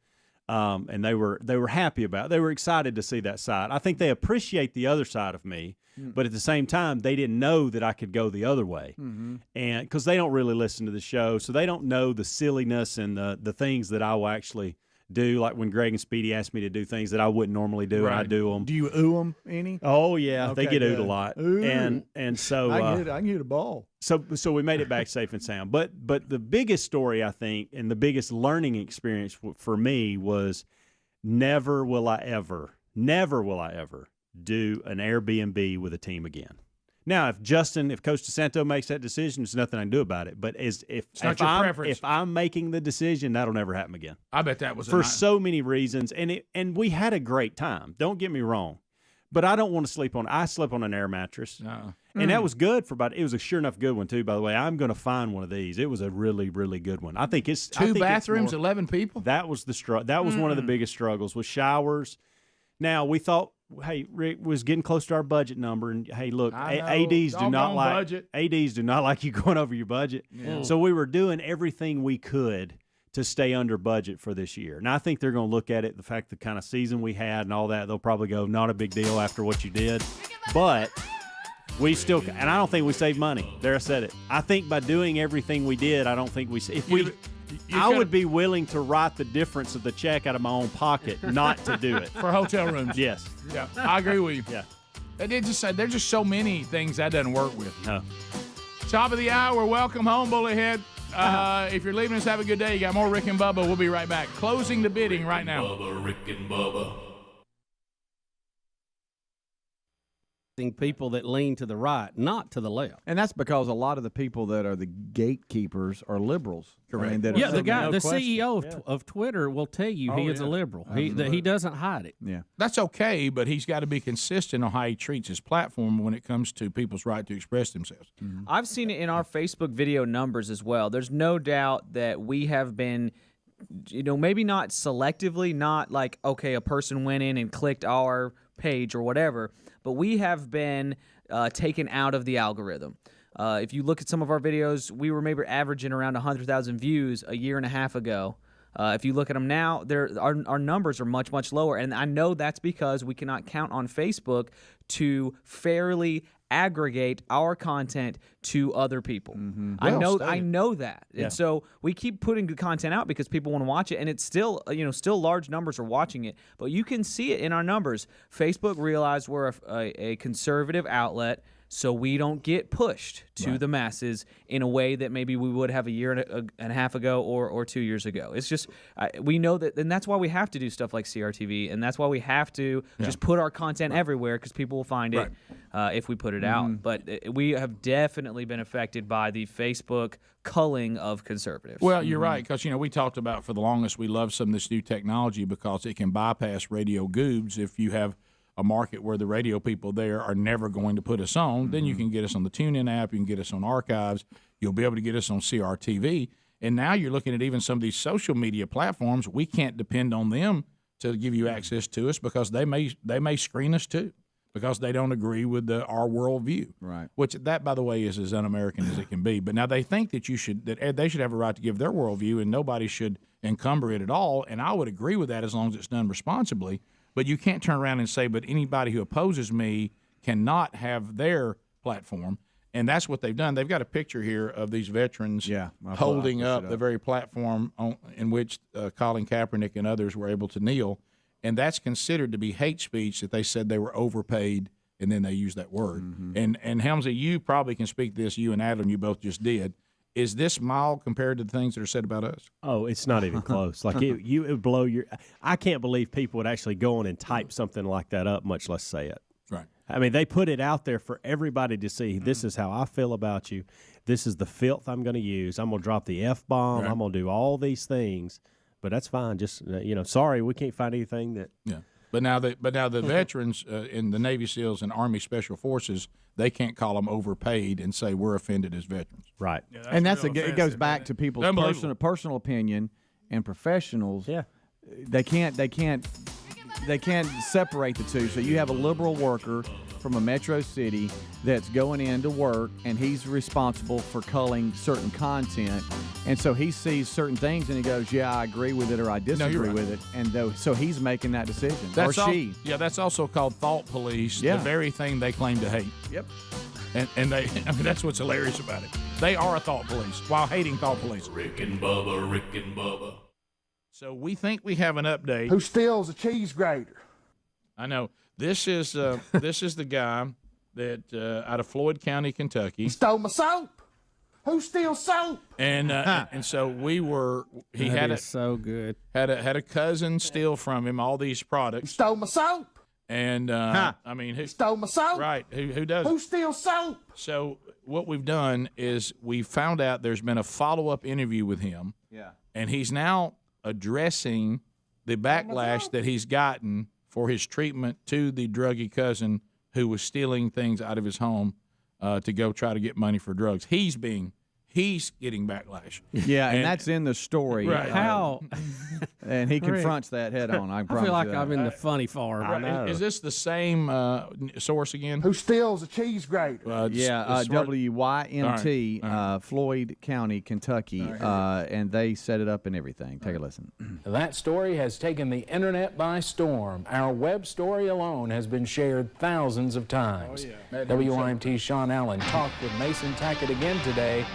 and they were happy about. They were excited to see that side. I think they appreciate the other side of me, but at the same time, they didn't know that I could go the other way, and because they don't really listen to the show, so they don't know the silliness and the things that I will actually do, like when Greg and Speedy asked me to do things that I wouldn't normally do, and I do them. Do you ooh them any? Oh yeah, Okay, they get oohed good. a lot, Ooh. and so I can hit a ball. So we made it back safe and sound. But the biggest story, I think, and the biggest learning experience for me was never will I ever do an Airbnb with a team again. Now, if Coach DeSanto makes that decision, there's nothing I can do about it. But if I'm making the decision, that'll never happen again. I bet that was for so many reasons, and we had a great time. Don't get me wrong, but I don't want to sleep on. I slept on an air mattress, and that was good for about. It was a sure enough good one too. By the way, I'm going to find one of these. It was a really, really good one. I think it's two bathrooms, 11 people. That was that was one of the biggest struggles with showers. Now we thought, hey, Rick was getting close to our budget number, and hey, look, ads do not like you going over your budget. Yeah. So we were doing everything we could to stay under budget for this year. Now I think they're going to look at it, the fact the kind of season we had and all that. They'll probably go, not a big deal after what you did, but we still, and I don't think we saved money. There, I said it. I think by doing everything we did, I don't think we. If we. I would be willing to write the difference of the check out of my own pocket not to do it. For hotel rooms. Yes. Yeah, I agree with you. Yeah. There's just so many things that doesn't work with. No. Top of the hour. Welcome home, Bullethead. If you're leaving us, have a good day. You got more Rick and Bubba. We'll be right back. Closing the bidding right now. Bubba, Rick and Bubba. People that lean to the right, not to the left. And that's because a lot of the people that are the gatekeepers are liberals. Correct. I mean, that Yeah, are the guy, no the question. CEO of Twitter will tell you he is a liberal. He doesn't hide it. Yeah. That's okay, but he's got to be consistent on how he treats his platform when it comes to people's right to express themselves. Mm-hmm. I've seen it in our Facebook video numbers as well. There's no doubt that we have been, maybe not selectively, not like, okay, a person went in and clicked our page or whatever, but we have been taken out of the algorithm. If you look at some of our videos, we were maybe averaging around 100,000 views a year and a half ago. If you look at them now, our numbers are much, much lower. And I know that's because we cannot count on Facebook to fairly aggregate our content to other people. Mm-hmm. I know that. Yeah. And so we keep putting good content out because people want to watch it, and it's still, still large numbers are watching it. But you can see it in our numbers. Facebook realized we're a conservative outlet, so we don't get pushed to the masses in a way that maybe we would have a year and a half ago or 2 years ago. It's just we know that, and that's why we have to do stuff like CRTV, and that's why we have to just put our content everywhere because people will find it if we put it out. But we have definitely been affected by the Facebook culling of conservatives. Well, you're right, because we talked about for the longest we love some of this new technology because it can bypass radio goobs if you have a market where the radio people there are never going to put us on, then you can get us on the TuneIn app, you can get us on Archives, you'll be able to get us on CRTV. And now you're looking at even some of these social media platforms. We can't depend on them to give you access to us because they may screen us too because they don't agree with our worldview. Right. Which that, by the way, is as un-American as it can be. But now they think that they should have a right to give their worldview and nobody should encumber it at all. And I would agree with that as long as it's done responsibly. But you can't turn around and say, but anybody who opposes me cannot have their platform. And that's what they've done. They've got a picture here of these veterans holding up the very platform in which Colin Kaepernick and others were able to kneel. And that's considered to be hate speech that they said they were overpaid, and then they used that word. And Helmsley, you probably can speak to this, you and Adam, you both just did. Is this mild compared to the things that are said about us? Oh, it's not even close. Like it would blow your. I can't believe people would actually go on and type something like that up, much less say it. Right. I mean, they put it out there for everybody to see. This is how I feel about you. This is the filth I'm going to use. I'm going to drop the F-bomb. Right. I'm going to do all these things. But that's fine. Just sorry, we can't find anything that. Yeah. But now the veterans in the Navy SEALs and Army Special Forces, they can't call them overpaid and say we're offended as veterans. Right. Yeah, it goes back to people's personal opinion and professionals. Yeah. They can't separate the two. So you have a liberal worker from a metro city that's going into work, and he's responsible for culling certain content. And so he sees certain things, and he goes, yeah, I agree with it or I disagree with it. And so he's making that decision. That's also called thought police, the very thing they claim to hate. Yep. And that's what's hilarious about it. They are a thought police while hating thought police. Rick and Bubba. So we think we have an update. Who steals a cheese grater? I know. This is the guy that out of Floyd County, Kentucky. He stole my soap. Who steals soap? And so he had so good. Had a cousin steal from him all these products. He stole my soap. And I mean, who stole my soap? Right? Who does? Who steals soap? So what we've done is we found out there's been a follow-up interview with him. Yeah. And he's now addressing the backlash that he's gotten for his treatment to the druggy cousin who was stealing things out of his home to go try to get money for drugs. He's getting backlash. Yeah, and that's in the story. Right. How? And he confronts that head on. I feel like I'm in the funny farm. I know. Is this the same source again? Who steals a cheese grater? WYMT, Floyd County, Kentucky, and they set it up and everything. Take a listen. That story has taken the internet by storm. Our web story alone has been shared thousands of times. WYMT's Sean Allen talked with Mason Tackett again today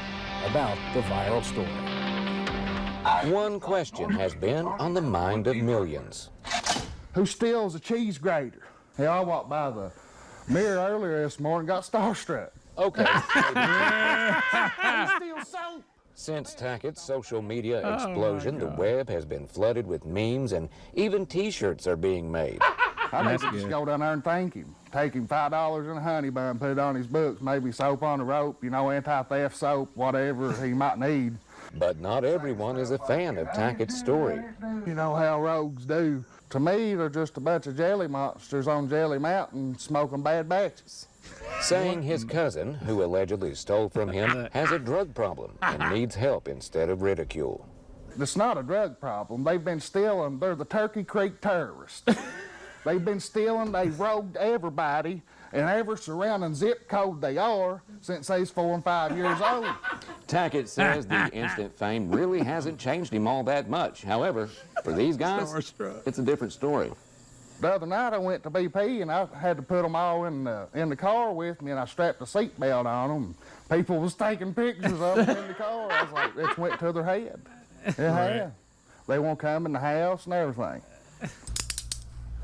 about the viral story. One question has been on the mind of millions. Who steals a cheese grater? Hey, I walked by the mirror earlier this morning, got starstruck. Okay. Who steals soap? Since Tackett's social media explosion, the web has been flooded with memes, and even T-shirts are being made. I need to just go down there and thank him. Take him $5 and a honey bun, put it on his books, maybe soap on the rope, anti-theft soap, whatever he might need. But not everyone is a fan of Tackett's story. You know how rogues do. To me, they're just a bunch of jelly monsters on Jelly Mountain smoking bad batches. Saying his cousin, who allegedly stole from him, has a drug problem and needs help instead of ridicule. It's not a drug problem. They've been stealing. They're the Turkey Creek terrorists. They've been stealing. They've rogued everybody in every surrounding zip code they are since they was 4 and 5 years old. Tackett says the instant fame really hasn't changed him all that much. However, for these guys, it's a different story. The other night I went to BP and I had to put them all in the car with me, and I strapped a seatbelt on them. People was taking pictures of them in the car. I was like, it went to their head. Yeah. They won't come in the house and everything.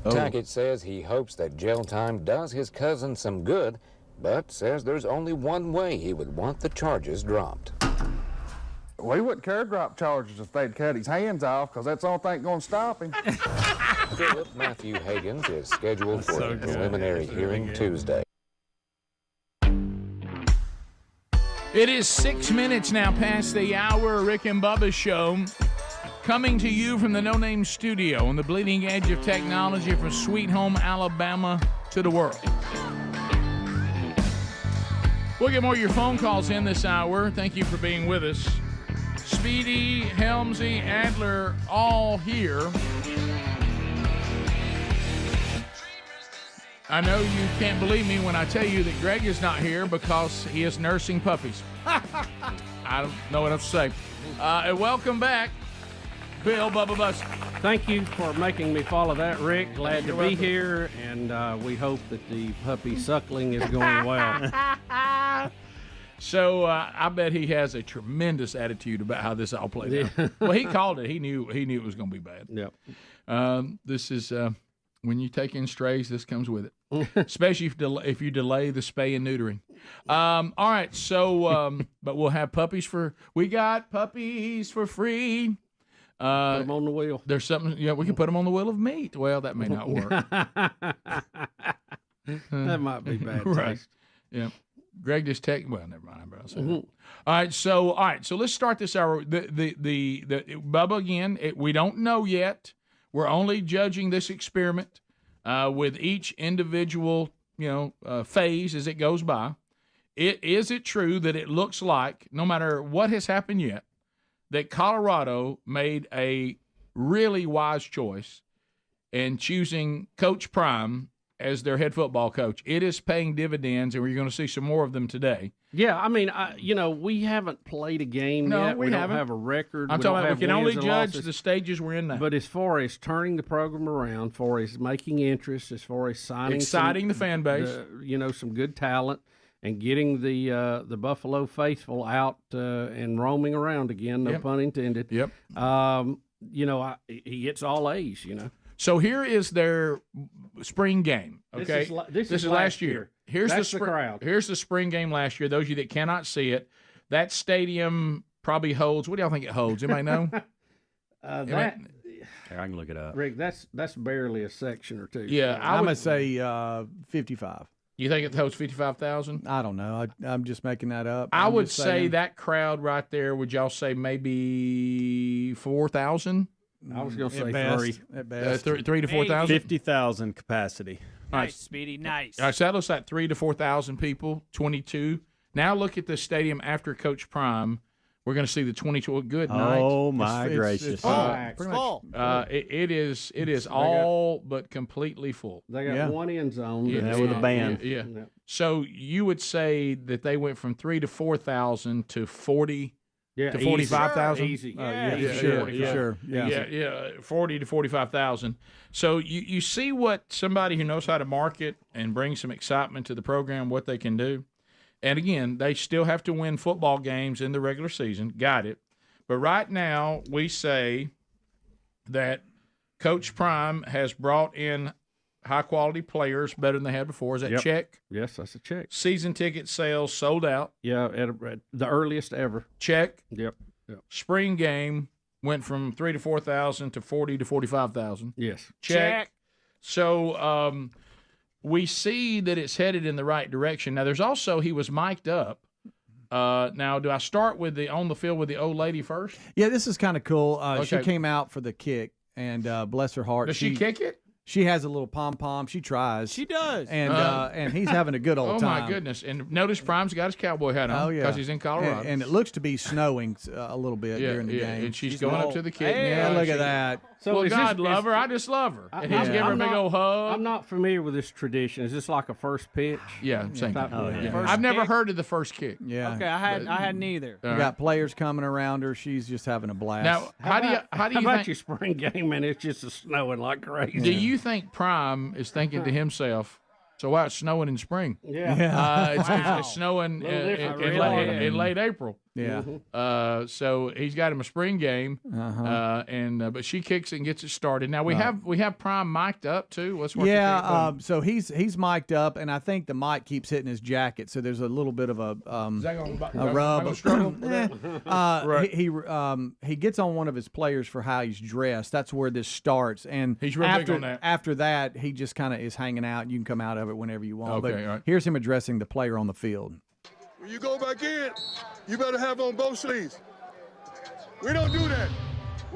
Tackett says he hopes that jail time does his cousin some good, but says there's only one way he would want the charges dropped. We wouldn't care to drop charges if they'd cut his hands off, because that's the only thing going to stop him. Philip Matthew Higgins is scheduled for a preliminary hearing Tuesday. It is 6 minutes now past the hour. Rick and Bubba show. Coming to you from the No Name Studio on the bleeding edge of technology from Sweet Home, Alabama to the world. We'll get more of your phone calls in this hour. Thank you for being with us. Speedy, Helmsy, Adler, all here. I know you can't believe me when I tell you that Greg is not here because he is nursing puppies. I don't know what else to say. Welcome back, Bill Bubba Bussey. Thank you for making me follow that, Rick. Glad to You're be welcome. here, and we hope that the puppy suckling is going well. So I bet he has a tremendous attitude about how this all played out. Well, he called it. He knew it was going to be bad. Yep. This is when you take in strays, this comes with it, especially if you delay the spay and neutering. All right, so but we'll have we got puppies for free. Put them on the wheel. There's something, we can put them on the wheel of meat. Well, that may not work. That might be bad taste. Right. Yeah. Greg just well, never mind. I'll say that. All right, so let's start this hour. The Bubba again. We don't know yet. We're only judging this experiment with each individual, phase as it goes by. Is it true that it looks like, no matter what has happened yet, that Colorado made a really wise choice in choosing Coach Prime as their head football coach? It is paying dividends, and we're going to see some more of them today. Yeah, I mean, we haven't played a game yet. We don't haven't. have a record. I'm We talking don't about have we can only wins and judge losses. the stages we're in now. But as far as turning the program around, for as making interest, as far as signing, Exciting the fan base. some good talent, and getting the Buffalo faithful out and roaming around again. No pun intended. Yep. He gets all A's. So here is their spring game. Okay, This is last year. Here's That's the the crowd. Here's the spring game last year. Those of you that cannot see it, that stadium probably holds. What do y'all think it holds? Anybody know? Here, I can look it up. Rick, that's barely a section or two. Yeah, I'm going to say 55. You think it holds 55,000? I don't know. I'm just making that up. I I'm would just say saying. that crowd right there. Would y'all say maybe 4,000? I was going to say best, 3. At best. 3 to 4,000. 50,000 capacity. Nice, Speedy. Nice. All right, so that looks like 3,000 to 4,000 people. 22. Now look at the stadium after Coach Prime. We're going to see the 22. Good night. Oh my gracious! It's full. It is all but completely full. They got one end zone. Yeah, with a band. Yeah. So you would say that they went from 3,000 to 4,000 to 40 to 45,000? Easy. Sure. Yeah, 40 to 45,000. So you see what somebody who knows how to market and bring some excitement to the program, what they can do. And again, they still have to win football games in the regular season. Got it. But right now, we say that Coach Prime has brought in high-quality players better than they had before. Is that check? Yes, that's a check. Season ticket sales sold out. Yeah, at the earliest ever. Check. Yep. Spring game went from 3,000 to 4,000 to 40,000 to 45,000. Yes. Check. So we see that it's headed in the right direction. Now, there's also, he was mic'd up. Now, do I start with on the field with the old lady first? Yeah, this is kind of cool. She Okay. came out for the kick, and bless her heart. Does she kick it? She has a little pom-pom. She tries. She does. And he's having a good old time. Oh, my goodness. And notice Prime's got his cowboy hat on because he's in Colorado. And it looks to be snowing a little bit during the game. And she's going up to the kid. Yeah, look at that. So well, God love her. I just love her. And he's giving her a big old hug. I'm not familiar with this tradition. Is this like a first pitch? Yeah, same thing. First I've never kick? heard of the first kick. Yeah. Okay, I hadn't either. We got players coming around her. She's just having a blast. Now, how do you How think about your spring game and it's just snowing like crazy? do you think Prime is thinking to himself, so wow, it's snowing in spring? Yeah. It's snowing different. in late April. Yeah. So he's got him a spring game, but she kicks it and gets it started. Now we have Prime mic'd up too. Let's work. So he's mic'd up, and I think the mic keeps hitting his jacket, so there's a little bit of a rub. Right. He gets on one of his players for how he's dressed. That's where this starts, and He's real big on that. After that, he just kind of is hanging out, and you can come out of it whenever you want. Okay, but all right. here's him addressing the player on the field. When you go back in, you better have on both sleeves. We don't do that.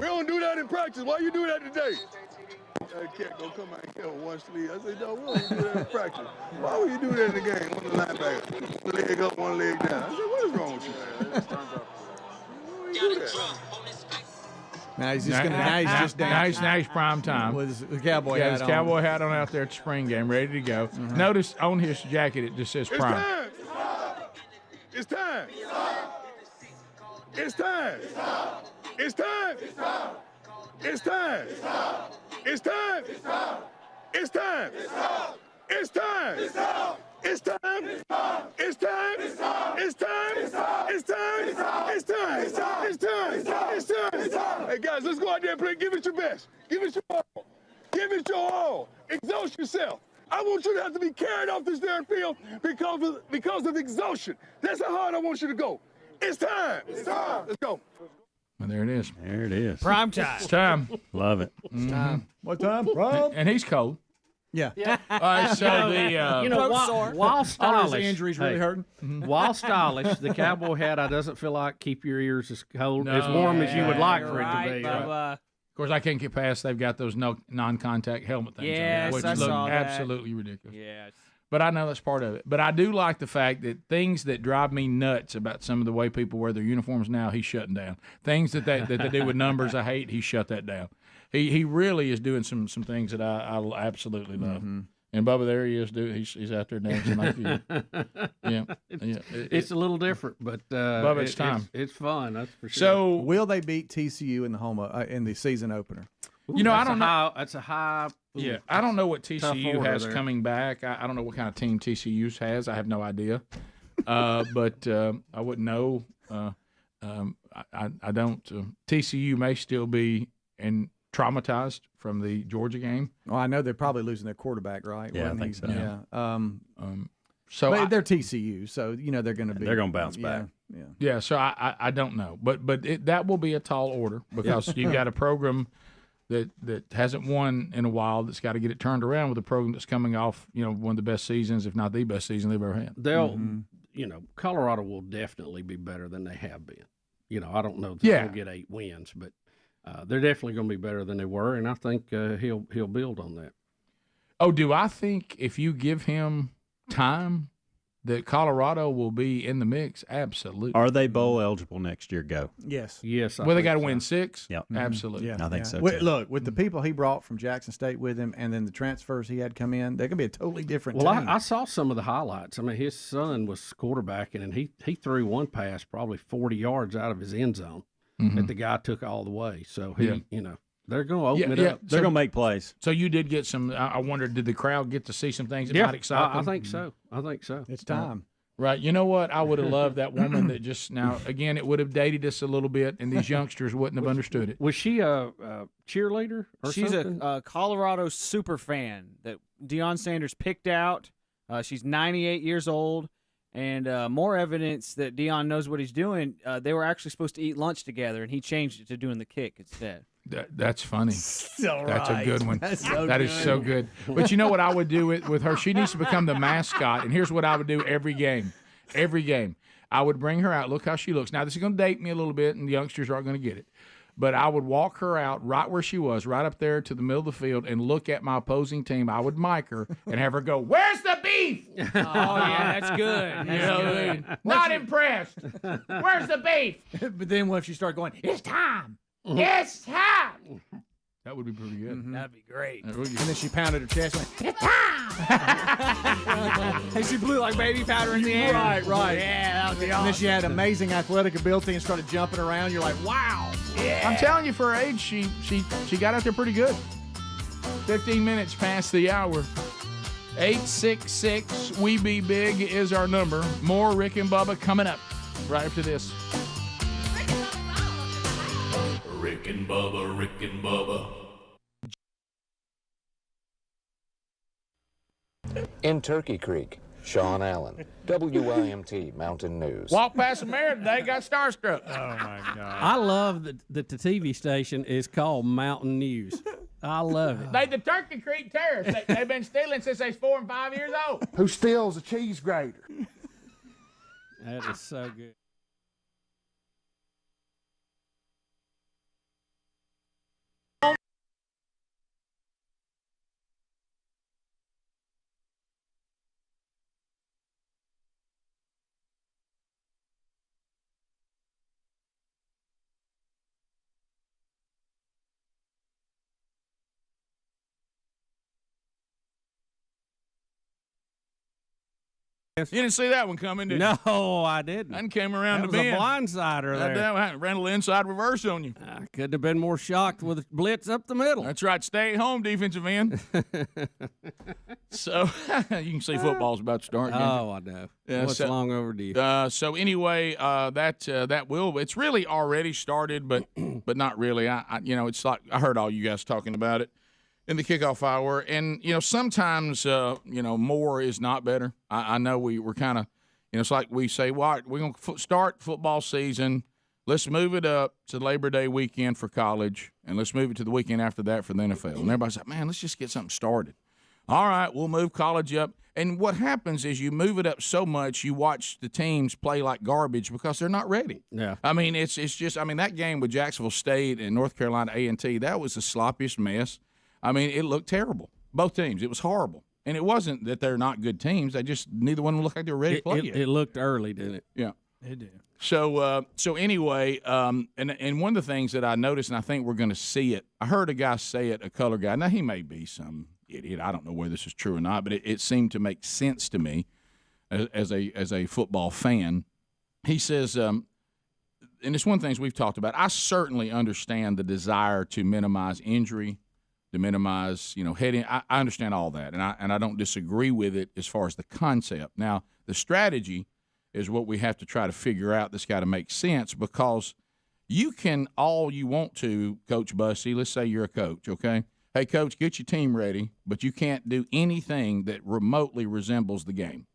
We don't do that in practice. Why you do that today? That cat gonna come out here with one sleeve. I said, no, we don't do that in practice. Why would you do that in the game? One linebacker, one leg up, one leg down. I said, what is wrong with you? Why you do that? Now he's just dancing. Now he's prime time. With his cowboy hat his on. cowboy hat on out there at the spring game, ready to go. Notice on his jacket it just says prime. It's time. It's time. It's time. It's time. It's time. It's time. It's time. It's time. It's time. It's time. It's time. It's time. It's time. It's time. Hey guys, let's go out there and play. Give it your best. Give it your all. Give it your all. Exhaust yourself. I want you to have to be carried off this damn field because of exhaustion. That's how hard I want you to go. It's time. It's time. Let's go. Well, there it is. There it is. Prime time. It's time. Love it. It's time. What time? Prime. And he's cold. Yeah. All right, so while stylish, his injuries really hurting. While stylish, the cowboy hat doesn't feel like keep your ears as cold, as warm as you would like for it to be. Bubba. Of course, I can't get past. They've got those non-contact helmet things, Yes, which I look saw that. absolutely ridiculous. Yes. But I know that's part of it. But I do like the fact that things that drive me nuts about some of the way people wear their uniforms now, he's shutting down. Things that they do with numbers I hate, he shut that down. He really is doing some things that I absolutely love. Mm-hmm. And Bubba, there he is. He's out there dancing like you. Yeah, It's a little different, but Bubba, it's time. It's fun, that's for sure. So will they beat TCU in the in the season opener? I don't know. That's a high. Yeah, I don't know what TCU order has there. coming back. I don't know what kind of team TCU has. I have no idea. But I wouldn't know. I don't. TCU may still be traumatized from the Georgia game. Well, I know they're probably losing their quarterback, right? Yeah, I think so. Yeah. So but they're TCU, so they're going to be. They're going to bounce back. Yeah. Yeah. So I don't know, but that will be a tall order because you've got a program that hasn't won in a while that's got to get it turned around with a program that's coming off one of the best seasons, if not the best season they've ever had. They'll, Colorado will definitely be better than they have been. I don't know that they'll get 8 wins, but they're definitely going to be better than they were, and I think he'll build on that. Oh, do I think if you give him time that Colorado will be in the mix? Absolutely. Are they bowl eligible next year? Go. Yes. Yes. Well, they got to win 6. Yep. Absolutely. Yeah, I think so. With, Too. look, with the people he brought from Jackson State with him, and then the transfers he had come in, they're going to be a totally different Well, team. I saw some of the highlights. I mean, his son was quarterbacking, and he threw one pass probably 40 yards out of his end zone that the guy took all the way. So they're going to open it up. They're going to make plays. So you did get some. I wondered, did the crowd get to see some things that might excite them? I think so. It's time. Right. You know what? I would have loved that woman that just now, again, it would have dated us a little bit, and these youngsters wouldn't have understood it. Was she a cheerleader or She's something? a Colorado super fan that Deion Sanders picked out. She's 98 years old, and more evidence that Deion knows what he's doing. They were actually supposed to eat lunch together, and he changed it to doing the kick instead. That's funny. That's a good one. That is so good. But you know what I would do with her? She needs to become the mascot. And here's what I would do every game. Every game. I would bring her out. Look how she looks. Now, this is going to date me a little bit, and the youngsters aren't going to get it. But I would walk her out right where she was, right up there to the middle of the field, and look at my opposing team. I would mic her and have her go, "Where's the beef?" Oh, yeah, that's good. That's good. Not impressed. Where's the beef? But then what if you start going, it's time. It's time. That would be pretty good. Mm-hmm. That'd be great. And then she pounded her chest and went, It's time. And she blew like baby powder in the air. Right. Yeah, that would be awesome. And then she had amazing athletic ability and started jumping around. You're like, wow. Yeah. I'm telling you, for her age, she got out there pretty good. 15 minutes past the hour. 866 We Be Big is our number. More Rick and Bubba coming up right after this. Rick and Bubba, Rick and Bubba. In Turkey Creek, Sean Allen, WIMT Mountain News. Walk past the mayor today, got starstruck. Oh, my God. I love that the TV station is called Mountain News. I love it. They the Turkey Creek Terrorists. They've been stealing since they was 4 and 5 years old. Who steals a cheese grater? That is so good. You didn't see that one coming, did you? No, I didn't. That came around That the was bend. a blindsider there. That ran a little inside reverse on you. I couldn't have been more shocked with a blitz up the middle. That's right. Stay at home, defensive end. So you can see football's about to start. Oh, I know. Yeah, What's long overdue. So anyway, that will. It's really already started, but not really. It's like I heard all you guys talking about it in the kickoff hour, and sometimes more is not better. I know we're kind of it's like we say, well, we're going to start football season. Let's move it up to Labor Day weekend for college, and let's move it to the weekend after that for the NFL. And everybody's like, man, let's just get something started. All right, we'll move college up. And what happens is you move it up so much, you watch the teams play like garbage because they're not ready. Yeah. I mean, it's just that game with Jacksonville State and North Carolina A&T, that was the sloppiest mess. I mean, it looked terrible. Both teams. It was horrible. And it wasn't that they're not good teams. They just neither one looked like they were ready to play yet. It looked early, didn't it? Yeah. It did. So anyway, and one of the things that I noticed, and I think we're going to see it, I heard a guy say it, a color guy. Now, he may be some idiot. I don't know whether this is true or not, but it seemed to make sense to me as a football fan. He says, and it's one of the things we've talked about, I certainly understand the desire to minimize injury, to minimize, heading. I understand all that, and I don't disagree with it as far as the concept. Now, the strategy is what we have to try to figure out that's got to make sense, because you can all you want to, Coach Bussey, let's say you're a coach, okay? Hey, Coach, get your team ready, but you can't do anything that remotely resembles the game.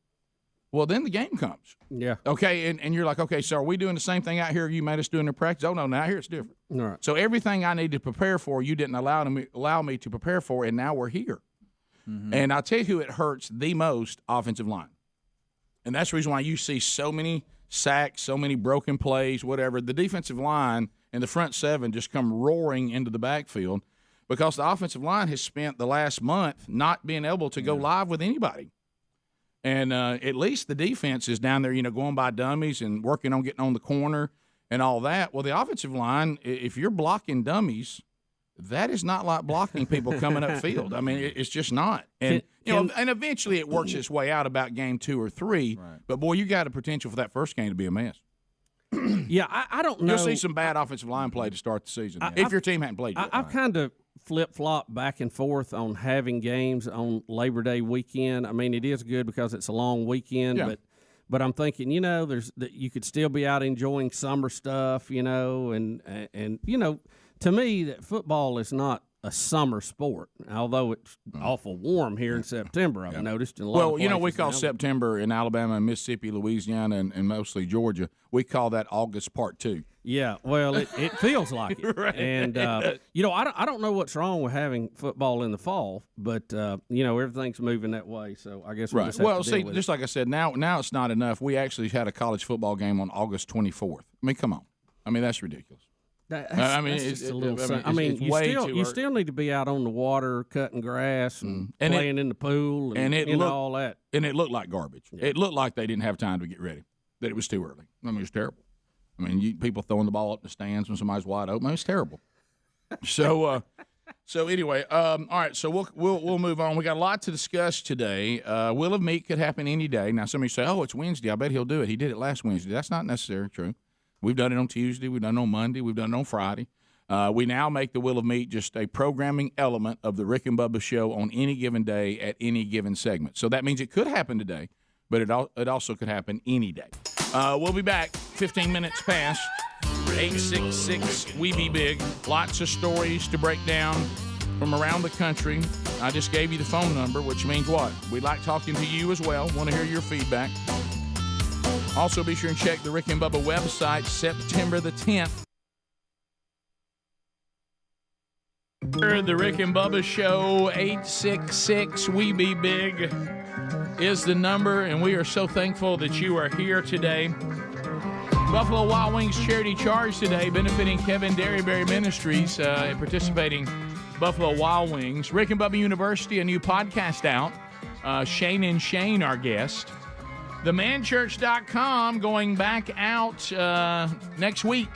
Well, then the game comes. Yeah. Okay, and you're like, okay, so are we doing the same thing out here you made us do in the practice? Oh, no, now here it's different. All right. So everything I need to prepare for, you didn't allow me to prepare for, and now we're here. Mm-hmm. And I'll tell you who it hurts the most, offensive line. And that's the reason why you see so many sacks, so many broken plays, whatever. The defensive line and the front seven just come roaring into the backfield because the offensive line has spent the last month not being able to go live with anybody. And at least the defense is down there, going by dummies and working on getting on the corner and all that. Well, the offensive line, if you're blocking dummies, that is not like blocking people coming upfield. I mean, it's just not. And and eventually it works its way out about game 2 or 3. Right. But boy, you got a potential for that first game to be a mess. Yeah, I don't know. You'll see some bad offensive line play to start the season if your team hadn't played yet. I've kind of flip-flop back and forth on having games on Labor Day weekend. I mean, it is good because it's a long weekend, but I'm thinking, you could still be out enjoying summer stuff, and to me, that football is not a summer sport, although it's awful warm here in September, I've noticed. In a lot of places we call now. September in Alabama and Mississippi, Louisiana, and mostly Georgia, we call that August Part 2. Yeah, well, it feels like it. Right. And, I don't know what's wrong with having football in the fall, but, everything's moving that way, so I guess we'll just have to deal with just it. like I said, now it's not enough. We actually had a college football game on August 24th. I mean, come on. I mean, that's ridiculous. It's you still need to be out on the water, cutting grass, and playing in the pool, and all that. And it looked like garbage. Yeah. It looked like they didn't have time to get ready. That it was too early. I mean, it was terrible. I mean, people throwing the ball up the stands when somebody's wide open. It was terrible. So anyway, all right. So we'll move on. We got a lot to discuss today. Will of Meat could happen any day. Now, somebody say, "Oh, it's Wednesday. I bet he'll do it." He did it last Wednesday. That's not necessarily true. We've done it on Tuesday. We've done it on Monday. We've done it on Friday. We now make the Will of Meat just a programming element of the Rick and Bubba show on any given day at any given segment. So that means it could happen today, but it also could happen any day. We'll be back 15 minutes past 866 We Be Big. Lots of stories to break down from around the country. I just gave you the phone number, which means what? We like talking to you as well. Want to hear your feedback. Also, be sure and check the Rick and Bubba website, September the 10th. The Rick and Bubba Show, 866 We Be Big is the number, and we are so thankful that you are here today. Buffalo Wild Wings Charity Charge today, benefiting Kevin Derryberry Ministries, participating Buffalo Wild Wings. Rick and Bubba University, a new podcast out. Shane and Shane, our guest. TheManChurch.com going back out next week,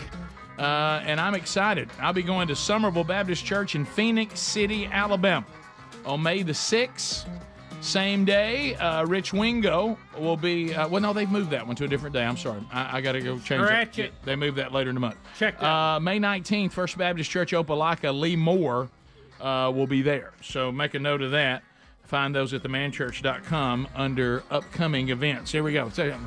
and I'm excited. I'll be going to Somerville Baptist Church in Phoenix City, Alabama on May the 6th. Same day, Rich Wingo will be. Well, no, they've moved that one to a different day. I'm sorry. I got to go change Scratch it. They moved that later in the month. Check that. May 19th, First Baptist Church, Opelika, Lee Moore will be there. So make a note of that. Find those at themanchurch.com under upcoming events. Here we go. So,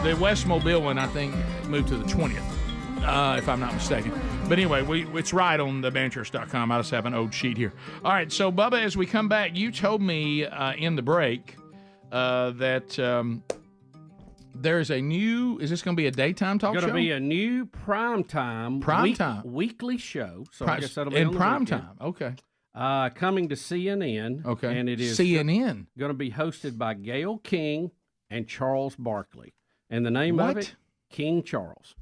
the West Mobile one, I think, moved to the 20th, if I'm not mistaken. But anyway, it's right on themanchurch.com. I just have an old sheet here. All right, so, Bubba, as we come back, you told me in the break that there's a new, is this going to be a daytime talk show? It's going to be a new primetime weekly show. So I guess that'll be in on the prime weekend. time. Okay. Coming to CNN. Okay. And it is CNN. Going to be hosted by Gayle King and Charles Barkley. And the name of it, King Charles.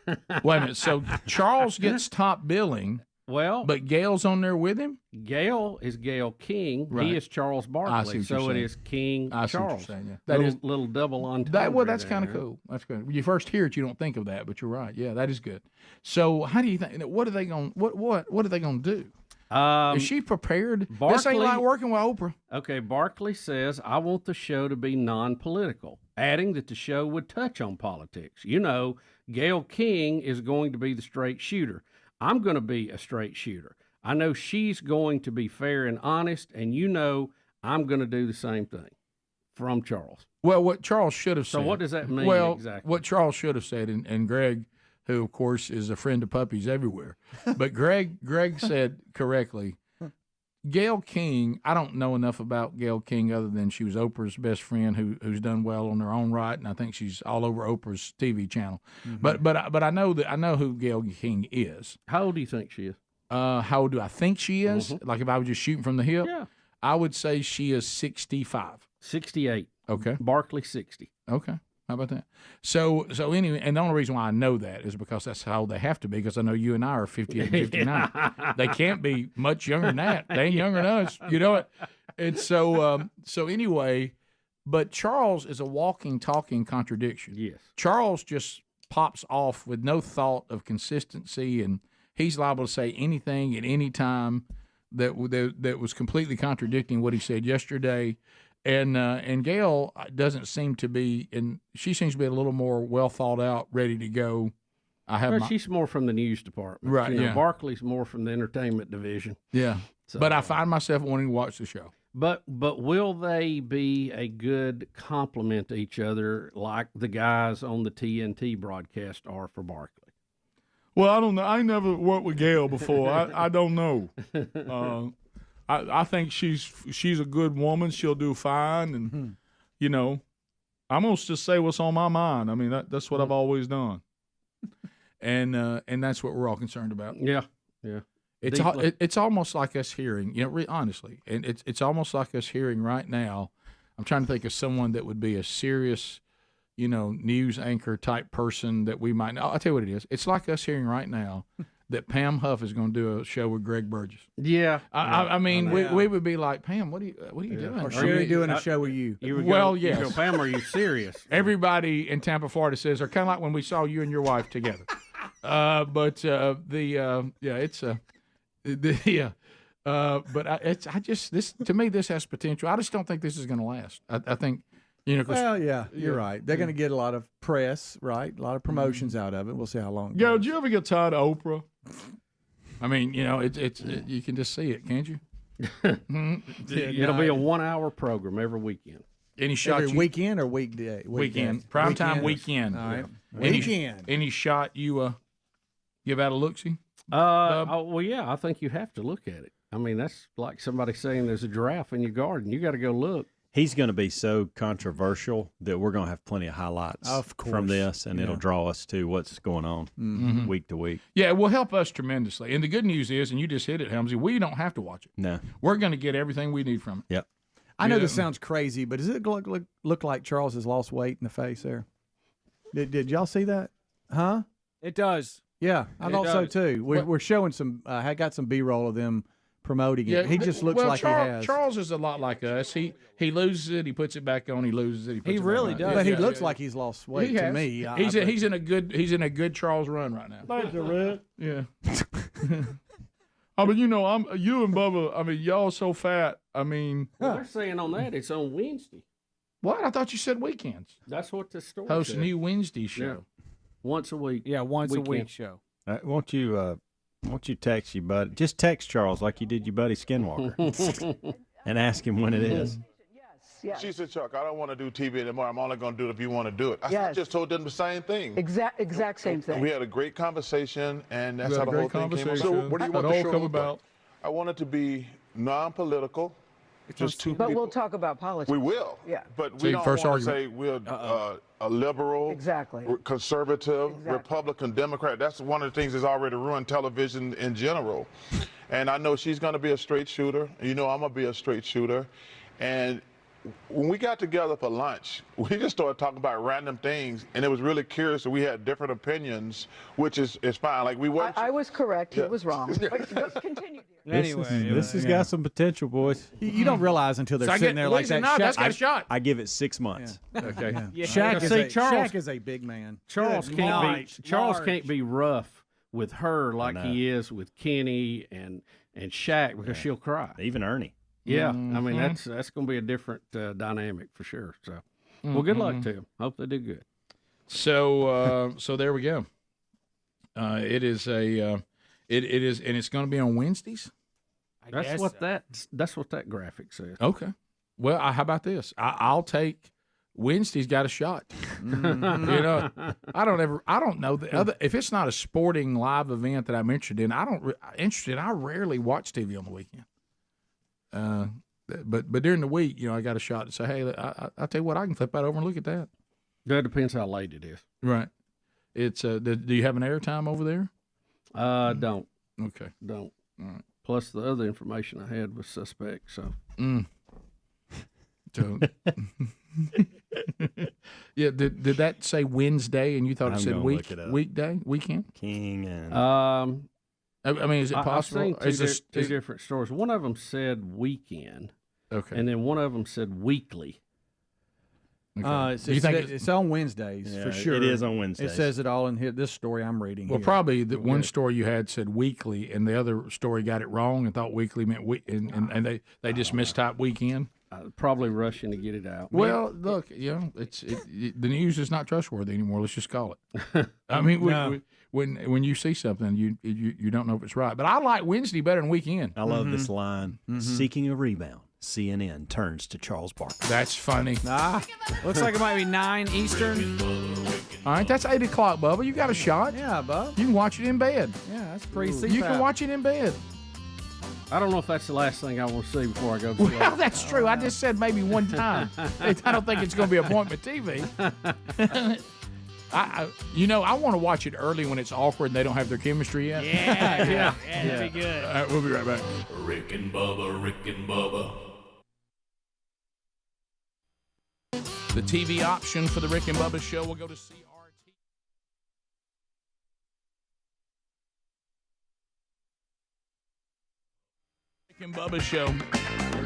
Wait a minute. So Charles gets top billing. Well, but Gayle's on there with him? Gayle is Gayle King. Right. He is Charles Barkley. So it is King Charles. Saying, That is little double entendre. That's kind of cool. That's good. When you first hear it, you don't think of that, but you're right. Yeah, that is good. So how do you think? What are they going? What are they going to do? Is she prepared? This ain't like working with Oprah. Okay, Barkley says, I want the show to be non-political, adding that the show would touch on politics. You know, Gayle King is going to be the straight shooter. I'm going to be a straight shooter. I know she's going to be fair and honest, and you know I'm going to do the same thing. From Charles. Well, what Charles should have said. So what does that mean exactly? What Charles should have said, and Greg, who, of course, is a friend of puppies everywhere. But Greg said correctly, Gayle King, I don't know enough about Gayle King other than she was Oprah's best friend who's done well on her own right, and I think she's all over Oprah's TV channel. Mm-hmm. But I know who Gayle King is. How old do you think she is? How old do I think she is? Mm-hmm. Like if I was just shooting from the hip? Yeah. I would say she is 65. 68. Okay. Barkley 60. Okay. How about that? So anyway, and the only reason why I know that is because that's how old they have to be, because I know you and I are 58 and 59. They can't be much younger than that. They ain't younger than us. You know it. And so anyway, but Charles is a walking, talking contradiction. Yes. Charles just pops off with no thought of consistency, and he's liable to say anything at any time that was completely contradicting what he said yesterday. And Gayle doesn't seem to be, and she seems to be a little more well thought out, ready to go. She's more from the news department, right? You know, yeah. Barkley's more from the entertainment division. Yeah, so, but I find myself wanting to watch the show. But will they be a good complement to each other, like the guys on the TNT broadcast are for Barkley? Well, I don't know. I never worked with Gayle before. I don't know. I think she's a good woman. She'll do fine, and you know, I'm gonna just say what's on my mind. I mean, that's what I've always done, and that's what we're all concerned about. Yeah. It's almost like us hearing, you know, honestly, and it's almost like us hearing right now. I'm trying to think of someone that would be a serious, you know, news anchor type person that we might know. I'll tell you what it is. It's like us hearing right now that Pam Huff is going to do a show with Greg Burgess. Yeah. I mean, we would be like, Pam, what are you doing? Or Sherri doing a show with you. Yes. Pam, are you serious? Everybody in Tampa, Florida says they're kind of like when we saw you and your wife together. But this to me, this has potential. I just don't think this is going to last. I think, you know. Well, yeah, you're right. They're going to get a lot of press, right? A lot of promotions out of it. We'll see how long. Yeah, did you ever get tired of Oprah? I mean, you know, it's you can just see it, can't you? It'll be a 1 hour program every weekend. Any shot every weekend or weekday? Weekend. Primetime weekend. All right. Yeah. Weekend. Any shot you give out a look-see? Well, yeah, I think you have to look at it. I mean, that's like somebody saying there's a giraffe in your garden. You got to go look. He's going to be so controversial that we're going to have plenty of highlights from this, and it'll draw us to what's going on week to week. Yeah, it will help us tremendously. And the good news is, and you just hit it, Helmsy, we don't have to watch it. No. We're going to get everything we need from it. Yep. I know this sounds crazy, but does it look like Charles has lost weight in the face there? Did y'all see that? Huh? It does. Yeah, I thought so too. We're showing some. I got some B-roll of them promoting it. He just looks like he has. Charles is a lot like us. He loses it, he puts it back on. He loses it, he puts it back on. He really does. But he looks like he's lost weight to me. He's in a good Charles run right now. Thank you, Rick. Yeah. I mean, you and Bubba. I mean, y'all so fat. I mean, well, they're saying on that it's on Wednesday. What? I thought you said weekends. That's what the story Host said. a new Wednesday show. Yeah. Once a week. Yeah, once weekend. a week show. Won't you text you buddy? Just text Charles like you did your buddy Skinwalker, and ask him when it is. Yes. She said, Chuck, I don't want to do TV anymore. I'm only going to do it if you want to do it. I just told them the same thing. Exact same thing. We had a great conversation, and that's how the whole thing came about. So what do you want the show about? I want it to be non-political. Just two but people. we'll talk about politics. We will. Yeah. But we don't want to say we're a liberal, conservative, Republican, Democrat. That's one of the things that's already ruined television in general. And I know she's going to be a straight shooter. You know I'm going to be a straight shooter. And when we got together for lunch, we just started talking about random things, and it was really curious that we had different opinions, which is fine. Like we weren't. I was correct. He was wrong. But continue. Anyway, this has got some potential, boys. You don't realize until they're sitting there like that. That's got a shot. I give it 6 months. Yeah. Okay. Yeah. Shaq is a big man. Charles can't be rough with her like he is with Kenny and Shaq because she'll cry. Even Ernie. Yeah, I mean that's going to be a different dynamic for sure. So, well, good luck to them. Hope they do good. So, so there we go. It is, and it's going to be on Wednesdays. That's what that graphic says. Okay. Well, how about this? I'll take Wednesday's got a shot. You know, I don't know the other. If it's not a sporting live event that I'm interested in, I rarely watch TV on the weekend. But during the week, I got a shot to say, hey, I'll tell you what, I can flip that over and look at that. That depends how late it is. Right. It's do you have an airtime over there? Don't. Okay. Don't. All right. Plus the other information I had was suspect. So. Don't. Yeah. Did that say Wednesday and you thought it said weekday, weekend? King and. I mean, is it possible? I've seen two different stories. One of them said weekend. Okay. And then one of them said weekly. Okay. Do you think it's on Wednesdays for sure? It is on Wednesdays. It says it all in here. This story I'm reading. Well, probably the one story you had said weekly, and the other story got it wrong and thought weekly meant week, and they just mistyped weekend. Probably rushing to get it out. Well, look, the news is not trustworthy anymore. Let's just call it. I mean, when you see something, you don't know if it's right. But I like Wednesday better than weekend. I love this line. Seeking a rebound, CNN turns to Charles Barkley. That's funny. Looks like it might be 9 Eastern. All right, that's 8 o'clock, Bubba. You got a shot. Yeah, Bub. You can watch it in bed. Yeah, that's pre-CPAP. You can watch it in bed. I don't know if that's the last thing I want to see before I go to sleep. Well, that's true. I just said maybe one time. I don't think it's going to be appointment TV. I want to watch it early when it's awkward and they don't have their chemistry yet. Yeah, that'd be good. All right, we'll be right back. Rick and Bubba. The TV option for the Rick and Bubba show will go to CRT. Rick and Bubba show.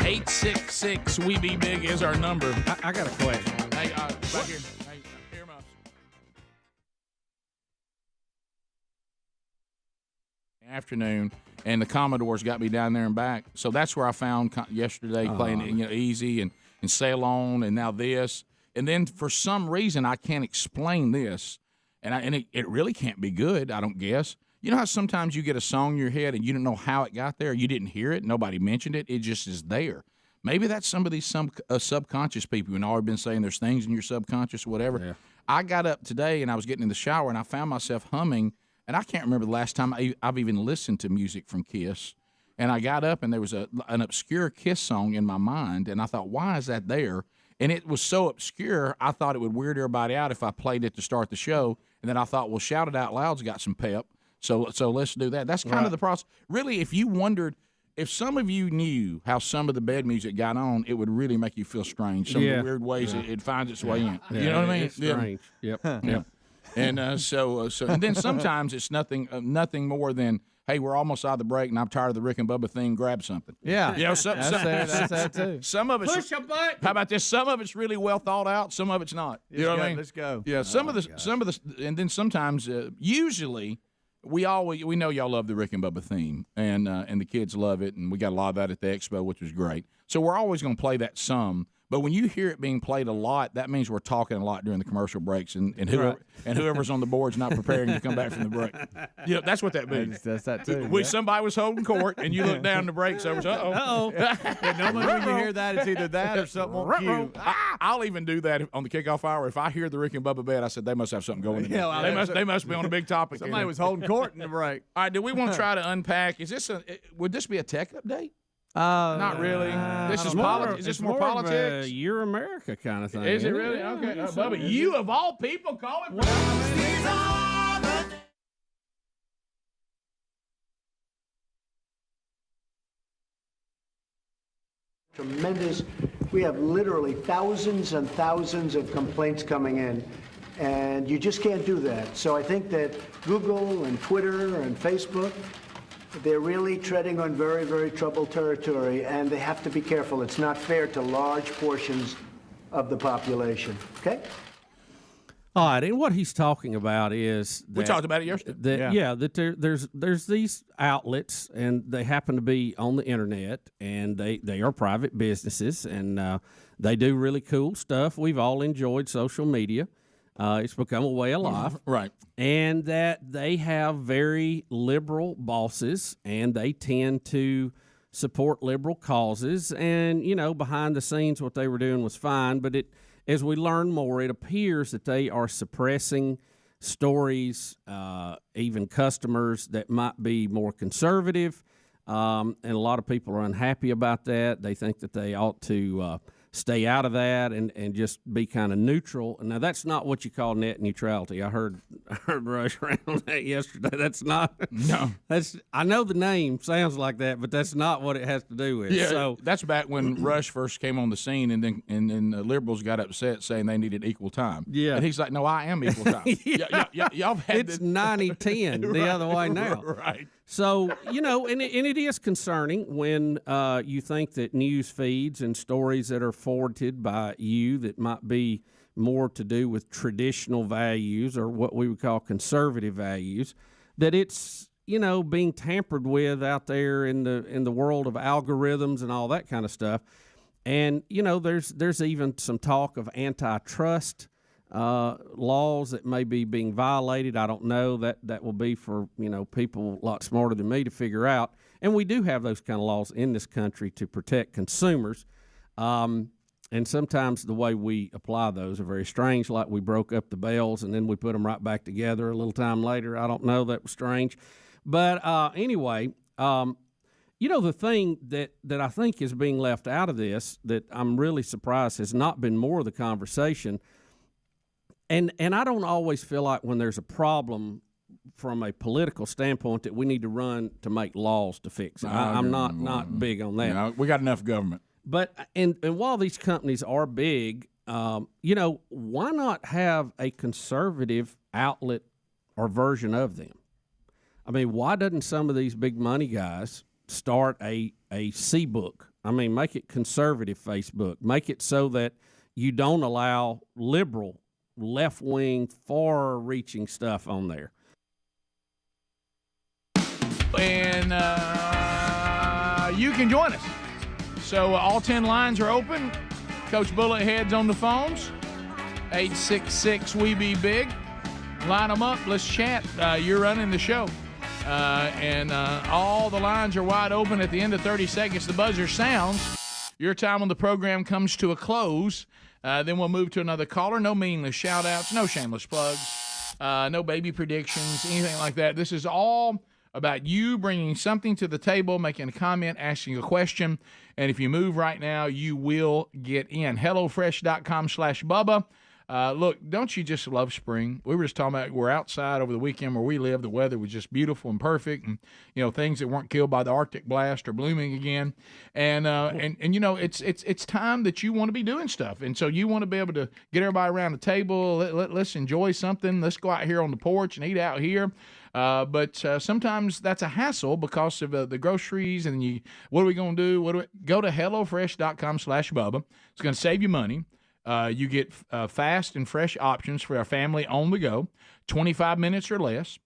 866 We Be Big is our number. I got a question. Hey, back here. Hey, earmuffs. Afternoon, and the Commodores got me down there and back. So that's where I found yesterday playing Easy and Sail On, and now this. And then for some reason I can't explain this, and it really can't be good. I don't guess. You know how sometimes you get a song in your head and you don't know how it got there. You didn't hear it. Nobody mentioned it. It just is there. Maybe that's some of these subconscious people. I've already been saying there's things in your subconscious or whatever. Yeah. I got up today and I was getting in the shower and I found myself humming. And I can't remember the last time I've even listened to music from Kiss. And I got up and there was an obscure Kiss song in my mind. And I thought, why is that there? And it was so obscure, I thought it would weird everybody out if I played it to start the show. And then I thought, well, Shout It Out Loud's got some pep. So let's do that. That's kind of the process. Really, if you wondered, if some of you knew how some of the bed music got on, it would really make you feel strange. Some of the weird ways it finds its way in. You know what I mean? It's strange. Yep. Yep. And so and then sometimes it's nothing more than, hey, we're almost out of the break, and I'm tired of the Rick and Bubba thing. Grab something. Yeah, that's that too. Some of it's push a button. How about this? Some of it's really well thought out. Some of it's not. You know what I mean? Let's go. Yeah. Some of the, and then sometimes, usually, we know y'all love the Rick and Bubba theme, and the kids love it, and we got a lot of that at the expo, which was great. So we're always going to play that some. But when you hear it being played a lot, that means we're talking a lot during the commercial breaks, and whoever's on the board's not preparing to come back from the break. Yeah, that's what that means. That's that too. When somebody was holding court, and you look down the breaks, over, uh-oh. Yeah, normally when you hear that, it's either that or something on cue. I'll even do that on the kickoff hour. If I hear the Rick and Bubba bed, I said they must have something going. Yeah, they must be on a big topic. Somebody was holding court in the break. All right, do we want to try to unpack? Would this be a tech update? Not really. This is politics. Is this more politics? You're America kind of thing. Is it really? Okay, Bubba, you of all people call it. Tremendous. We have literally thousands and thousands of complaints coming in, and you just can't do that. So I think that Google and Twitter and Facebook, they're really treading on very, very troubled territory, and they have to be careful. It's not fair to large portions of the population. Okay? All right, and what he's talking about is we talked about it yesterday. That there's these outlets, and they happen to be on the internet, and they are private businesses, and they do really cool stuff. We've all enjoyed social media. It's become a way of life. Right. And that they have very liberal bosses, and they tend to support liberal causes. And, behind the scenes, what they were doing was fine. But as we learn more, it appears that they are suppressing stories, even customers that might be more conservative. And a lot of people are unhappy about that. They think that they ought to stay out of that and just be kind of neutral. Now, that's not what you call net neutrality. I heard Rush around that yesterday. That's not. No. I know the name sounds like that, but that's not what it has to do with. Yeah, so that's back when Rush first came on the scene, and then the liberals got upset saying they needed equal time. Yeah. And he's like, no, I am equal time. Y'all had it's 90-10 the other way now. Right. So, and it is concerning when you think that news feeds and stories that are forwarded by you that might be more to do with traditional values or what we would call conservative values, that it's, being tampered with out there in the world of algorithms and all that kind of stuff. And, there's even some talk of antitrust laws that may be being violated. I don't know. That will be for people a lot smarter than me to figure out. And we do have those kind of laws in this country to protect consumers. And sometimes the way we apply those are very strange, like we broke up the bells and then we put them right back together a little time later. I don't know. That was strange. But anyway, the thing that I think is being left out of this that I'm really surprised has not been more of the conversation. And I don't always feel like when there's a problem from a political standpoint that we need to run to make laws to fix it. I'm not big on that. We got enough government. But and while these companies are big, why not have a conservative outlet or version of them? I mean, why doesn't some of these big money guys start a C-book? I mean, make it conservative Facebook. Make it so that you don't allow liberal, left-wing, far-reaching stuff on there. And you can join us. So all 10 lines are open. Coach Bullet heads on the phones. 866-WE-BE-BIG. Line them up. Let's chat. You're running the show. And all the lines are wide open. At the end of 30 seconds, the buzzer sounds. Your time on the program comes to a close. Then we'll move to another caller. No meaningless shout-outs. No shameless plugs. No baby predictions. Anything like that. This is all about you bringing something to the table, making a comment, asking a question. And if you move right now, you will get in. HelloFresh.com/Bubba. Look, don't you just love spring? We were just talking about we're outside over the weekend where we live. The weather was just beautiful and perfect, and things that weren't killed by the Arctic blast are blooming again. And it's time that you want to be doing stuff, and so you want to be able to get everybody around the table. Let's enjoy something. Let's go out here on the porch and eat out here. But sometimes that's a hassle because of the groceries, and what are we going to do? Go to HelloFresh.com/Bubba. It's going to save you money. You get fast and fresh options for our family on the go, 25 minutes or less.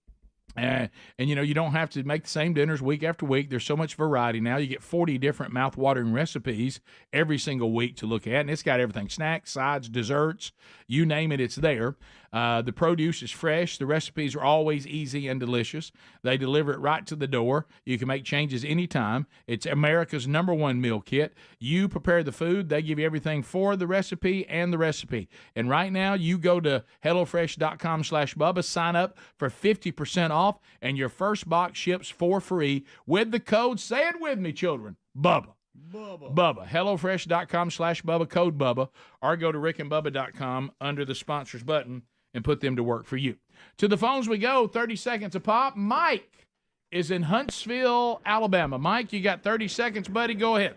And you don't have to make the same dinners week after week. There's so much variety now. You get 40 different mouth-watering recipes every single week to look at, and it's got everything: snacks, sides, desserts, you name it, it's there. The produce is fresh. The recipes are always easy and delicious. They deliver it right to the door. You can make changes anytime. It's America's #1 meal kit. You prepare the food. They give you everything for the recipe and the recipe. And right now, you go to HelloFresh.com/Bubba, sign up for 50% off, and your first box ships for free with the code, say it with me, children, Bubba. Bubba. HelloFresh.com/Bubba, code Bubba, or go to rickandbubba.com under the sponsors button and put them to work for you. To the phones we go, 30 seconds a pop. Mike is in Huntsville, Alabama. Mike, you got 30 seconds, buddy. Go ahead.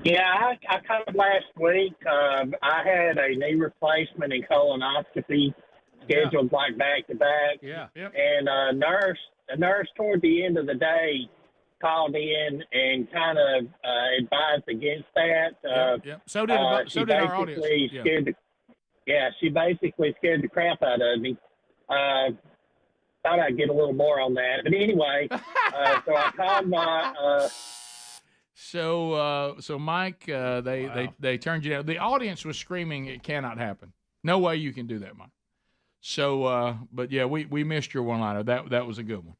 Yeah, I come last week. I had a knee replacement and colonoscopy scheduled like back to back. Yeah. Yep. And a nurse toward the end of the day called in and kind of advised against that. So did our audience. She basically scared the crap out of me. Thought I'd get a little more on that, but anyway, so I called my. So Mike, they turned you down. The audience was screaming, "It cannot happen! No way you can do that, Mike." So, but yeah, we missed your one-liner. That was a good one.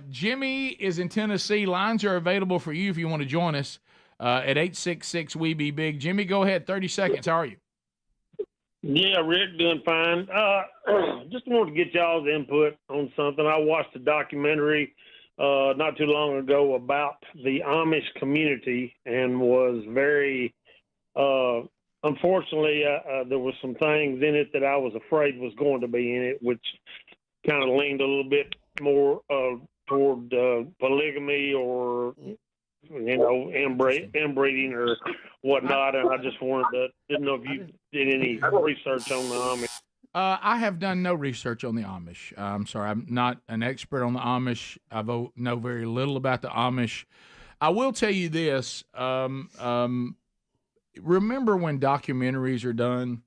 Jimmy is in Tennessee. Lines are available for you if you want to join us at 866-WE-BE-BIG. Jimmy, go ahead. 30 seconds. How are you? Yeah, Rick, doing fine. Just wanted to get y'all's input on something. I watched a documentary not too long ago about the Amish community and was very unfortunately, there were some things in it that I was afraid was going to be in it, which kind of leaned a little bit more toward polygamy or, inbreeding or whatnot. And I just didn't know if you did any research on the Amish. I have done no research on the Amish. I'm sorry, I'm not an expert on the Amish. I know very little about the Amish. I will tell you this. Remember when documentaries are done?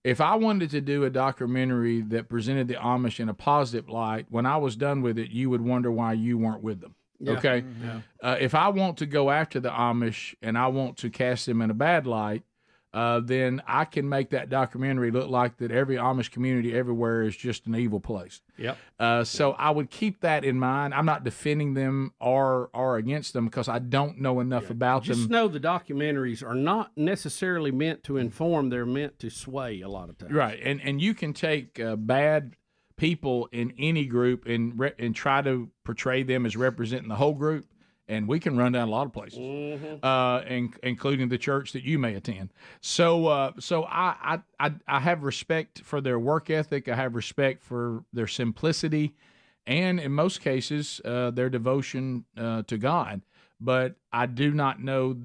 If I wanted to do a documentary that presented the Amish in a positive light, when I was done with it, you would wonder why you weren't with them. Yeah. Okay? Yeah. If I want to go after the Amish and I want to cast them in a bad light, then I can make that documentary look like that every Amish community everywhere is just an evil place. Yep. So I would keep that in mind. I'm not defending them or against them because I don't know enough about them. Just know the documentaries are not necessarily meant to inform; they're meant to sway a lot of times. Right, and you can take bad people in any group and try to portray them as representing the whole group. And we can run down a lot of places, including the church that you may attend. So I have respect for their work ethic. I have respect for their simplicity, and in most cases, their devotion to God. But I do not know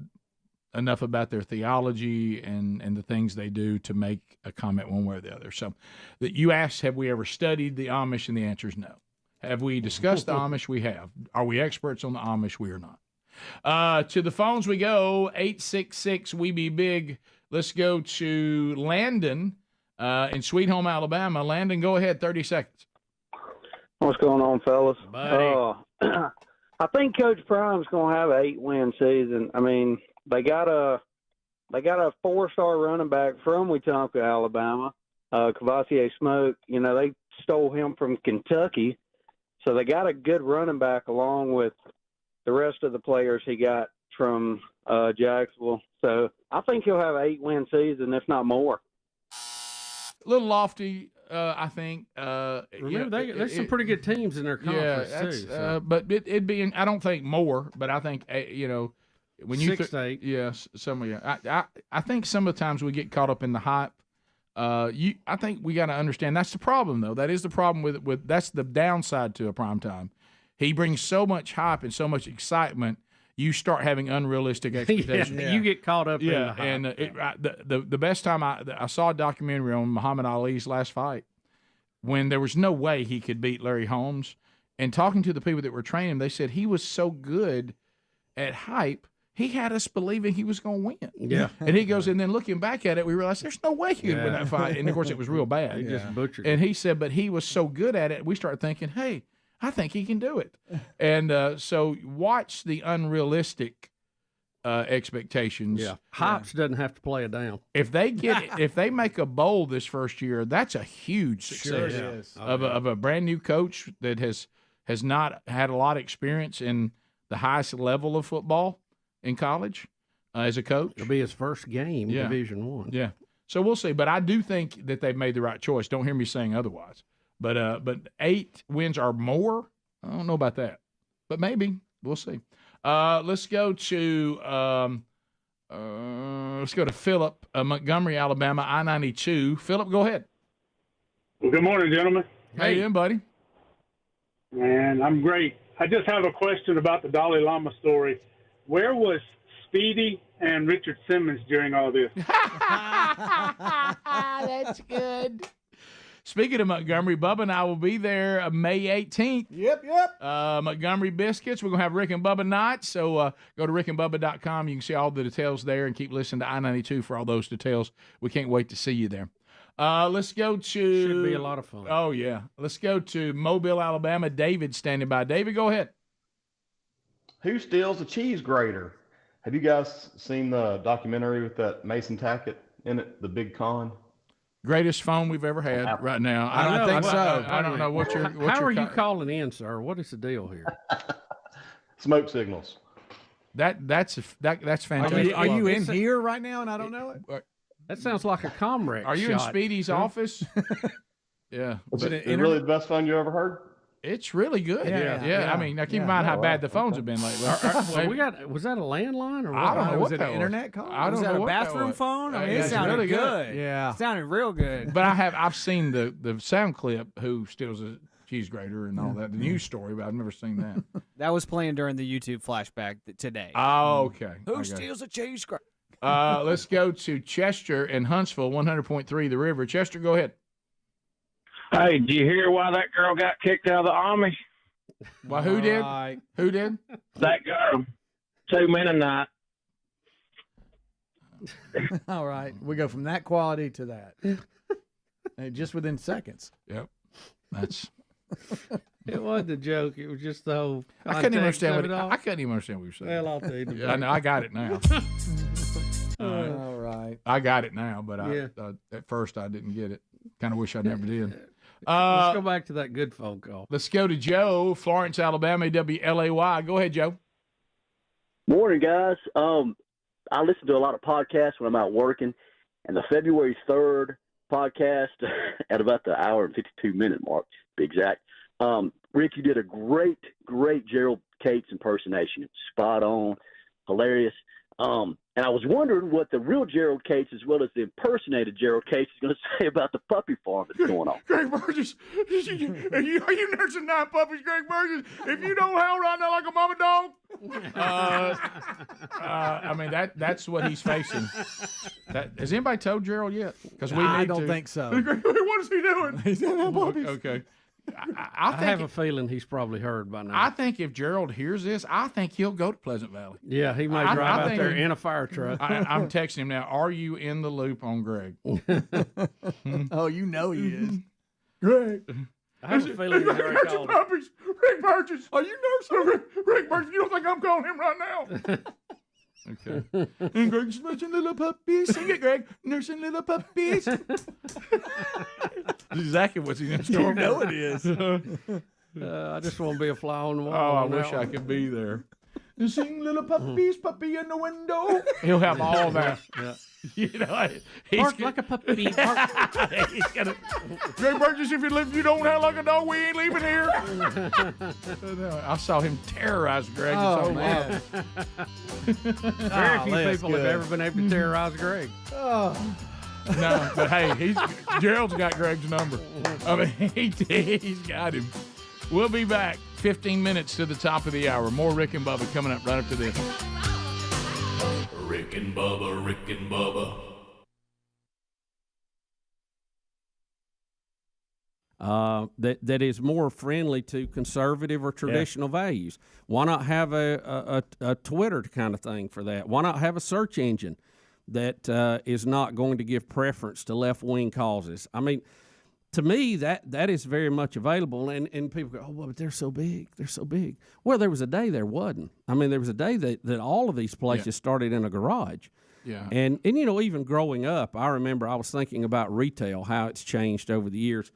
enough about their theology and the things they do to make a comment one way or the other. So, that you asked, have we ever studied the Amish? And the answer is no. Have we discussed the Amish? We have. Are we experts on the Amish? We are not. To the phones we go, 866-WE-BE-BIG. Let's go to Landon in Sweet Home, Alabama. Landon, go ahead, 30 seconds. What's going on, fellas? Buddy. I think Coach Prime's going to have an 8-win season. I mean, they got a 4-star running back from Wetumpka, Alabama, Cavassier Smoke. They stole him from Kentucky. So they got a good running back along with the rest of the players he got from Jacksonville. So I think he'll have an 8-win season, if not more. A little lofty, I think. Remember, there's some pretty good teams in their conference too. So. But it'd be. I don't think more, but I think when you 6 to 8. Yes, some of you. I think some of the times we get caught up in the hype. I think we got to understand that's the problem, though. That is the problem with that's the downside to a primetime. He brings so much hype and so much excitement. You start having unrealistic expectations. You get caught up in the hype. And the best time I saw a documentary on Muhammad Ali's last fight when there was no way he could beat Larry Holmes. And talking to the people that were training him, they said he was so good at hype. he had us believing he was going to win. Yeah. And he goes, and then looking back at it, we realized there's no way he would win that fight. And, of course, it was real bad. He just butchered And he said, but he was so good at it, we started thinking, hey, I think he can do it. And so watch the unrealistic expectations. Yeah. Hops doesn't have to play it down. If they make a bowl this first year, that's a huge success Sure is. of a brand new coach that has not had a lot of experience in the highest level of football in college as a coach. It'll be his first game, Division I. Yeah. So we'll see. But I do think that they've made the right choice. Don't hear me saying otherwise. But 8 wins or more, I don't know about that. But maybe. We'll see. Let's go to Philip, Montgomery, Alabama, I-92. Philip, go ahead. Well, good morning, gentlemen. How you doing, buddy? Man, I'm great. I just have a question about the Dalai Lama story. Where was Speedy and Richard Simmons during all this? That's good. Speaking of Montgomery, Bubba and I will be there May 18th. Yep. Montgomery Biscuits. We're going to have Rick and Bubba night. So go to rickandbubba.com. You can see all the details there and keep listening to I-92 for all those details. We can't wait to see you there. Let's go to... Should be a lot of fun. Oh, yeah. Let's go to Mobile, Alabama. David standing by. David, go ahead. Who steals a cheese grater? Have you guys seen the documentary with that Mason Tackett in it, The Big Con? Greatest phone we've ever had right now. I think so. I don't know what you're. How are you calling in, sir? What is the deal here? Smoke signals. That's fantastic. Are you in here right now and I don't know it? That sounds like a comrade. Are you in Speedy's office? Yeah. Is it really the best phone you ever heard? It's really good. Yeah. I mean, now keep in mind how bad the phones have been lately. Was that a landline or what? I don't know. Was it an internet call? I don't was know that a what bathroom that phone? I mean, it's it sounded really good. Yeah. It sounded real good. But I've seen the sound clip, who steals a cheese grater and all that, the news story, but I've never seen that. That was playing during the YouTube flashback today. Oh, okay. Who steals a cheese grater? Let's go to Chester and Huntsville, 100.3 The River. Chester, go ahead. Hey, did you hear why that girl got kicked out of the Army? Why, who did? Who did? That girl. 2 Mennonite. All right. We go from that quality to that. And just within seconds. Yep. That's... It wasn't a joke. It was just the whole. I couldn't even understand what you were saying. Well, I'll tell you. Yeah, I know. I got it now. All right. I got it now, but at first I didn't get it. Kind of wish I never did. Let's go back to that good phone call. Let's go to Joe, Florence, Alabama, WLAY. Go ahead, Joe. Morning, guys. I listen to a lot of podcasts when I'm out working, and the February 3rd podcast at about the hour and 52-minute mark, to be exact. Rick, you did a great Gerald Cates impersonation. Spot on, hilarious. And I was wondering what the real Gerald Cates, as well as the impersonated Gerald Cates, is going to say about the puppy farm that's going on. Greg Burgess, are you nursing 9 puppies, Greg Burgess? If you don't howl right now like a mama dog. I mean, that's what he's facing. Has anybody told Gerald yet? Because I don't think so. What is he doing? He's in puppies. Okay. I have a feeling he's probably heard by now. I think if Gerald hears this, I think he'll go to Pleasant Valley. Yeah, he might drive out there in a fire truck. I'm texting him now. Are you in the loop on Greg? Oh, you know he is. Greg. I have a feeling he's already called. Puppies. Rick Burgess. Are you nursing? Rick Burgess, you don't think I'm calling him right now? Okay. And Greg's nursing little puppies. Sing it, Greg. Nursing little puppies. That's exactly what's in store. You know it is. I just want to be a fly on the wall. Oh, I wish I could be there. Sing little puppies, puppy in the window. He'll have all that. Yeah. You know, he's bark like a puppy. He's gonna, Greg Burgess, if you don't howl like a dog, we ain't leaving here. I saw him terrorize Greg. Oh, man. Very few people have ever been able to terrorize Greg. Oh. No, but hey, Gerald's got Greg's number. I mean, he's got him. We'll be back 15 minutes to the top of the hour. More Rick and Bubba coming up right after this. Rick and Bubba, Rick and Bubba. that is more friendly to conservative or traditional values. Why not have a Twitter kind of thing for that? Why not have a search engine that is not going to give preference to left-wing causes? I mean, to me, that is very much available, and people go, oh, well, but they're so big. They're so big. Well, there was a day there wasn't. I mean, there was a day that all of these places started in a garage. Yeah. And you know, even growing up, I remember I was thinking about retail, how it's changed over the years.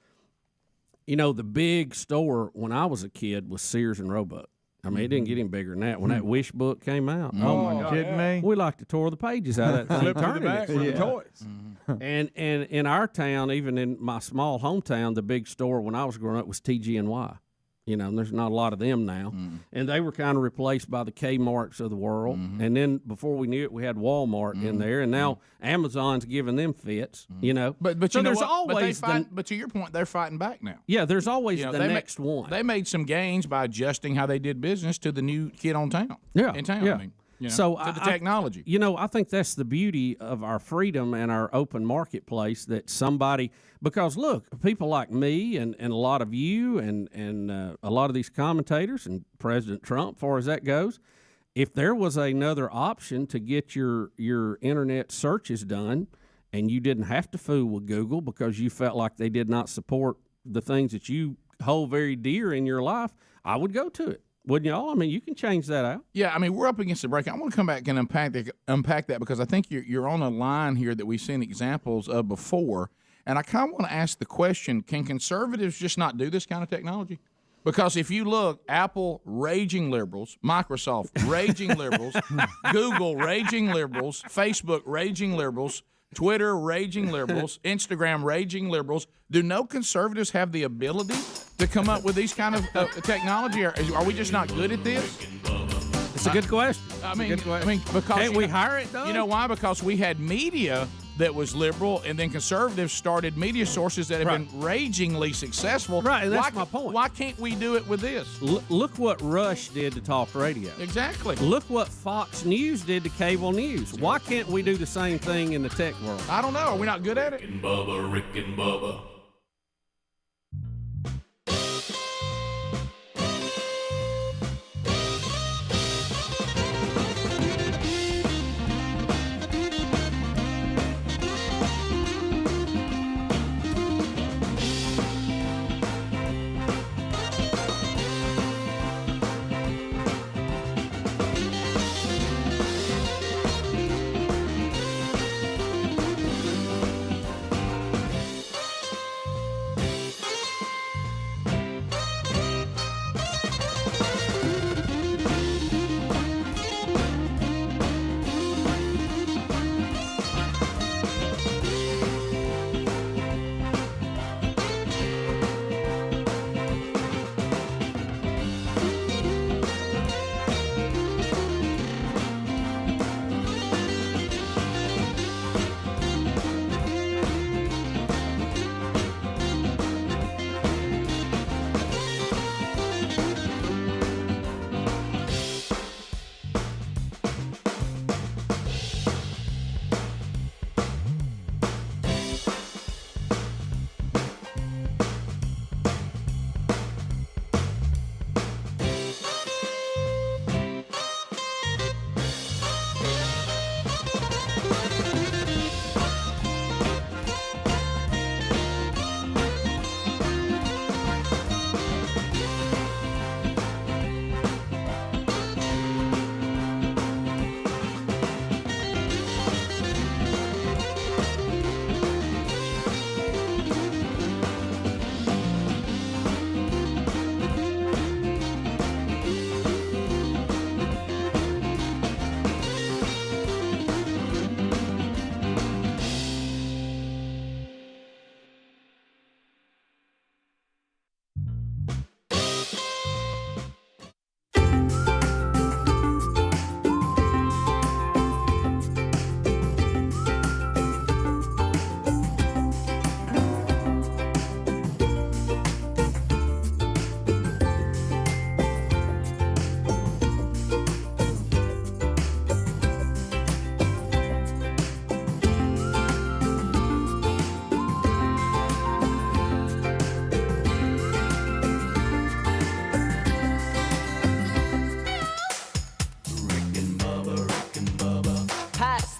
You know, the big store when I was a kid was Sears and Roebuck. I mean, it didn't get any bigger than that. When that Wish book came out, oh my God, kidding me? We like to tore the pages out of that thing, Flip to the back for the toys. And in our town, even in my small hometown, the big store when I was growing up was TG&Y. You know, and there's not a lot of them now. And they were kind of replaced by the Kmarts of the world. And then before we knew it, we had Walmart in there. And now Amazon's giving them fits, you know. But so you know there's what? always but to your point, they're fighting back now. Yeah, there's always You know, the next one. They made some gains by adjusting how they did business to the new kid in town. Yeah, In town, yeah. I mean. You know, So to the technology. You know, I think that's the beauty of our freedom and our open marketplace, that somebody, because look, people like me and a lot of you and a lot of these commentators and President Trump, as far as that goes, if there was another option to get your internet searches done and you didn't have to fool with Google because you felt like they did not support the things that you hold very dear in your life, I would go to it. Wouldn't y'all? I mean, you can change that out. Yeah, I mean, we're up against the break. I want to come back and unpack that because I think you're on a line here that we've seen examples of before. And I kind of want to ask the question, can conservatives just not do this kind of technology? Because if you look, Apple, raging liberals, Microsoft, raging liberals, Google, raging liberals, Facebook, raging liberals, Twitter, raging liberals, Instagram, raging liberals. Do no conservatives have the ability to come up with these kind of technology? Are we just not good at this? It's a good question. I mean, because can't we hire it, Doug? You know why? Because we had media that was liberal, and then conservatives started media sources that have been ragingly successful. Right, and that's my point. Why can't we do it with this? Look what Rush did to talk radio. Exactly. Look what Fox News did to cable news. Why can't we do the same thing in the tech world? I don't know. Are we not good at it? Rick and Bubba, Rick and Bubba.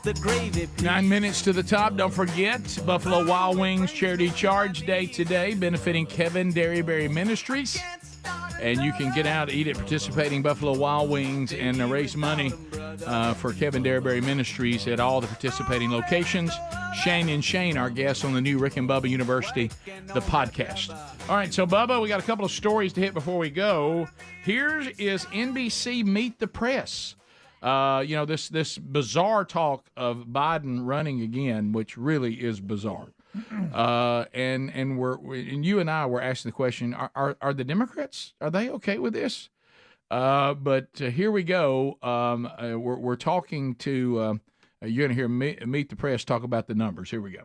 the gravy piece. 9 minutes to the top. Don't forget, Buffalo Wild Wings Charity Charge Day today, benefiting Kevin Derryberry Ministries. And you can get out, eat at participating Buffalo Wild Wings, and raise money for Kevin Derryberry Ministries at all the participating locations. Shane and Shane, our guests on the new Rick and Bubba University, the podcast. All right, so Bubba, we got a couple of stories to hit before we go. Here is NBC Meet the Press. This bizarre talk of Biden running again, which really is bizarre. And you and I were asking the question: Are the Democrats, are they okay with this? But here we go. We're talking to. You're going to hear Meet the Press talk about the numbers. Here we go.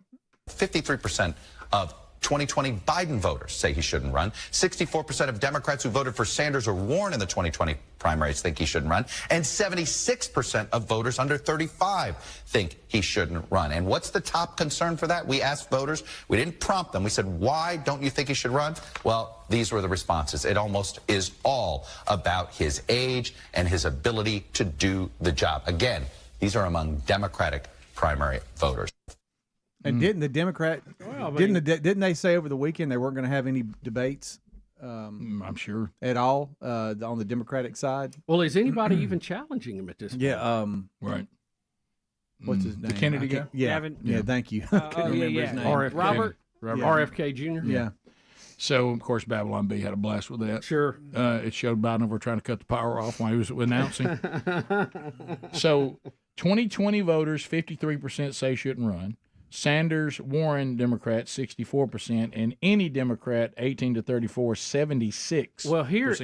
53% of 2020 Biden voters say he shouldn't run. 64% of Democrats who voted for Sanders or Warren in the 2020 primaries think he shouldn't run. And 76% of voters under 35 think he shouldn't run. And what's the top concern for that? We asked voters. We didn't prompt them. We said, why don't you think he should run? Well, these were the responses. It almost is all about his age and his ability to do the job. Again, these are among Democratic primary voters. And didn't the Democrat? Didn't they say over the weekend they weren't going to have any debates? I'm sure at all on the Democratic side. Well, is anybody even challenging him at this point? Yeah. Right. What's his name? The Kennedy guy. Yeah. Thank you. I couldn't remember his name. Robert RFK Jr. Yeah. So, of course, Babylon B had a blast with that. Sure. It showed Biden over trying to cut the power off while he was announcing. So, 2020 voters, 53% say he shouldn't run. Sanders, Warren, Democrat, 64%, and any Democrat, 18 to 34, 76%. Well, here's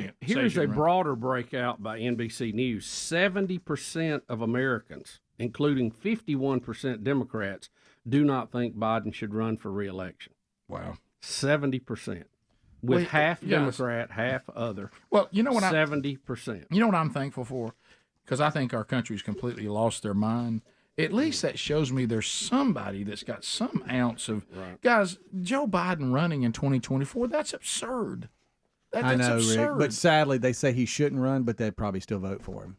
a broader breakout by NBC News. 70% of Americans, including 51% Democrats, do not think Biden should run for re-election. Wow. 70%. With half Democrat, half other. Well, you know what 70%. You know what I'm thankful for? Because I think our country's completely lost their mind. At least that shows me there's somebody that's got some ounce of guys. Joe Biden running in 2024, that's absurd. I know, absurd. Rick, but sadly they say he shouldn't run, but they'd probably still vote for him.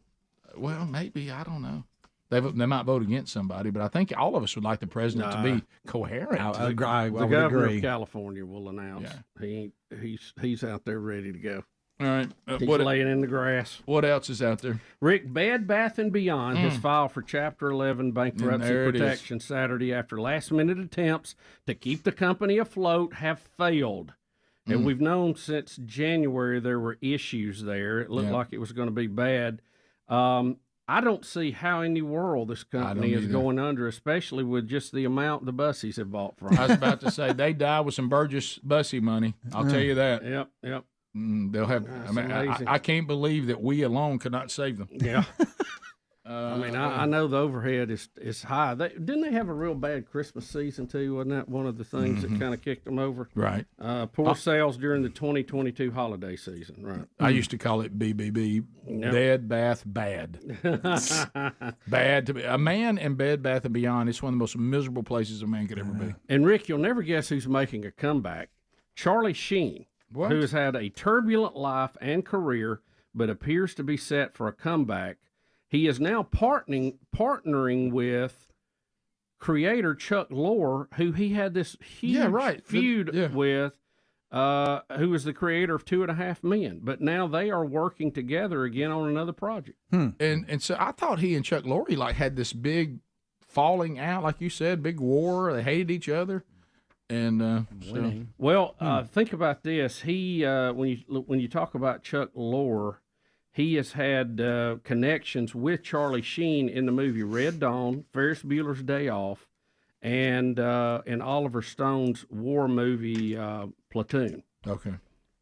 Well, maybe, I don't know. They might vote against somebody, but I think all of us would like the president to be coherent. The governor of California will announce he's out there ready to go. All right. He's laying in the grass. What else is out there? Rick, Bed Bath & Beyond has filed for Chapter 11 bankruptcy protection Saturday after last-minute attempts to keep the company afloat have failed. And we've known since January there were issues there. It looked like it was going to be bad. I don't see how in the world this company is going under, especially with just the amount the bussies have bought from. I was about to say, they die with some Burgess bussy money. I'll tell you that. Yep. They'll have. I can't believe that we alone could not save them. Yeah. I know the overhead is high. Didn't they have a real bad Christmas season too? Wasn't that one of the things that kind of kicked them over? Right. Poor sales during the 2022 holiday season. Right. I used to call it BBB, Bed Bath Bad. Bad to be a man in Bed Bath & Beyond. It's one of the most miserable places a man could ever be. And Rick, you'll never guess who's making a comeback. Charlie Sheen. What? Who has had a turbulent life and career, but appears to be set for a comeback. He is now partnering with creator Chuck Lorre, who he had this huge feud with, who was the creator of 2.5 Men. But now they are working together again on another project. And so I thought he and Chuck Lorre had this big falling out, like you said, big war. They hated each other. And think about this. He when you talk about Chuck Lorre, he has had connections with Charlie Sheen in the movie Red Dawn, Ferris Bueller's Day Off, and Oliver Stone's war movie Platoon. Okay.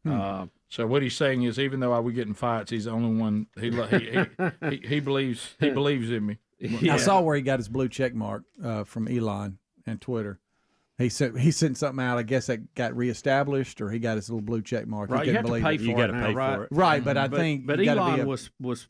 So what he's saying is, even though I would get in fights, he's the only one. He believes in me. I saw where he got his blue check mark from Elon and Twitter. He sent something out. I guess that got reestablished, or he got his little blue check mark. Right, you have to pay for it. You got to pay for it. Right, but I think. But Elon was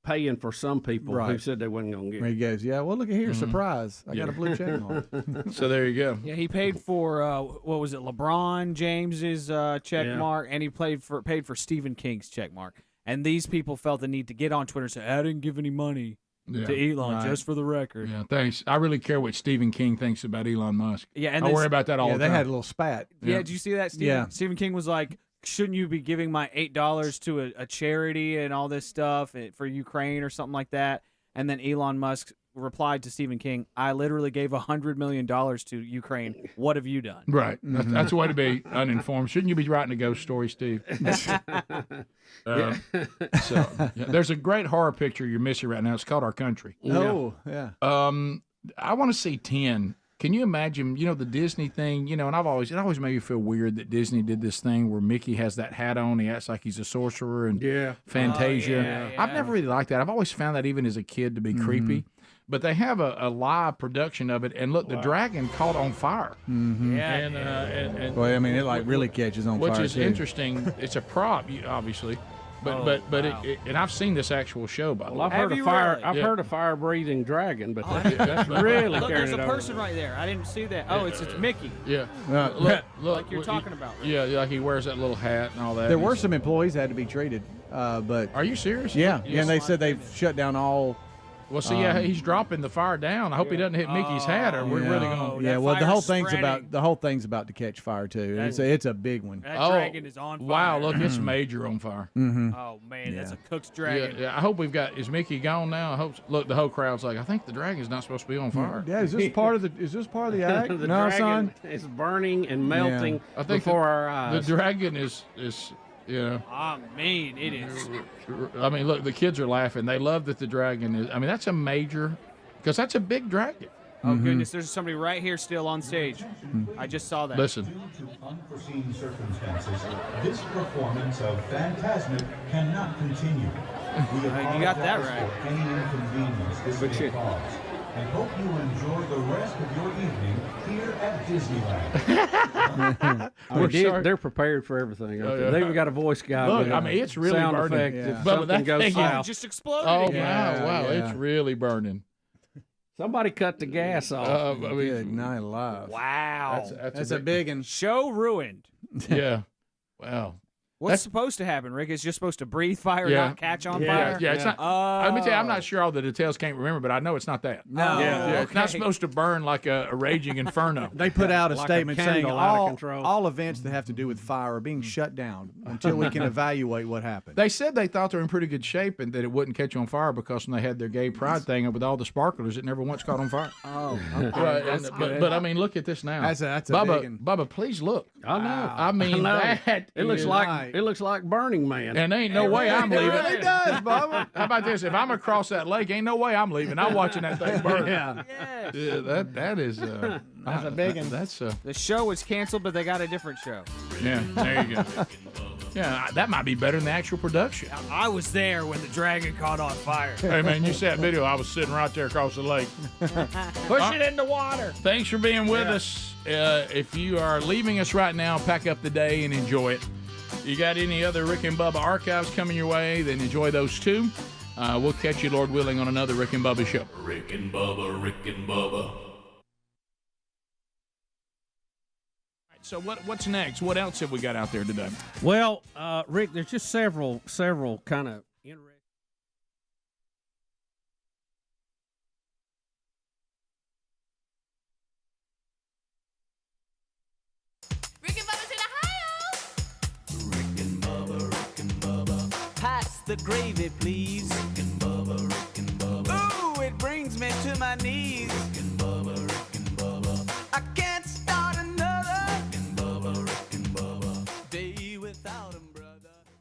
paying for some people who said they wasn't going to get it. He goes, yeah. Well, look at here, surprise! I got a blue check mark. So there you go. Yeah, he paid for what was it, LeBron James's check mark, and he paid for Stephen King's check mark. And these people felt the need to get on Twitter and say, "I didn't give any money." to Elon, just for the record. Yeah, thanks. I really care what Stephen King thinks about Elon Musk. Yeah, and I worry about that all the time. They had a little spat. Yeah, did you see that? Stephen King was like, shouldn't you be giving my $8 to a charity and all this stuff for Ukraine or something like that? And then Elon Musk replied to Stephen King, I literally gave $100 million to Ukraine. What have you done? Right. That's a way to be uninformed. Shouldn't you be writing a ghost story, Steve? There's a great horror picture you're missing right now. It's called Our Country. Oh, yeah. I want to see 10. Can you imagine, the Disney thing, and it always made me feel weird that Disney did this thing where Mickey has that hat on, he acts like he's a sorcerer and Fantasia. I've never really liked that. I've always found that even as a kid to be creepy. But they have a live production of it, and look, the dragon caught on fire. Yeah. Well, I mean, it really catches on fire. Which is interesting. It's a prop, obviously. But and I've seen this actual show, by the way. I've heard a fire-breathing dragon, but that's really Look, carrying there's it a over. person right there. I didn't see that. Oh, it's Mickey. Yeah. Look, Look, like you're talking about. Right? Yeah, like he wears that little hat and all that. There were some employees that had to be treated, but are you serious? Yeah, and they said they've shut down all. Well, see, he's dropping the fire down. I hope he doesn't hit Mickey's hat, or we're really going. Yeah, well, the whole thing's about to catch fire too. It's a big one. That dragon is on fire. Wow, look, it's major on fire. Oh man, that's a cook's dragon. Yeah, I hope is Mickey gone now? I hope. Look, the whole crowd's like, I think the dragon's not supposed to be on fire. Yeah, is this part of the act? The no, dragon son. is burning and melting I think before our eyes. The dragon is. I mean, it is. I mean, look, the kids are laughing. They love that the dragon is. I mean, that's a major, because that's a big dragon. Oh goodness, there's somebody right here still on stage. I just saw that. Listen. Due to unforeseen circumstances, this performance of Phantasmic cannot continue. You got that right. For any inconvenience this may cause, and hope you enjoy the rest of your evening here at Disneyland. They're prepared for everything. They've even got a voice guy. Look, I mean, it's really sound burning. Effect But something that goes thing south. just exploded. Oh, again. wow, it's really burning. Somebody cut the gas off. Good night alive. Wow. That's a big one. Show ruined. Yeah. Wow. What's supposed to happen, Rick? It's just supposed to breathe fire, not catch on fire? Yeah, it's not. Let me tell you, I'm not sure all the details, can't remember, but I know it's not that. No. It's not supposed to burn like a raging inferno. They put out a Like a statement saying candle out of control. all events that have to do with fire are being shut down until we can evaluate what happened. They said they thought they were in pretty good shape and that it wouldn't catch on fire because when they had their gay pride thing with all the sparklers, it never once caught on fire. Oh, Right, but I mean, look at this now. That's a Bubba, big one. Bubba, please look. I know. I mean, that it looks is- like Burning Man. And ain't no way I'm leaving. It really does, Bubba. How about this? If I'm across that lake, ain't no way I'm leaving. I'm watching that thing burn. Yeah. Yeah, that is. That's a big one. That's The show was canceled, but they got a different show. yeah. There you go. Yeah, that might be better than the actual production. I was there when the dragon caught on fire. Hey man, you saw that video? I was sitting right there across the lake. Push it in the water. Thanks for being with us. If you are leaving us right now, pack up the day and enjoy it. You got any other Rick and Bubba archives coming your way, then enjoy those too. We'll catch you, Lord willing, on another Rick and Bubba show. Rick and Bubba, Rick and Bubba. So what's next? What else have we got out there today? Well, Rick, there's just several kind of interesting. Pass the gravy, please. Rick and Bubba, Rick and Bubba. Ooh, it brings me to my knees.